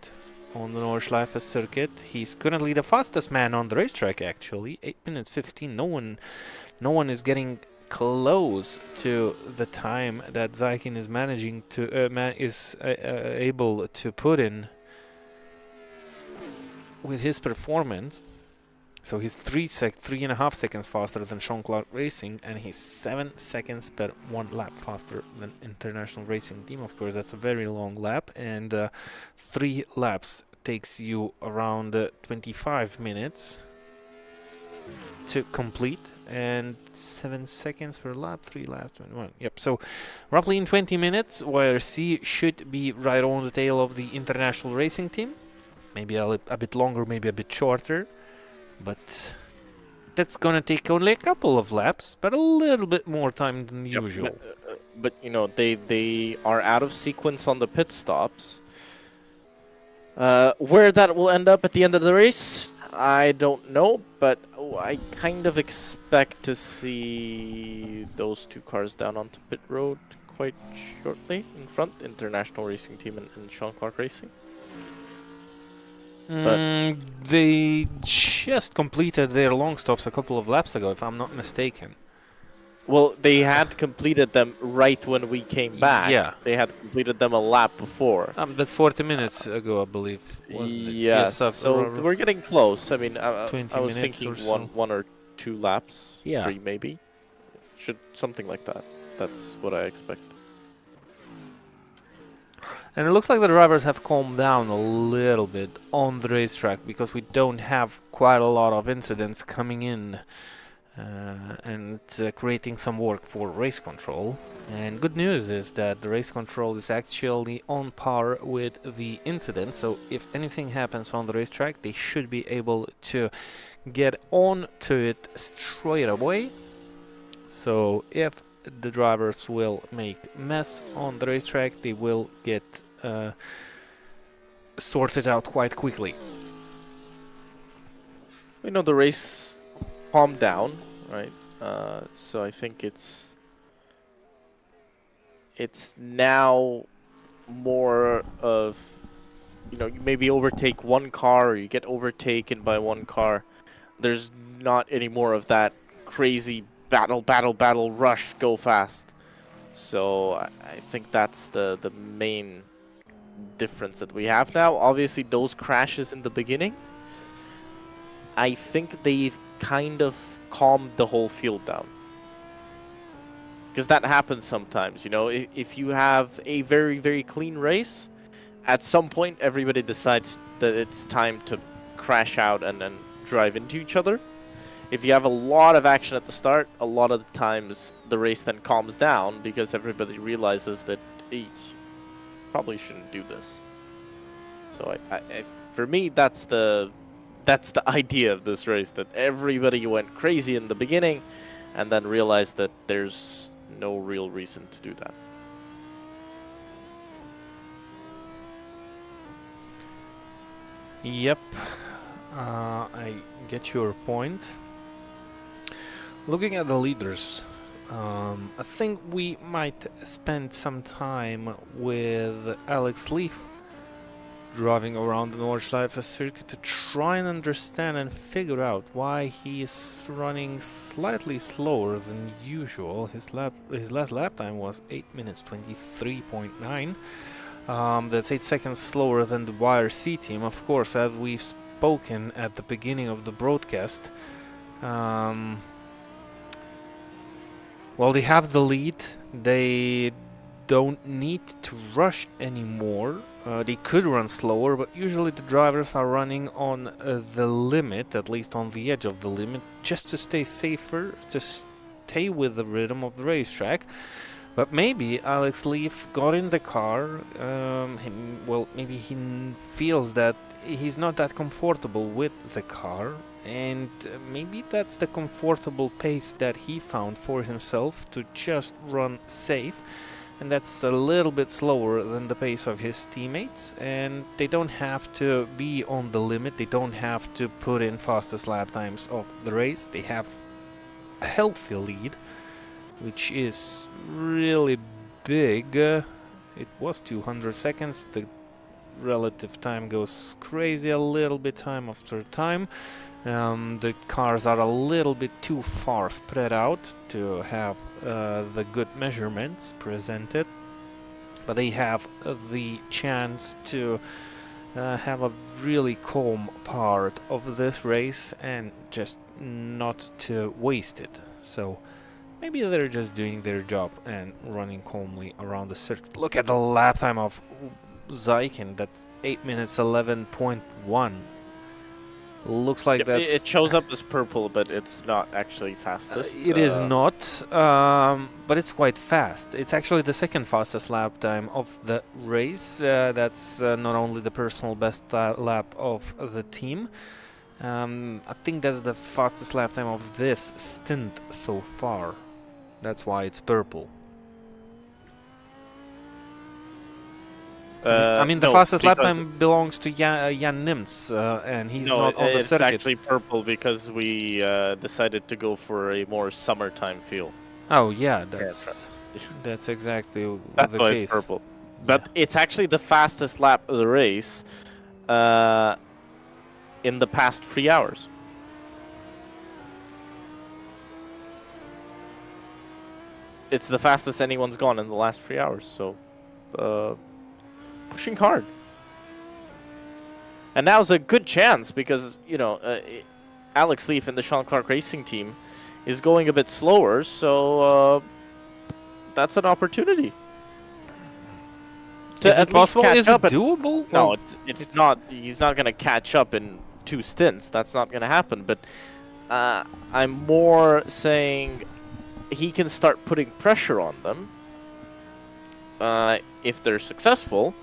on the Nordschleife circuit. He's currently the fastest man on the racetrack, actually. 8 minutes 15. No one is getting close to the time that Zykin is managing to able to put in with his performance. So he's 3.5 seconds faster than Sean Clark Racing, and he's 7 seconds per 1 lap faster than International Racing Team. Of course, that's a very long lap, and 3 laps takes you around 25 minutes to complete, and 7 seconds per lap, 3 laps, 21. Yep, so roughly in 20 minutes, YRC should be right on the tail of the International Racing Team. Maybe a bit longer, maybe a bit shorter. But that's gonna take only a couple of laps, but a little bit more time than usual. But they are out of sequence on the pit stops. Where that will end up at the end of the race, I don't know, but I kind of expect to see those 2 cars down onto pit road quite shortly in front, International Racing Team and Sean Clark Racing. They just completed their long stops a couple of laps ago, if I'm not mistaken. Well, they had completed them right when we came back. Yeah. They had completed them a lap before. That's 40 minutes ago, I believe, wasn't it? Yes, so we're getting close. I mean, I was thinking one or 2 laps, 3 maybe. Something like that. That's what I expect. And it looks like the drivers have calmed down a little bit on the racetrack, because we don't have quite a lot of incidents coming in and creating some work for race control. And good news is that the race control is actually on par with the incident, so if anything happens on the racetrack, they should be able to get on to it straight away. So if the drivers will make mess on the racetrack, they will get sorted out quite quickly. We know the race calmed down, right? So I think it's now more of, you maybe overtake one car, or you get overtaken by one car. There's not any more of that crazy battle, rush, go fast. So I think that's the main difference that we have now. Obviously, those crashes in the beginning, I think they've kind of calmed the whole field down. Because that happens sometimes, you know, if you have a very, very clean race, at some point everybody decides that it's time to crash out and then drive into each other. If you have a lot of action at the start, a lot of the times the race then calms down because everybody realizes that probably shouldn't do this. So for me, that's the idea of this race, that everybody went crazy in the beginning and then realized that there's no real reason to do that. Yep, I get your point. Looking at the leaders, I think we might spend some time with Alex Leaf driving around the Nordschleife circuit to try and understand and figure out why he is running slightly slower than usual. His last lap time was 8 minutes 23.9. That's 8 seconds slower than the YRC team. Of course, as we've spoken at the beginning of the broadcast, well, they have the lead. They don't need to rush anymore. They could run slower, but usually the drivers are running on the limit, at least on the edge of the limit, just to stay safer, to stay with the rhythm of the racetrack. But maybe Alex Leaf got in the car, well, maybe he feels that he's not that comfortable with the car, and maybe that's the comfortable pace that he found for himself to just run safe. And that's a little bit slower than the pace of his teammates, and they don't have to be on the limit, they don't have to put in fastest lap times of the race. They have a healthy lead, which is really big. It was 200 seconds, the relative time goes crazy a little bit time after time. The cars are a little bit too far spread out to have the good measurements presented, but they have the chance to have a really calm part of this race and just not to waste it. So maybe they're just doing their job and running calmly around the circuit. Look at the lap time of Zykin, that's 8 minutes 11.1. Looks like that's... It shows up as purple, but it's not actually fastest. It is not, but it's quite fast. It's actually the second fastest lap time of the race. That's not only the personal best lap of the team. I think that's the fastest lap time of this stint so far. That's why it's purple. I mean, the fastest lap time belongs to Jan Nimtz, and he's not on the circuit. No, it's actually purple because we decided to go for a more summertime feel. Oh yeah, that's exactly that's the why case. It's purple. But it's actually the fastest lap of the race in the past 3 hours. It's the fastest anyone's gone in the last 3 hours, so pushing hard. And now's a good chance because, you know, Alex Leaf and the Sean Clark Racing team is going a bit slower, so that's an opportunity. Is it possible? Is it doable? No, it's not. He's not going to catch up in 2 stints. That's not going to happen. But I'm more saying he can start putting pressure on them. If they're successful,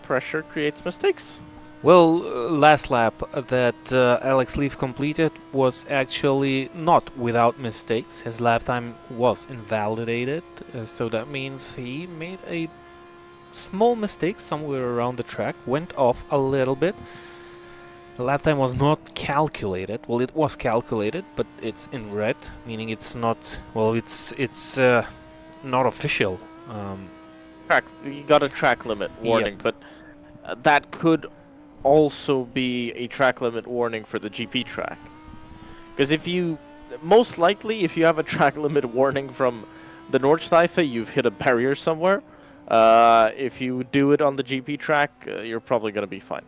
pressure creates mistakes. Well, last lap that Alex Leaf completed was actually not without mistakes. His lap time was invalidated, so that means he made a small mistake somewhere around the track, went off a little bit. The lap time was not calculated. Well, it was calculated, but it's in red, meaning it's not. Well, it's not official. You got a track limit warning, yep. But that could also be a track limit warning for the GP track. Because most likely, if you have a track limit warning from the Nordschleife, you've hit a barrier somewhere. If you do it on the GP track, you're probably going to be fine.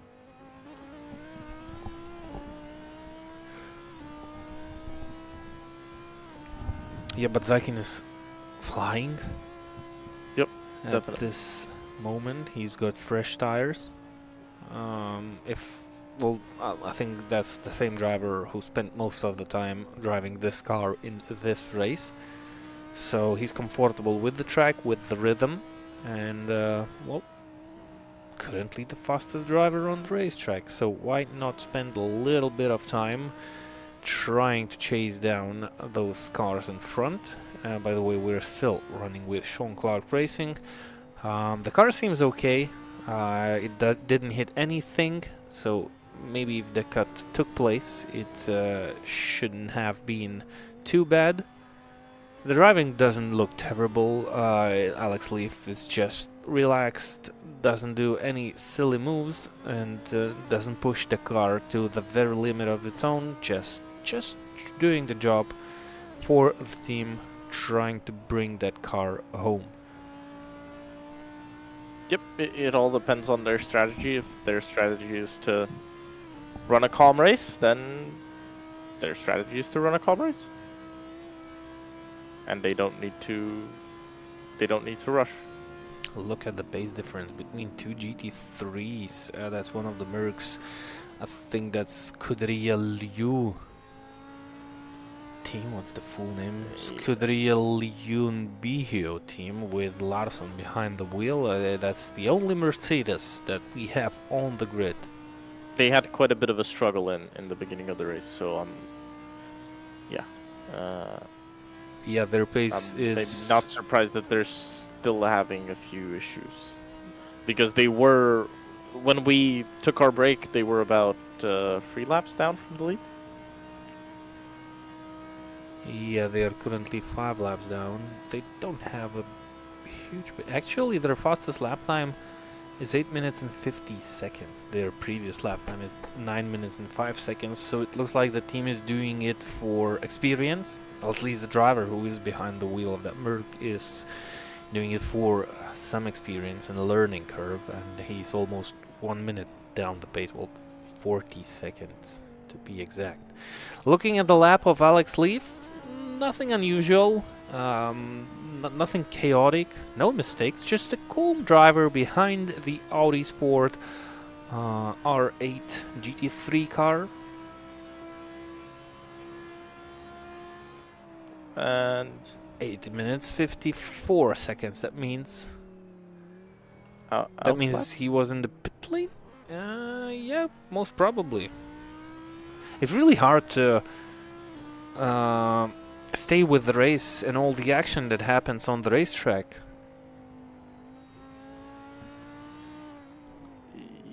Yeah, but Zykin is flying. Yep, at definitely. this moment. He's got fresh tires. I think that's the same driver who spent most of the time driving this car in this race. So he's comfortable with the track, with the rhythm, and currently the fastest driver on the racetrack. So why not spend a little bit of time trying to chase down those cars in front? By the way, we're still running with Sean Clark Racing. The car seems okay. It didn't hit anything, so maybe if the cut took place, it shouldn't have been too bad. The driving doesn't look terrible. Alex Leaf is just relaxed, doesn't do any silly moves, and doesn't push the car to the very limit of its own. Just doing the job for the team, trying to bring that car home. Yep, it all depends on their strategy. If their strategy is to run a calm race, then their strategy is to run a calm race. And they don't need to rush. Look at the base difference between two GT3s. That's one of the Mercs. I think that's Scuderia Liu. Team, what's the full name? Scuderia Liu Bihio team with Larsson behind the wheel. That's the only Mercedes that we have on the grid. They had quite a bit of a struggle in the beginning of the race, so yeah, their pace is... I'm not surprised that they're still having a few issues. Because they were... When we took our break, they were about 3 laps down from the lead. Yeah, they are currently 5 laps down. They don't have a huge... Actually, their fastest lap time is 8 minutes and 50 seconds. Their previous lap time is 9 minutes and 5 seconds. So it looks like the team is doing it for experience. At least the driver who is behind the wheel of that Merc is doing it for some experience and a learning curve. And he's almost 1 minute down the pace. Well, 40 seconds to be exact. Looking at the lap of Alex Leaf, nothing unusual. Nothing chaotic, no mistakes, just a calm driver behind the Audi Sport R8 GT3 car. And 8 minutes 54 seconds. That means he was in the pit lane. Yeah, most probably. It's really hard to stay with the race and all the action that happens on the racetrack.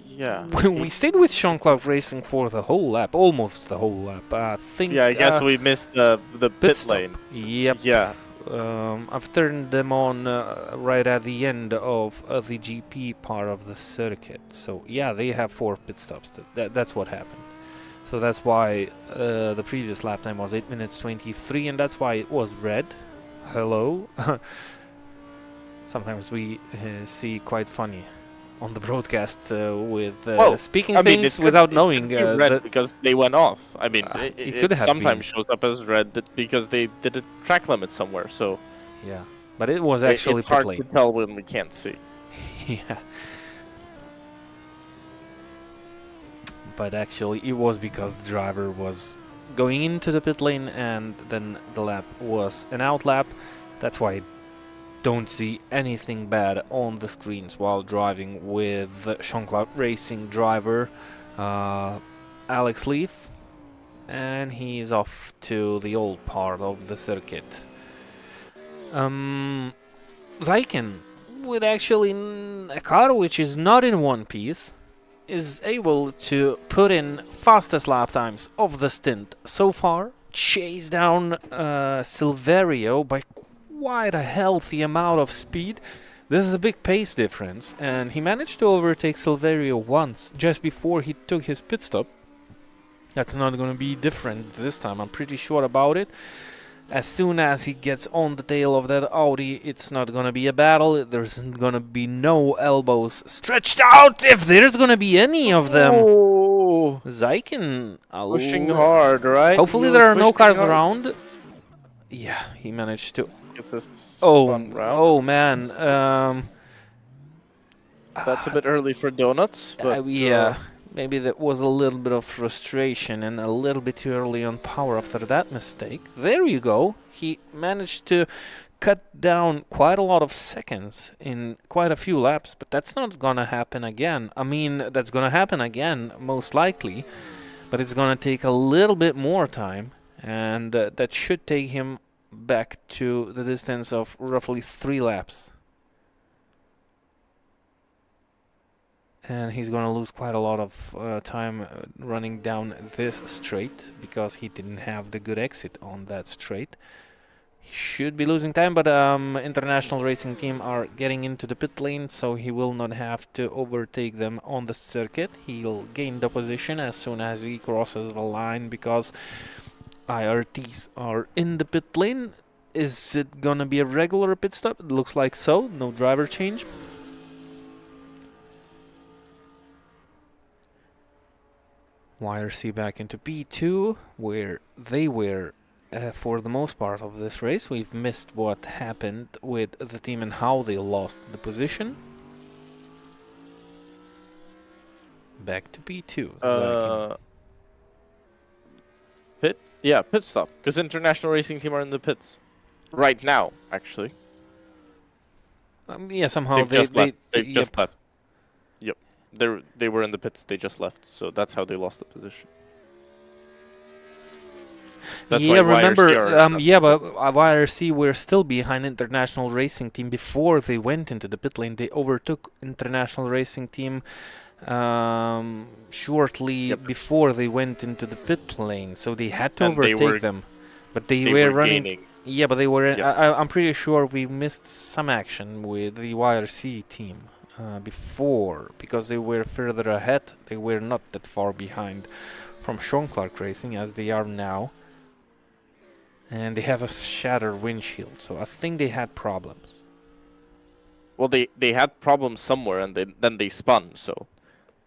Yeah. We stayed with Sean Clark Racing for the whole lap, almost the whole lap. I think. Yeah, I guess we missed the pit lane. Yep. Yeah. I've turned them on right at the end of the GP part of the circuit. So yeah, they have 4 pit stops. That's what happened. So that's why the previous lap time was 8 minutes 23, and that's why it was red. Hello. Sometimes we see quite funny on the broadcast with speaking things without knowing. Red because they went off. I mean, it sometimes shows up as red because they did a track limit somewhere. So yeah, but it was actually it's hard pit lane. to tell when we can't see. Yeah. But actually it was because the driver was going into the pit lane and then the lap was an out lap. That's why I don't see anything bad on the screens while driving with Sean Clark Racing driver Alex Leaf, and he's off to the old part of the circuit. Zykin, with actually a car which is not in one piece, is able to put in fastest lap times of the stint so far, chase down Silverio by quite a healthy amount of speed, This is a big pace difference, and he managed to overtake Silverio once, just before he took his pit stop. That's not going to be different this time, I'm pretty sure about it. As soon as he gets on the tail of that Audi, it's not going to be a battle. There's going to be no elbows stretched out, if there's going to be any of them. Oh, Zykin pushing hard, right? Hopefully there are no cars around. Yeah, he managed to. Oh man. That's a bit early for donuts, but yeah, maybe that was a little bit of frustration and a little bit too early on power after that mistake. There you go. He managed to cut down quite a lot of seconds in quite a few laps, but that's not gonna happen again. I mean, that's gonna happen again, most likely, but it's gonna take a little bit more time, and that should take him back to the distance of roughly 3 laps. And he's gonna lose quite a lot of time running down this straight, because he didn't have the good exit on that straight. He should be losing time, but International Racing Team are getting into the pit lane, so he will not have to overtake them on the circuit. He'll gain the position as soon as he crosses the line, because IRTs are in the pit lane. Is it gonna be a regular pit stop? It looks like so. No driver change. YRC back into P2, where they were for the most part of this race. We've missed what happened with the team and how they lost the position. Back to P2. Pit stop, because International Racing Team are in the pits right now, actually. Yeah, somehow they've just left. Yep, they were in the pits. They just left, so that's how they lost the position. That's yeah, remember, but YRC were still behind International Racing Team before they went into the pit lane. They overtook International Racing Team shortly before they went into the pit lane, so they had to overtake them. But they were running. Gaining. Yeah, but they were. I'm pretty sure we missed some action with the YRC team before, because they were further ahead. They were not that far behind from Sean Clark Racing as they are now. And they have a shattered windshield, so I think they had problems. Well, they had problems somewhere, and then they spun, so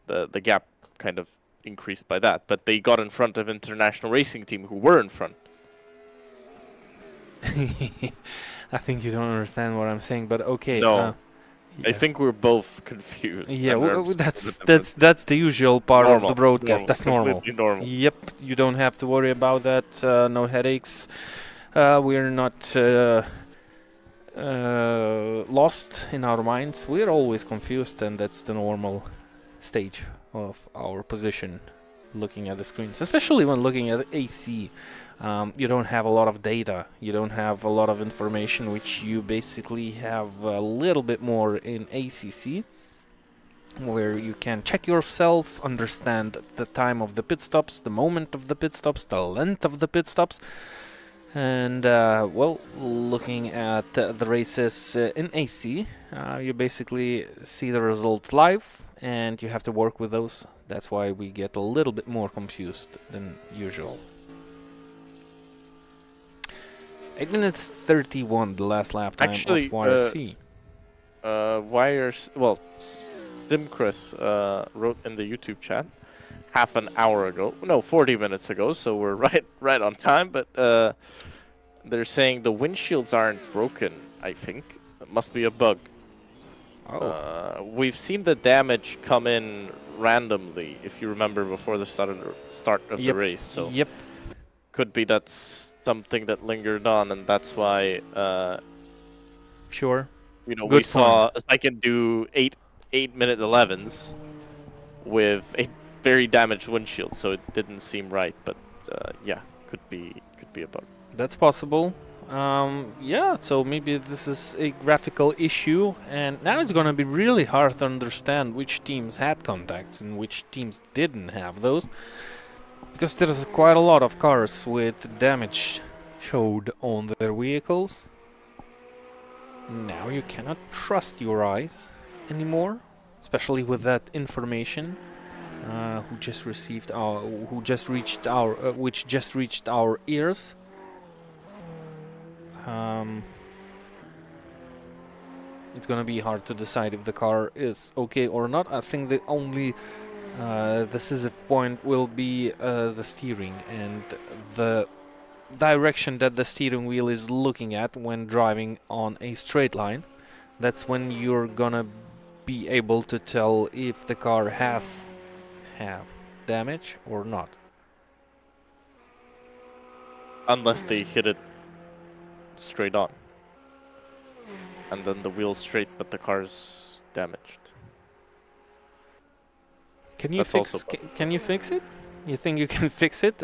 the gap kind of increased by that. But they got in front of International Racing Team, who were in front. I think you don't understand what I'm saying, but okay. No, yeah. I think we're both confused. Yeah, that's the usual part of the broadcast. That's normal. Normal. Yep, you don't have to worry about that. No headaches. We're not lost in our minds. We're always confused, and that's the normal stage of our position looking at the screens, especially when looking at AC. You don't have a lot of data, you don't have a lot of information, which you basically have a little bit more in ACC, where you can check yourself, understand the time of the pit stops, the moment of the pit stops, the length of the pit stops, and well, looking at the races in AC, you basically see the results live, and you have to work with those. That's why we get a little bit more confused than usual. 8 minutes 31, the last lap time of YRC. Well, Simchris wrote in the YouTube chat half an hour ago, no, 40 minutes ago, so we're right on time, but they're saying the windshields aren't broken, I think. It must be a bug. Oh. We've seen the damage come in randomly, if you remember, before the start of the race, so could be that's something that lingered on, and that's why sure, you know, we saw I can do 8-minute 11s with a very damaged windshield, so it didn't seem right, but yeah, could be a bug. That's possible. Yeah, so maybe this is a graphical issue, and now it's gonna be really hard to understand which teams had contacts and which teams didn't have those, because there's quite a lot of cars with damage showed on their vehicles. Now you cannot trust your eyes anymore, especially with that information who just received our, which just reached our ears. It's gonna be hard to decide if the car is okay or not. I think the only decisive point will be the steering and the direction that the steering wheel is looking at when driving on a straight line. That's when you're gonna be able to tell if the car have damage or not. Unless they hit it straight on. And then the wheel's straight, but the car's damaged. Can you That's fix? also Can you fix it? You think you can fix it?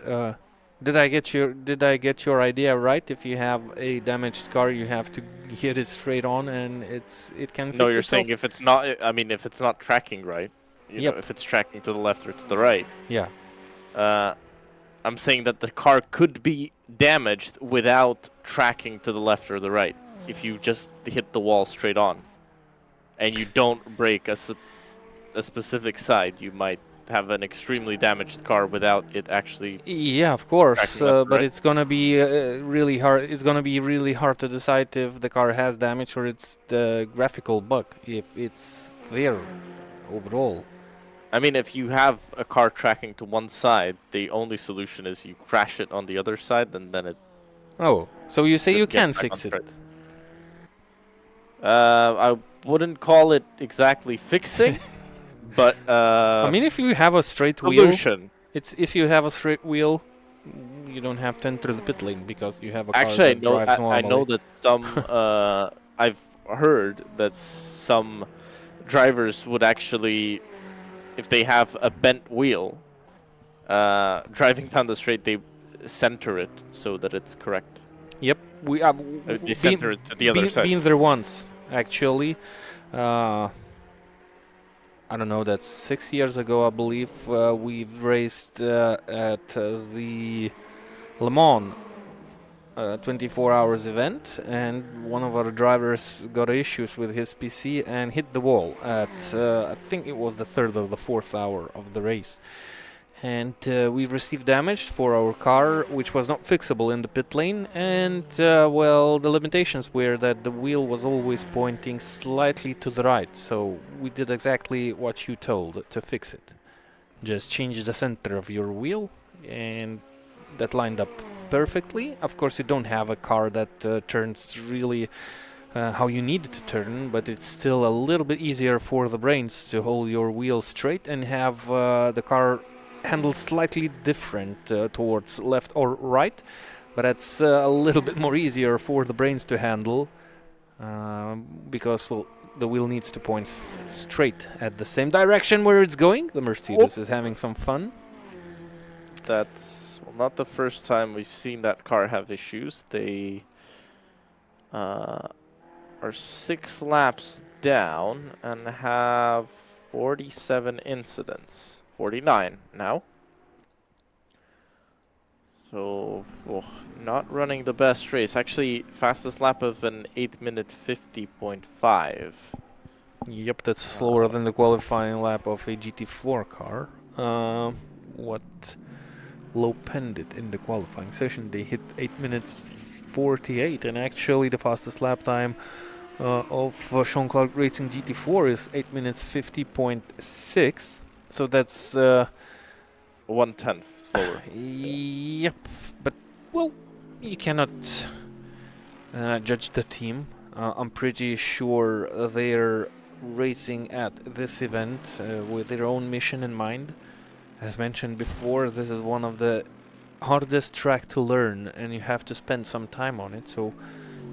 Did I get your idea right? If you have a damaged car, you have to hit it straight on, and it can fix No, you're itself? saying if it's not. I mean, if it's not tracking right, you know, if it's tracking to the left or to the right. Yeah. I'm saying that the car could be damaged without tracking to the left or the right. If you just hit the wall straight on, and you don't brake a specific side, you might have an extremely damaged car without it actually. Yeah, of course, but right. it's gonna be really hard. It's gonna be really hard to decide if the car has damage or it's the graphical bug. If it's there overall. I mean, if you have a car tracking to one side, the only solution is you crash it on the other side, and then it. Oh, so you say should you get can back fix on it? track. I wouldn't call it exactly fixing, but I mean, if you have a straight wheel, solution. if you have a straight wheel, you don't have to enter the pit lane because you have a car Actually, that drives I normally. know that some. I've heard that some drivers would actually, if they have a bent wheel, driving down the straight, they center it so that it's correct. Yep, we have They center it to the other side. been there once actually. I don't know. That's 6 years ago, I believe. We've raced at the Le Mans 24 hours event, and one of our drivers got issues with his PC and hit the wall at I think it was the third or the fourth hour of the race. And we received damage for our car, which was not fixable in the pit lane. And well, the limitations were that the wheel was always pointing slightly to the right. So we did exactly what you told to fix it. Just change the center of your wheel, and that lined up perfectly. Of course, you don't have a car that turns really how you need it to turn, but it's still a little bit easier for the brains to hold your wheel straight and have the car handle slightly different towards left or right, but it's a little bit more easier for the brains to handle because, well, the wheel needs to point straight at the same direction where it's going. The Mercedes is having some fun. That's not the first time we've seen that car have issues. They are 6 laps down and have 47 incidents. 49 now. So, not running the best race. Actually, fastest lap of an 8-minute 50.5. Yep, that's slower than the qualifying lap of a GT4 car. What low pended in the qualifying session? They hit 8 minutes 48, and actually the fastest lap time of Jean-Claude Racing GT4 is 8 minutes 50.6. So that's 1/10 slower. Yep, but well, you cannot judge the team. I'm pretty sure they're racing at this event with their own mission in mind. As mentioned before, this is one of the hardest track to learn, and you have to spend some time on it. So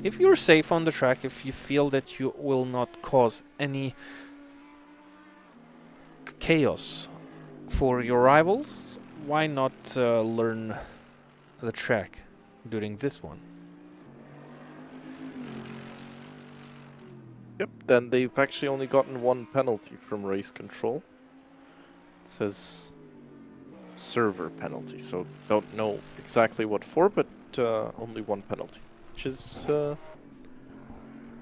if you're safe on the track, if you feel that you will not cause any chaos for your rivals, why not learn the track during this one? Yep, then they've actually only gotten 1 penalty from race control. It says server penalty, so don't know exactly what for, but only 1 penalty, which is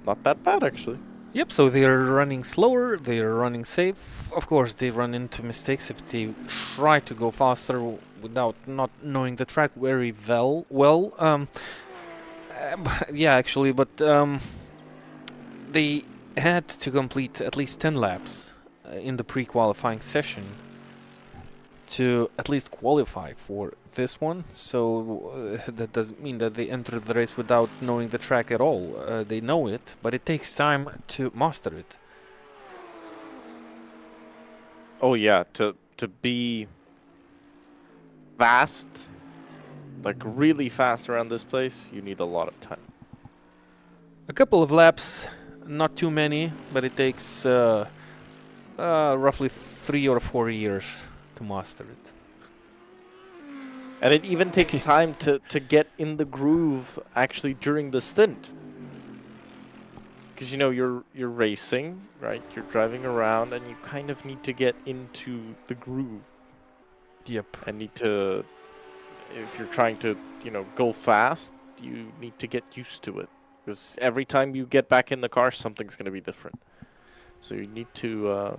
not that bad actually. Yep, so they're running slower, they're running safe. Of course, they run into mistakes if they try to go faster without not knowing the track very well. Yeah, actually, but they had to complete at least 10 laps in the pre-qualifying session to at least qualify for this one. So that doesn't mean that they entered the race without knowing the track at all. They know it, but it takes time to master it. Oh yeah, to be fast, like really fast around this place, you need a lot of time. A couple of laps, not too many, but it takes roughly 3 or 4 years to master it. And it even takes time to get in the groove actually during the stint. Because you know you're racing, right? You're driving around and you kind of need to get into the groove. Yep. And need to, if you're trying to, you know, go fast, you need to get used to it. Because every time you get back in the car, something's going to be different. So you need to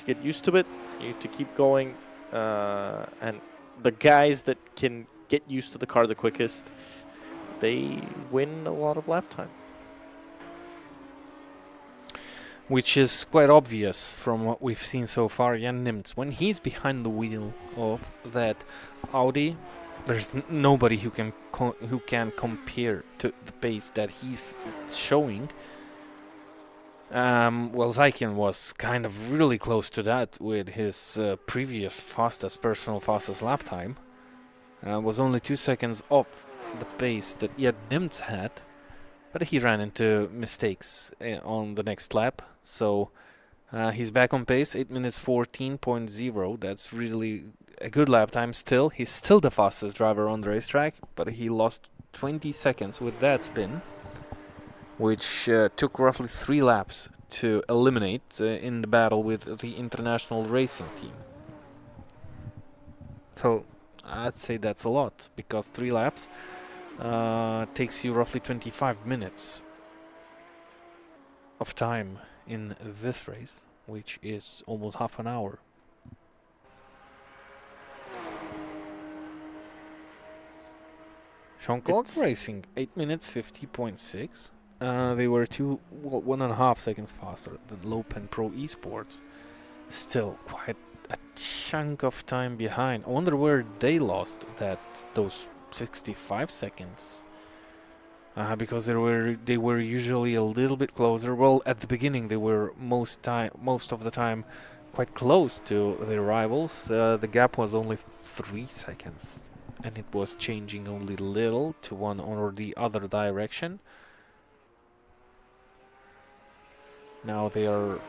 get used to it. You need to keep going. And the guys that can get used to the car the quickest, they win a lot of lap time. Which is quite obvious from what we've seen so far. Jan Nimtz, when he's behind the wheel of that Audi, there's nobody who can compare to the pace that he's showing. Well, Zykian was kind of really close to that with his previous personal fastest lap time. Was only 2 seconds off the pace that Jan Nimtz had. But he ran into mistakes on the next lap, so he's back on pace, 8 minutes 14.0. That's really a good lap time still. He's still the fastest driver on the racetrack, but he lost 20 seconds with that spin, which took roughly 3 laps to eliminate in the battle with the international racing team. So I'd say that's a lot, because 3 laps takes you roughly 25 minutes of time in this race, which is almost half an hour. Jean-Claude Racing, 8 minutes 50.6. They were 1.5 seconds faster than Lopen Pro Esports. Still quite a chunk of time behind. I wonder where they lost those 65 seconds, because they were usually a little bit closer. Well, at the beginning they were most of the time quite close to their rivals. The gap was only 3 seconds, and it was changing only little to one or the other direction. Now they are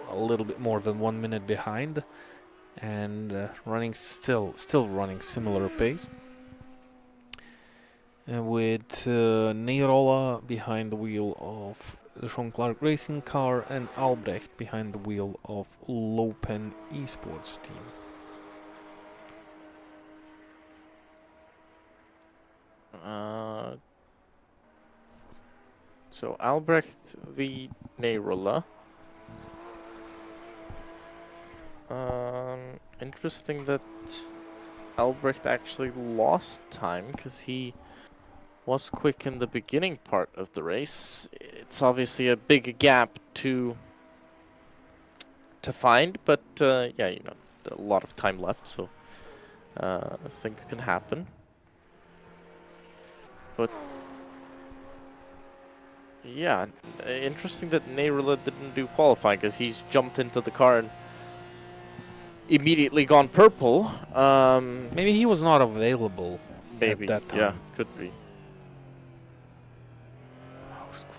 a little bit more than 1 minute behind, and running still running similar pace. With Neirola behind the wheel of the Sean Clark Racing car and Albrecht behind the wheel of Lopen Esports team. So Albrecht v Neirola. Interesting that Albrecht actually lost time, because he was quick in the beginning part of the race. It's obviously a big gap to find, but yeah, you know, a lot of time left, so things can happen. But yeah, interesting that Neirola didn't do qualifying, because he's jumped into the car and immediately gone purple. Maybe he was not available at that time. Yeah, could be.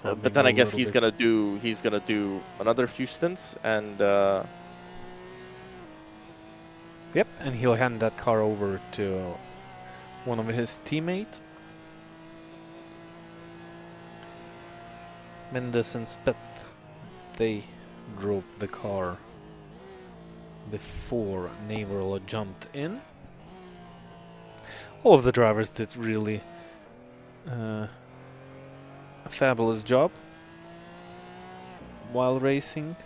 But then I guess he's gonna do another few stints, and yep, and he'll hand that car over to one of his teammates. Mendes and Speth, they drove the car before Neirola jumped in. All of the drivers did really a fabulous job while racing.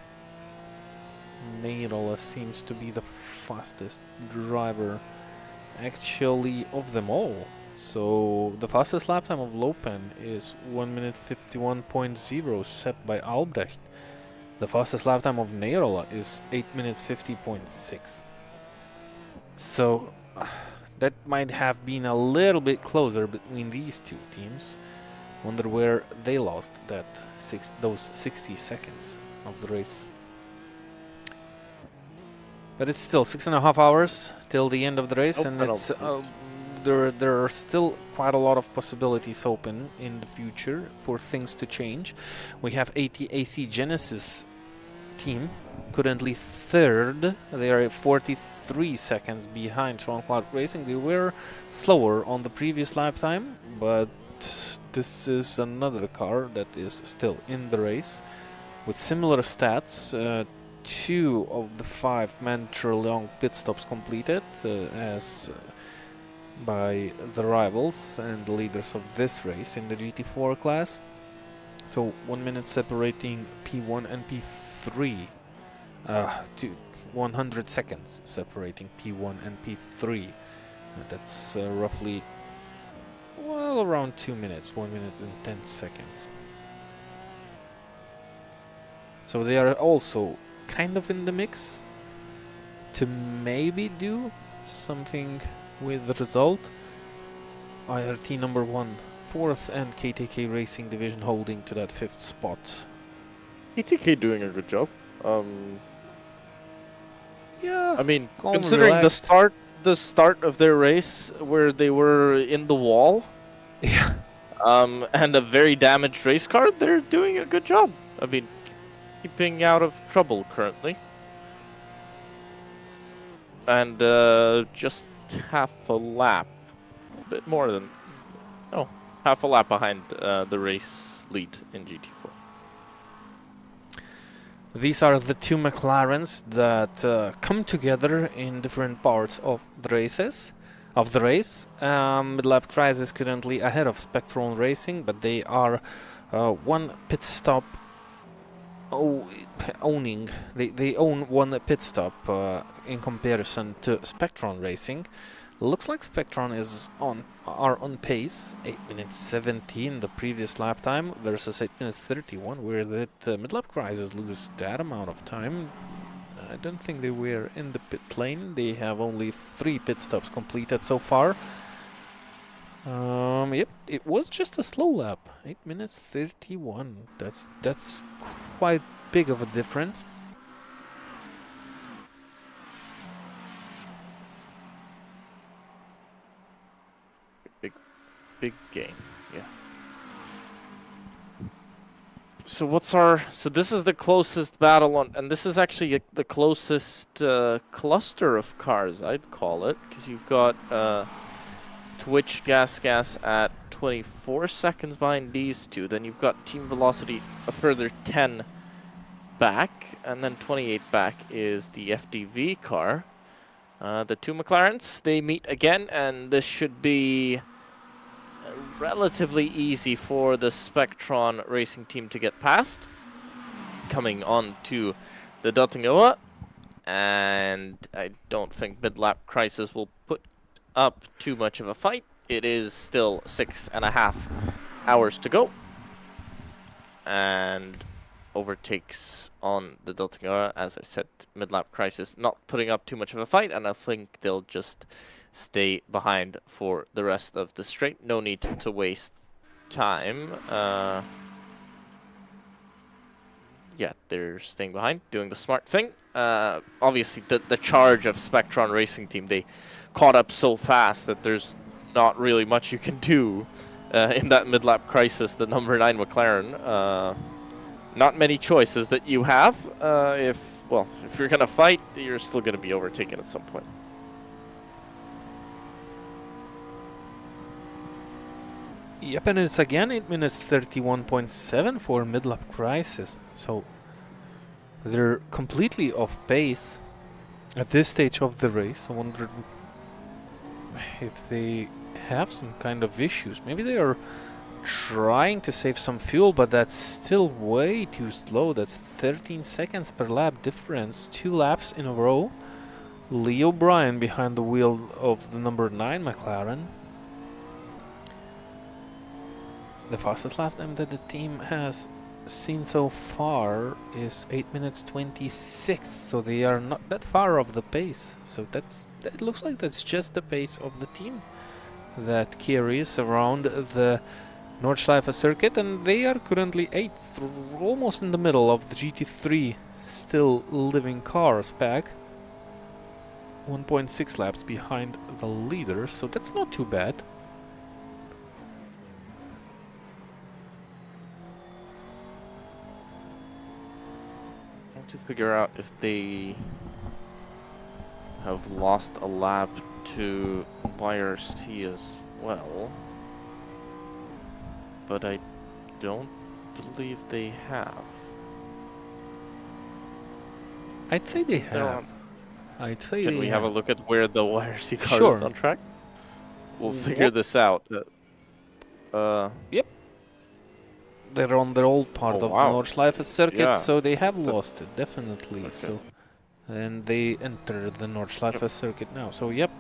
Neirola seems to be the fastest driver actually of them all. So the fastest lap time of Lopen is 1 minute 51.0 set by Albrecht. The fastest lap time of Neirola is 8 minutes 50.6. So that might have been a little bit closer between these two teams. Wonder where they lost those 60 seconds of the race. But it's still 6.5 hours till the end of the race, and it's there are still quite a lot of possibilities open in the future for things to change. We have AC Genesis team currently third. They are 43 seconds behind Sean Clark Racing. They were slower on the previous lap time, but this is another car that is still in the race with similar stats. 2 of the 5 mandatory-long pit stops completed as by the rivals and the leaders of this race in the GT4 class. So 1 minute separating P1 and P3. 100 seconds separating P1 and P3. That's roughly, well, around 2 minutes, 1 minute and 10 seconds. So they are also kind of in the mix to maybe do something with the result. IRT number 1 4th and KTK Racing Division holding to that 5th spot. KTK doing a good job. Yeah, I mean, calm, considering relaxed. the start of their race where they were in the wall, Yeah, and a very damaged race car, they're doing a good job. I mean, keeping out of trouble currently. And just half a lap, a bit more than, half a lap behind the race lead in GT4. these are the 2 McLarens that come together in different parts of the race. Mid-lap Crisis currently ahead of Spectron Racing, but they are 1 pit stop owning. They own 1 pit stop in comparison to Spectron Racing. Looks like Spectron are on pace. 8 minutes 17 the previous lap time versus 8 minutes 31. Where that mid-lap Crisis lose that amount of time. I don't think they were in the pit lane. They have only 3 pit stops completed so far. Yep, it was just a slow lap. 8 minutes 31. That's quite big of a difference. Big game, yeah. So this is the closest battle on, and this is actually the closest cluster of cars, I'd call it, because you've got Twitch Gas at 24 seconds behind these two. Then you've got Team Velocity a further 10 back, and then 28 back is the FDV car. The 2 McLarens, they meet again, and this should be relatively easy for the Spectron Racing team to get past. Coming on to the Dottingoa, and I don't think Mid-lap Crisis will put up too much of a fight. It is still 6.5 hours to go, and overtakes on the Dottingoa. As I said, Mid-lap Crisis not putting up too much of a fight, and I think they'll just stay behind for the rest of the straight. No need to waste time. Yeah, they're staying behind, doing the smart thing. Obviously, the charge of Spectron Racing Team, they caught up so fast that there's not really much you can do in that Mid-lap Crisis, the number 9 McLaren. Not many choices that you have. If you're going to fight, you're still going to be overtaken at some point. Yep, and it's again 8 minutes 31.7 for Mid-lap Crisis. So they're completely off pace at this stage of the race. I wonder if they have some kind of issues. Maybe they are trying to save some fuel, but that's still way too slow. That's 13 seconds per lap difference. 2 laps in a row. Lee O'Brien behind the wheel of the number 9 McLaren. The fastest lap time that the team has seen so far is 8 minutes 26, so they are not that far off the pace. So that looks like that's just the pace of the team that carries around the Nordschleife circuit, and they are currently 8th, almost in the middle of the GT3 still living cars pack. 1.6 laps behind the leader, so that's not too bad. To figure out if they have lost a lap to YRC as well, but I don't believe they have. I'd say they have. I'd say Can we have a look at where the YRC car Sure. is on track? We'll figure this out. Yep. They're on the old part of the Nordschleife circuit, so they have lost it, definitely. Okay. So, and they enter the Nordschleife circuit now. So, yep.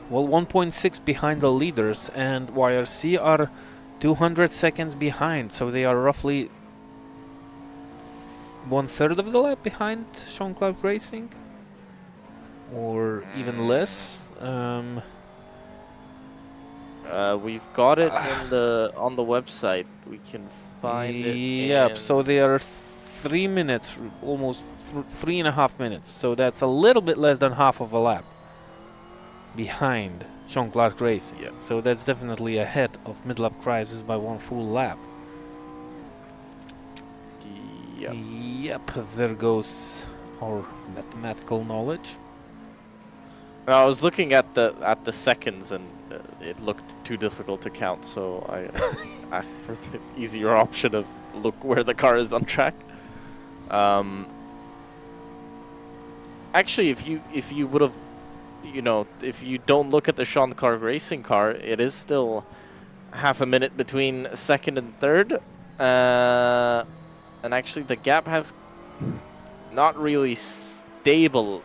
Well, 1.6 behind the leaders, and YRC are 200 seconds behind. So they are roughly 1/3 of the lap behind Jean-Claude Racing, or even less. We've got it in on the website. We can find it. Yep, so they are 3 minutes, almost 3.5 minutes. So that's a little bit less than half of a lap behind Jean-Claude Racing. Yep. So that's definitely ahead of mid-lap crisis by 1 full lap. Yep, there goes our mathematical knowledge. I was looking at the seconds, and it looked too difficult to count, so I asked for the easier option of look where the car is on track. Actually, if you would have, if you don't look at the Jean-Claude Racing car, it is still half a minute between second and third, and actually the gap has not really stable.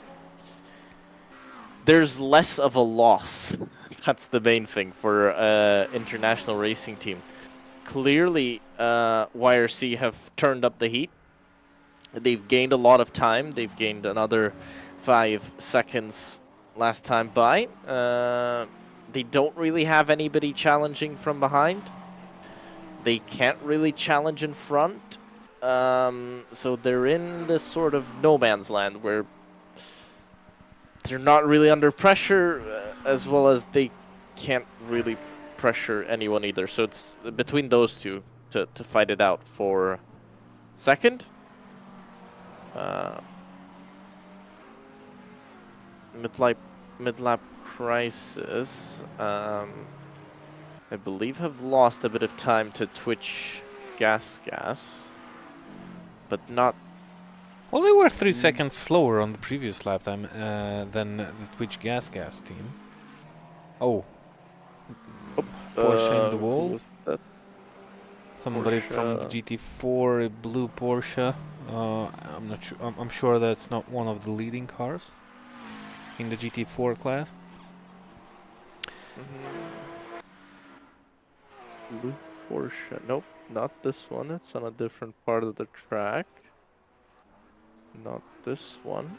There's less of a loss. That's the main thing for international racing team. Clearly, YRC have turned up the heat. They've gained a lot of time. They've gained another 5 seconds last time by. They don't really have anybody challenging from behind. They can't really challenge in front. So they're in this sort of no man's land where they're not really under pressure, as well as they can't really pressure anyone either. So it's between those two to fight it out for second. Mid-lap crisis, I believe, have lost a bit of time to Twitch gas, but not. Well, they were 3 seconds slower on the previous lap time than the Twitch gas team. Oh. Porsche in the wall. Was that? Somebody from the GT4, a blue Porsche. I'm not sure. I'm sure that's not one of the leading cars in the GT4 class. Blue Porsche. Nope, not this one. It's on a different part of the track. Not this one.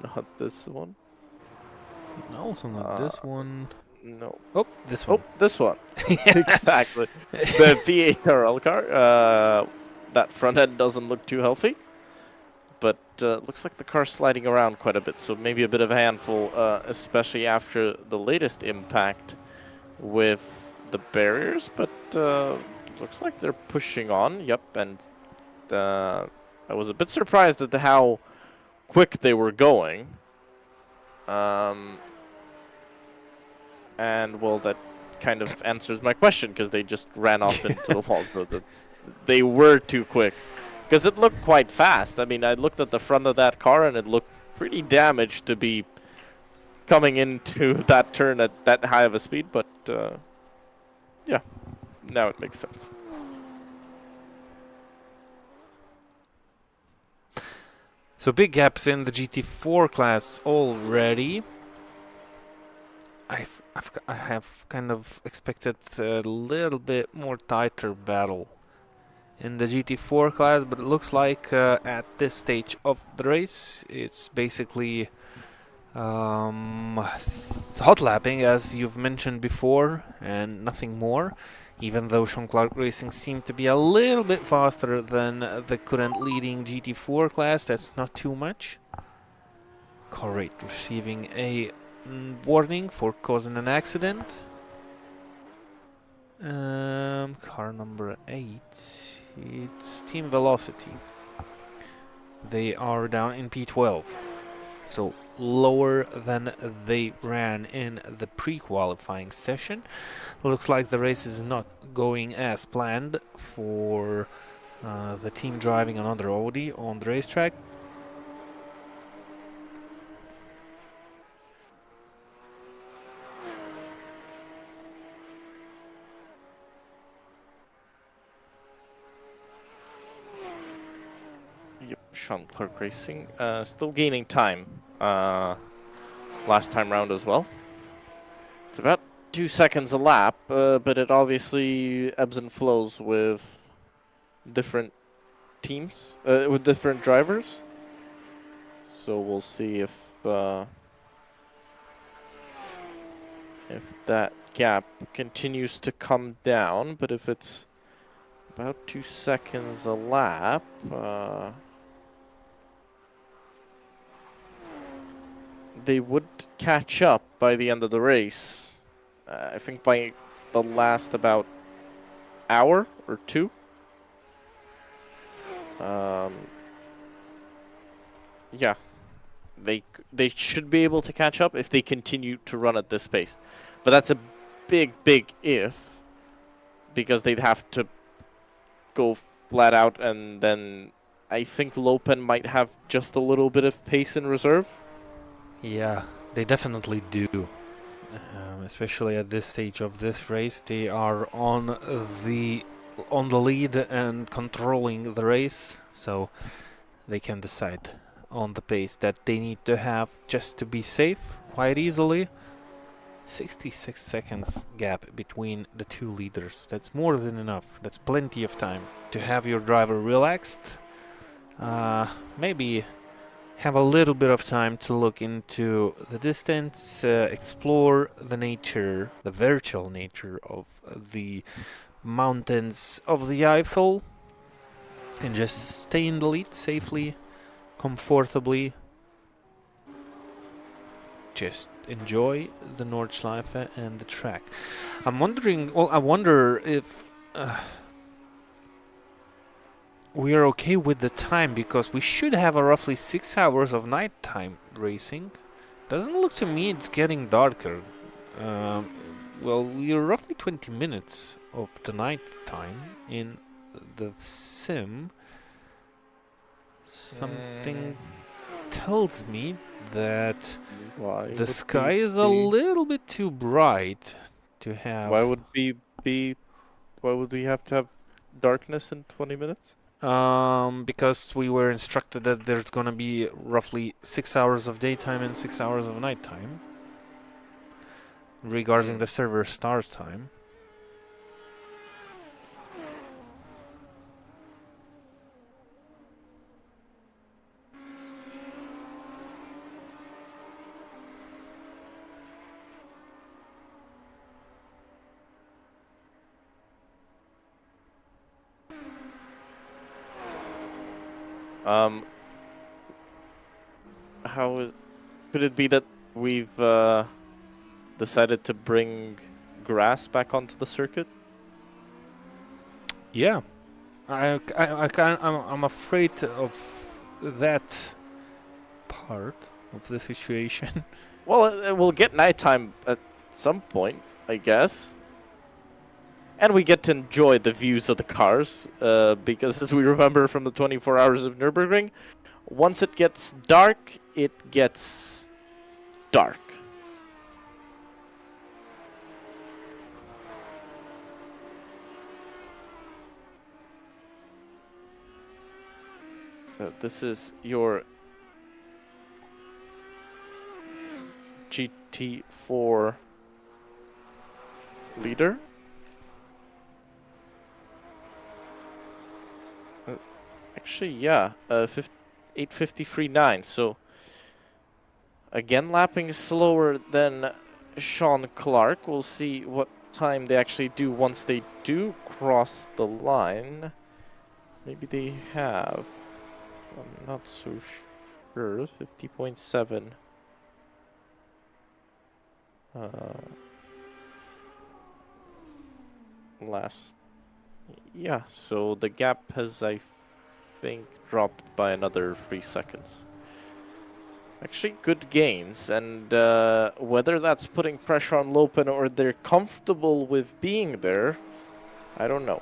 Not this one. No, so not this one. No. Oh, this one. Oh, this one. Exactly. The P8RL car. That front end doesn't look too healthy, but looks like the car's sliding around quite a bit. So maybe a bit of a handful, especially after the latest impact with the barriers. But looks like they're pushing on. Yep, and I was a bit surprised at how quick they were going. And well, that kind of answers my question, because they just ran off into the wall. So they were too quick, because it looked quite fast. I mean, I looked at the front of that car and it looked pretty damaged to be coming into that turn at that high of a speed. But yeah, Now it makes sense. So big gaps in the GT4 class already. I have kind of expected a little bit more tighter battle in the GT4 class, but it looks like at this stage of the race, it's basically hot lapping, as you've mentioned before, and nothing more. Even though Sean Clark Racing seemed to be a little bit faster than the current leading GT4 class, that's not too much. Car rate receiving a warning for causing an accident. Car number 8, it's Team Velocity. They are down in P12, so lower than they ran in the pre-qualifying session. Looks like the race is not going as planned for the team driving another Audi on the racetrack. Yep, Sean Clark Racing still gaining time last time round as well. It's about 2 seconds a lap, but it obviously ebbs and flows with different teams, with different drivers. So we'll see if that gap continues to come down. But if it's about 2 seconds a lap, they would catch up by the end of the race. I think by the last about hour or two. Yeah, they should be able to catch up if they continue to run at this pace. But that's a big if, because they'd have to go flat out, and then I think Lopen might have just a little bit of pace in reserve. Yeah, they definitely do. Especially at this stage of this race, they are on the lead and controlling the race, so they can decide on the pace that they need to have just to be safe quite easily. 66 seconds gap between the two leaders. That's more than enough. That's plenty of time to have your driver relaxed. Maybe have a little bit of time to look into the distance, explore the nature, the virtual nature of the mountains of the Eifel, and just stay in the lead safely, comfortably. Just enjoy the Nordschleife and the track. I'm wondering, well, I wonder if we are okay with the time, because we should have a roughly 6 hours of nighttime racing. Doesn't look to me it's getting darker. Well, we are roughly 20 minutes of the night time in the sim. Something tells me that the sky is a little bit too bright to have. Why would we have to have darkness in 20 minutes? Because we were instructed that there's gonna be roughly 6 hours of daytime and 6 hours of nighttime regarding the server start time. Could it be that we've decided to bring grass back onto the circuit? Yeah, I'm afraid of that part of the situation. Well, we'll get nighttime at some point, I guess. And we get to enjoy the views of the cars, because as we remember from the 24 hours of Nürburgring, once it gets dark, it gets dark. This is your GT4 leader. Actually, yeah, 8:53.9. So again, lapping slower than Sean Clark. We'll see what time they actually do once they do cross the line. Maybe they have. I'm not so sure. 50.7. Last. Yeah, so the gap has, I think, dropped by another 3 seconds. Actually, good gains, and whether that's putting pressure on Lopen or they're comfortable with being there, I don't know.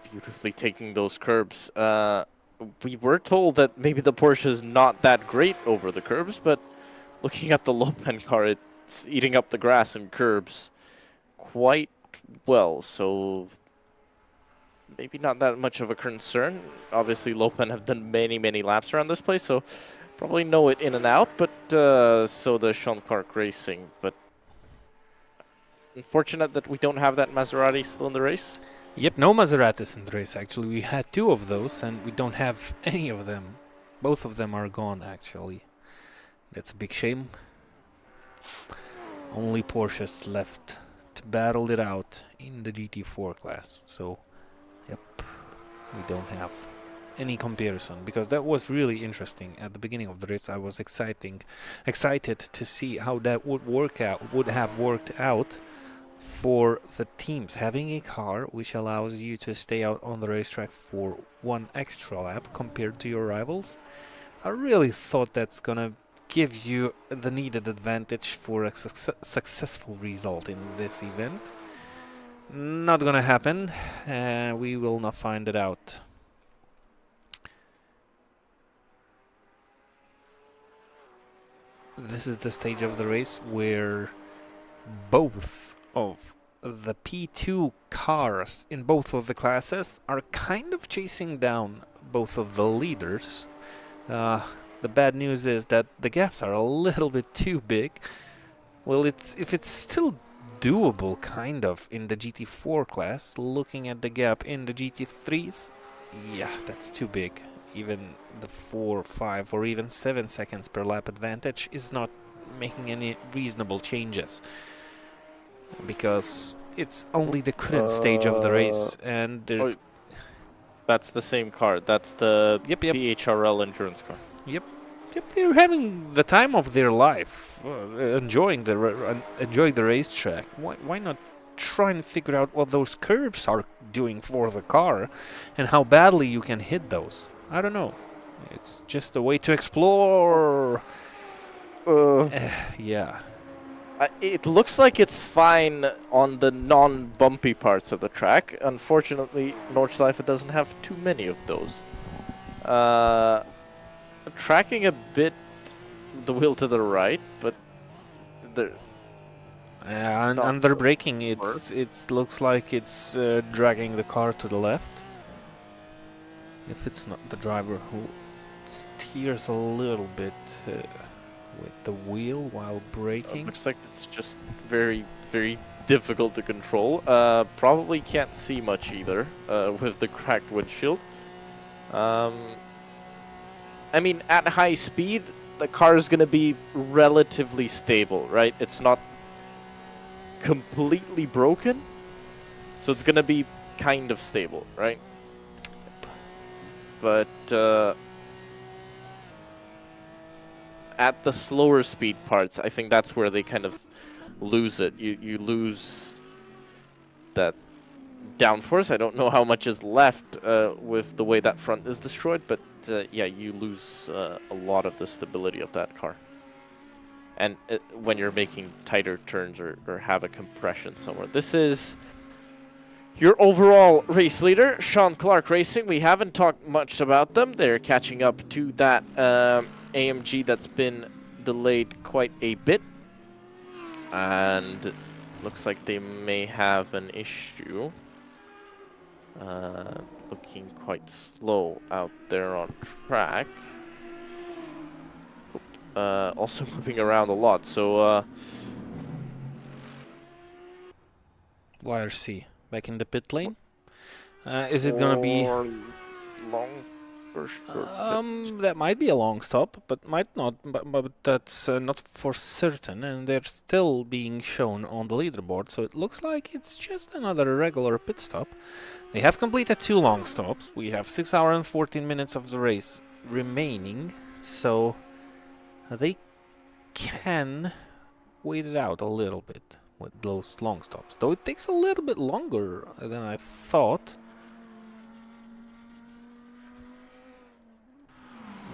Beautifully taking those curbs. We were told that maybe the Porsche is not that great over the curbs, but looking at the Lopen car, it's eating up the grass and curbs quite well, so maybe not that much of a concern. Obviously, Lopen have done many laps around this place, so probably know it in and out, but so does Sean Clark Racing. But unfortunate that we don't have that Maserati still in the race. Yep, no Maseratis in the race, actually. We had 2 of those, and we don't have any of them. Both of them are gone, actually. That's a big shame. Only Porsches left to battle it out in the GT4 class. So, yep, we don't have any comparison, because that was really interesting. At the beginning of the race, I was excited to see how that would have worked out for the teams, having a car which allows you to stay out on the racetrack for 1 extra lap compared to your rivals. I really thought that's gonna give you the needed advantage for a successful result in this event. Not gonna happen, and we will not find it out. This is the stage of the race where both of the P2 cars in both of the classes are kind of chasing down both of the leaders. The bad news is that the gaps are a little bit too big. Well, if it's still doable, kind of, in the GT4 class, looking at the gap in the GT3s, yeah, that's too big. Even the 4, 5, or even 7 seconds per lap advantage is not making any reasonable changes, because it's only the current stage of the race, and that's the same car. That's the Yep. PHRL endurance car. Yep, they're having the time of their life, enjoying the racetrack. Why not try and figure out what those curbs are doing for the car, and how badly you can hit those? I don't know. It's just a way to explore. Yeah. It looks like it's fine on the non-bumpy parts of the track. Unfortunately, Nordschleife doesn't have too many of those. Tracking a bit the wheel to the right, but under braking, it looks like it's dragging the car to the left. If it's not the driver who steers a little bit with the wheel while braking. Looks like it's just very difficult to control. Probably can't see much either with the cracked windshield. I mean, at high speed, the car is going to be relatively stable, right? It's not completely broken, so it's going to be kind of stable, right? But at the slower speed parts, I think that's where they kind of lose it. You lose that downforce. I don't know how much is left with the way that front is destroyed, but yeah, you lose a lot of the stability of that car. And when you're making tighter turns or have a compression somewhere. This is your overall race leader, Sean Clark Racing. We haven't talked much about them. They're catching up to that AMG that's been delayed quite a bit. And looks like they may have an issue. Looking quite slow out there on track. Also moving around a lot, so YRC back in the pit lane. Is it gonna be long or short? that might be a long stop, but might not. But that's not for certain, and they're still being shown on the leaderboard. So it looks like it's just another regular pit stop. They have completed 2 long stops. We have 6 hours and 14 minutes of the race remaining, so they can wait it out a little bit with those long stops. Though it takes a little bit longer than I thought.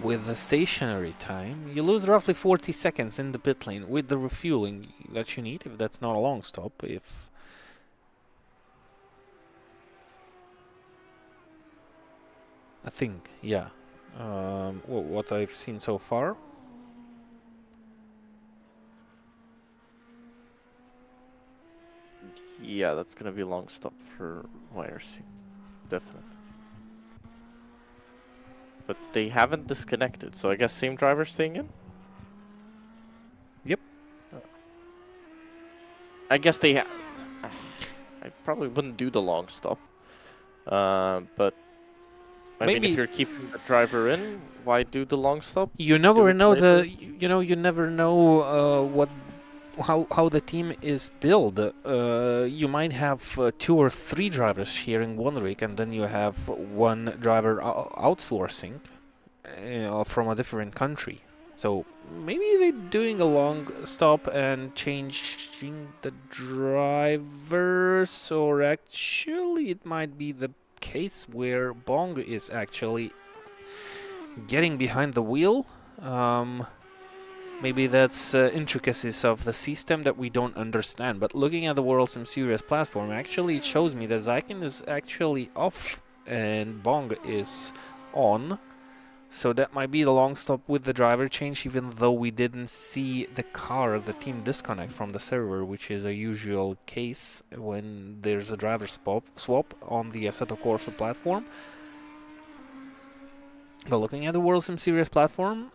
With the stationary time, you lose roughly 40 seconds in the pit lane with the refueling that you need, if that's not a long stop. If I think, yeah, what I've seen so far. Yeah, that's gonna be a long stop for YRC, definitely. But they haven't disconnected, so I guess same driver staying in? Yep. I guess they I probably wouldn't do the long stop. But I mean, if you're keeping the driver in, why do the long stop? You never know you never know what how the team is built. You might have 2 or 3 drivers sharing one rig, and then you have one driver outsourcing from a different country. So maybe they're doing a long stop and changing the drivers, or actually it might be the case where Bong is actually getting behind the wheel. Maybe that's intricacies of the system that we don't understand. But looking at the Worldsimseries platform, actually it shows me that Zykin is actually off and Bong is on. So that might be the long stop with the driver change, even though we didn't see the team disconnect from the server, which is a usual case when there's a driver swap on the Assetto Corsa platform. But looking at the Worldsimseries platform,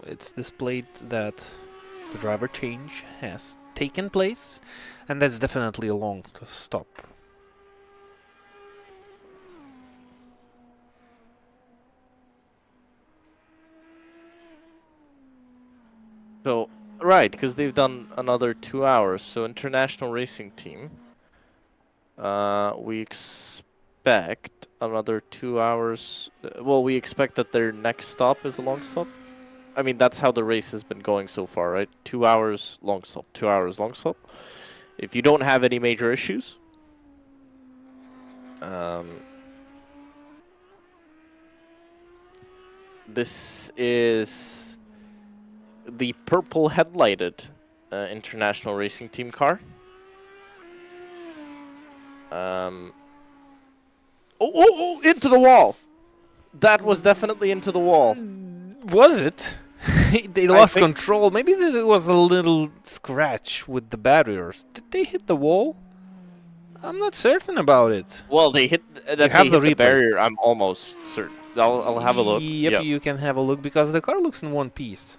it's displayed that the driver change has taken place, and that's definitely a long stop. So, right, because they've done another 2 hours. So, International Racing Team, we expect another 2 hours. Well, we expect that their next stop is a long stop. I mean, that's how the race has been going so far, right? 2 hours, long stop, 2 hours, long stop. If you don't have any major issues, this is the purple headlighted International Racing Team car. Oh, into the wall! That was definitely into the wall. Was it? They lost control. Maybe there was a little scratch with the barriers. Did they hit the wall? I'm not certain about it. Well, they hit the barrier. I'm almost certain. I'll have a look. Yep, you can have a look because the car looks in one piece.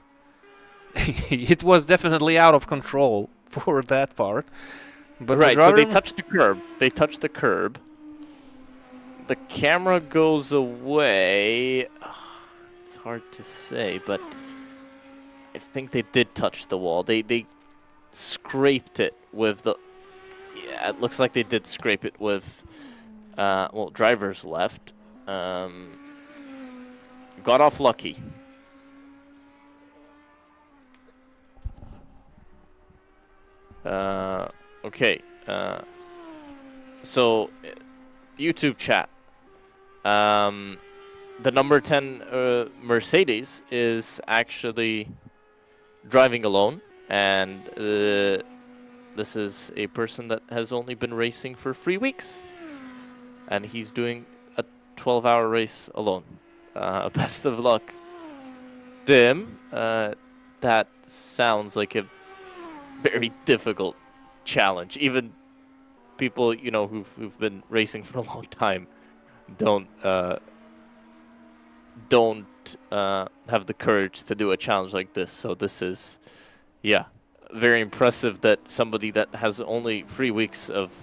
It was definitely out of control for that part. But right, so they touched the curb. They touched the curb. The camera goes away. It's hard to say, but I think they did touch the wall. They scraped it with the... Yeah, it looks like they did scrape it with... well, driver's left. Got off lucky. Okay. So, YouTube chat. The number 10 Mercedes is actually driving alone, and this is a person that has only been racing for 3 weeks, and he's doing a 12-hour race alone. Best of luck, Dim. That sounds like a very difficult challenge. Even people, you know, who've been racing for a long time don't have the courage to do a challenge like this. So this is, yeah, very impressive that somebody that has only 3 weeks of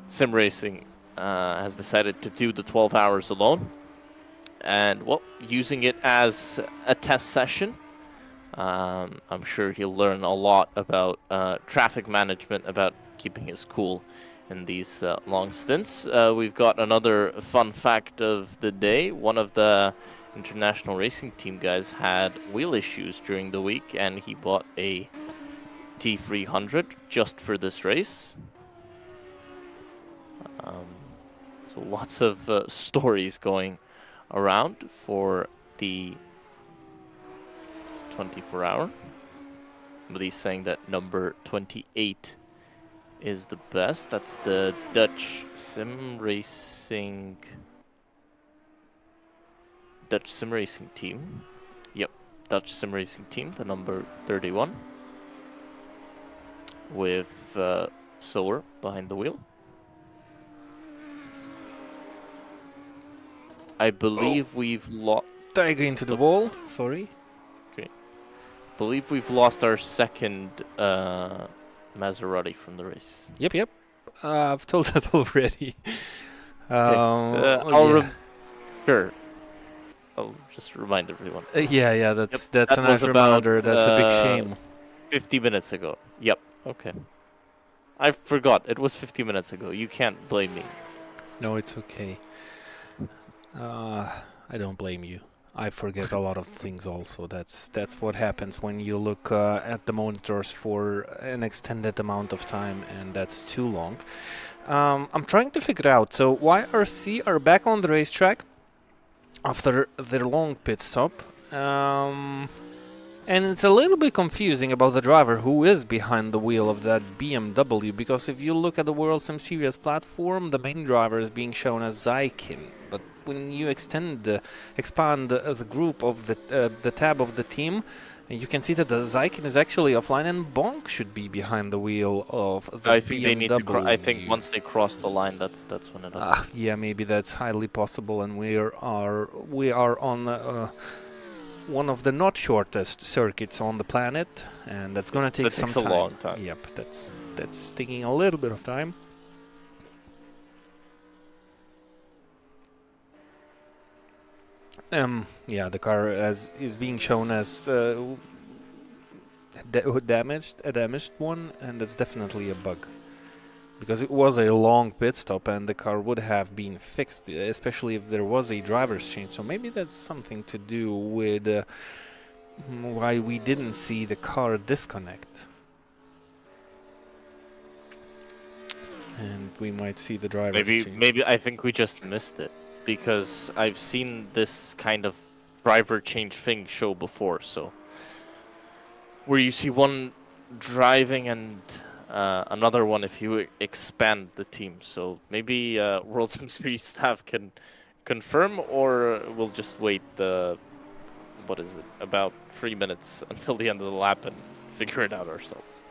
sim racing has decided to do the 12 hours alone, and well, using it as a test session. I'm sure he'll learn a lot about traffic management, about keeping his cool in these long stints. We've got another fun fact of the day. One of the international racing team guys had wheel issues during the week, and he bought a T300 just for this race. So lots of stories going around for the 24-hour. Somebody's saying that number 28 is the best. That's the Dutch sim racing team. Yep, Dutch sim racing team, the number 31, with Sower behind the wheel. I believe we've lost. Tiger into the wall. Sorry. Believe we've lost our second Maserati from the race. Yep. I've told that already. Sure. I'll just remind everyone. Yeah. That's That a nice was about, reminder. That's a big shame. 50 minutes ago. Yep. Okay. I forgot. It was 50 minutes ago. You can't blame me. No, it's okay. I don't blame you. I forget a lot of things also. That's what happens when you look at the monitors for an extended amount of time, and that's too long. I'm trying to figure out, so YRC are back on the racetrack after their long pit stop. And it's a little bit confusing about the driver who is behind the wheel of that BMW, because if you look at the Worldsimseries platform, the main driver is being shown as Zykin. But when you expand the group of the tab of the team, you can see that the Zykin is actually offline, and Bonk should be behind the wheel of the I think BMW. they need to. I think once they cross the line, that's when it happens. Yeah, maybe that's highly possible, and we are on one of the not shortest circuits on the planet, and that's gonna take some time. A long time. Yep, that's taking a little bit of time. Yeah, the car is being shown as a damaged one, and that's definitely a bug, because it was a long pit stop and the car would have been fixed, especially if there was a driver's change. So maybe that's something to do with why we didn't see the car disconnect. And we might see the driver's change. Maybe I think we just missed it, because I've seen this kind of driver change thing show before. So where you see one driving and another one if you expand the team. So maybe Worldsimseries staff can confirm, or we'll just wait about 3 minutes until the end of the lap and figure it out ourselves.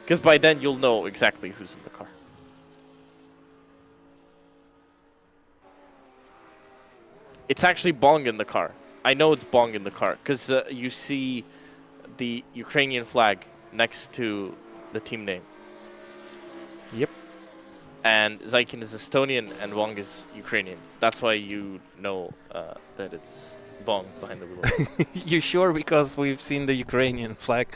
Because by then you'll know exactly who's in the car. It's actually Bong in the car. I know it's Bong in the car, because you see the Ukrainian flag next to the team name. Yep. And Zykin is Estonian and Wong is Ukrainian. That's why you know that it's Bong behind the wheel. You sure? Because we've seen the Ukrainian flag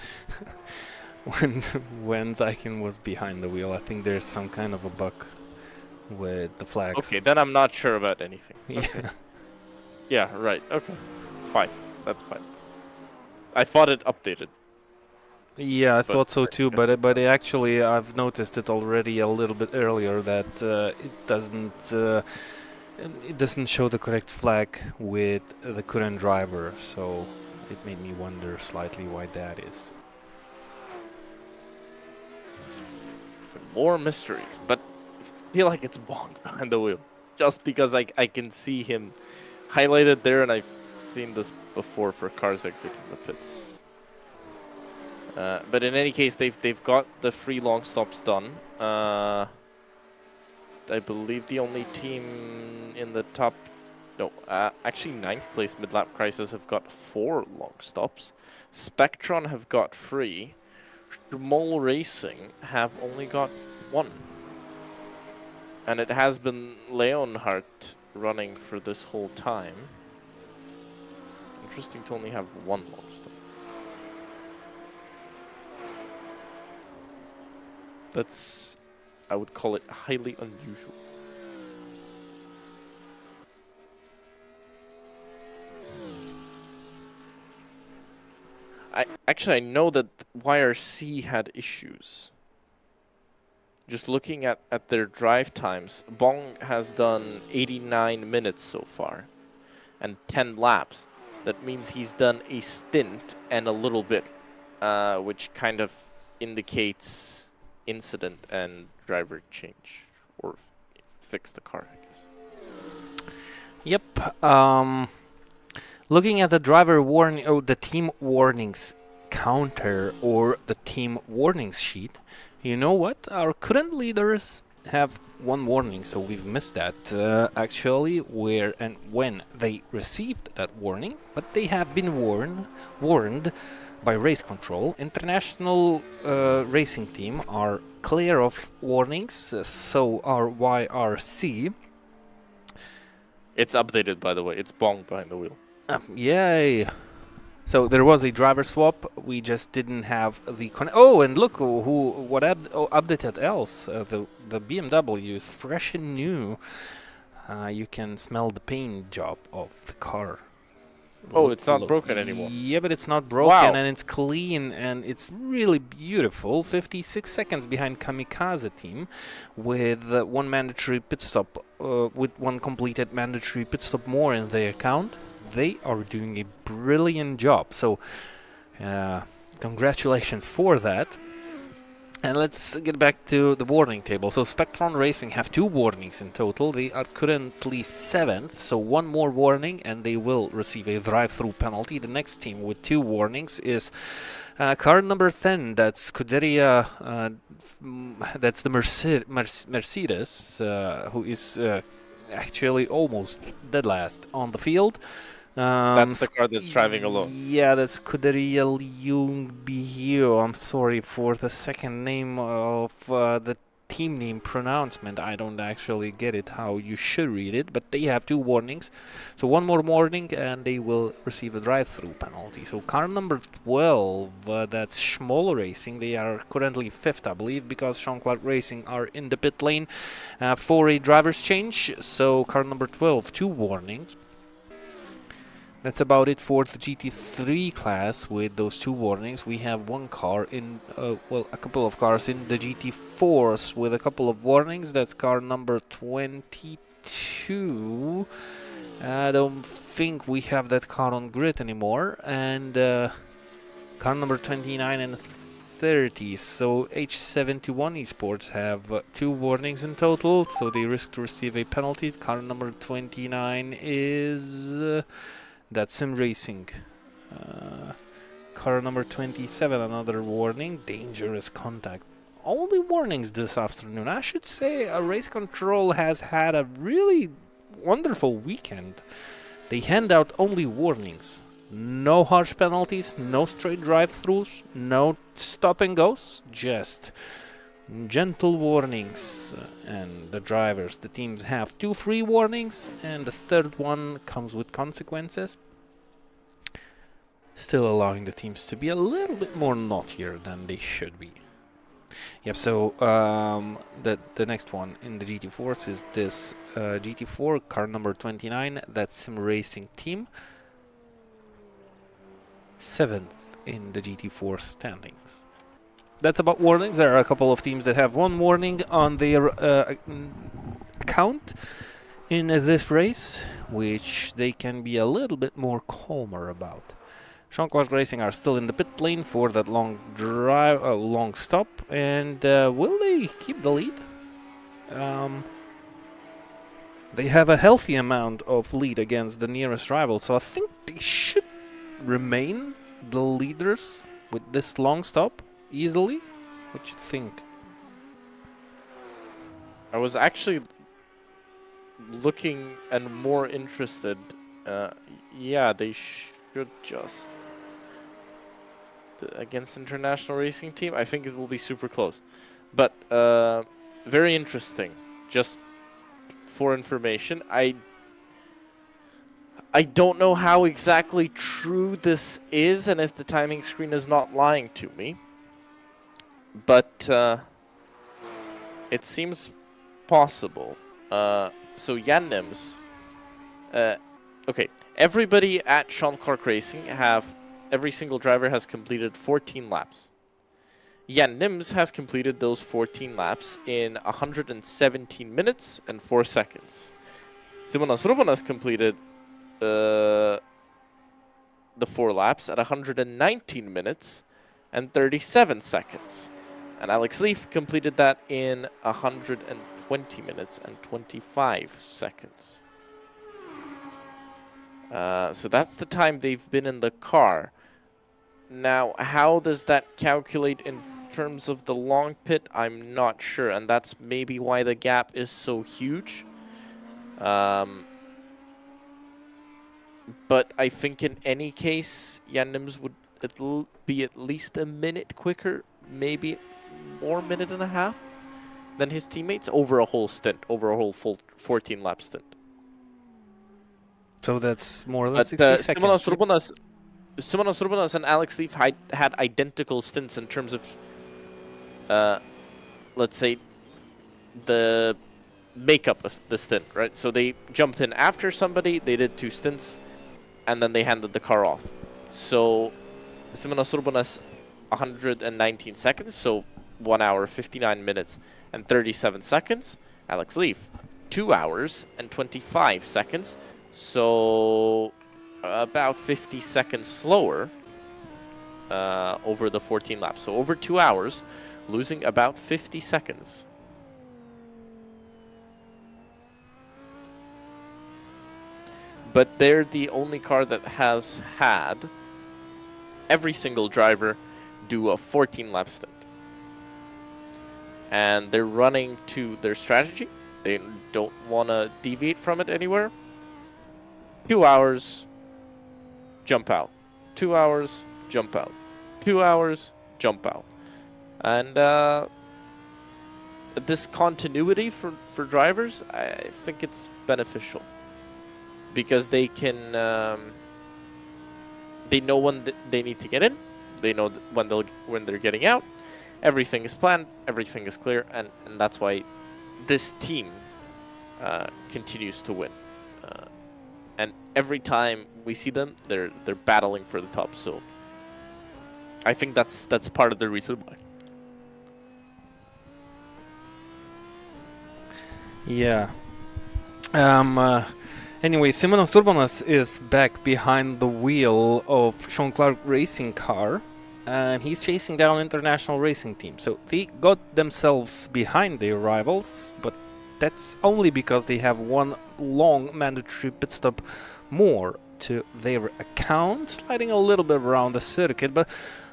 when Zykin was behind the wheel. I think there's some kind of a bug with the flags. Okay, then I'm not sure about anything. Yeah. Okay. Yeah, right. Okay. Fine. That's fine. I thought it updated. Yeah, I thought so too, but actually I've noticed it already a little bit earlier that it doesn't show the correct flag with the current driver, so it made me wonder slightly why that is. More mysteries, but I feel like it's Bong behind the wheel. Just because I can see him highlighted there, and I've seen this before for cars exiting the pits. But in any case, they've got the 3 long stops done. I believe the only team in the top, no, actually 9th place mid-lap Crisis have got 4 long stops. Spectron have got 3. Schmoll Racing have only got 1. And it has been Leonhardt running for this whole time. Interesting to only have 1 long stop. That's, I would call it highly unusual. I know that YRC had issues. Just looking at their drive times, Bong has done 89 minutes so far and 10 laps. That means he's done a stint and a little bit, which kind of indicates incident and driver change, or fix the car, I guess. Yep. Looking at the driver warning, the team warnings counter or the team warnings sheet, you know what? Our current leaders have 1 warning, so we've missed that actually where and when they received that warning, but they have been warned by race control. International racing team are clear of warnings, so are YRC. It's updated, by the way. It's Bong behind the wheel. Yay! So there was a driver swap. We just didn't have the oh, and look what updated else. The BMW is fresh and new. You can smell the paint job of the car. Oh, it's not broken anymore. Yeah, but it's not broken, and it's clean, and it's really beautiful. 56 seconds behind Kamikaze team, with 1 mandatory pit stop, with 1 completed mandatory pit stop more in their account. They are doing a brilliant job. So, congratulations for that. And let's get back to the warning table. So Spectron Racing have 2 warnings in total. They are currently 7th, so 1 more warning and they will receive a drive-through penalty. The next team with 2 warnings is car number 10. That's Scuderia, that's the Mercedes, who is actually almost dead last on the field. That's the car that's driving alone. Yeah, that's Scuderia Ljungbyhed. I'm sorry for the second name of the team name pronouncement. I don't actually get it how you should read it, but they have 2 warnings. So 1 more warning and they will receive a drive-through penalty. So car number 12, that's Schmoll Racing. They are currently 5th, I believe, because Sean Clark Racing are in the pit lane for a driver's change. So car number 12, 2 warnings. That's about it for the GT3 class with those 2 warnings. We have 1 car in, well, a couple of cars in the GT4s with a couple of warnings. That's car number 22. I don't think we have that car on grid anymore. And car number 29 and 30. So H71 Esports have 2 warnings in total, so they risk to receive a penalty. Car number 29 is... that's Sim Racing. Car number 27, another warning, dangerous contact. Only warnings this afternoon. I should say Race Control has had a really wonderful weekend. They hand out only warnings. No harsh penalties, no straight drive-throughs, no stop and goes, just gentle warnings. And the drivers, the teams have 2 free warnings, and the 3rd one comes with consequences, still allowing the teams to be a little bit more naughtier than they should be. Yep, so the next one in the GT4s is this GT4, car number 29, that's Sim Racing team. 7th in the GT4 standings. That's about warnings. There are a couple of teams that have one warning on their account in this race, which they can be a little bit more calmer about. Jean-Claude Racing are still in the pit lane for that long drive, long stop, and will they keep the lead? They have a healthy amount of lead against the nearest rival, so I think they should remain the leaders with this long stop easily. What you think? I was actually looking and more interested. Yeah, they should just. Against international racing team, I think it will be super close. But very interesting. Just for information, I don't know how exactly true this is and if the timing screen is not lying to me. But it seems possible. So Jan Nims, okay, everybody at Sean Clark Racing every single driver has completed 14 laps. Jan Nims has completed those 14 laps in 117 minutes and 4 seconds. Simonas Rubanas completed the 4 laps at 119 minutes and 37 seconds. And Alex Leaf completed that in 120 minutes and 25 seconds. So that's the time they've been in the car. Now, how does that calculate in terms of the long pit? I'm not sure, and that's maybe why the gap is so huge. But I think in any case, Jan Nims would be at least a minute quicker, maybe more, minute and a half, than his teammates over a whole stint, over a whole full 14-lap stint. So that's more than 60 seconds. Simonas Rubanas and Alex Leaf had identical stints in terms of, let's say, the makeup of the stint, right? So they jumped in after somebody, they did 2 stints, and then they handed the car off. So Simonas Rubanas 119 seconds, so 1 hour, 59 minutes, and 37 seconds. Alex Leaf, 2 hours and 25 seconds, so about 50 seconds slower over the 14 laps. So over 2 hours, losing about 50 seconds. But they're the only car that has had every single driver do a 14-lap stint. And they're running to their strategy. They don't want to deviate from it anywhere. 2 hours, jump out. 2 hours, jump out. 2 hours, jump out. And this continuity for drivers, I think it's beneficial. Because they can, they know when they need to get in. They know when they're getting out. Everything is planned. Everything is clear, and that's why this team continues to win. And every time we see them, they're battling for the top. So I think that's part of the reason why. Yeah. Anyway, Simonas Urbanas is back behind the wheel of Sean Clark Racing car, and he's chasing down international racing team. So they got themselves behind their rivals, but that's only because they have one long mandatory pit stop more to their account, sliding a little bit around the circuit, but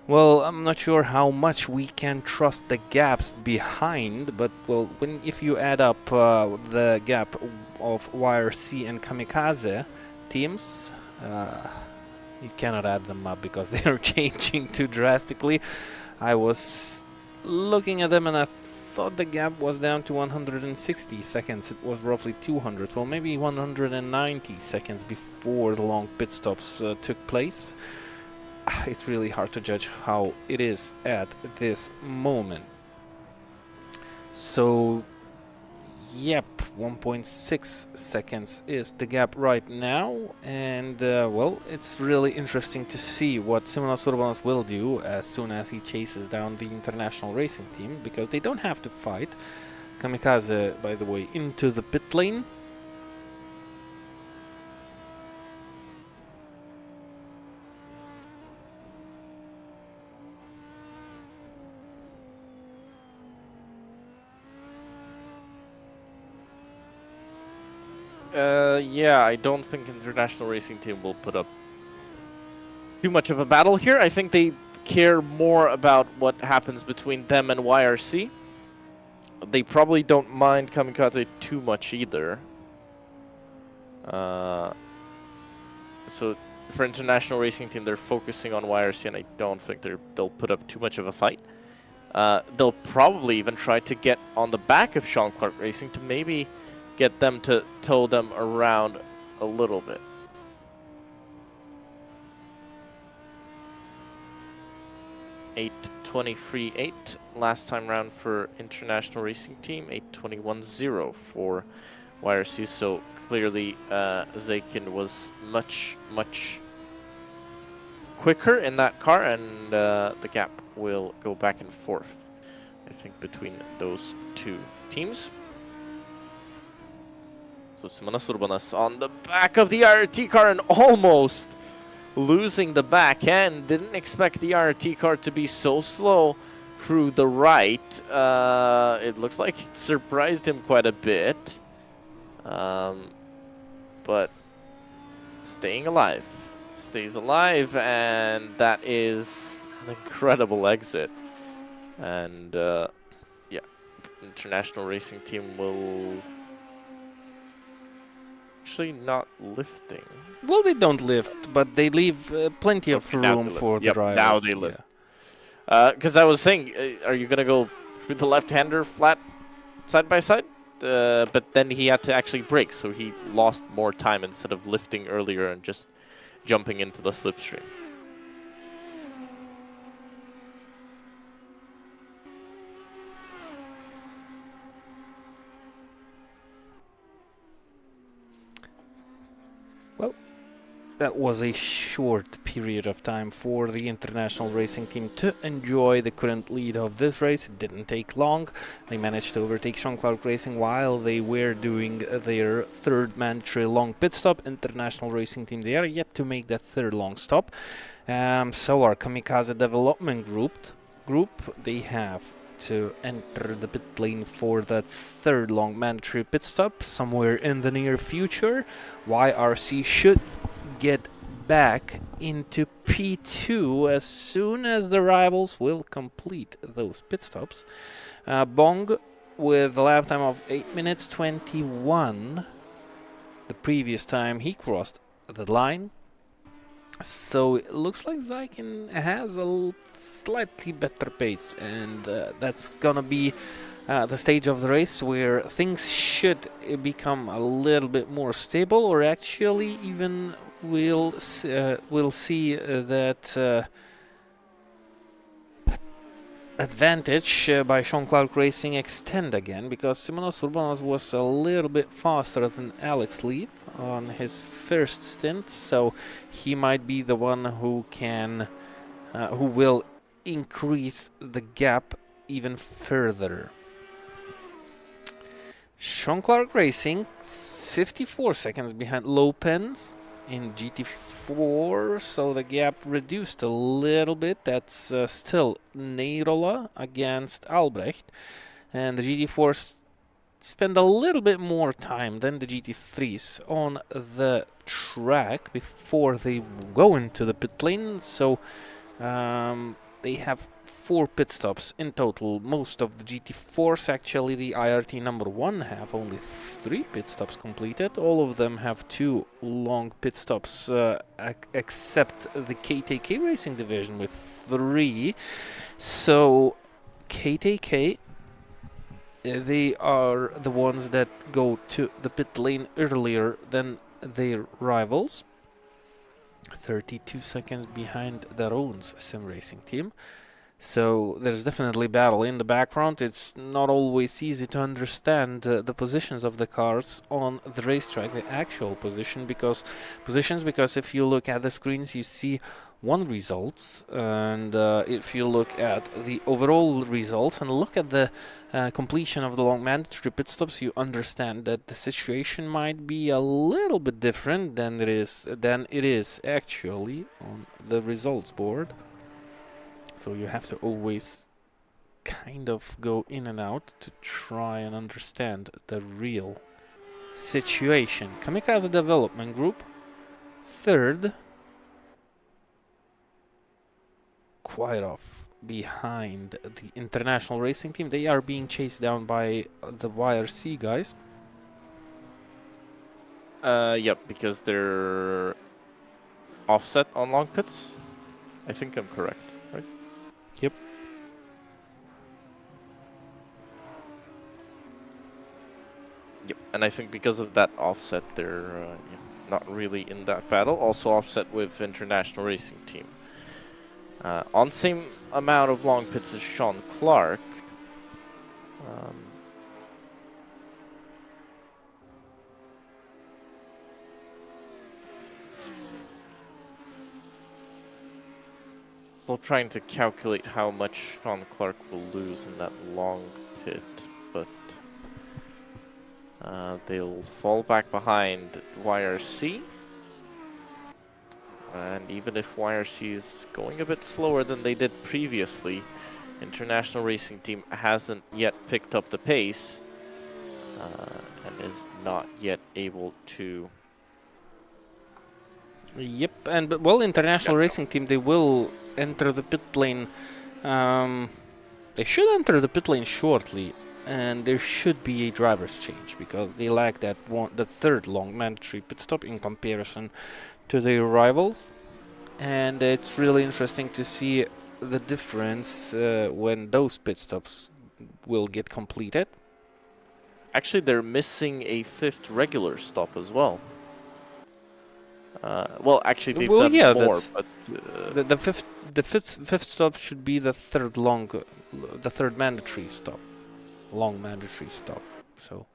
well, I'm not sure how much we can trust the gaps behind, but well, if you add up the gap of YRC and Kamikaze teams, you cannot add them up because they are changing too drastically. I was looking at them and I thought the gap was down to 160 seconds. It was roughly 200, well maybe 190 seconds before the long pit stops took place. It's really hard to judge how it is at this moment. So Yep, 1.6 seconds is the gap right now, and well, it's really interesting to see what Simonas Urbanos will do as soon as he chases down the international racing team, because they don't have to fight. Kamikaze, by the way, into the pit lane. Yeah, I don't think International Racing Team will put up too much of a battle here. I think they care more about what happens between them and YRC. They probably don't mind Kamikaze too much either. So for International Racing Team, they're focusing on YRC, and I don't think they'll put up too much of a fight. They'll probably even try to get on the back of Sean Clark Racing to maybe get them to tow them around a little bit. .823.8 last time round for International Racing Team, 821.0 for YRC. So clearly Zaykin was much quicker in that car, and the gap will go back and forth, I think, between those two teams. So Simonas Urbanas on the back of the RT car and almost losing the back end. Didn't expect the RT car to be so slow through the right. It looks like it surprised him quite a bit. But staying alive. Stays alive, and that is an incredible exit. And yeah, International Racing Team will actually not lifting. Well, they don't lift, but they leave plenty of room for the drivers. Now they lift. Because I was saying, are you going to go through the left-hander flat side by side? But then he had to actually brake, so he lost more time instead of lifting earlier and just jumping into the slipstream. Well, that was a short period of time for the International Racing Team to enjoy the current lead of this race. It didn't take long. They managed to overtake Sean Clark Racing while they were doing their third mandatory long pit stop. International Racing Team, they are yet to make that third long stop. So our Kamikaze Development Group, they have to enter the pit lane for that third long mandatory pit stop somewhere in the near future. YRC should get back into P2 as soon as the rivals will complete those pit stops. Bong with a lap time of 8 minutes 21. The previous time he crossed the line. So it looks like Zaykin has a slightly better pace, and that's gonna be the stage of the race where things should become a little bit more stable, or actually even we'll see that advantage by Sean Clark Racing extend again, because Simonas Urbanos was a little bit faster than Alex Leaf on his first stint, so he might be the one who will increase the gap even further. Sean Clark Racing 54 seconds behind Lopez in GT4, so the gap reduced a little bit. That's still Neirola against Albrecht, and the GT4s spend a little bit more time than the GT3s on the track before they go into the pit lane, so they have 4 pit stops in total. Most of the GT4s, actually the IRT number 1, have only 3 pit stops completed. All of them have 2 long pit stops, except the KTK Racing Division with 3. So KTK, they are the ones that go to the pit lane earlier than their rivals. 32 seconds behind Daron's sim racing team. So there's definitely battle in the background. It's not always easy to understand the positions of the cars on the racetrack, the actual because if you look at the screens, you see one results, and if you look at the overall results and look at the completion of the long mandatory pit stops, you understand that the situation might be a little bit different than it is actually on the results board. So you have to always kind of go in and out to try and understand the real situation. Kamikaze Development Group, third, quite off behind the International Racing Team. They are being chased down by the YRC guys. Yep, because they're offset on long pits. I think I'm correct, right? Yep. Yep, and I think because of that offset, they're not really in that battle. Also offset with International Racing Team. On same amount of long pits as Sean Clark. Still trying to calculate how much Sean Clark will lose in that long pit, but they'll fall back behind YRC. And even if YRC is going a bit slower than they did previously, International Racing Team hasn't yet picked up the pace and is not yet able to... Yep, and well, International Racing Team, they will enter the pit lane. They should enter the pit lane shortly, and there should be a driver's change because they lack the third long mandatory pit stop in comparison to their rivals. And it's really interesting to see the difference when those pit stops will get completed. Actually, they're missing a fifth regular stop as well. Well, actually, they've done more, but the fifth stop should be the third mandatory stop, long mandatory stop. So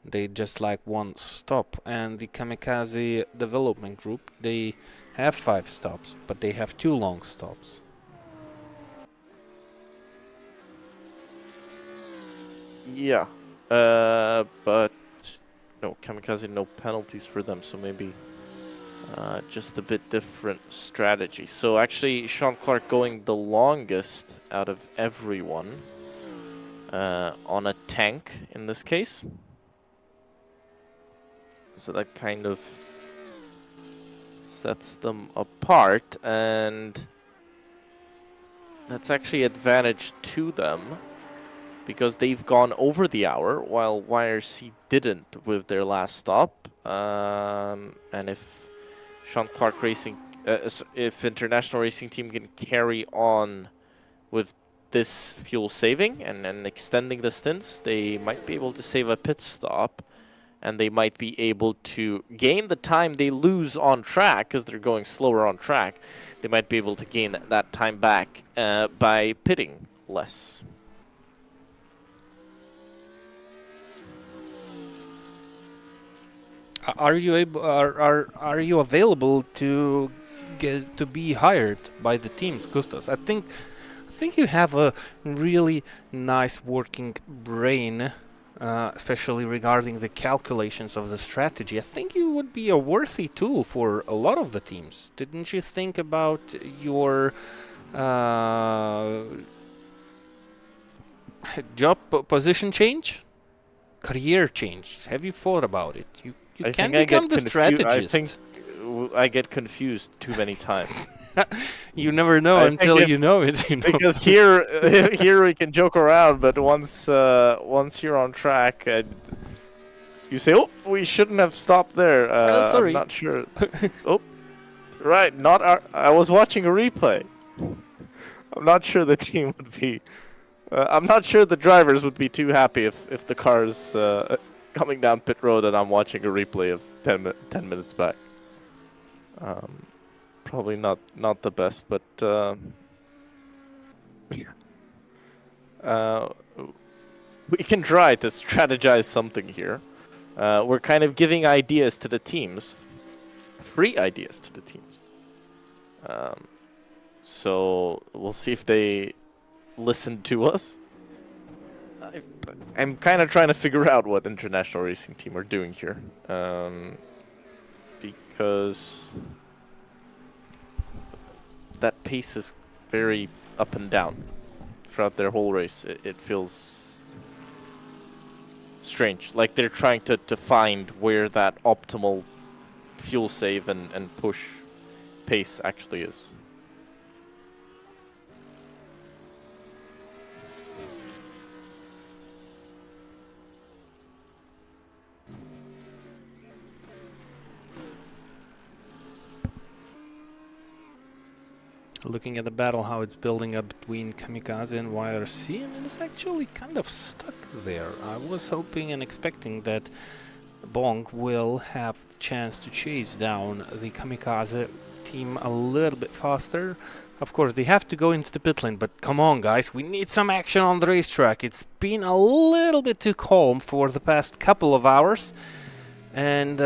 they just lack one stop, and the Kamikaze Development Group, they have 5 stops, but they have 2 long stops. Yeah, but no, Kamikaze, no penalties for them, so maybe just a bit different strategy. So actually, Sean Clark going the longest out of everyone on a tank in this case. So that kind of sets them apart, and that's actually advantage to them because they've gone over the hour while YRC didn't with their last stop. And if Sean Clark Racing, if International Racing Team can carry on with this fuel saving and extending the stints, they might be able to save a pit stop, and they might be able to gain the time they lose on track because they're going slower on track. They might be able to gain that time back by pitting less. Are you available to be hired by the teams, Gustas? I think you have a really nice working brain, especially regarding the calculations of the strategy. I think you would be a worthy tool for a lot of the teams. Didn't you think about your job position change, career change? Have you thought about it? You can become the strategist. I think I get confused too many times. You never know until you know it. You know? Because here we can joke around, but once you're on track, you say, "Oh, we shouldn't have stopped there." Sorry, I'm not sure. Oh, right. I was watching a replay. I'm not sure the team would be. I'm not sure the drivers would be too happy if the car's coming down pit road and I'm watching a replay of 10 minutes back. Probably not the best, but We can try to strategize something here. We're kind of giving ideas to the teams, free ideas to the teams. So we'll see if they listen to us. I'm kind of trying to figure out what international racing team are doing here, because that pace is very up and down throughout their whole race. It feels strange, like they're trying to find where that optimal fuel save and push pace actually is. Looking at the battle, how it's building up between Kamikaze and YRC, and it's actually kind of stuck there. I was hoping and expecting that Bonk will have the chance to chase down the Kamikaze team a little bit faster. Of course, they have to go into the pit lane, but come on, guys, we need some action on the racetrack. It's been a little bit too calm for the past couple of hours, and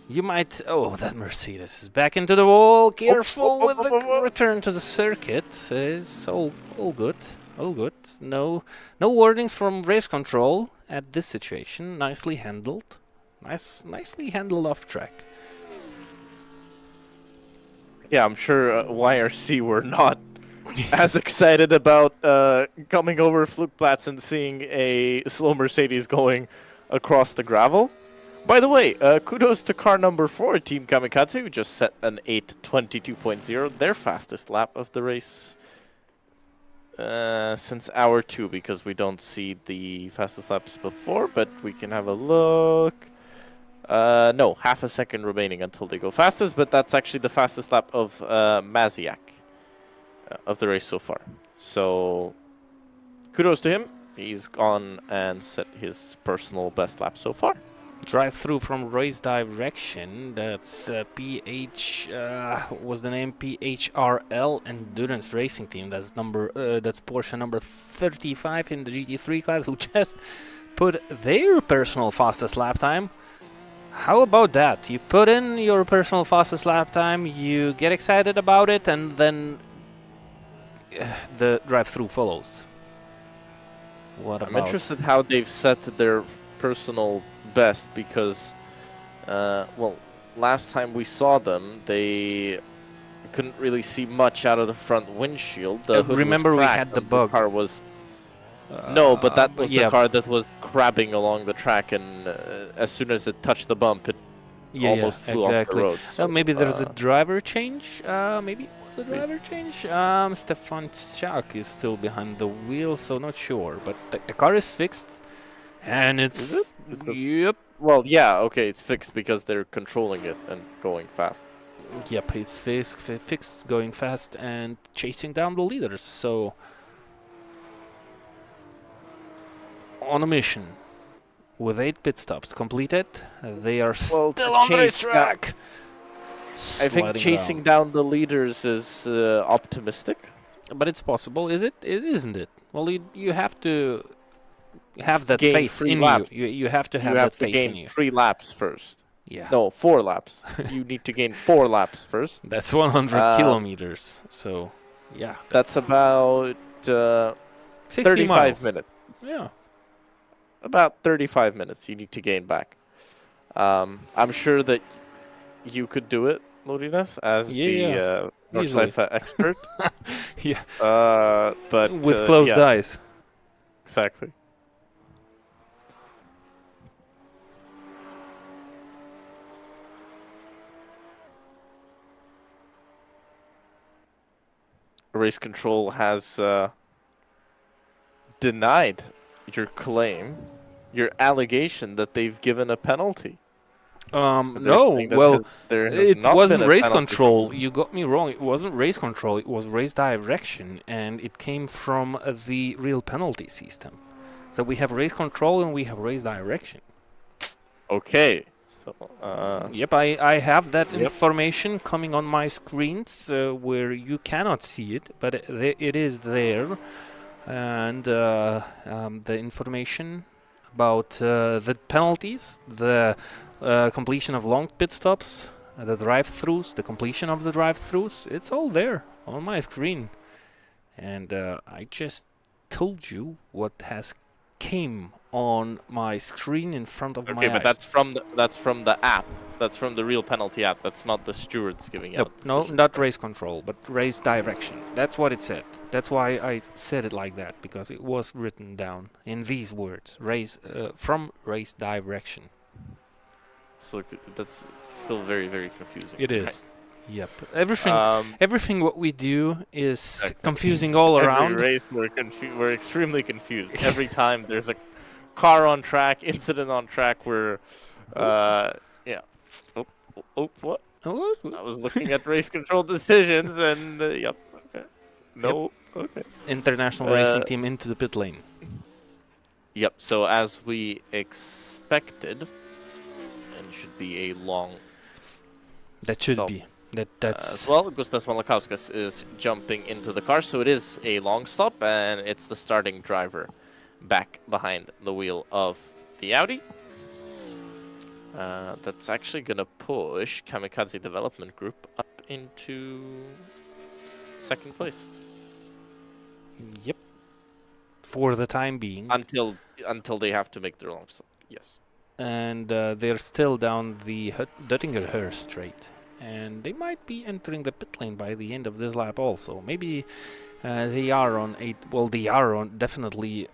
you might... Oh, that Mercedes is back into the wall. Careful with the return to the circuit. It's all good. All good. No warnings from race control at this situation. Nicely handled. Nicely handled off track. Yeah, I'm sure YRC were not as excited about coming over Flugplatz and seeing a slow Mercedes going across the gravel. By the way, kudos to car number 4, Team Kamikaze, who just set an 8:22.0, their fastest lap of the race since hour 2, because we don't see the fastest laps before, but we can have a look. No, half a second remaining until they go fastest, but that's actually the fastest lap of Maziak of the race so far. So, kudos to him. He's gone and set his personal best lap so far. Drive through from race direction. That's PH. Was the name PHRL Endurance Racing Team? That's that's Porsche number 35 in the GT3 class, who just put their personal fastest lap time. How about that? You put in your personal fastest lap time, you get excited about it, and then the drive-through follows. I'm interested how they've set their personal best, because well, last time we saw them, they couldn't really see much out of the front windshield. The hood remember, was we cracked had the and bug. car was no, but that was yeah. the car that was crabbing along the track, and as soon as it touched the bump, it almost flew off the road. So maybe there's a driver change. Maybe it was a driver change. Stefan Schak is still behind the wheel, so not sure. But the car is fixed, and it's yep. Well, yeah, okay, it's fixed because they're controlling it and going fast. Yep, it's fixed, going fast, and chasing down the leaders. So on a mission with 8 pit stops completed, they are still on the racetrack. I think chasing down the leaders is optimistic, but it's possible. Is it? Isn't it? Well, you have to have that faith in you. You have to have that faith in you. 3 laps first. Yeah. No, 4 laps. You need to gain 4 laps first. That's 100 kilometers. So, yeah. That's about 35 miles. minutes. Yeah. About 35 minutes you need to gain back. I'm sure that you could do it, Lodinas, as the Nordschleife expert. Yeah. But with closed eyes. Exactly. Race control has denied your claim, your allegation that they've given a penalty. No, well, it wasn't race control. You got me wrong. It wasn't race control. It was race direction, and it came from the real penalty system. So we have race control and we have race direction. Okay, So, Yep, I have that Yep. information coming on my screens where you cannot see it, but it is there. And the information about the penalties, the completion of long pit stops, the drive-throughs, the completion of the drive-throughs, it's all there on my screen. And I just told you what has came on my screen in front of my okay, eyes. but that's from the app. That's from the real penalty app. That's not the stewards giving Nope, out. no, decisions, not right? race control, but race direction. That's what it said. That's why I said it like that, because it was written down in these words: race from race direction. So that's still very, very confusing. It right? is. Yep. Everything what we do is Exactly. confusing all Every around. race we're extremely confused. Every time there's a car on track, incident on track, we're yeah. Oh, what? Oh, I was looking at race control decisions, and yep. Okay. No. Okay. International racing team into the pit lane. Yep. So as we expected, and should be a long. That should stop. be. That's As well, Gustas Malakauskas is jumping into the car, so it is a long stop, and it's the starting driver back behind the wheel of the Audi. That's actually going to push Kamikaze Development Group up into second place. Yep. For the time being. Until they have to make their long stop, yes. And they're still down the Duttinger straight. And they might be entering the pit lane by the end of this lap also. Maybe they are on they are on definitely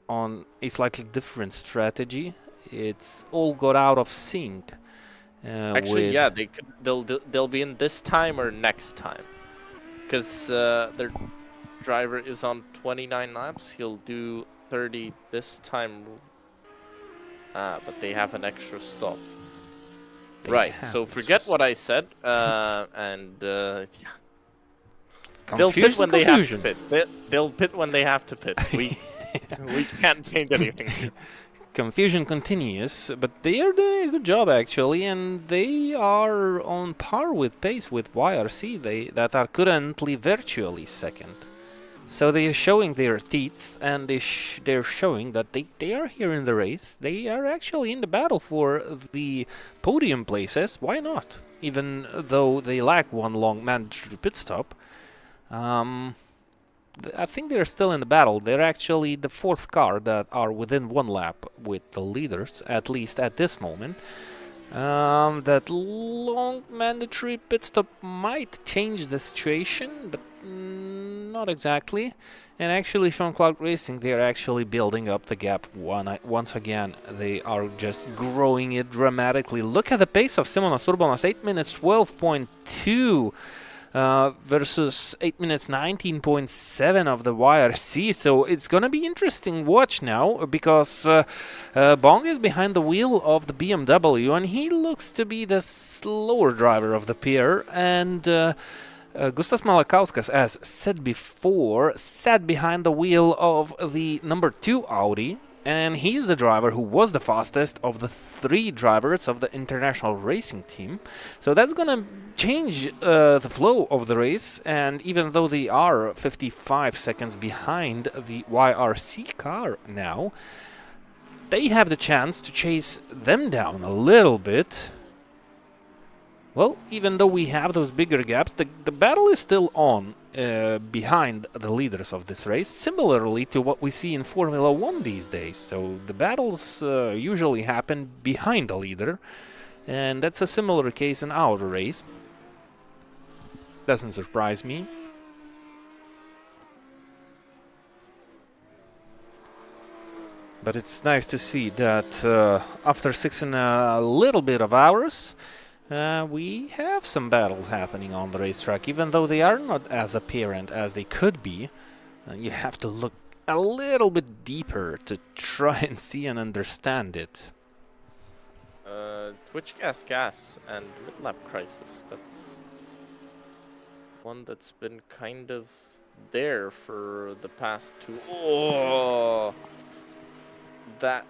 on a slightly different strategy. It's all got out of sync. Actually, yeah, they'll be in this time or next time, because their driver is on 29 laps. He'll do 30 this time. But they have an extra stop. Right, so forget what I said, and yeah. They'll pit when they have to pit. They'll pit when they have to pit. We can't change anything. Confusion continues, but they are doing a good job actually, and they are on par with pace with YRC. That are currently virtually second. So they are showing their teeth, and they're showing that they are here in the race. They are actually in the battle for the podium places. Why not? Even though they lack one long mandatory pit stop. I think they're still in the battle. They're actually the fourth car that are within one lap with the leaders, at least at this moment. That long mandatory pit stop might change the situation, but not exactly. And actually, Jean-Claude Racing, they are actually building up the gap once again. They are just growing it dramatically. Look at the pace of Simonas Urbonas, 8 minutes 12.2 versus 8 minutes 19.7 of the YRC. So it's gonna be interesting watch now, because Bong is behind the wheel of the BMW, and he looks to be the slower driver of the pair. And Gustas Malakauskas, as said before, sat behind the wheel of the number 2 Audi, and he is the driver who was the fastest of the 3 drivers of the international racing team. So that's gonna change the flow of the race, and even though they are 55 seconds behind the YRC car now, they have the chance to chase them down a little bit. Well, even though we have those bigger gaps, the battle is still on behind the leaders of this race, similarly to what we see in Formula 1 these days. So the battles usually happen behind the leader, and that's a similar case in our race. Doesn't surprise me. But it's nice to see that after 6 and a little bit of hours, we have some battles happening on the racetrack, even though they are not as apparent as they could be. You have to look a little bit deeper to try and see and understand it. Twitch gas and mid-lap crisis. That's one that's been kind of there for the past 2. Oh, that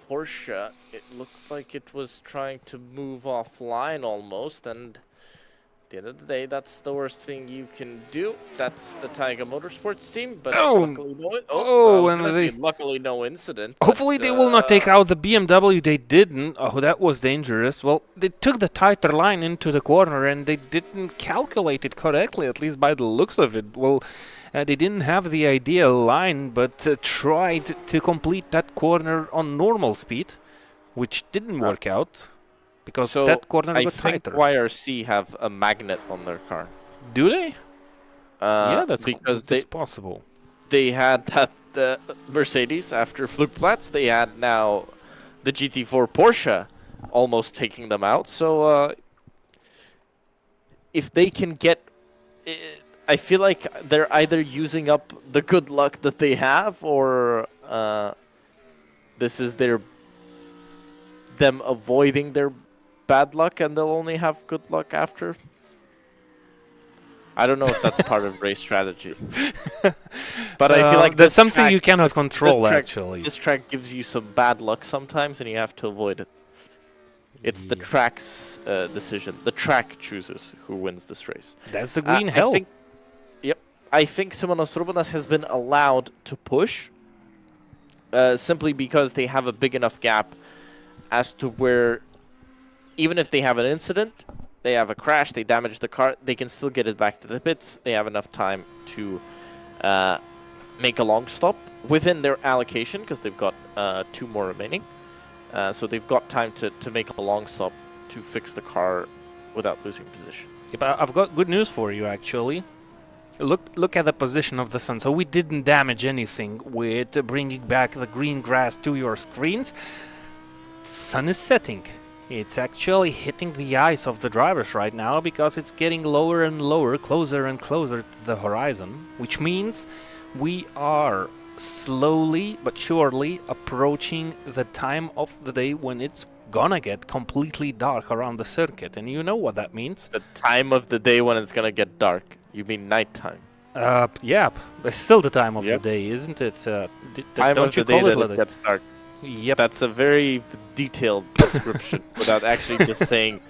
Porsche, it looked like it was trying to move offline almost, and at the end of the day, that's the worst thing you can do. That's the Tiger Motorsports team, but luckily luckily no incident. Hopefully they will not take out the BMW. They didn't. Oh, that was dangerous. Well, they took the tighter line into the corner and they didn't calculate it correctly, at least by the looks of it. Well, they didn't have the ideal line, but tried to complete that corner on normal speed, which didn't work out. Because that corner got tighter. I think YRC have a magnet on their car. Do they? Yeah, that's possible. They had that Mercedes after Flugplatz. They had now the GT4 Porsche almost taking them out. So if they can get... I feel like they're either using up the good luck that they have, or this is them avoiding their bad luck, and they'll only have good luck after. I don't know if that's part of race strategy, but I feel like that's something you cannot control. Actually, this track gives you some bad luck sometimes, and you have to avoid it. It's the track's decision. The track chooses who wins this race. That's the green hell. I think Simonas Rubanas has been allowed to push simply because they have a big enough gap as to where, even if they have an incident, they have a crash, they damage the car, they can still get it back to the pits. They have enough time to make a long stop within their allocation, because they've got 2 more remaining. So they've got time to make a long stop to fix the car without losing position. Yeah, but I've got good news for you, actually. Look at the position of the sun. So we didn't damage anything with bringing back the green grass to your screens. Sun is setting. It's actually hitting the eyes of the drivers right now because it's getting lower and lower, closer and closer to the horizon, which means we are slowly but surely approaching the time of the day when it's gonna get completely dark around the circuit, and you know what that means. The time of the day when it's gonna get dark. You mean nighttime? Yeah, but still the time of the day, isn't it? Time of the day that it gets dark. Yep. That's a very detailed description without actually just saying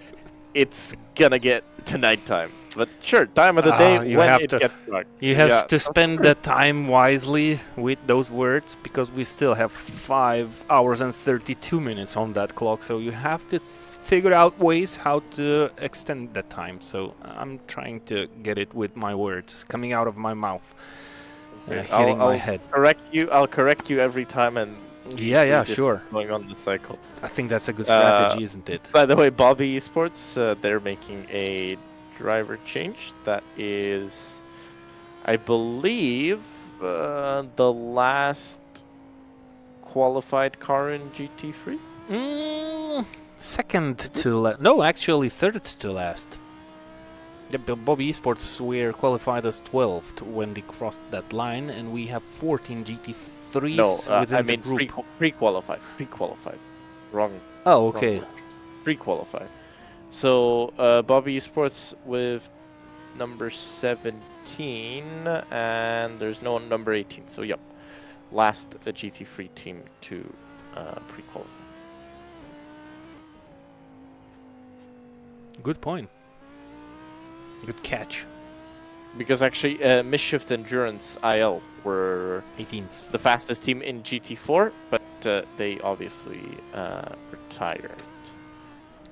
it's gonna get to nighttime. But sure, time of the day when it gets dark. You have to spend the time wisely with those words, because we still have 5 hours and 32 minutes on that clock, so you have to figure out ways how to extend that time. So I'm trying to get it with my words coming out of my mouth, hitting my head. I'll correct you every time, and sure. Going on the cycle. I think that's a good strategy, isn't it? By the way, Bobby Esports, they're making a driver change. That is, I believe, the last qualified car in GT3. Second to last. No, actually third to last. Bobby Esports were qualified as 12th when they crossed that line, and we have 14 GT3s within the group. Pre-qualified. Wrong. Oh, okay. Pre-qualified. So Bobby Esports with number 17, and there's no number 18. So yep, last GT3 team to pre-qualify. Good point. Good catch. Because actually, Mischief Endurance IL were 18th, the fastest team in GT4, but they obviously retired.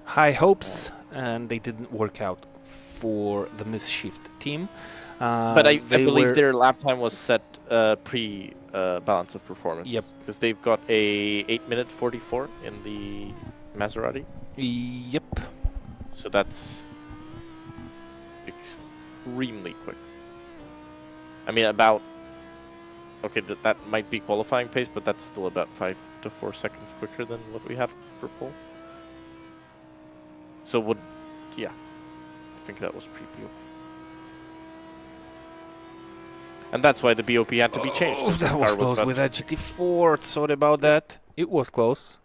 High hopes, and they didn't work out for the Mischief team. But I believe their lap time was set pre-balance of performance. Yep. Because they've got a 8-minute 44 in the Maserati. Yep. So that's extremely quick. I mean, about... Okay, that might be qualifying pace, but that's still about 5 to 4 seconds quicker than what we had for pole. So I think that was pre-BOP. And that's why the BOP had to be changed. Oh, that was close with that GT4. Sorry about that. It was close.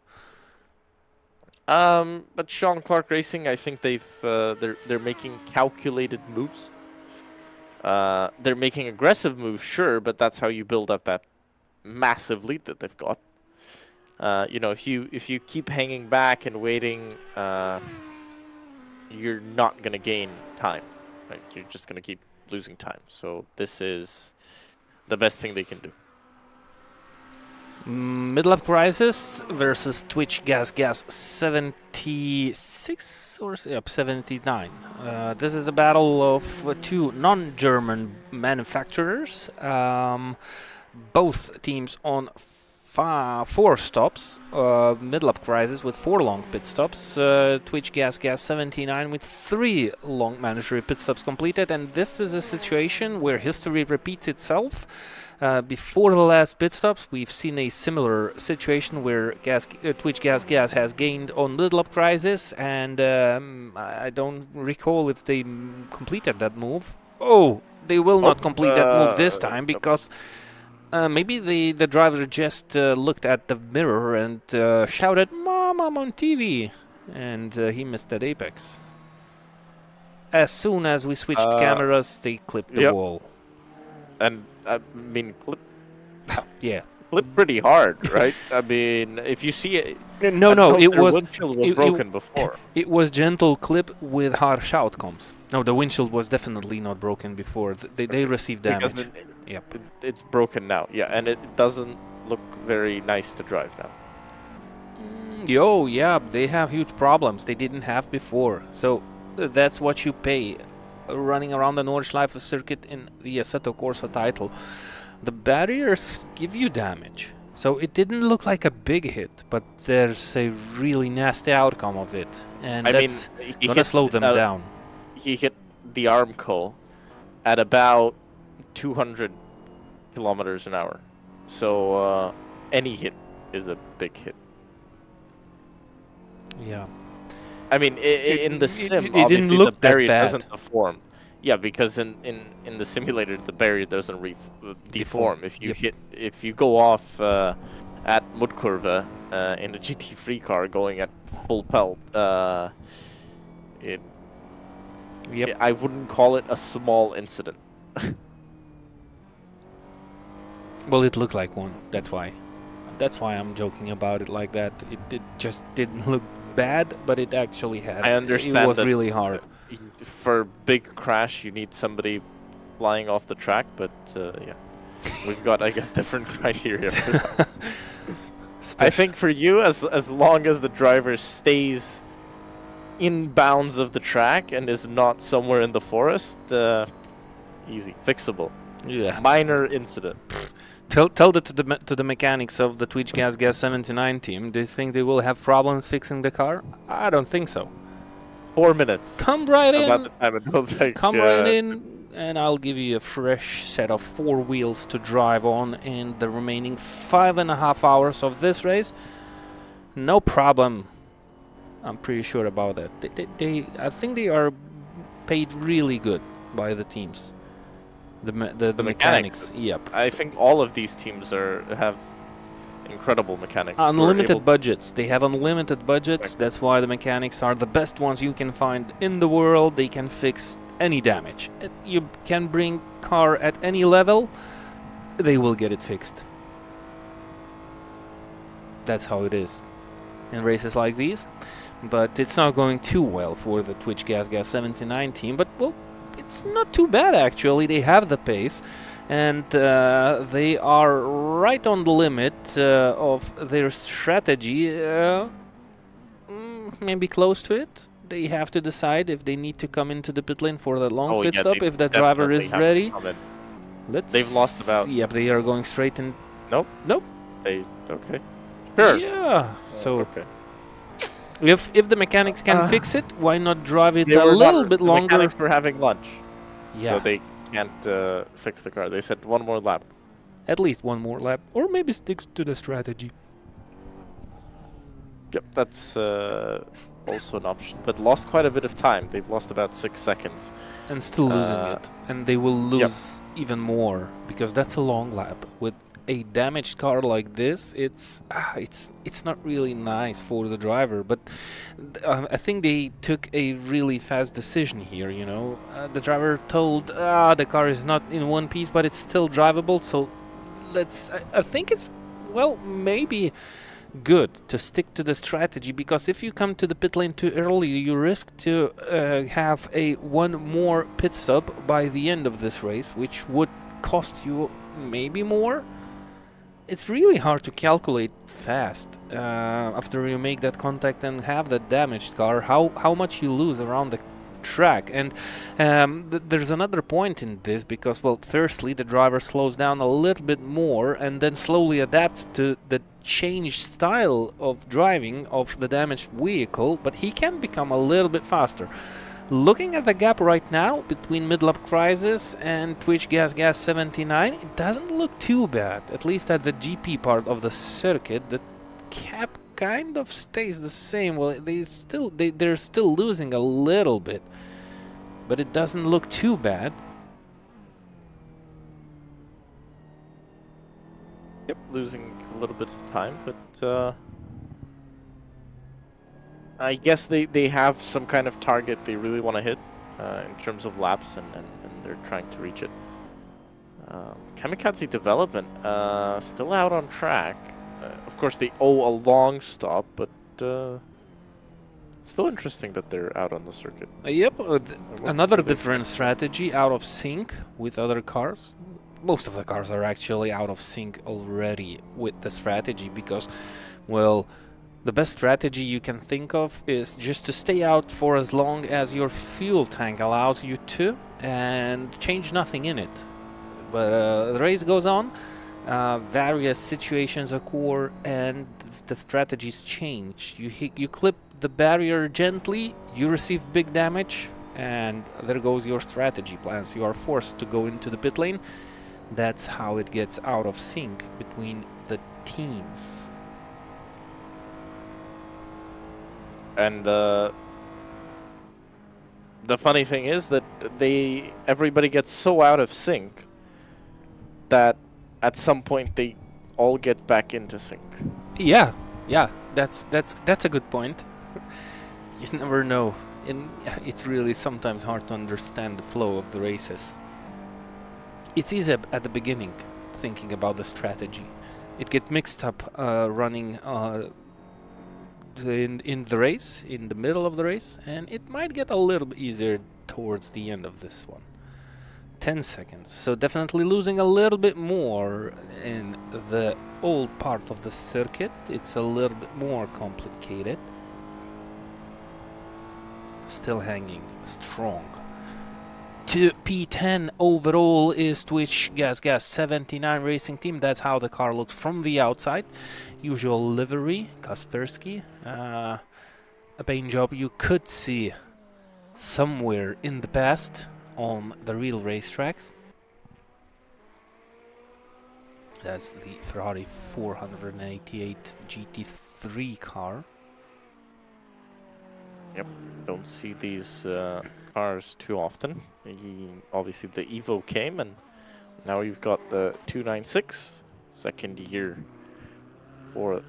But Sean Clark Racing, I think they're making calculated moves. They're making aggressive moves, sure, but that's how you build up that massive lead that they've got. You know, if you keep hanging back and waiting, you're not gonna gain time. Right? You're just gonna keep losing time. So this is the best thing they can do. Mid-lap crisis versus Twitch Gas 76 or 79. This is a battle of two non-German manufacturers. Both teams on 4 stops. Mid-lap crisis with 4 long pit stops. Twitch Gas 79 with 3 long mandatory pit stops completed. And this is a situation where history repeats itself. Before the last pit stops, we've seen a similar situation where Twitch Gas has gained on mid-lap crisis, and I don't recall if they completed that move. Oh, they will not complete that move this time, because maybe the driver just looked at the mirror and shouted, "Mom, I'm on TV!" and he missed that apex. As soon as we switched cameras, they clipped the wall. And I mean, clip yeah, pretty hard, right? I mean, if you see it, no, it was windshield was broken before. It was gentle clip with harsh outcomes. No, the windshield was definitely not broken before. They received damage. It's broken now. Yeah, and it doesn't look very nice to drive now. Yeah, they have huge problems they didn't have before. So that's what you pay. Running around the Nordschleife circuit in the Assetto Corsa title. The barriers give you damage. So it didn't look like a big hit, but there's a really nasty outcome of it. And that's gonna slow them down. He hit the Armco at about 200 kilometers an hour. So any hit is a big hit. Yeah. I mean, in the sim, obviously the barrier doesn't deform. Yeah, because in the simulator, the barrier doesn't deform. If you go off at Mudkurve in a GT3 car going at full pelt, I wouldn't call it a small incident. Well, it looked like one. That's why I'm joking about it like that. It just didn't look bad, but it actually had. I understand it was that really hard. For a big crash, you need somebody flying off the track, but yeah, we've got, I guess, different criteria for that. I think for you, as long as the driver stays in bounds of the track and is not somewhere in the forest, easy, fixable. Yeah. Minor incident. Tell that to the mechanics of the Twitch Gas 79 team. Do you think they will have problems fixing the car? I don't think so. 4 minutes. Come right in. About the time it will take, Come right in, and I'll give you a fresh set of 4 wheels to drive on in the remaining 5.5 hours of this race. No problem. I'm pretty sure about that. I think they are paid really good by the teams. The mechanics. Yep. I think all of these teams have incredible mechanics. Unlimited budgets. They have unlimited budgets. That's why the mechanics are the best ones you can find in the world. They can fix any damage. You can bring car at any level. They will get it fixed. That's how it is in races like these. But it's not going too well for the Twitch Gas 79 team. But, well, it's not too bad, actually. They have the pace. And they are right on the limit of their strategy. Maybe close to it. They have to decide if they need to come into the pit lane for the long pit stop, if the driver is ready. They've lost about... Yep, they are going straight in. Nope. Nope. Okay. Sure. Yeah. So okay. If the mechanics can fix it, why not drive it a little bit longer? The mechanics were having lunch. Yeah. So they can't fix the car. They said one more lap. At least one more lap. Or maybe sticks to the strategy. Yep, that's also an option. But lost quite a bit of time. They've lost about 6 seconds. And still losing it. And they will lose even more. Because that's a long lap. With a damaged car like this, it's not really nice for the driver. But I think they took a really fast decision here, you know. The driver told, the car is not in one piece, but it's still drivable. So I think it's, well, maybe good to stick to the strategy, because if you come to the pit lane too early, you risk to have one more pit stop by the end of this race, which would cost you maybe more. It's really hard to calculate fast after you make that contact and have that damaged car, how much you lose around the track. And there's another point in this, because, well, firstly, the driver slows down a little bit more and then slowly adapts to the changed style of driving of the damaged vehicle, but he can become a little bit faster. Looking at the gap right now between Midlap Crisis and Twitch Gas 79, it doesn't look too bad. At least at the GP part of the circuit, the gap kind of stays the same. Well, they're still losing a little bit, but it doesn't look too bad. Yep, losing a little bit of time, but I guess they have some kind of target they really want to hit in terms of laps, and they're trying to reach it. Kamikaze Development still out on track. Of course, they owe a long stop, but still interesting that they're out on the circuit. Yep, another different strategy, out of sync with other cars. Most of the cars are actually out of sync already with the strategy, because, well, the best strategy you can think of is just to stay out for as long as your fuel tank allows you to and change nothing in it. But the race goes on, various situations occur, and the strategies change. You clip the barrier gently, you receive big damage, and there goes your strategy plans. You are forced to go into the pit lane. That's how it gets out of sync between the teams. And the funny thing is that everybody gets so out of sync that at some point they all get back into sync. Yeah, that's a good point. You never know, and it's really sometimes hard to understand the flow of the races. It's easy at the beginning thinking about the strategy. It gets mixed up running in the race, in the middle of the race, and it might get a little bit easier towards the end of this one. 10 seconds, so definitely losing a little bit more in the old part of the circuit. It's a little bit more complicated. Still hanging strong. To P10 overall is Twitch Gas 79 Racing Team. That's how the car looks from the outside. Usual livery, Kaspersky. A paint job you could see somewhere in the past on the real racetracks. That's the Ferrari 488 GT3 car. Yep, don't see these cars too often. Obviously the Evo came, and now you've got the 296, second year for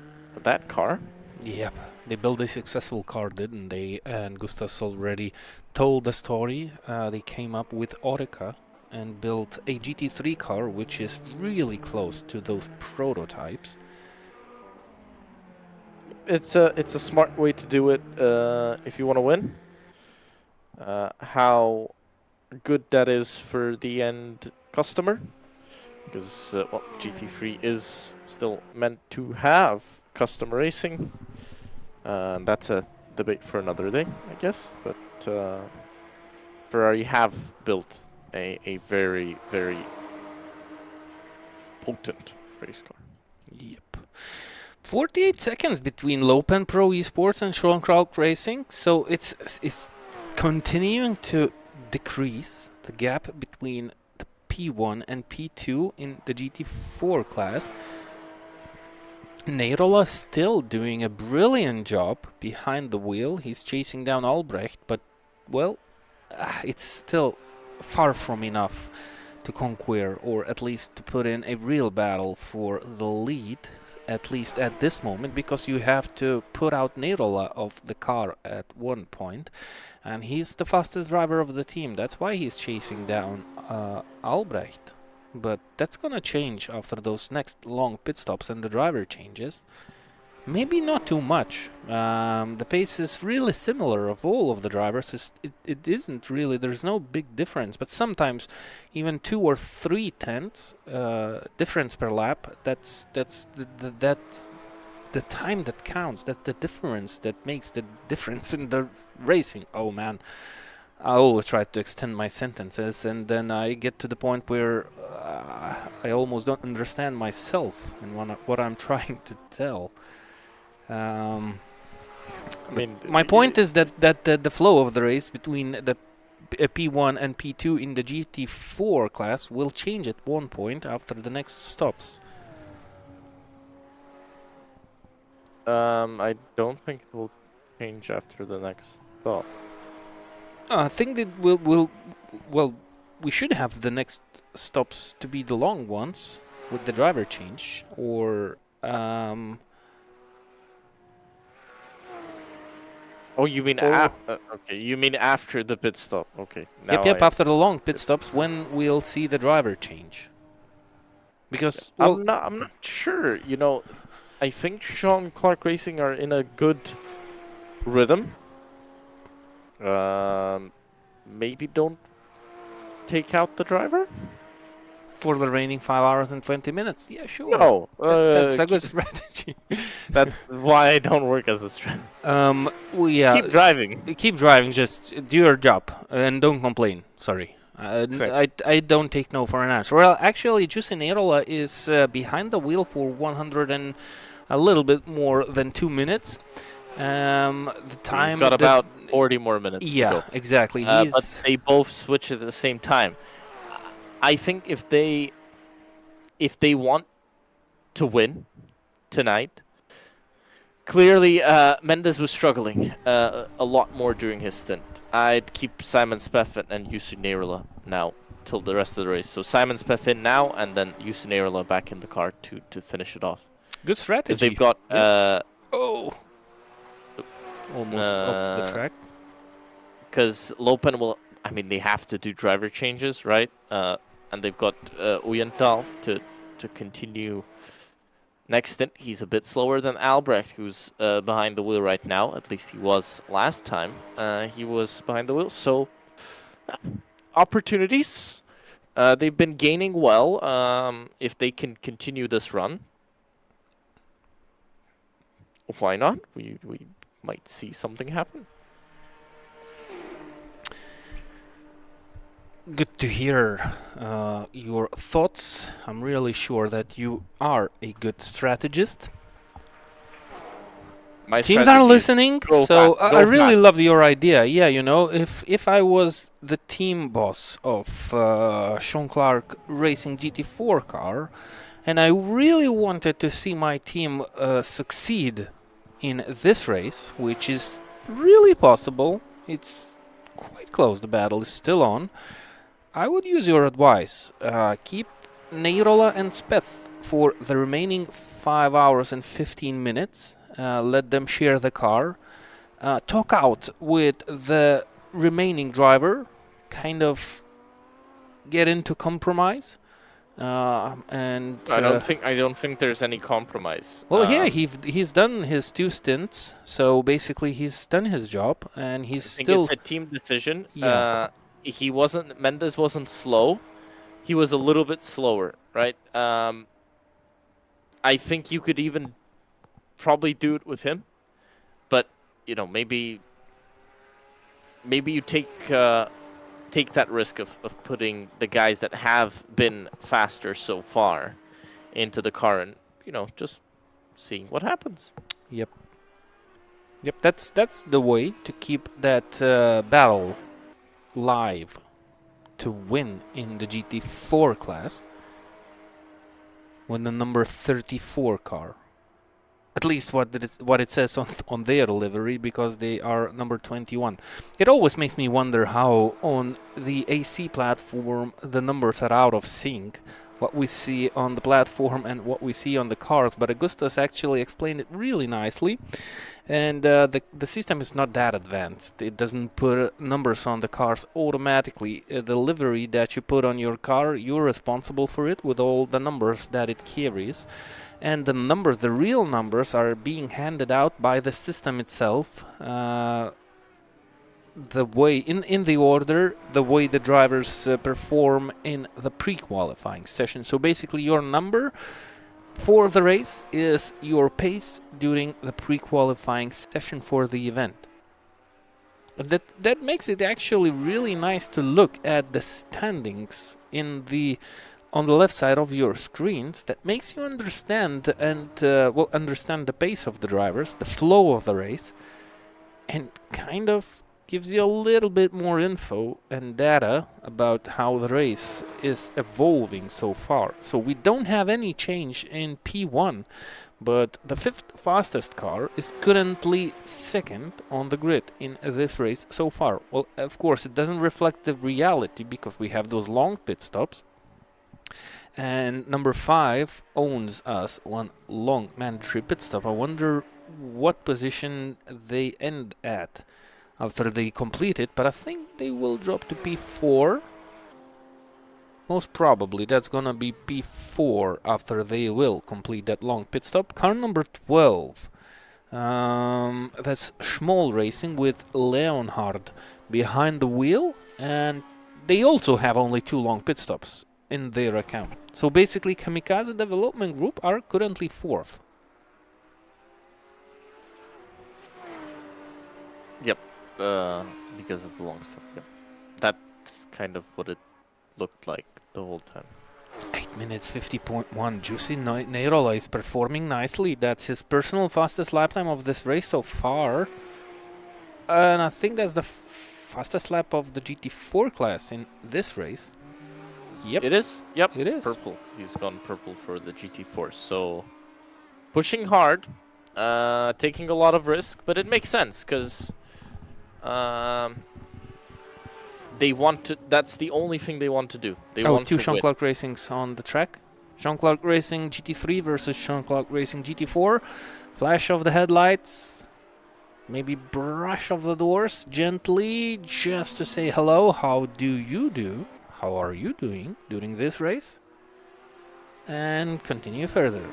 that car. Yep, they built a successful car, didn't they? And Gustas already told the story. They came up with Orica and built a GT3 car, which is really close to those prototypes. It's a smart way to do it if you want to win. How good that is for the end customer, because well, GT3 is still meant to have custom racing. That's a debate for another day, I guess. But Ferrari have built a very, very potent race car. Yep. 48 seconds between Lopen Pro Esports and Sean Krauk Racing, so it's continuing to decrease the gap between the P1 and P2 in the GT4 class. Neirola still doing a brilliant job behind the wheel. He's chasing down Albrecht, but, well, it's still far from enough to conquer, or at least to put in a real battle for the lead, at least at this moment, because you have to put out Neirola of the car at one point, and he's the fastest driver of the team. That's why he's chasing down Albrecht. But that's gonna change after those next long pit stops and the driver changes. Maybe not too much. The pace is really similar of all of the drivers. It isn't really, there's no big difference, but sometimes even 2 or 3 tenths difference per lap, that's the time that counts. That's the difference that makes the difference in the racing. Oh man, I always try to extend my sentences, and then I get to the point where I almost don't understand myself and what I'm trying to tell. I mean, My point is that the flow of the race between the P1 and P2 in the GT4 class will change at one point after the next stops. I don't think it will change after the next stop. I think that well, we should have the next stops to be the long ones with the driver change, or Oh, you mean okay? You mean after the pit stop? Okay. Now yep, after the long pit stops, when we'll see the driver change. Because well, I'm not sure. You know, I think Sean Clark Racing are in a good rhythm. Maybe don't take out the driver for the remaining 5 hours and 20 minutes. Yeah, sure. No, that's a good strategy. That's why I don't work as a strategy. Well, yeah. Keep driving. Keep driving. Just do your job and don't complain. Sorry. I don't take no for an answer. Well, actually, Jussi Neirola is behind the wheel for 100 and a little bit more than 2 minutes. The time he's got about 40 more minutes. Yeah, to go. Exactly. But they both switch at the same time. I think if they want to win tonight, clearly Mendes was struggling a lot more during his stint. I'd keep Simon Speffin and Jussi Neirola now till the rest of the race. So Simon Speffin now, and then Jussi Neirola back in the car to finish it off. Good strategy. Because they've got almost off the track. Because Lopen will, I mean, they have to do driver changes, right? And they've got Uyental to continue next stint. He's a bit slower than Albrecht, who's behind the wheel right now. At least he was last time. He was behind the wheel. So, opportunities. They've been gaining well. If they can continue this run, why not? We might see something happen. Good to hear your thoughts. I'm really sure that you are a good strategist. My Teams are listening, so I really fast. love your idea. Yeah, you know, if I was the team boss of Sean Clark Racing GT4 car, and I really wanted to see my team succeed in this race, which is really possible, it's quite close, the battle is still on, I would use your advice. Keep Neirola and Speth for the remaining 5 hours and 15 minutes. Let them share the car. Talk out with the remaining driver. Kind of get into compromise. And I don't think there's any compromise. Well, yeah, he's done his 2 stints, so basically he's done his job, and he's still. It's a team decision. Yeah. Mendes wasn't slow. He was a little bit slower, right? I think you could even probably do it with him, but you know, maybe you take that risk of putting the guys that have been faster so far into the car and, you know, just seeing what happens. Yep, that's the way to keep that battle live to win in the GT4 class when the number 34 car. At least what it says on their livery, because they are number 21. It always makes me wonder how on the AC platform the numbers are out of sync. what we see on the platform and what we see on the cars, but Augustus actually explained it really nicely. And the system is not that advanced. It doesn't put numbers on the cars automatically. The livery that you put on your car, you're responsible for it with all the numbers that it carries. And the numbers, the real numbers, are being handed out by the system itself. The way, in the order, the way the drivers perform in the pre-qualifying session. So basically your number for the race is your pace during the pre-qualifying session for the event. That makes it actually really nice to look at the standings on the left side of your screens. That makes you understand and understand the pace of the drivers, the flow of the race, and kind of gives you a little bit more info and data about how the race is evolving so far. So we don't have any change in P1, but the 5th fastest car is currently 2nd on the grid in this race so far. Well, of course, it doesn't reflect the reality because we have those long pit stops. And number 5 owns us one long mandatory pit stop. I wonder what position they end at after they complete it, but I think they will drop to P4. Most probably that's gonna be P4 after they will complete that long pit stop. Car number 12. That's Schmoll Racing with Leonhard behind the wheel, and they also have only 2 long pit stops in their account. So basically Kamikaze Development Group are currently 4th. Yep. Because of the long stuff. Yep. That's kind of what it looked like the whole time. 8 minutes 50.1. Juicy Neirola is performing nicely. That's his personal fastest lap time of this race so far. And I think that's the fastest lap of the GT4 class in this race. Yep. It is? Yep. It is. Purple. He's gone purple for the GT4. So, pushing hard, taking a lot of risk, but it makes sense because they want to. That's the only thing they want to do. They want 2 to Sean win. Clark Racings on the track. Sean Clark Racing GT3 versus Sean Clark Racing GT4. Flash of the headlights. Maybe brush of the doors gently just to say hello. How do you do? How are you doing during this race? And continue further.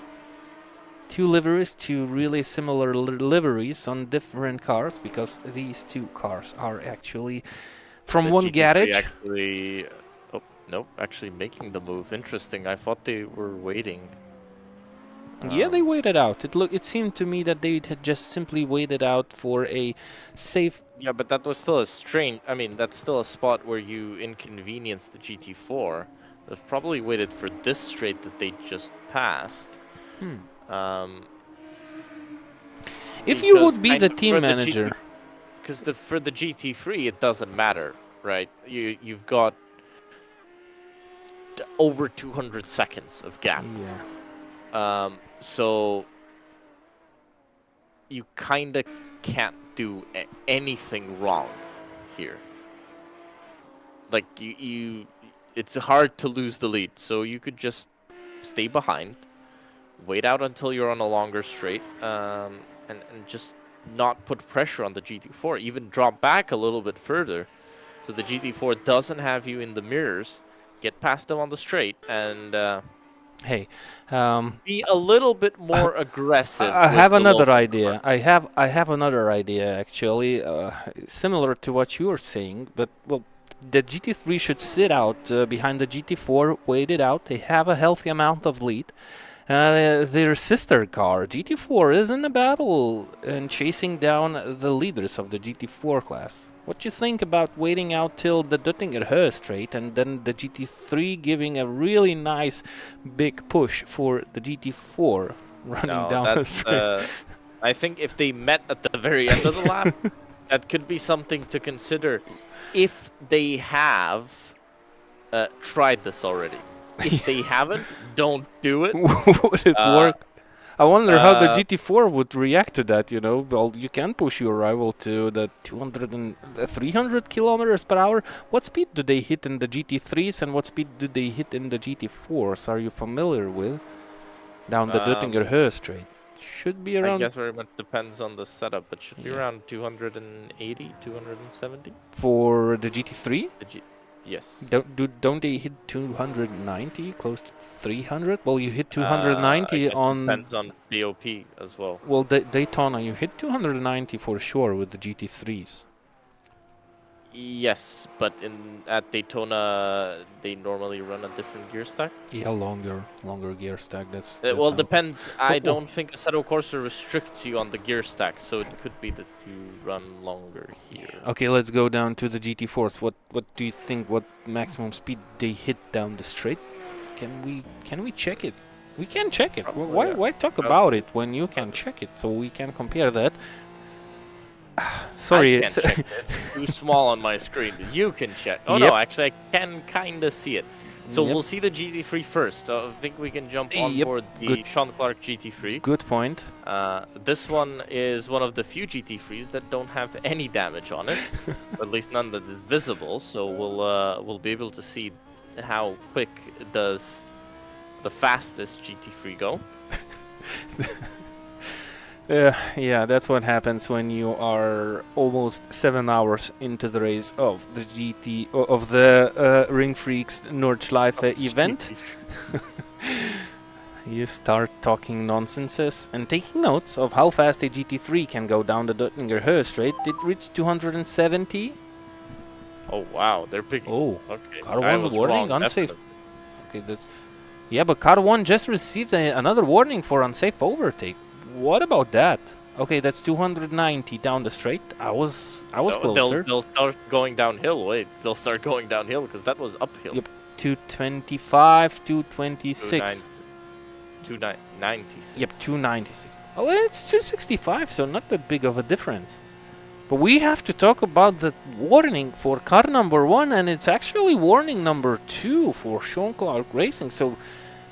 2 liveries, 2 really similar liveries on different cars, because these 2 cars are actually from The one GT3 garage. Actually, oh no, actually making the move. Interesting. I thought they were waiting. Yeah, they waited out. It seemed to me that they had just simply waited out for a safe. Yeah, but that was still a strange. I mean, that's still a spot where you inconvenienced the GT4. They've probably waited for this straight that they just passed. If you would be the team manager, because for the GT3 it doesn't matter, right? You've got over 200 seconds of gap. yeah. So you kind of can't do anything wrong here. Like it's hard to lose the lead, so you could just stay behind, wait out until you're on a longer straight, and just not put pressure on the GT4. Even drop back a little bit further, so the GT4 doesn't have you in the mirrors. Get past them on the straight and Hey, be a little bit more aggressive. I have another idea. Car. I have another idea actually, similar to what you are saying. But well, the GT3 should sit out behind the GT4, wait it out. They have a healthy amount of lead. Their sister car, GT4, is in a battle and chasing down the leaders of the GT4 class. What do you think about waiting out till the Duttinger Höhe straight and then the GT3 giving a really nice big push for the GT4 running down the straight? I think if they met at the very end of the lap, that could be something to consider if they have tried this already. If they haven't, don't do it. Would it work? I wonder how the GT4 would react to that, you know. Well, you can push your rival to the 200 and 300 kilometers per hour. What speed do they hit in the GT3s and what speed do they hit in the GT4s? Are you familiar with? Down the Döttinger Höhe straight. Should be around... I guess very much depends on the setup, but should be around 280, 270. For the GT3? Yes. Don't they hit 290, close to 300? Well, you hit 290 on... depends on BOP as well. Well, Daytona, you hit 290 for sure with the GT3s. Yes, but at Daytona, they normally run a different gear stack. Yeah, longer gear stack. That's well, depends. I don't think Assetto Corsa restricts you on the gear stack, so it could be that you run longer here. Okay, let's go down to the GT4s. What do you think? What maximum speed they hit down the straight? Can we check it? We can check it. Why talk about it when you can check it? So we can compare that. Sorry, I can't check it. It's too small on my screen. You can check. Oh no, actually I can kind of see it. So we'll see the GT3 first. I think we can jump on board the Sean Clark GT3. Good point. This one is one of the few GT3s that don't have any damage on it, at least none that is visible. So we'll be able to see how quick does the fastest GT3 go. Yeah, that's what happens when you are almost 7 hours into the race of the RingFreaks Nordschleife event. You start talking nonsenses and taking notes of how fast a GT3 can go down the Döttinger Höhe straight. It reached 270. Oh wow, they're picking. Oh, okay. car 1 warning, unsafe. Okay, that's... Yeah, but car 1 just received another warning for unsafe overtake. What about that? Okay, that's 290 down the straight. I was closer. They'll start going downhill. Wait, they'll start going downhill because that was uphill. Yep, 225, 226. 296. Yep, 296. Oh, it's 265, so not that big of a difference. But we have to talk about the warning for car number 1, and it's actually warning number 2 for Sean Clark Racing. So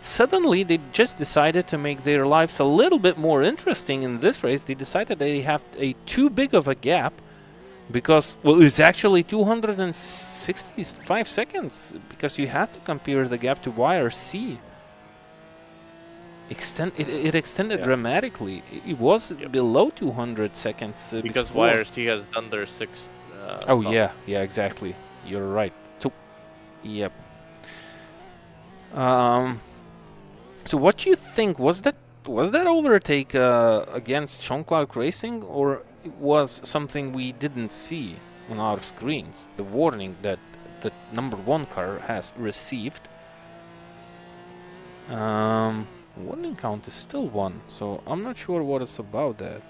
suddenly they just decided to make their lives a little bit more interesting in this race. They decided they have too big of a gap because, well, it's actually 265 seconds because you have to compare the gap to YRC. It extended dramatically. It was below 200 seconds because before. YRC has done their 6th oh stop. yeah, exactly. You're right. So, yep. So what do you think? Was that overtake against Sean Clark Racing, or it was something we didn't see on our screens? The warning that the number 1 car has received. Warning count is still 1, so I'm not sure what it's about that.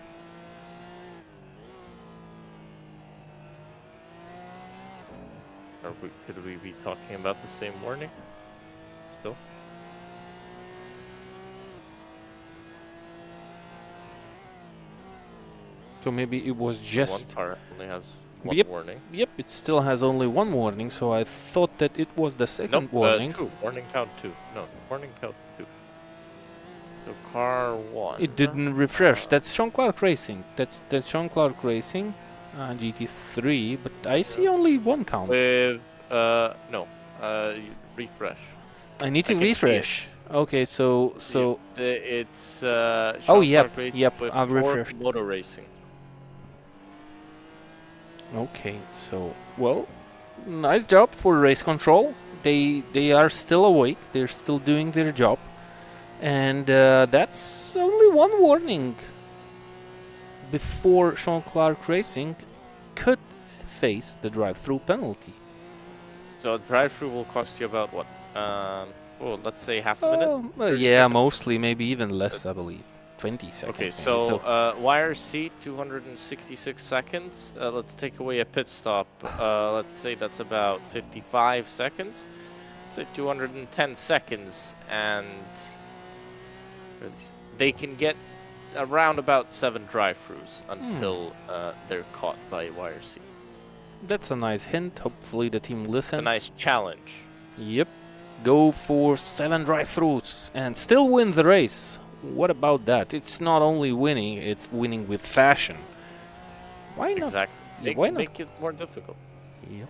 Could we be talking about the same warning still? So maybe it was just... One car only has one warning. Yep, it still has only 1 warning, so I thought that it was the second warning. 2. Warning count 2. No, warning count 2. So car 1. It didn't refresh. That's Sean Clark Racing. That's Sean Clark Racing, GT3, but I see only 1 count. With, no, refresh. I need to refresh. Okay, so... It's, oh, yep, I've refreshed. Motor Racing. Okay, so, well, nice job for race control. They are still awake. They're still doing their job. And that's only 1 warning before Sean Clark Racing could face the drive-through penalty. So drive-through will cost you about what? Well, let's say half a minute? Yeah, seconds. Mostly, maybe even less, I believe. 20 seconds. Okay, so YRC, 266 seconds. Let's take away a pit stop. Let's say that's about 55 seconds. Let's say 210 seconds, and they can get around about 7 drive-throughs until they're caught by YRC. That's a nice hint. Hopefully the team listens. It's a nice challenge. Yep. Go for 7 drive-throughs and still win the race. what about that? It's not only winning, it's winning with fashion. Why not? Exactly. Yeah, why not? Make it more difficult. Yep.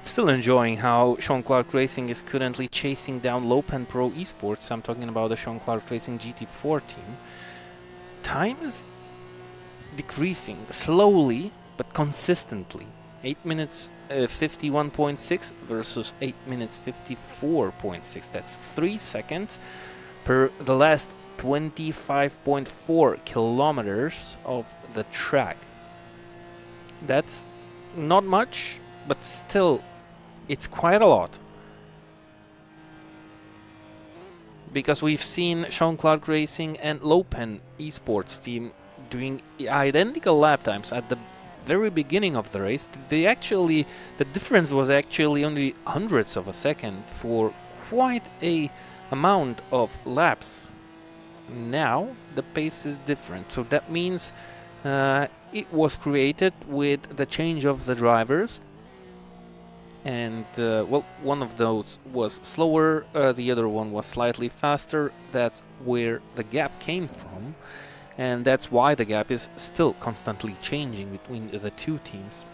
Still enjoying how Sean Clark Racing is currently chasing down Lopen Pro Esports. I'm talking about the Sean Clark Racing GT4 team. Time is decreasing slowly but consistently. 8 minutes 51.6 versus 8 minutes 54.6. That's 3 seconds per the last 25.4 kilometers of the track. That's not much, but still, it's quite a lot. Because we've seen Sean Clark Racing and Lopen Esports team doing identical lap times at the very beginning of the race. The difference was actually only hundredths of a second for quite a amount of laps. Now the pace is different, so that means it was created with the change of the drivers, and well, one of those was slower, the other one was slightly faster. That's where the gap came from, and that's why the gap is still constantly changing between the two teams.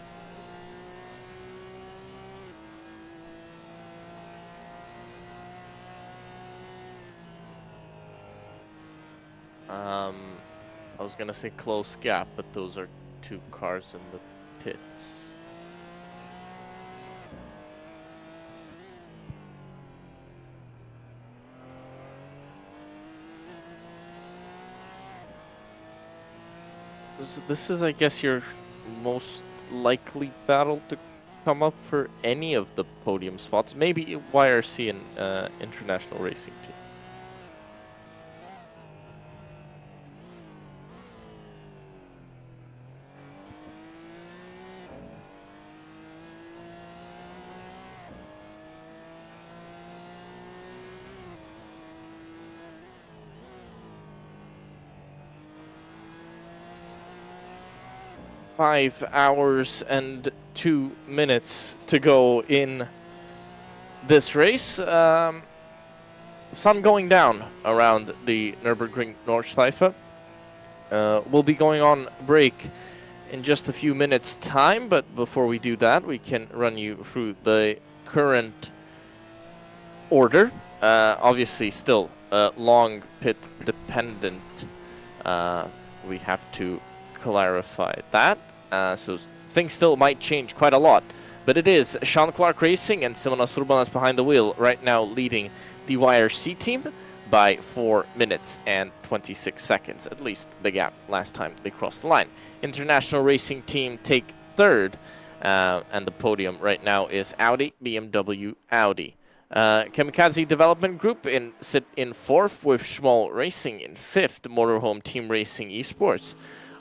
I was gonna say close gap, but those are two cars in the pits. This is, I guess, your most likely battle to come up for any of the podium spots. Maybe YRC and International Racing Team. Five hours and 2 minutes to go in this race. Sun going down around the Nürburgring Nordschleife. We'll be going on break in just a few minutes' time, but before we do that, we can run you through the current order. Obviously, still long pit dependent. We have to clarify that. So things still might change quite a lot. But it is Sean Clark Racing and Simonas Urbanas behind the wheel right now, leading the YRC team by 4 minutes and 26 seconds. At least the gap last time they crossed the line. International Racing Team take third. And the podium right now is Audi, BMW, Audi. Kamikaze Development Group sit in fourth, with Schmoll Racing in fifth. Motorhome Team Racing Esports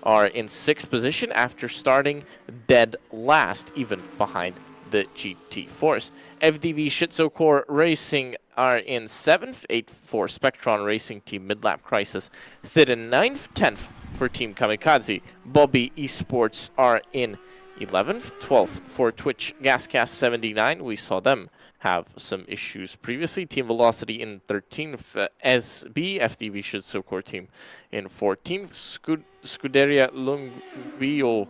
are in sixth position after starting dead last, even behind the GT4s. FDV Shitsokor Racing are in seventh, eighth for Spectron Racing Team Midlap Crisis sit in ninth, 10th for Team Kamikaze. Bobby Esports are in 11th, 12th for Twitch Gascast 79. We saw them have some issues previously. Team Velocity in 13th, SB, FDV Shitsokor team in 14th. Scuderia Lungvio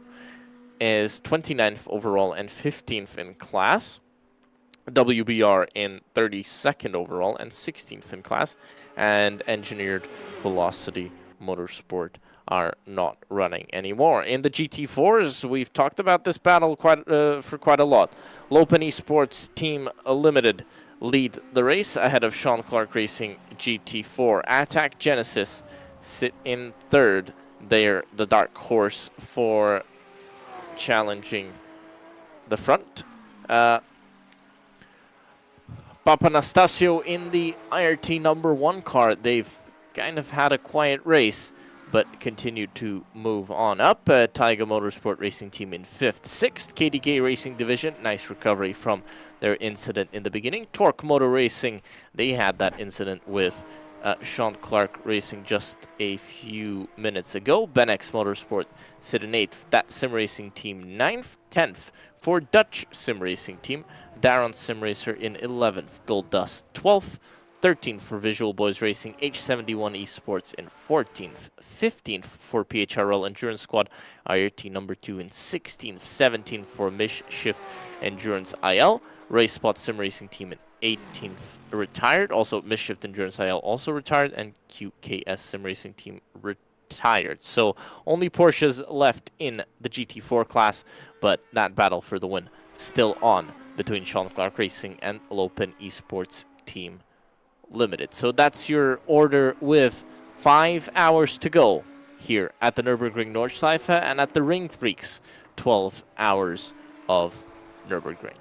is 29th overall and 15th in class. WBR in 32nd overall and 16th in class. And Engineered Velocity Motorsport are not running anymore. In the GT4s, we've talked about this battle for quite a lot. Lopen Esports Team Limited lead the race ahead of Sean Clark Racing GT4. Attack Genesis sit in third. They're the dark horse for challenging the front. Papanastasio in the IRT number 1 car. They've kind of had a quiet race, but continued to move on up. Taiga Motorsport Racing Team in 5th. 6th, KDK Racing Division. Nice recovery from their incident in the beginning. Torque Motor Racing, they had that incident with Sean Clark Racing just a few minutes ago. Benex Motorsport sit in 8th. That Sim Racing Team 9th. 10th for Dutch Sim Racing Team. Darren Sim Racer in 11th. Gold Dust 12th. 13th for Visual Boys Racing, H71 Esports in 14th. 15th for PHRL Endurance Squad, IRT number 2 in 16th. 17th for Mischief Endurance IL, Race Spot Sim Racing Team in 18th retired. Also, Mischief Endurance IL also retired, and QKS Sim Racing Team retired. So only Porsches left in the GT4 class, but that battle for the win still on between Sean Clark Racing and Lopen Esports Team Limited. So that's your order with 5 hours to go here at the Nürburgring Nordschleife and at the RingFreaks 12 hours of Nürburgring.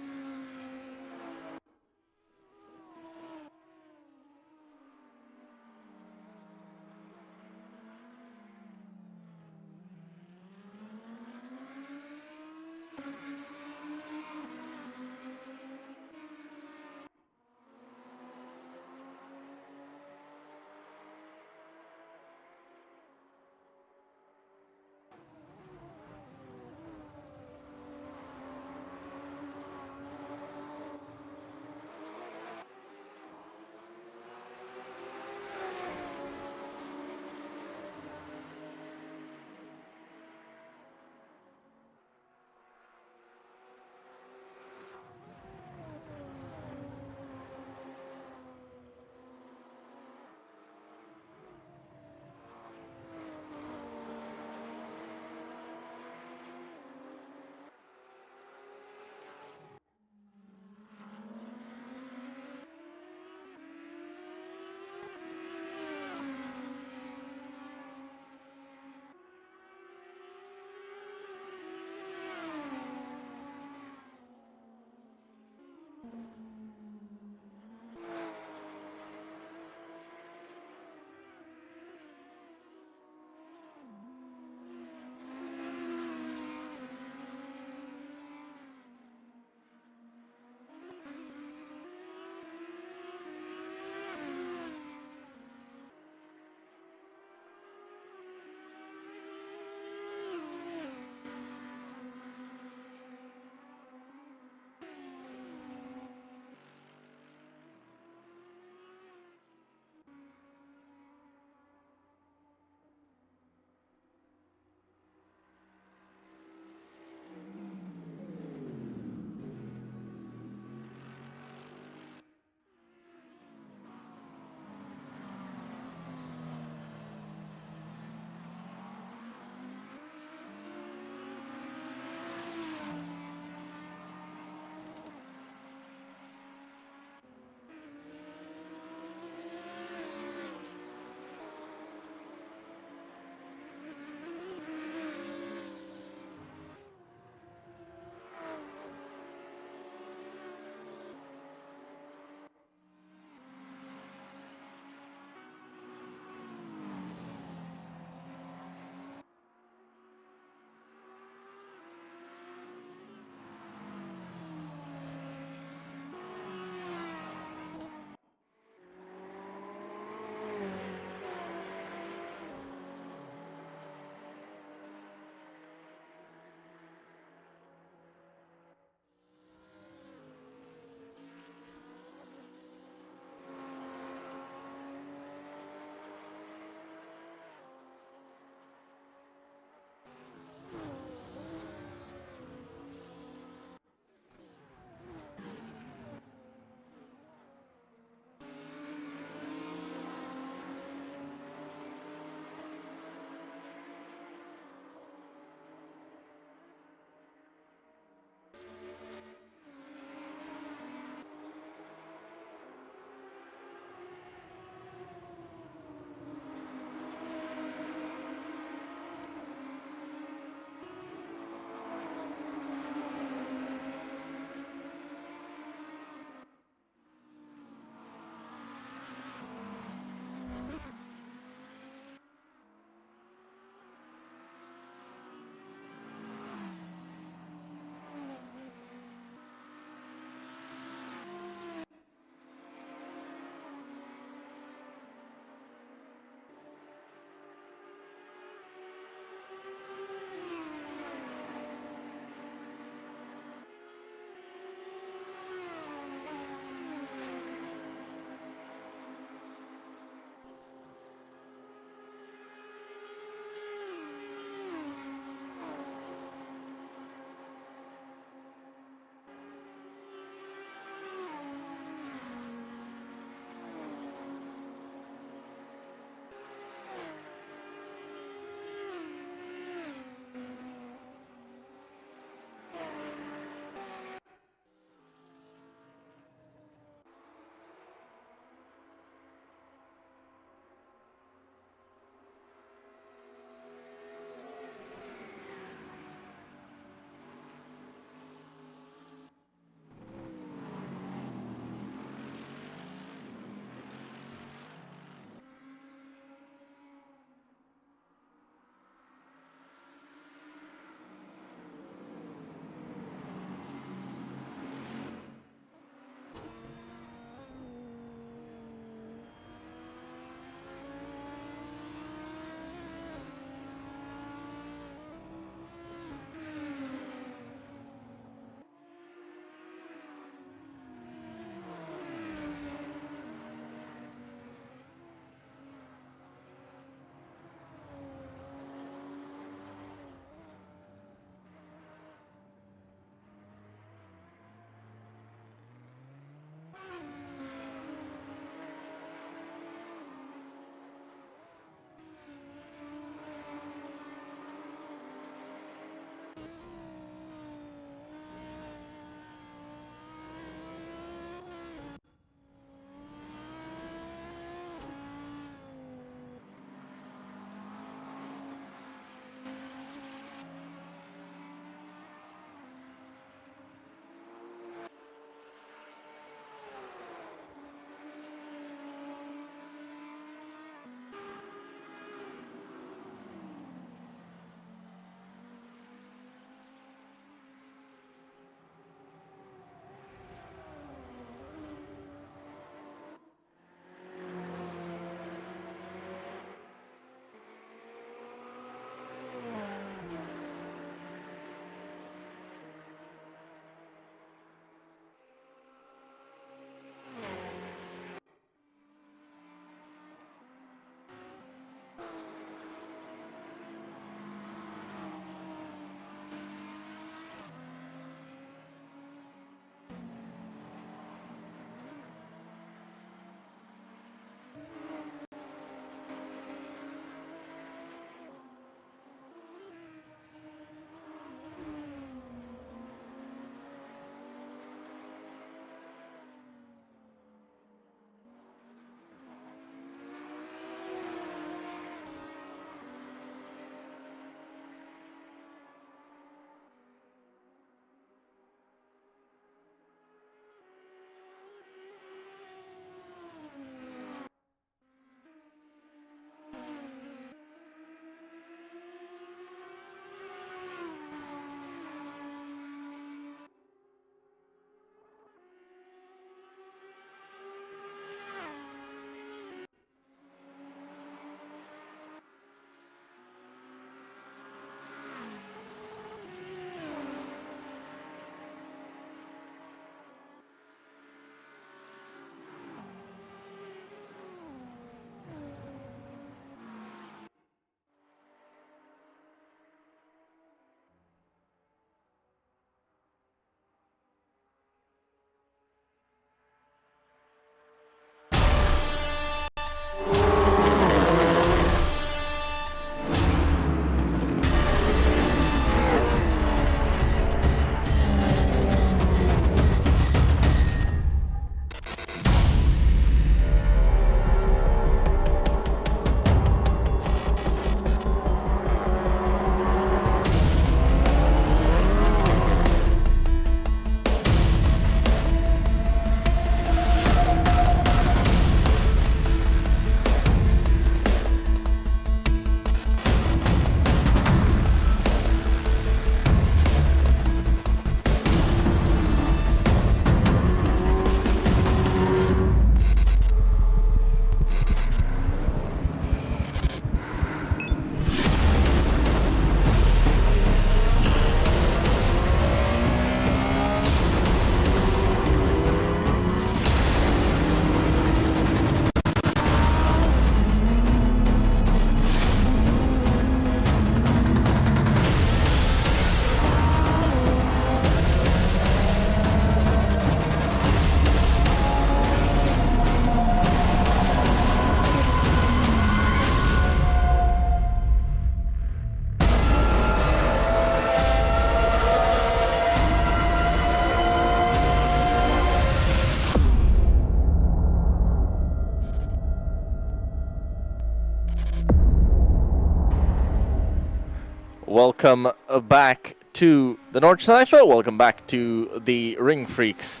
Welcome back to the Nordschleife. Welcome back to the RingFreaks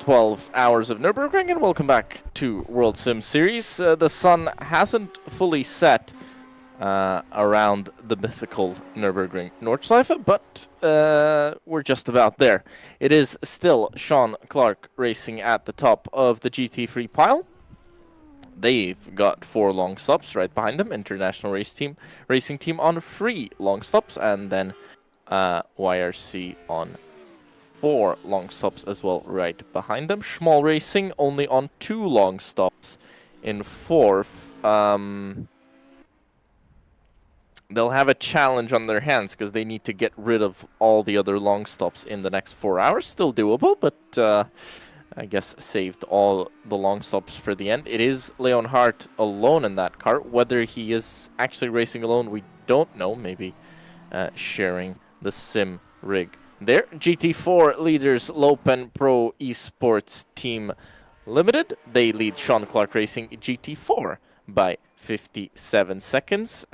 12 Hours of Nürburgring, and welcome back to Worldsimseries. The sun hasn't fully set around the mythical Nürburgring Nordschleife, but we're just about there. It is still Sean Clark racing at the top of the GT3 pile. They've got 4 long stops right behind them. International racing team on 3 long stops, and then YRC on 4 long stops as well right behind them. Schmal Racing only on 2 long stops in 4th. They'll have a challenge on their hands because they need to get rid of all the other long stops in the next 4 hours. Still doable, but I guess saved all the long stops for the end. It is Leon Hart alone in that car. Whether he is actually racing alone, we don't know. Maybe sharing the sim rig there. GT4 leaders Lopen Pro Esports Team Limited. They lead Sean Clark Racing GT4 by 57 seconds.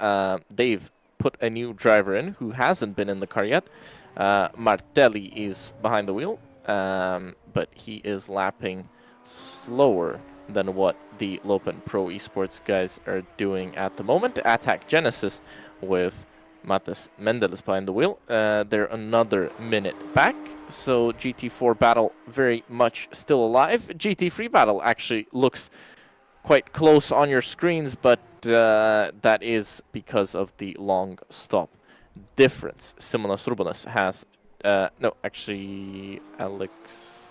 They've put a new driver in who hasn't been in the car yet. Martelli is behind the wheel. But he is lapping slower than what the Lopen Pro Esports guys are doing at the moment. Attack Genesis with Matas Mendeles behind the wheel. They're another minute back, so GT4 battle very much still alive. GT3 battle actually looks quite close on your screens, but that is because of the long stop difference. Simonas Rubanas has no, actually, Alex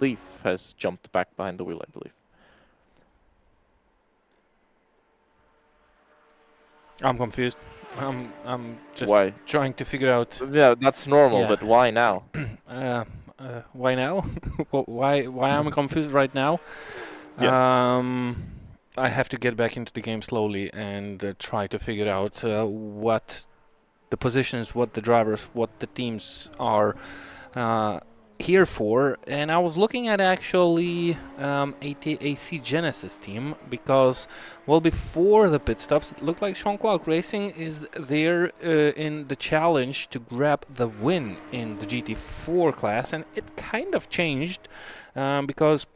Leaf has jumped back behind the wheel, I believe. I'm confused. I'm just Why? trying to figure out. Yeah, that's normal, Yeah. but why now? Why now? why am I confused right now? Yes. I have to get back into the game slowly and try to figure out what the positions, what the drivers, what the teams are here for. And I was looking at actually AC Genesis team because, well, before the pit stops, it looked like Sean Clark Racing is there in the challenge to grab the win in the GT4 class, and it kind of changed because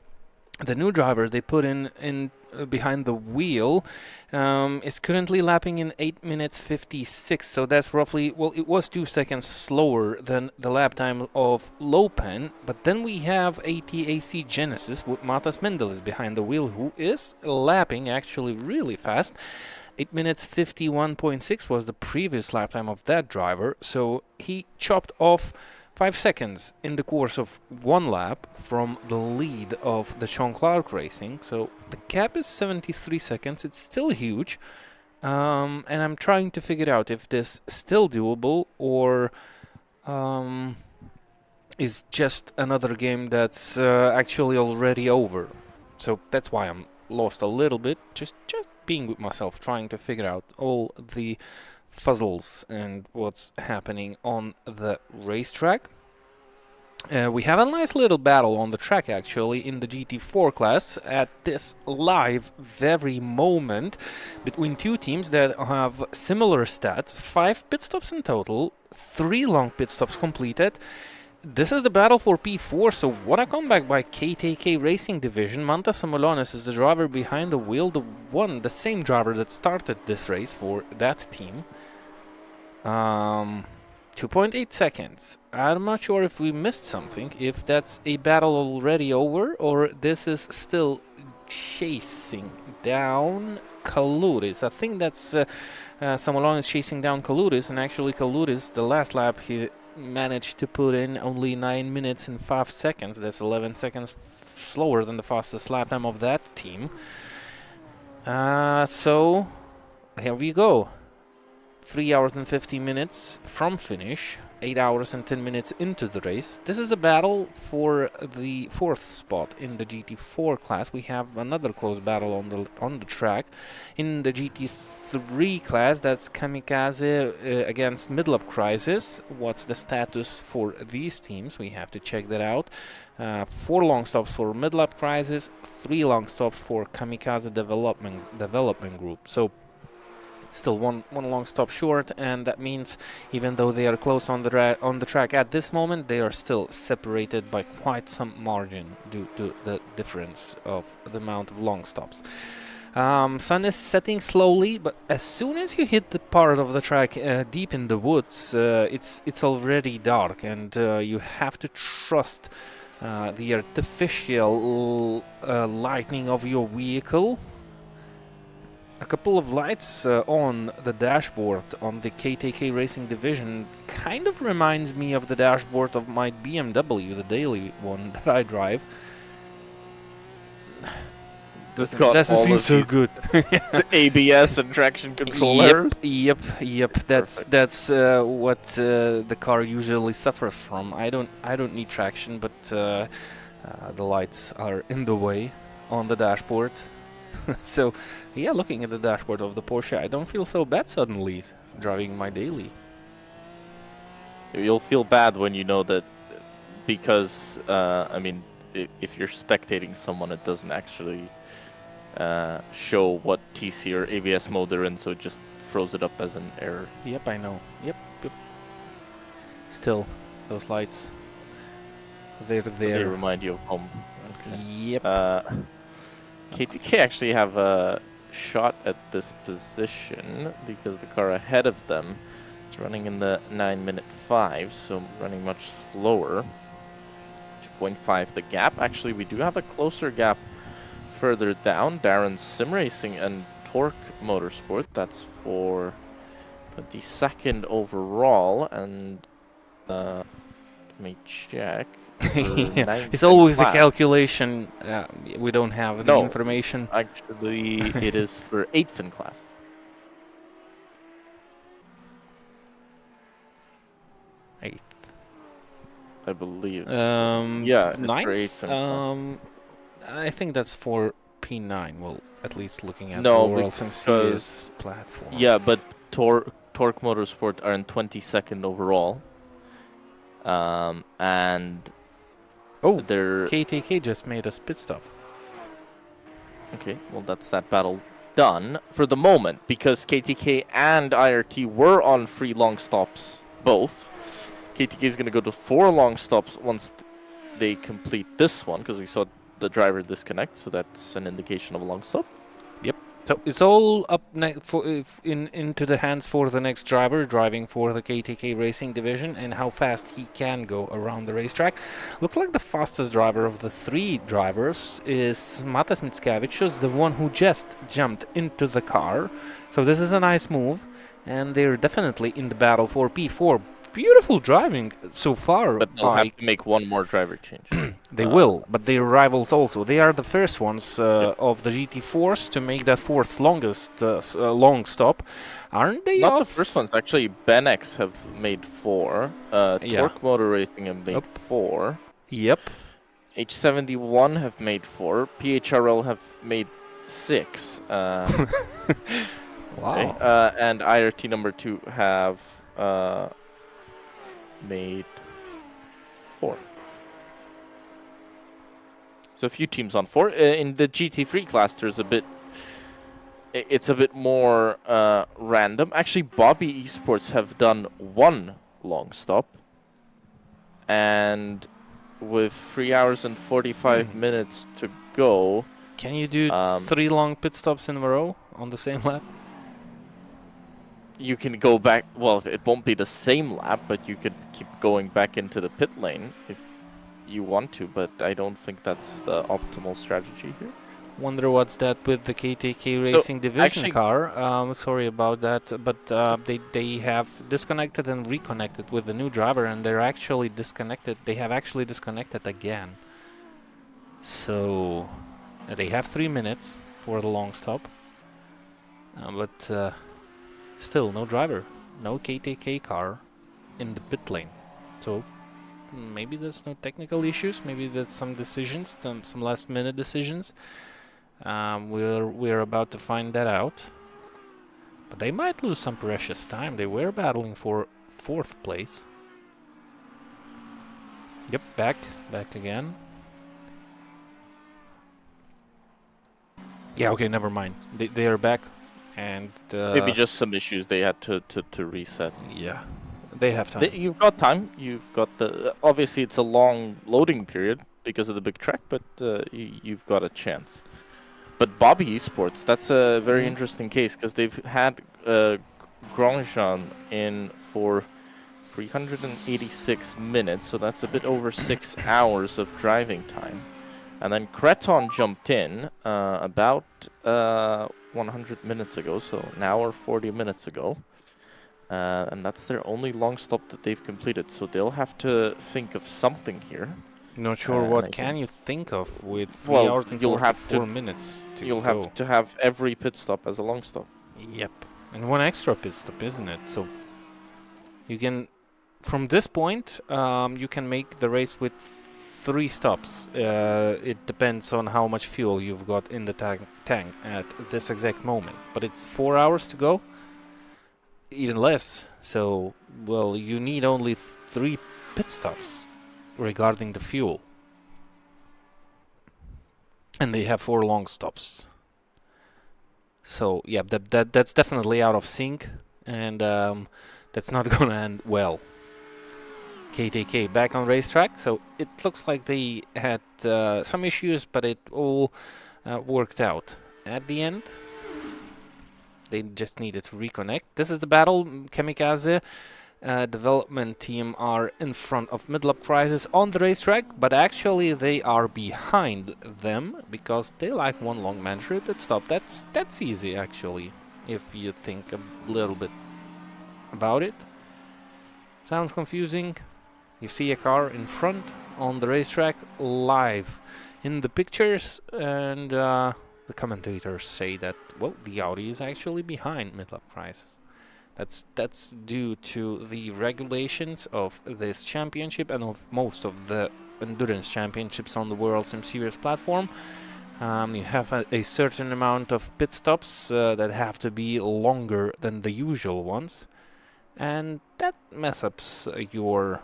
the new driver they put in behind the wheel is currently lapping in 8 minutes 56, so that's roughly, well, it was 2 seconds slower than the lap time of Lopen. But then we have AC Genesis with Matas Mendeles behind the wheel, who is lapping actually really fast. 8 minutes 51.6 was the previous lap time of that driver, so he chopped off 5 seconds in the course of 1 lap from the lead of the Sean Clark Racing. So the gap is 73 seconds. It's still huge. And I'm trying to figure out if this is still doable or is just another game that's actually already over. So that's why I'm lost a little bit. Just being with myself, trying to figure out all the fuzzles and what's happening on the racetrack. We have a nice little battle on the track actually in the GT4 class at this live very moment between 2 teams that have similar stats. 5 pit stops in total, 3 long pit stops completed. This is the battle for P4, so what a comeback by KTK Racing Division. Manta Samolones is the driver behind the wheel, the same driver that started this race for that team. 2.8 seconds. I'm not sure if we missed something, if that's a battle already over, or this is still chasing down Kaluris. I think that's Samolon is chasing down Kaluris, and actually Kaluris, the last lap, he managed to put in only 9 minutes and 5 seconds. That's 11 seconds slower than the fastest lap time of that team. So here we go. 3 hours and 50 minutes from finish, 8 hours and 10 minutes into the race. This is a battle for the 4th spot in the GT4 class. We have another close battle on the track. In the GT3 class, that's Kamikaze against Midlap Crisis. What's the status for these teams? We have to check that out. 4 long stops for Midlap Crisis, 3 long stops for Kamikaze Development Group. So still one long stop short, and that means even though they are close on the track at this moment, they are still separated by quite some margin due to the difference of the amount of long stops. Sun is setting slowly, but as soon as you hit the part of the track deep in the woods, it's already dark, and you have to trust the artificial lighting of your vehicle. A couple of lights on the dashboard on the KTK Racing Division kind of reminds me of the dashboard of my BMW, the daily one that I drive. Doesn't seem so good. The ABS and traction control errors. Yep. That's what the car usually suffers from. I don't need traction, but the lights are in the way on the dashboard. So, yeah, looking at the dashboard of the Porsche, I don't feel so bad suddenly driving my daily. You'll feel bad when you know that, because I mean, if you're spectating someone, it doesn't actually show what TC or ABS mode they're in, so it just throws it up as an error. Yep, I know. Yep. Still, those lights, they're there. They remind you of home. Okay. Yep. KTK actually have a shot at this position because the car ahead of them is running in the 9-minute 5, so running much slower. 2.5 the gap. Actually, we do have a closer gap further down. Darren's Sim Racing and Torque Motorsport. That's for 22nd overall, and let me check. Yeah, it's always the calculation. We don't have the information. Actually, it is for 8th in class. 8th, I believe. Yeah, 9th. For 8th I think that's for P9. Well, at least looking at no, the Worldsimseries platform. Yeah, but Torque Motorsport are in 22nd overall. And they're KTK just made us pit stop. Okay, well, that's that battle done for the moment, because KTK and IRT were on 3 long stops both. KTK is going to go to 4 long stops once they complete this one, because we saw the driver disconnect, so that's an indication of a long stop. Yep. So it's all up into the hands for the next driver driving for the KTK Racing Division and how fast he can go around the racetrack. Looks like the fastest driver of the 3 drivers is Matas Mickiewicz, the one who just jumped into the car. So this is a nice move, and they're definitely in the battle for P4. Beautiful driving so far. But they'll have to make one more driver change. They will, but their rivals also. They are the first ones of the GT4s to make that 4th longest long stop. Aren't they? Not the first ones. Actually, BenX have made 4. Torque Motor Racing have made 4. Yep. H71 have made 4. PHRL have made 6. Wow. Okay. And IRT number 2 have made 4. So a few teams on 4. In the GT3 class, there's it's a bit more random. Actually, Bobby Esports have done 1 long stop, and with 3 hours and 45 minutes to go. Can you do 3 long pit stops in a row on the same lap? You can go back, well, it won't be the same lap, but you could keep going back into the pit lane if you want to, but I don't think that's the optimal strategy here. Wonder what's that with the KTK Racing Division car. Sorry about that, but they have disconnected and reconnected with the new driver, and they're actually disconnected. They have actually disconnected again. So they have 3 minutes for the long stop, but still no driver, no KTK car in the pit lane. So maybe there's no technical issues, maybe there's some decisions, some last minute decisions. We're about to find that out. But they might lose some precious time. They were battling for 4th place. Yep, back again. Yeah, okay, never mind. They are back. and Maybe just some issues they had to reset. yeah, they have time. You've got time. You've got the obviously it's a long loading period because of the big track, but you've got a chance. But Bobby Esports, that's a very interesting case because they've had Grosjean in for 386 minutes, so that's a bit over 6 hours of driving time. And then Creton jumped in about 100 minutes ago, so an hour 40 minutes ago. And that's their only long stop that they've completed, so they'll have to think of something here. Not sure what can you think of with 3 Well, hours and you'll have 44 to- minutes to You'll go. have to have every pit stop as a long stop. Yep, and one extra pit stop, isn't it? So you can, from this point, you can make the race with 3 stops. It depends on how much fuel you've got in the tank at this exact moment. But it's 4 hours to go, even less. So, well, you need only 3 pit stops regarding the fuel. And they have 4 long stops. So, yeah, that's definitely out of sync. And that's not gonna end well. KTK back on racetrack, so it looks like they had some issues, but it all worked out at the end. They just needed to reconnect. This is the battle. Kamikaze development team are in front of Midlap Crisis on the racetrack, but actually they are behind them because they like one long mandatory pit stop. That's easy actually, if you think a little bit about it. Sounds confusing. You see a car in front on the racetrack live in the pictures, and the commentators say that, well, the Audi is actually behind Midlap Crisis. That's due to the regulations of this championship and of most of the endurance championships on the Worldsimseries platform. You have a certain amount of pit stops that have to be longer than the usual ones, and that messes up your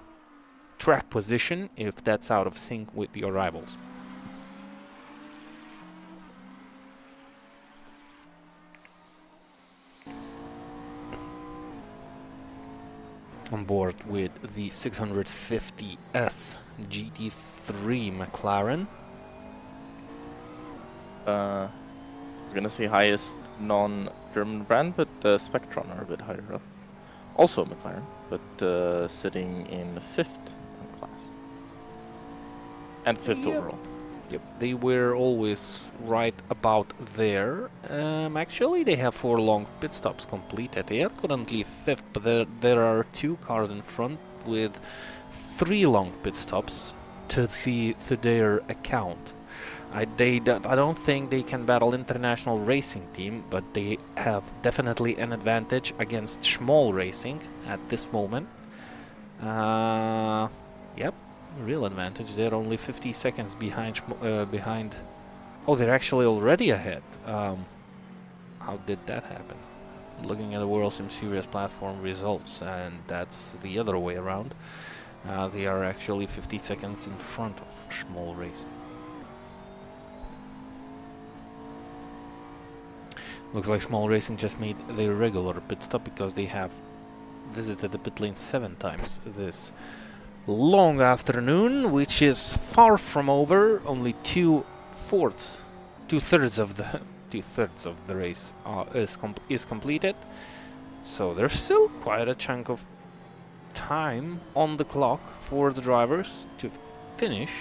track position if that's out of sync with your rivals. On board with the 650S GT3 McLaren. I was gonna say highest non-German brand, but Spectron are a bit higher up. Also McLaren, but sitting in 5th in class. And 5th overall. Yep, they were always right about there. Actually, they have 4 long pit stops completed. They are currently 5th, but there are 2 cars in front with 3 long pit stops to their account. I don't think they can battle international racing team, but they have definitely an advantage against small racing at this moment. Yep, real advantage. They're only 50 seconds behind. Oh, they're actually already ahead. How did that happen? Looking at the Worldsimseries platform results, and that's the other way around. They are actually 50 seconds in front of small racing. Looks like small racing just made their regular pit stop because they have visited the pit lane 7 times this long afternoon, which is far from over. Only 2/3 of the race is completed, so there's still quite a chunk of time on the clock for the drivers to finish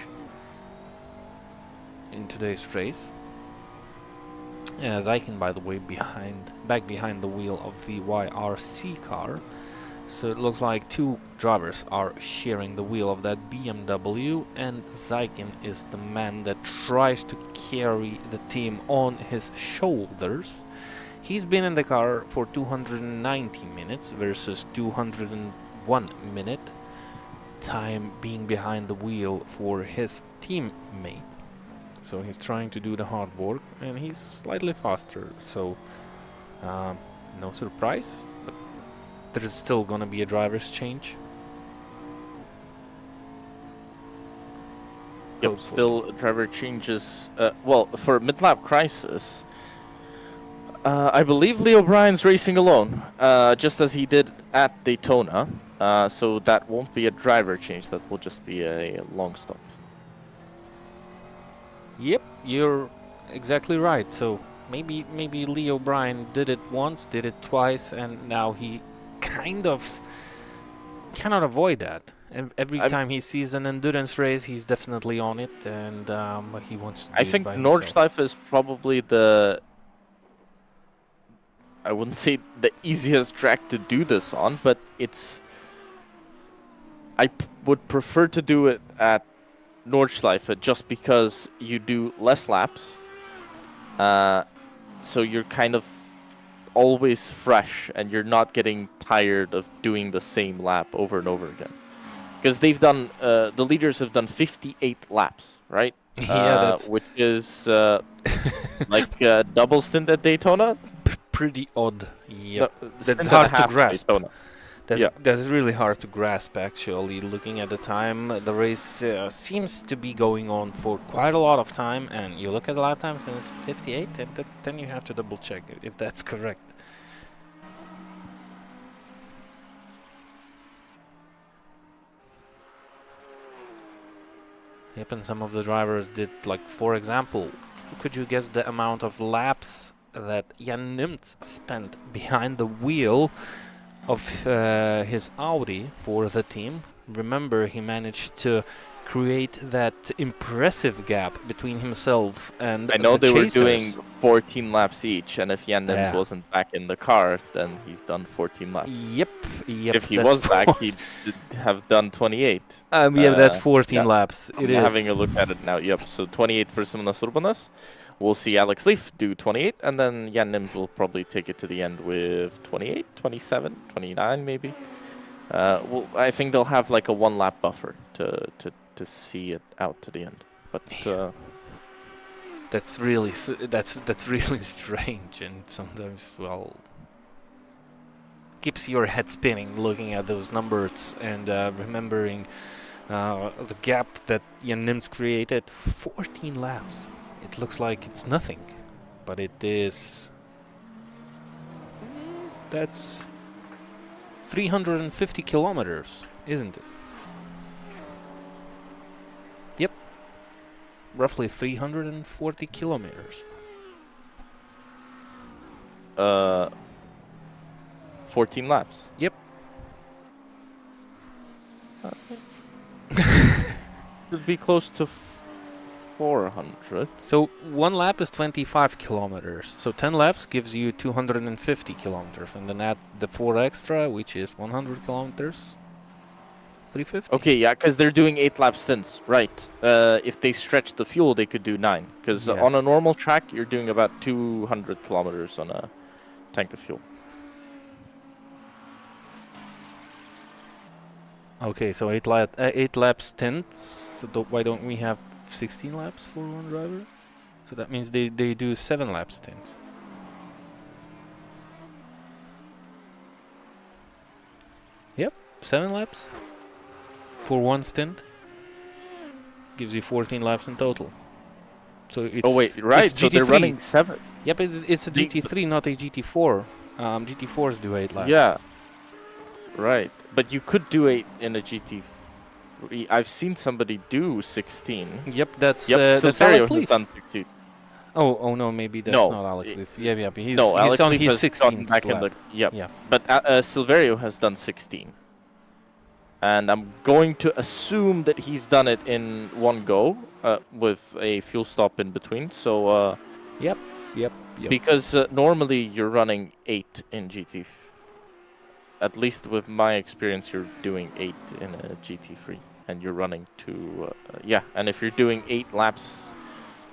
in today's race. Zykin, by the way, back behind the wheel of the YRC car. So it looks like 2 drivers are sharing the wheel of that BMW, and Zykin is the man that tries to carry the team on his shoulders. He's been in the car for 290 minutes versus 201 minute time being behind the wheel for his teammate. So he's trying to do the hard work, and he's slightly faster, so no surprise, but there is still gonna be a driver's change. Yep, Hopefully. still driver changes. Well, for Midlap Crisis, I believe Leo Bryan's racing alone, just as he did at Daytona. So that won't be a driver change. That will just be a long stop. Yep, you're exactly right. So maybe Leo Bryan did it once, did it twice, and now he kind of cannot avoid that. And every time he sees an endurance race, he's definitely on it, and he wants to do I it think by himself. Nordschleife is probably the, I wouldn't say the easiest track to do this on, but it's, I would prefer to do it at Nordschleife just because you do less laps. So you're kind of always fresh and you're not getting tired of doing the same lap over and over again. Because they've done, the leaders have done 58 laps, right? Yeah, that's which is like double stint at Daytona. pretty odd. Yep. No, That's stint and a hard to half at grasp. Daytona. That's really hard to grasp, actually. Looking at the time, the race seems to be going on for quite a lot of time, and you look at the lap times and it's 58, and then you have to double check if that's correct. Yep, and some of the drivers did, like, for example, could you guess the amount of laps that Jan Nimtz spent behind the wheel of his Audi for the team? Remember, he managed to create that impressive gap between himself and I know the they were chasers. doing 14 laps each, and if Jan Nims Yeah. wasn't back in the car, then he's done 14 laps. Yep. If he that's was back, he'd have done 28. yeah, that's 14 yeah. laps. I'm having a look at it now. Yep, so 28 for Simonas Urbanas. We'll see Alex Leaf do 28, and then Jan Nims will probably take it to the end with 28, 27, 29 maybe. Well, I think they'll have like a one-lap buffer to see it out to the end. But that's really that's really strange, and sometimes, well, keeps your head spinning looking at those numbers and remembering the gap that Jan Nims created. 14 laps. It looks like it's nothing, but it is. That's 350 kilometers, isn't it? Yep. Roughly 340 kilometers. 14 laps. Yep. It'd be close to 400. So 1 lap is 25 kilometers. So 10 laps gives you 250 kilometers, and then add the 4 extra, which is 100 kilometers. 350. Okay, yeah, because they're doing 8-lap stints, right? If they stretch the fuel, they could do 9. Because Yeah. on a normal track, you're doing about 200 kilometers on a tank of fuel. Okay, so 8 lap stints. So why don't we have 16 laps for one driver? So that means they do 7 lap stints. Yep, 7 laps for one stint gives you 14 laps in total. So it's Oh wait, right? It's So they're GT3. running 7. Yep, it's a GT3, not a GT4. GT4s do 8 laps. Yeah. Right, but you could do 8 in a GT3. I've seen somebody do 16. Yep, that's Yep, that's Silverio Alex has Leaf. done 16. Oh no, maybe that's No, not Alex Leaf. Yeah, he's, no, he's Alex on Leaf his has gotten 16th back lap. in the. Yep. Yeah. But Silverio has done 16. And I'm going to assume that he's done it in one go, with a fuel stop in between. So, Yep. because normally you're running 8 in GT. At least with my experience, you're doing 8 in a GT3, and you're running 2. Yeah, and if you're doing 8 laps,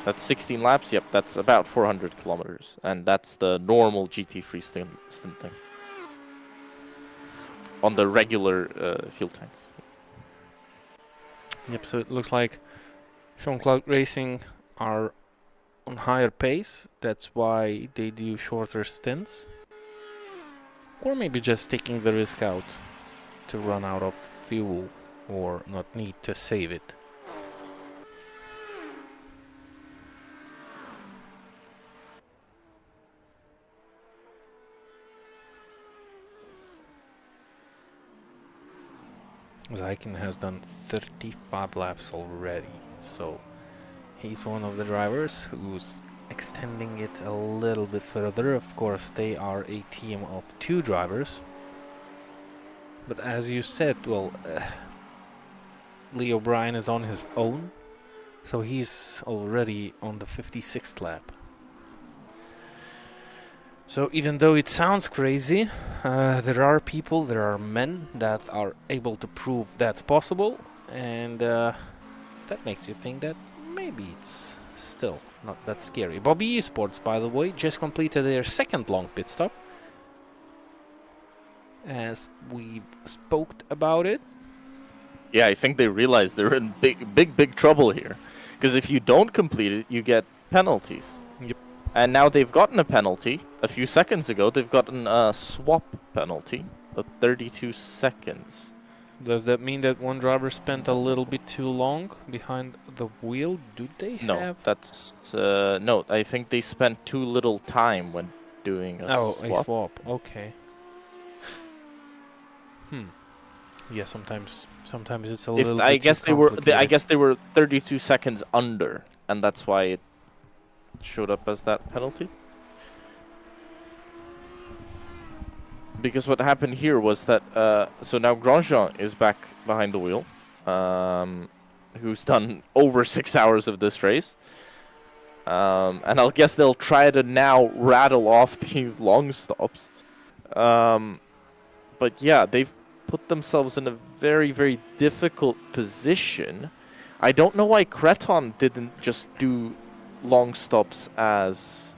that's 16 laps. Yep, that's about 400 kilometers, and that's the normal GT3 stint thing on the regular fuel tanks. Yep, so it looks like Jean-Claude Racing are on higher pace. That's why they do shorter stints. Or maybe just taking the risk out to run out of fuel or not need to save it. Zykin has done 35 laps already, so he's one of the drivers who's extending it a little bit further. Of course, they are a team of 2 drivers. But as you said, well, Leo Bryan is on his own, so he's already on the 56th lap. So even though it sounds crazy, there are people, there are men that are able to prove that's possible, and that makes you think that maybe it's still not that scary. Bobby Esports, by the way, just completed their 2nd long pit stop, as we've spoke about it. Yeah, I think they realize they're in big trouble here. Because if you don't complete it, you get penalties. Yep. And now they've gotten a penalty. A few seconds ago, they've gotten a swap penalty of 32 seconds. Does that mean that one driver spent a little bit too long behind the wheel? Do they No, have... that's... no, I think they spent too little time when doing a swap. a swap. Okay. Yeah, sometimes it's a little bit I guess too complicated. I guess they were 32 seconds under, and that's why it showed up as that penalty. Because what happened here was that so now Grosjean is back behind the wheel, who's done over 6 hours of this race, and I'll guess they'll try to now rattle off these long stops. But yeah, they've put themselves in a very difficult position. I don't know why Creton didn't just do long stops as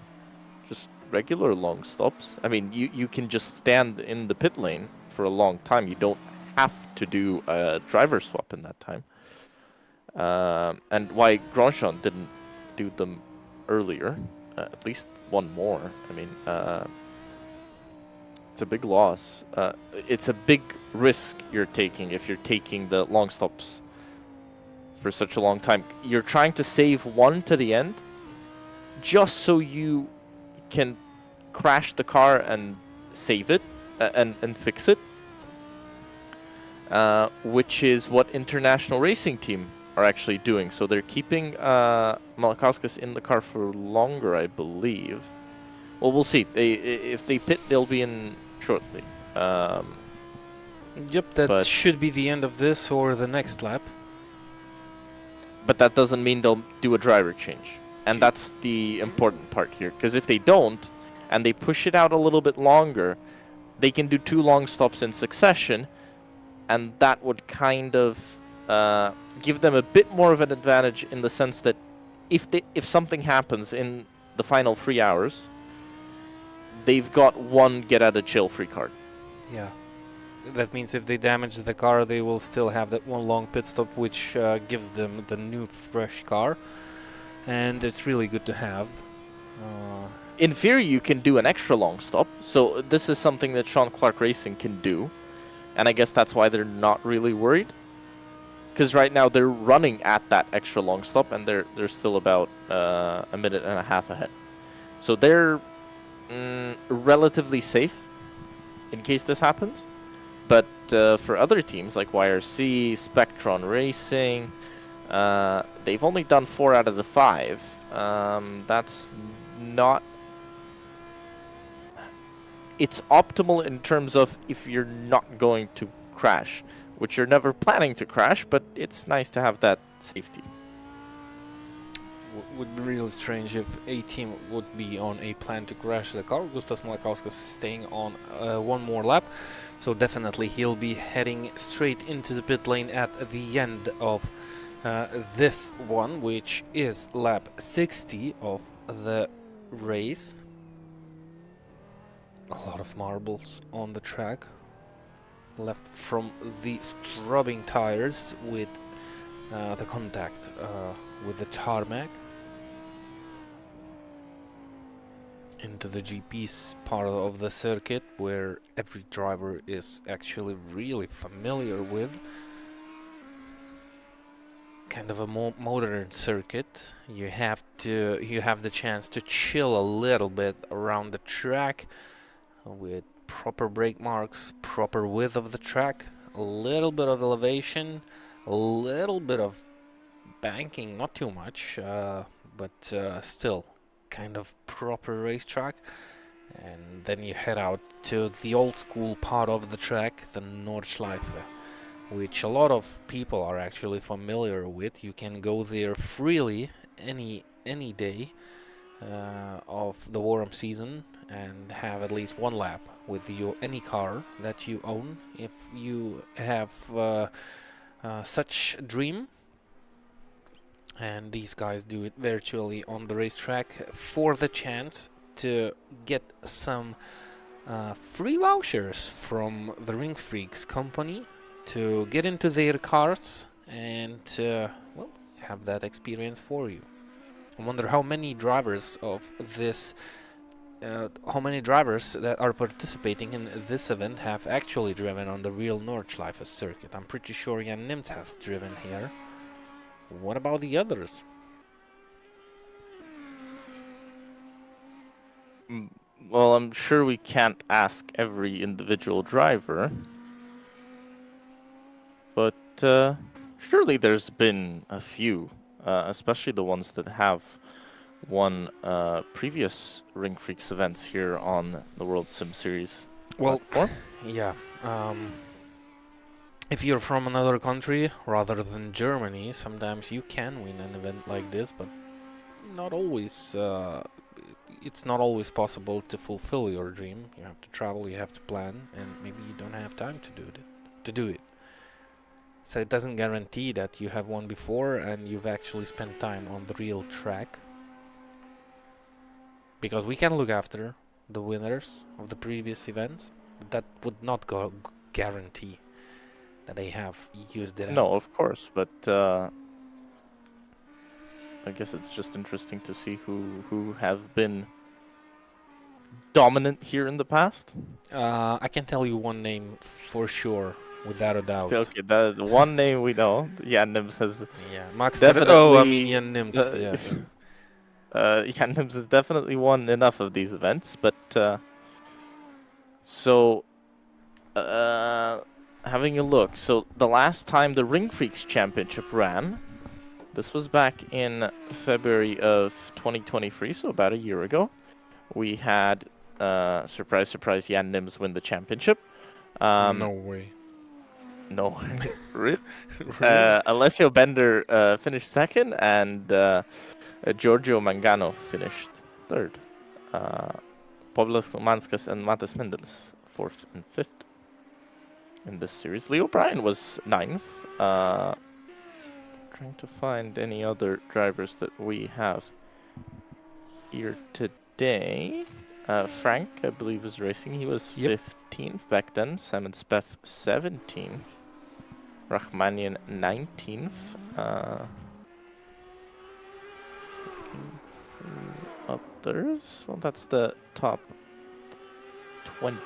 just regular long stops. I mean, you can just stand in the pit lane for a long time. You don't have to do a driver swap in that time. And why Grosjean didn't do them earlier, at least one more. I mean, it's a big loss. It's a big risk you're taking if you're taking the long stops for such a long time. You're trying to save one to the end just so you can crash the car and save it and fix it, which is what International Racing Team are actually doing. So they're keeping Malakauskas in the car for longer, I believe. Well, we'll see. If they pit, they'll be in shortly. Yep, that should be the end of this or the next lap. But that doesn't mean they'll do a driver change. And that's the important part here. Because if they don't, and they push it out a little bit longer, they can do 2 long stops in succession, and that would kind of give them a bit more of an advantage in the sense that if something happens in the final 3 hours, they've got one get-out-of-jail-free card. Yeah. That means if they damage the car, they will still have that one long pit stop, which gives them the new fresh car. And it's really good to have. In theory, you can do an extra long stop. So this is something that Sean Clark Racing can do. And I guess that's why they're not really worried. Because right now they're running at that extra long stop, and they're still about a minute and a half ahead. So they're relatively safe in case this happens. But for other teams like YRC, Spectron Racing, they've only done 4 out of the 5. That's not... It's optimal in terms of if you're not going to crash, which you're never planning to crash, but it's nice to have that safety. Would be really strange if a team would be on a plan to crash the car. Gustas Malakauskas staying on one more lap, so definitely he'll be heading straight into the pit lane at the end of this one, which is lap 60 of the race. A lot of marbles on the track, left from the scrubbing tires with the contact with the tarmac. Into the GP's part of the circuit, where every driver is actually really familiar with. Kind of a modern circuit. You have the chance to chill a little bit around the track with proper brake marks, proper width of the track. a little bit of elevation, a little bit of banking, not too much, but still kind of proper racetrack. And then you head out to the old school part of the track, the Nordschleife, which a lot of people are actually familiar with. You can go there freely any day of the warm season and have at least one lap with any car that you own, if you have such dream. And these guys do it virtually on the racetrack for the chance to get some free vouchers from the RingFreaks company to get into their cars and well, have that experience for you. I wonder how many drivers of this how many drivers that are participating in this event have actually driven on the real Nordschleife circuit. I'm pretty sure Jan Nims has driven here. What about the others? Well, I'm sure we can't ask every individual driver, but surely there's been a few, especially the ones that have won previous RingFreaks events here on the Worldsimseries platform. Yeah. If you're from another country rather than Germany, sometimes you can win an event like this, but not always. It's not always possible to fulfill your dream. You have to travel, you have to plan, and maybe you don't have time to do it. So it doesn't guarantee that you have won before and you've actually spent time on the real track. Because we can look after the winners of the previous events, but that would not guarantee that they have used it. No, of course, but I guess it's just interesting to see who have been dominant here in the past. I can tell you one name for sure, without a doubt. Okay, the one name we know, Jan Nims has. Yeah, Max. Definitely. Oh, I mean Jan Nims. Yeah. Jan Nims has definitely won enough of these events, but having a look. So the last time the RingFreaks Championship ran, this was back in February of 2023, so about a year ago. We had, surprise, surprise, Jan Nims win the championship. No way. No. Really? Alessio Bender finished second, and Giorgio Mangano finished third. Pavlos Manskas and Matas Mendeles fourth and fifth in this series. Leo Bryan was ninth. Trying to find any other drivers that we have here today. Frank, I believe, is racing. He was 15th back then. Simon Speff 17th. Rachmanian 19th. Looking for others. Well, that's the top 20.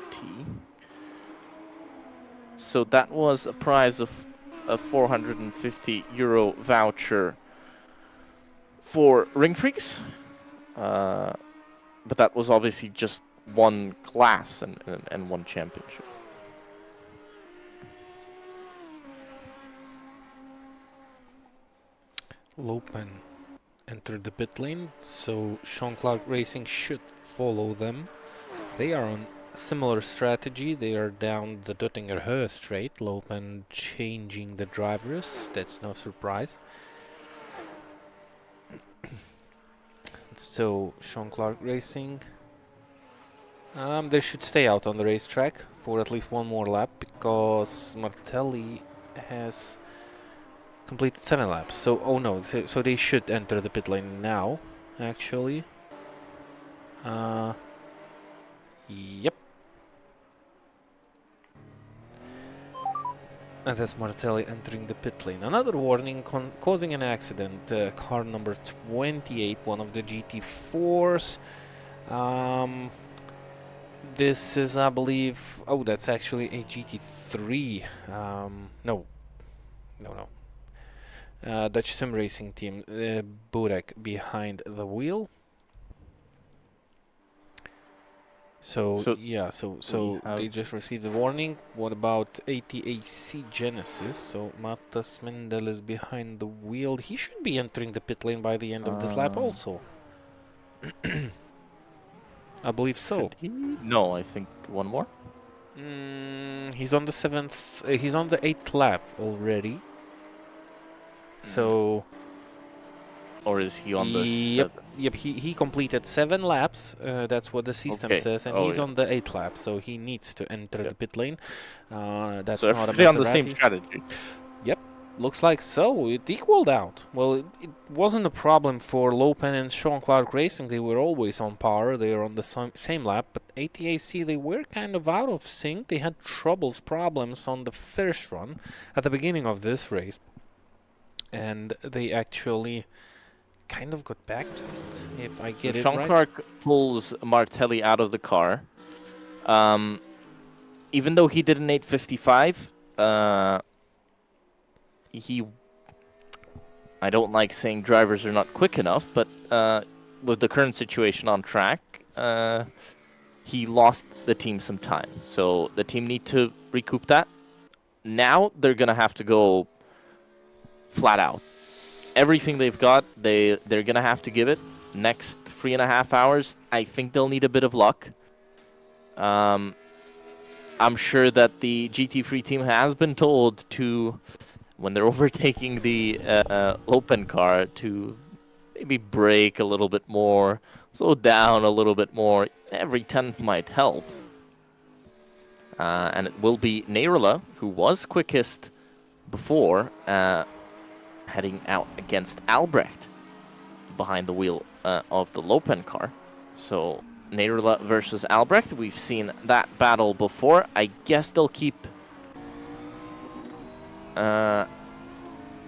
So that was a prize of a €450 voucher for RingFreaks. But that was obviously just one class and one championship. Lopen entered the pit lane, so Sean Clark Racing should follow them. They are on similar strategy. They are down the Duttinger Höhe straight. Lopen changing the drivers. That's no surprise. So Sean Clark Racing, they should stay out on the racetrack for at least one more lap, because Martelli has completed 7 laps. So, oh no, so they should enter the pit lane now, actually. Yep. And that's Martelli entering the pit lane. Another warning, causing an accident. Car number 28, one of the GT4s. This is, I believe... Oh, that's actually a GT3. No. Dutch sim racing team. Burek behind the wheel. So, So yeah, so they have- just received a warning. What about ATAC Genesis? So Matas Mendel is behind the wheel. He should be entering the pit lane by the end of this lap also. I believe so. Should he? No, I think one more. He's on the he's on the 8th lap already. So Or is he on the yep, 7th? yep. He completed 7 laps. That's what the system Okay. says, and Oh, he's yeah. on the 8th lap, so he needs to enter the pit lane. That's So not a everybody on the same Maserati. strategy. Looks like so. It equaled out. Well, it wasn't a problem for Lopen and Sean Clark Racing. They were always on par. They were on the same lap. But ATAC, they were kind of out of sync. They had problems on the first run at the beginning of this race. And they actually kind of got back to it, if I get it Sean right. Clark pulls Martelli out of the car. Even though he did an 8:55, I don't like saying drivers are not quick enough, but with the current situation on track, he lost the team some time. So the team need to recoup that. Now they're going to have to go flat out. Everything they've got, they're going to have to give it. Next 3.5 hours, I think they'll need a bit of luck. I'm sure that the GT3 team has been told to, when they're overtaking the open car, to maybe brake a little bit more, slow down a little bit more. Every 10th might help. And it will be Neyrla, who was quickest before, heading out against Albrecht behind the wheel of the Lopen car. So Neyrla versus Albrecht. We've seen that battle before. I guess they'll keep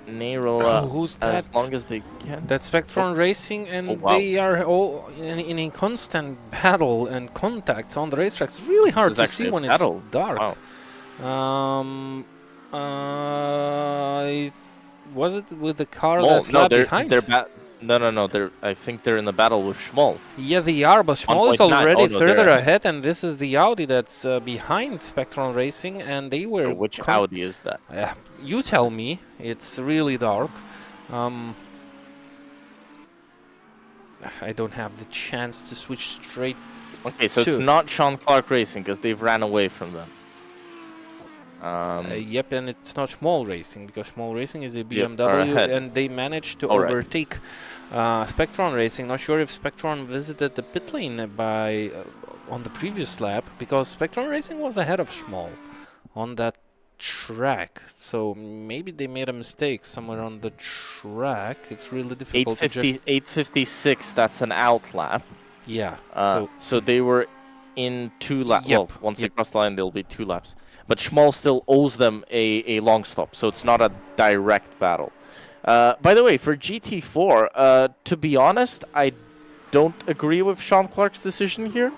Neyrla Who's as that? long as they can. That's Spectron Racing, and Oh, wow. they are all in a constant battle and contacts on the racetrack. It's really hard to see when it's dark. Wow. Was it with the car Schmoll, that's lap behind? No. I think they're in the battle with Schmoll. Yeah, they are, but Schmoll is 1.9. already Oh, no, further they're ahead, and this is the Audi that's behind Spectron Racing, and they were... So which Audi is that? You tell me. It's really dark. I don't have the chance to switch straight. Okay, so it's not Sean Clark Racing, because they've ran away from them. Yep, and it's not Small Racing, because Small Racing is a are BMW, ahead. and they managed to All right. overtake Spectron Racing. Not sure if Spectron visited the pit lane by on the previous lap, because Spectron Racing was ahead of Small on that track. So maybe they made a mistake somewhere on the track. It's really difficult to just... 8:56, that's an out lap. Yeah. So they were in 2 laps. Yep, Well, once they cross the line, there'll be 2 laps. But Schmoll still owes them a long stop, so it's not a direct battle. By the way, for GT4, to be honest, I don't agree with Sean Clark's decision here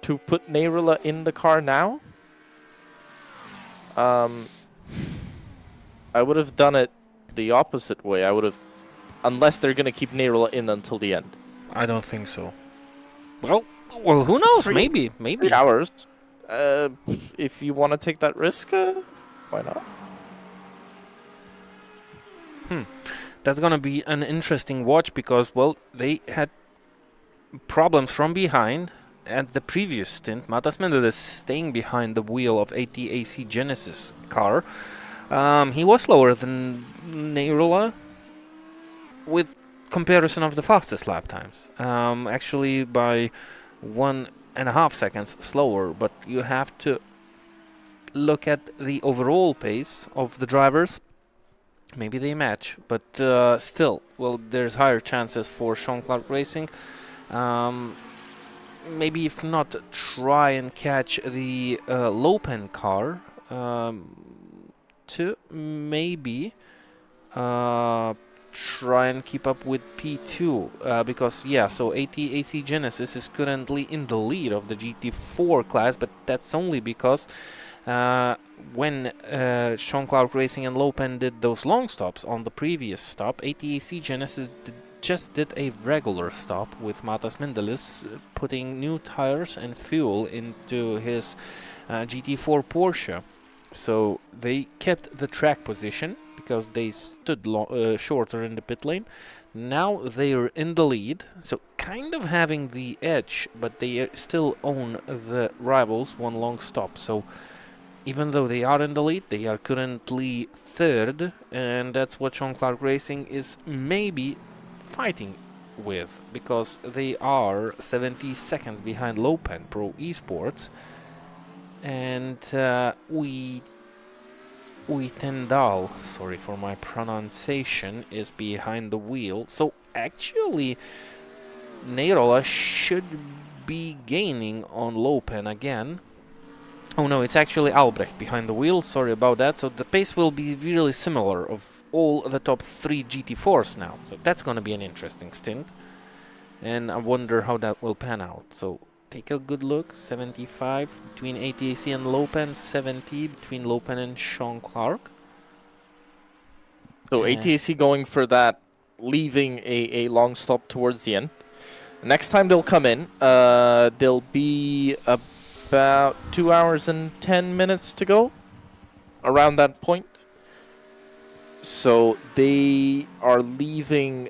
to put Neyrla in the car now. I would have done it the opposite way. I would have, unless they're going to keep Neyrla in until the end. I don't think so. Well, who knows? Maybe. 3 hours. If you want to take that risk, why not? That's gonna be an interesting watch, because, well, they had problems from behind at the previous stint. Matas Mendel is staying behind the wheel of ATAC Genesis car. He was slower than Neyrla with comparison of the fastest lap times. Actually by 1.5 seconds slower, but you have to look at the overall pace of the drivers. Maybe they match, but still, well, there's higher chances for Sean Clark Racing. Maybe if not, try and catch the Lopen car to maybe try and keep up with P2, because, yeah, so ATAC Genesis is currently in the lead of the GT4 class, but that's only because when Sean Clark Racing and Lopen did those long stops on the previous stop, ATAC Genesis just did a regular stop with Matas Mendelis, putting new tires and fuel into his GT4 Porsche. So they kept the track position because they stood shorter in the pit lane. Now they are in the lead, so kind of having the edge, but they still own the rivals one long stop. So even though they are in the lead, they are currently third, and that's what Sean Clark Racing is maybe fighting with, because they are 70 seconds behind Lopen Pro Esports, and Tendal, sorry for my pronunciation, is behind the wheel. So actually Neirola should be gaining on Lopen again. Oh no, it's actually Albrecht behind the wheel, sorry about that. So the pace will be really similar of all the top 3 GT4s now. So that's gonna be an interesting stint. And I wonder how that will pan out. So take a good look, 75 between ATAC and Lopen, 70 between Lopen and Sean Clark. So ATAC going for that, leaving a long stop towards the end. Next time they'll come in, they'll be about 2 hours and 10 minutes to go, around that point. So they are leaving.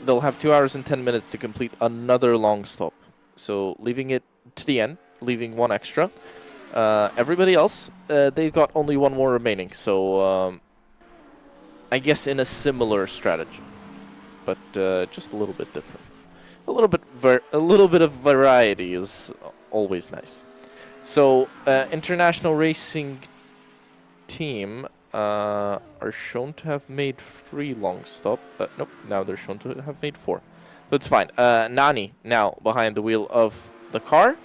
They'll have 2 hours and 10 minutes to complete another long stop. So leaving it to the end, leaving one extra. Everybody else, they've got only one more remaining. So I guess in a similar strategy, but just a little bit different. A little bit of variety is always nice. So international racing team are shown to have made 3 long stop. Nope, now they're shown to have made 4. But it's fine. Nani now behind the wheel of the car.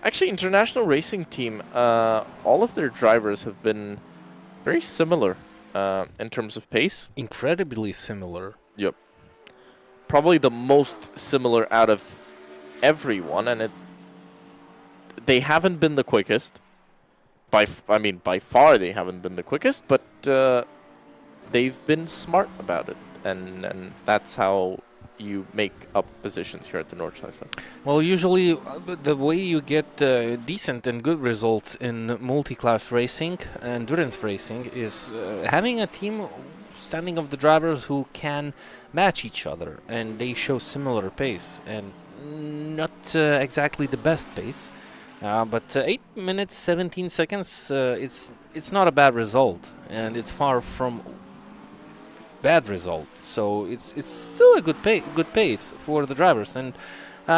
Actually, international racing team, all of their drivers have been very similar in terms of pace. Incredibly similar. Yep. Probably the most similar out of everyone, and they haven't been the quickest. By far they haven't been the quickest, but they've been smart about it, and that's how you make up positions here at the Nordschleife. Well, usually the way you get decent and good results in multi-class racing, endurance racing, is having a team standing of the drivers who can match each other, and they show similar pace, and not exactly the best pace. But 8 minutes 17 seconds, it's not a bad result, and it's far from bad result. So it's still a good pace for the drivers, and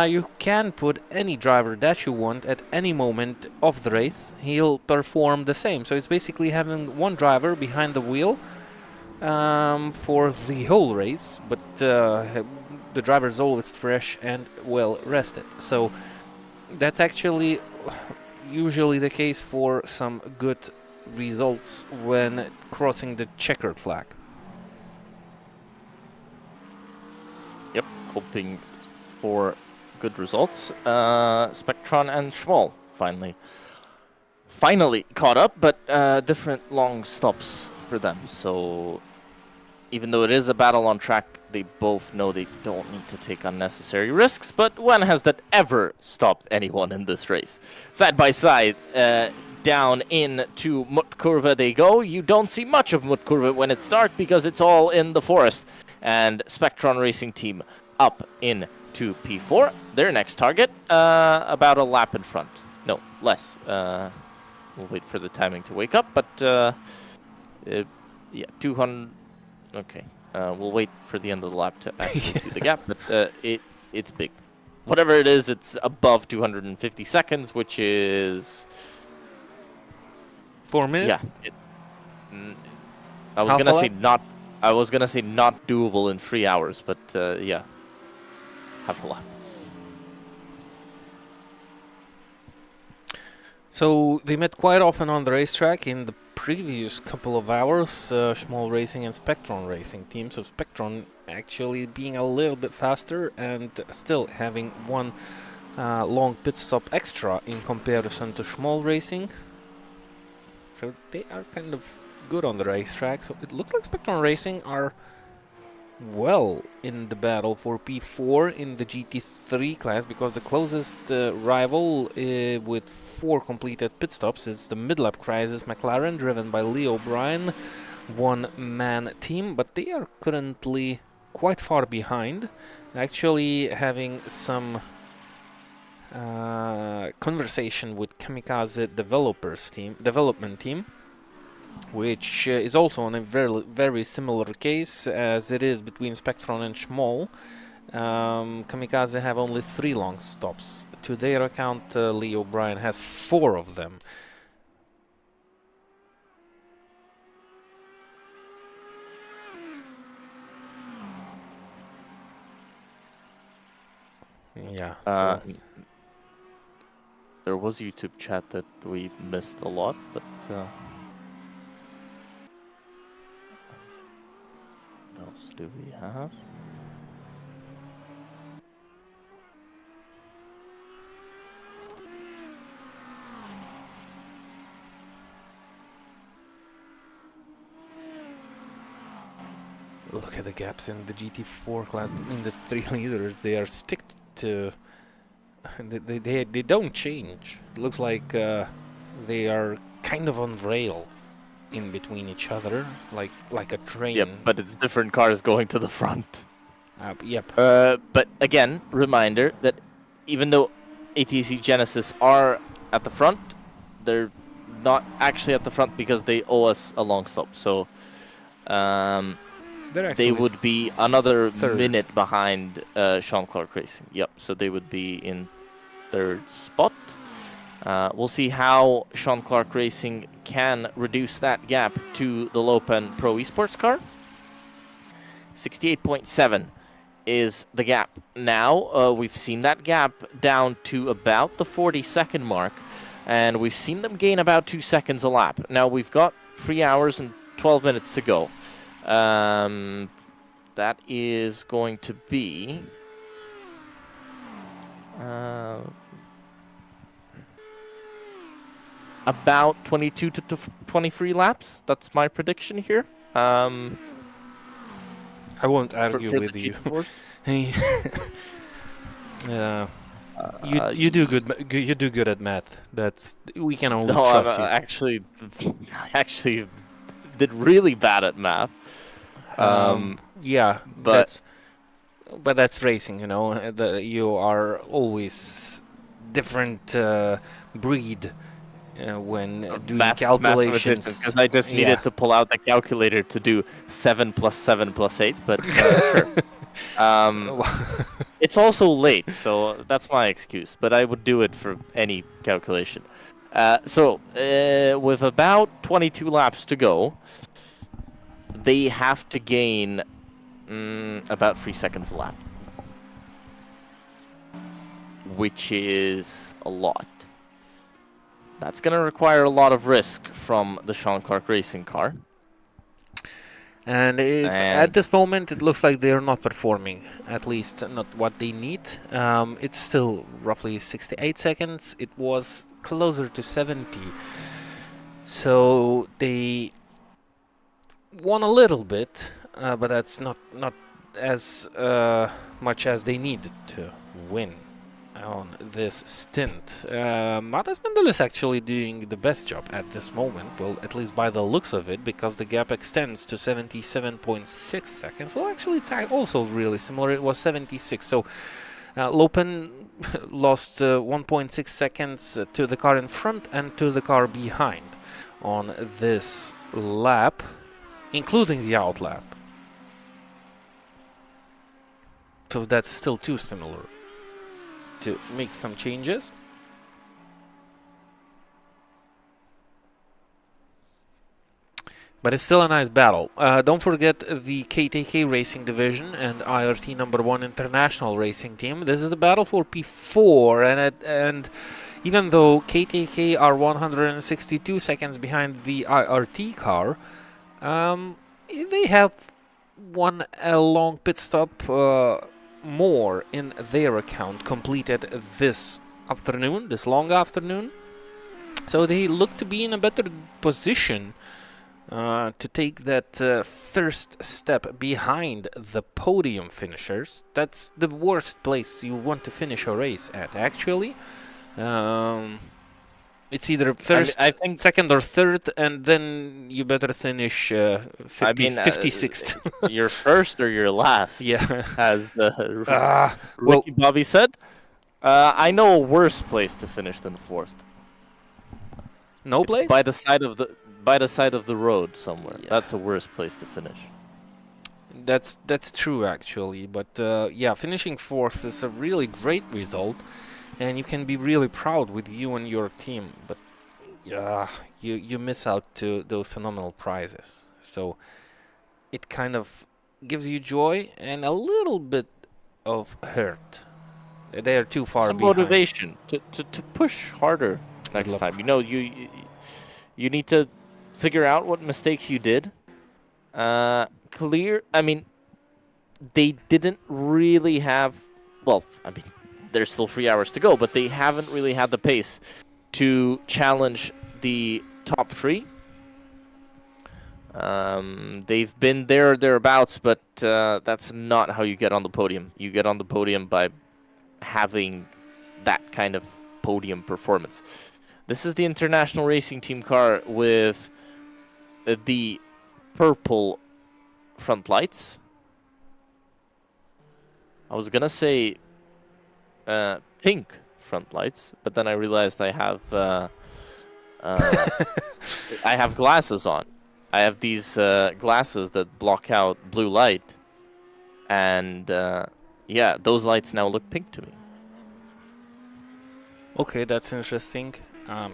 you can put any driver that you want at any moment of the race. He'll perform the same. So it's basically having one driver behind the wheel for the whole race, but the driver is always fresh and well rested. So that's actually usually the case for some good results when crossing the checkered flag. Yep, hoping for good results. Spectron and Schwal finally caught up, but different long stops for them. So even though it is a battle on track, they both know they don't need to take unnecessary risks. But when has that ever stopped anyone in this race? Side by side, down into Mutkurve they go. You don't see much of Mutkurve when it starts because it's all in the forest. And Spectron Racing Team up into P4. Their next target, about a lap in front. No, less. We'll wait for the timing to wake up, but yeah, 200. Okay, we'll wait for the end of the lap to actually see the gap, but it's big. Whatever it is, it's above 250 seconds, which is 4 minutes. Yeah. I was gonna say not doable in 3 hours, but yeah, half a lap. So they met quite often on the racetrack in the previous couple of hours, Schmoll Racing and Spectron Racing teams. So Spectron actually being a little bit faster and still having one long pit stop extra in comparison to Schmoll Racing. So they are kind of good on the racetrack. So it looks like Spectron Racing are well in the battle for P4 in the GT3 class, because the closest rival with 4 completed pit stops is the mid-lap crisis McLaren, driven by Leo Bryan, one-man team, but they are currently quite far behind, actually having some conversation with Kamikaze development team, which is also on a very similar case as it is between Spectron and Schmoll. Kamikaze have only 3 long stops. To their account, Leo Bryan has 4 of them. Yeah. There was YouTube chat that we missed a lot, but what else do we have? Look at the gaps in the GT4 class between the 3 leaders. They are stick to. They don't change. It looks like they are kind of on rails in between each other, like a train. Yep, but it's different cars going to the front. Yep. But again, reminder that even though ATC Genesis are at the front, they're not actually at the front because they owe us a long stop. So they would be another minute behind Sean Clark Racing. Yep, so they would be in 3rd spot. We'll see how Sean Clark Racing can reduce that gap to the Lopen Pro Esports car. 68.7 is the gap now. We've seen that gap down to about the 40-second mark, and we've seen them gain about 2 seconds a lap. Now we've got 3 hours and 12 minutes to go. That is going to be about 22 to 23 laps. That's my prediction here. I won't argue with you. You do good. You do good at math. That's we can only trust you. Actually did really bad at math. Yeah, but that's racing, you know. You are always different breed when doing calculations. Because I just needed to pull out the calculator to do 7 + 7 + 8, but sure. It's also late, so that's my excuse. But I would do it for any calculation. So with about 22 laps to go, they have to gain about 3 seconds a lap, which is a lot. That's going to require a lot of risk from the Sean Clark Racing car. And at this moment, it looks like they're not performing, at least not what they need. It's still roughly 68 seconds. It was closer to 70. So they won a little bit, but that's not as much as they needed to win on this stint. Matas Mendel is actually doing the best job at this moment, well, at least by the looks of it, because the gap extends to 77.6 seconds. Well, actually, it's also really similar. It was 76. So Lopen lost 1.6 seconds to the car in front and to the car behind on this lap, including the out lap. So that's still too similar to make some changes. But it's still a nice battle. Don't forget the KTK Racing Division and IRT #1 International Racing Team. This is a battle for P4, and even though KTK are 162 seconds behind the IRT car, they have one long pit stop more in their account completed this afternoon, this long afternoon. So they look to be in a better position to take that first step behind the podium finishers. That's the worst place you want to finish a race at, actually. It's either first, I think second, or third, and then you better finish 56th. you're first or you're last, Yeah. as well, Ricky Bobby said. I know a worse place to finish than fourth. no It's place? by the side of the road somewhere. Yeah. That's a worse place to finish. That's true, actually. But yeah, finishing fourth is a really great result, and you can be really proud with you and your team. But yeah, you miss out to those phenomenal prizes. So it kind of gives you joy and a little bit of hurt. They are too far Some behind. motivation to push harder next love time. You know, prizes. you need to figure out what mistakes you did. I mean, they didn't really have. Well, I mean, there's still 3 hours to go, but they haven't really had the pace to challenge the top three. They've been there or thereabouts, but that's not how you get on the podium. You get on the podium by having that kind of podium performance. This is the International Racing Team car with the purple front lights. I was gonna say pink front lights, but then I realized I have I have glasses on. I have these glasses that block out blue light, and yeah, those lights now look pink to me. Okay, that's interesting.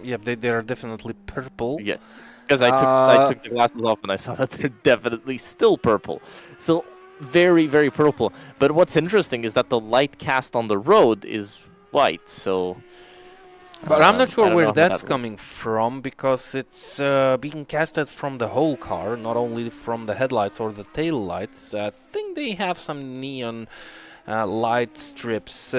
Yeah, they are definitely purple. Yes, because I took the glasses off and I saw that they're definitely still purple, still very, very purple. But what's interesting is that the light cast on the road is white. So, But I'm not I sure don't where know how that's that coming from, because it's being casted from the whole car, not only from the headlights or the tail lights. I think they have some neon light strips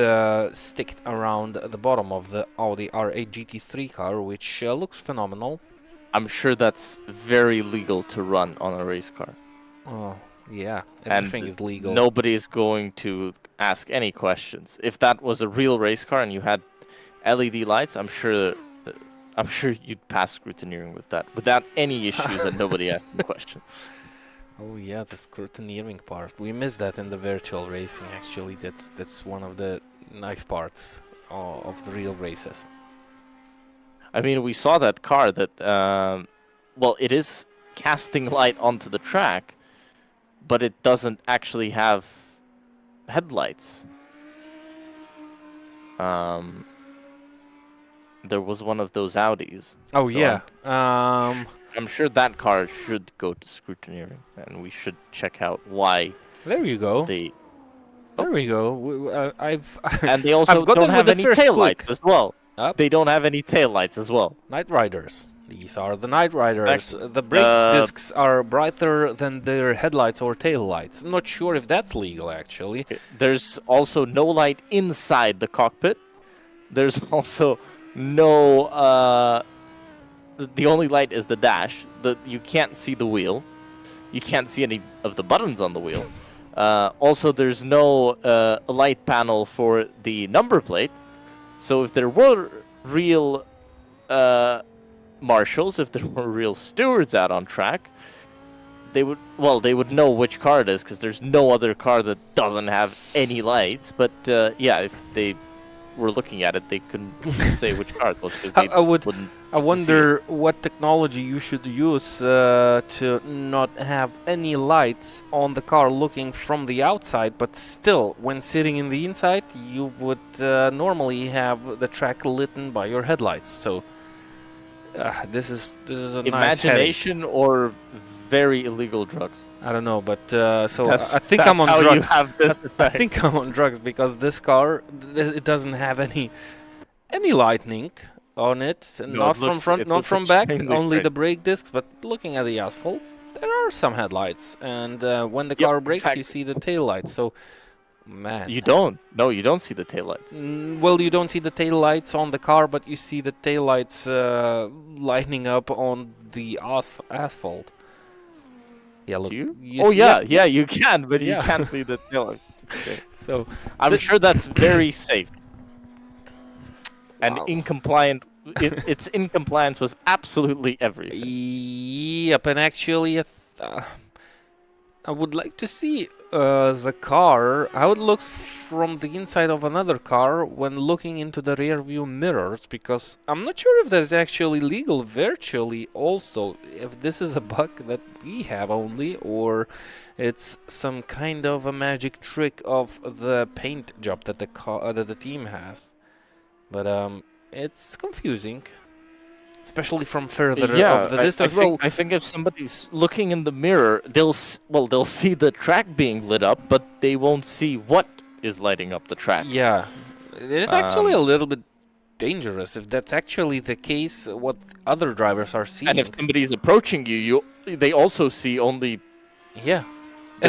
sticked around the bottom of the Audi R8 GT3 car, which looks phenomenal. I'm sure that's very legal to run on a race car. Oh, yeah, And everything is legal. Nobody's going to ask any questions. If that was a real race car and you had LED lights, I'm sure you'd pass scrutineering with that without any issues and nobody asking questions. Oh yeah, the scrutineering part. We missed that in the virtual racing, actually. That's one of the nice parts of the real races. I mean, we saw that car that, well, it is casting light onto the track, but it doesn't actually have headlights. There was one of those Audis. Oh So yeah. I'm sure that car should go to scrutineering, and we should check out why There you go. they. There we go. I've And they also I've got don't them have with the any first taillights click. as well. Up. They don't have any taillights as well. Night Riders. These are the Night Riders. Actually, The brake discs are brighter than their headlights or tail lights. I'm not sure if that's legal, actually. Okay. There's also no light inside the cockpit. There's also no. The only light is the dash. You can't see the wheel. You can't see any of the buttons on the wheel. Also, there's no light panel for the number plate. So if there were real marshals, if there were real stewards out on track, they would know which car it is, because there's no other car that doesn't have any lights. But yeah, if they were looking at it, they couldn't say which car it was, because they wouldn't. I wonder what technology you should use to not have any lights on the car looking from the outside, but still, when sitting in the inside, you would normally have the track lit by your headlights. So this is a nice Imagination or very illegal drugs. I don't know, but so That's- I think that's I'm on how drugs. You have this I think I'm on drugs, because this car, it doesn't have any lightning on it, No, not it from looks- front, it not looks from back, extremely only the straight. brake discs. But looking at the asphalt, there are some headlights, and when the Yep, car brakes, exactly. you see the tail lights. So, man, You don't. No, you don't see the taillights. well, you don't see the tail lights on the car, but you see the tail lights lighting up on the asphalt. Yeah, look. You? You Oh see yeah, it? yeah, you can, but you Yeah. can't see the tail. Okay. So I'm sure that's very safe and wow. in compliant. It's in compliance with absolutely everything. Yep, and actually, I would like to see the car, how it looks from the inside of another car when looking into the rear view mirrors, because I'm not sure if that's actually legal virtually also, if this is a bug that we have only, or it's some kind of a magic trick of the paint job that the team has. But it's confusing. Especially from further of the distance. I think if somebody's looking in the mirror, they'll see the track being lit up, but they won't see what is lighting up the track. Yeah, it's actually a little bit dangerous if that's actually the case. What other drivers are seeing. And if somebody's approaching you, they also see only a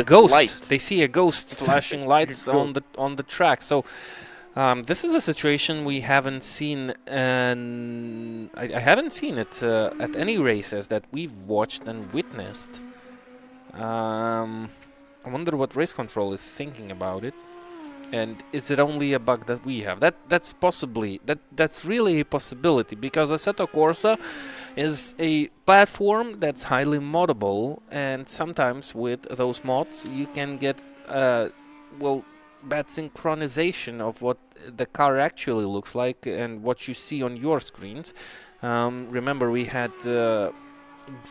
ghost. Light. They see a ghost flashing lights on the track. So. This is a situation we haven't seen, and I haven't seen it at any races that we've watched and witnessed. I wonder what race control is thinking about it, and is it only a bug that we have? That's really a possibility, because Assetto Corsa is a platform that's highly moddable, and sometimes with those mods you can get bad synchronization of what the car actually looks like and what you see on your screens. Remember, we had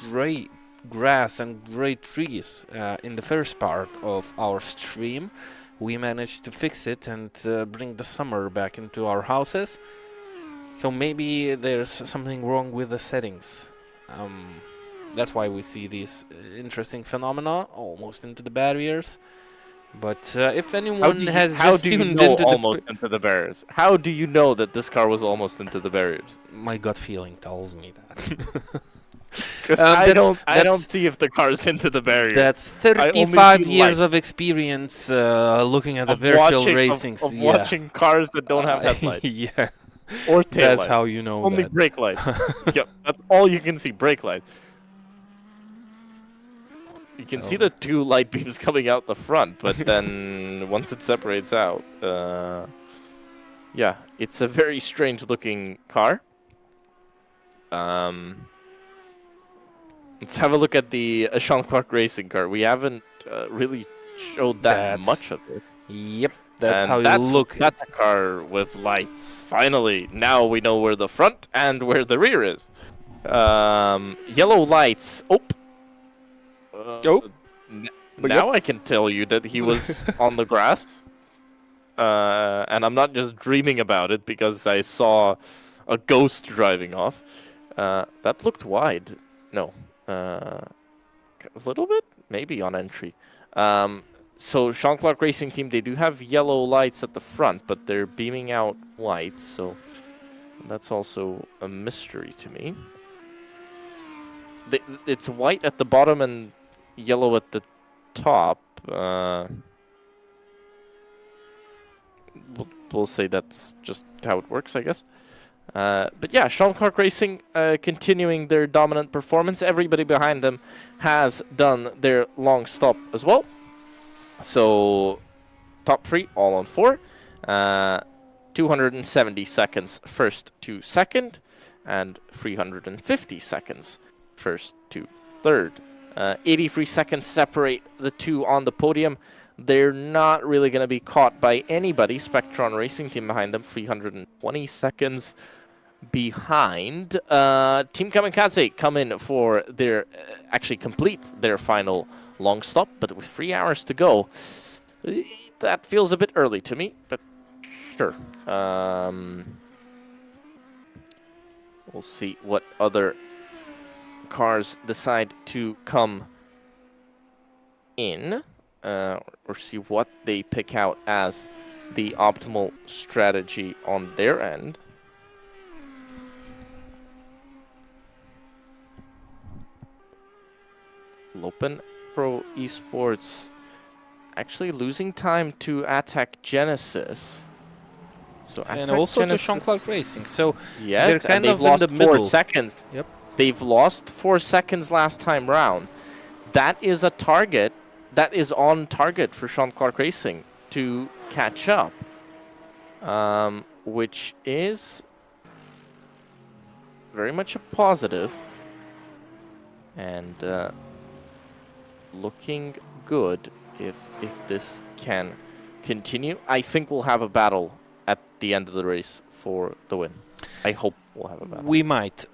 gray grass and gray trees in the first part of our stream. We managed to fix it and bring the summer back into our houses. So maybe there's something wrong with the settings. That's why we see these interesting phenomena almost into the barriers. But if anyone has just tuned into into the barriers, how do you know that this car was almost into the barriers? My gut feeling tells me that. Because I don't see if the car's into the barriers. That's 35 years of experience looking at the virtual racings. Of watching cars that don't have headlights. Yeah. Or tail That's lights. how you know Only that. brake lights. Yep, that's all you can see, brake lights. You can see the two light beams coming out the front, but then once it separates out, yeah, it's a very strange looking car. Let's have a look at the Sean Clark racing car. We haven't really showed that much of it. Yep, that's how you look. That's a car with lights. Finally, now we know where the front and where the rear is. Yellow lights. Now I can tell you that he was on the grass. And I'm not just dreaming about it because I saw a ghost driving off. That looked wide. No. A little bit? Maybe on entry. So Sean Clark Racing Team, they do have yellow lights at the front, but they're beaming out white, so that's also a mystery to me. It's white at the bottom and yellow at the top. We'll say that's just how it works, I guess. But yeah, Sean Clark Racing continuing their dominant performance. Everybody behind them has done their long stop as well. So top three all on 4. 270 seconds first to second, and 350 seconds first to third. 83 seconds separate the two on the podium. They're not really going to be caught by anybody. Spectron Racing Team behind them, 320 seconds behind. Team Kamikaze come in for their, actually complete their final long stop, but with 3 hours to go. That feels a bit early to me, but sure. We'll see what other cars decide to come in, or see what they pick out as the optimal strategy on their end. Lopen Pro Esports actually losing time to Attack Genesis. So and also to Sean Clark Racing. So yes, they're kind of lost in the middle. 4 seconds. Yep. They've lost 4 seconds last time round. that is a target that is on target for Sean Clark Racing to catch up, which is very much a positive and looking good if this can continue. I think we'll have a battle at the end of the race for the win. I hope we'll have a battle. We might.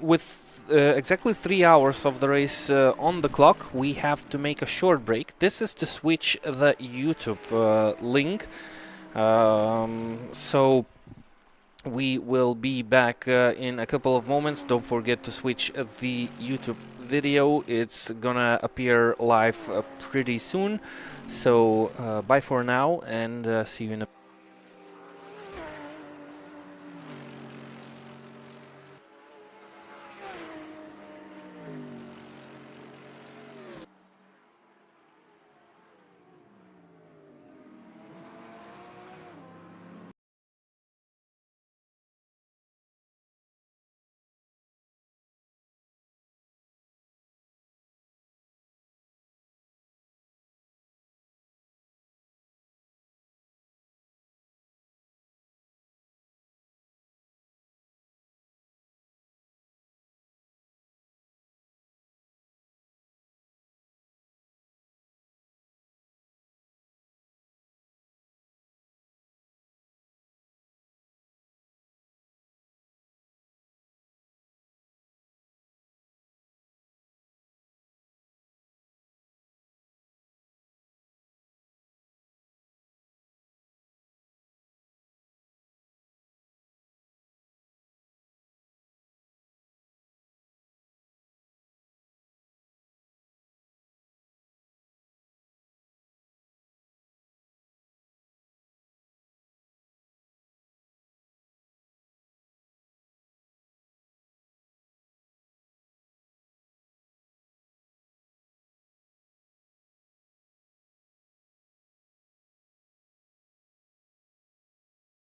With exactly 3 hours of the race on the clock, we have to make a short break. This is to switch the YouTube link. So we will be back in a couple of moments. Don't forget to switch the YouTube video. It's gonna appear live pretty soon. So bye for now, and see you in a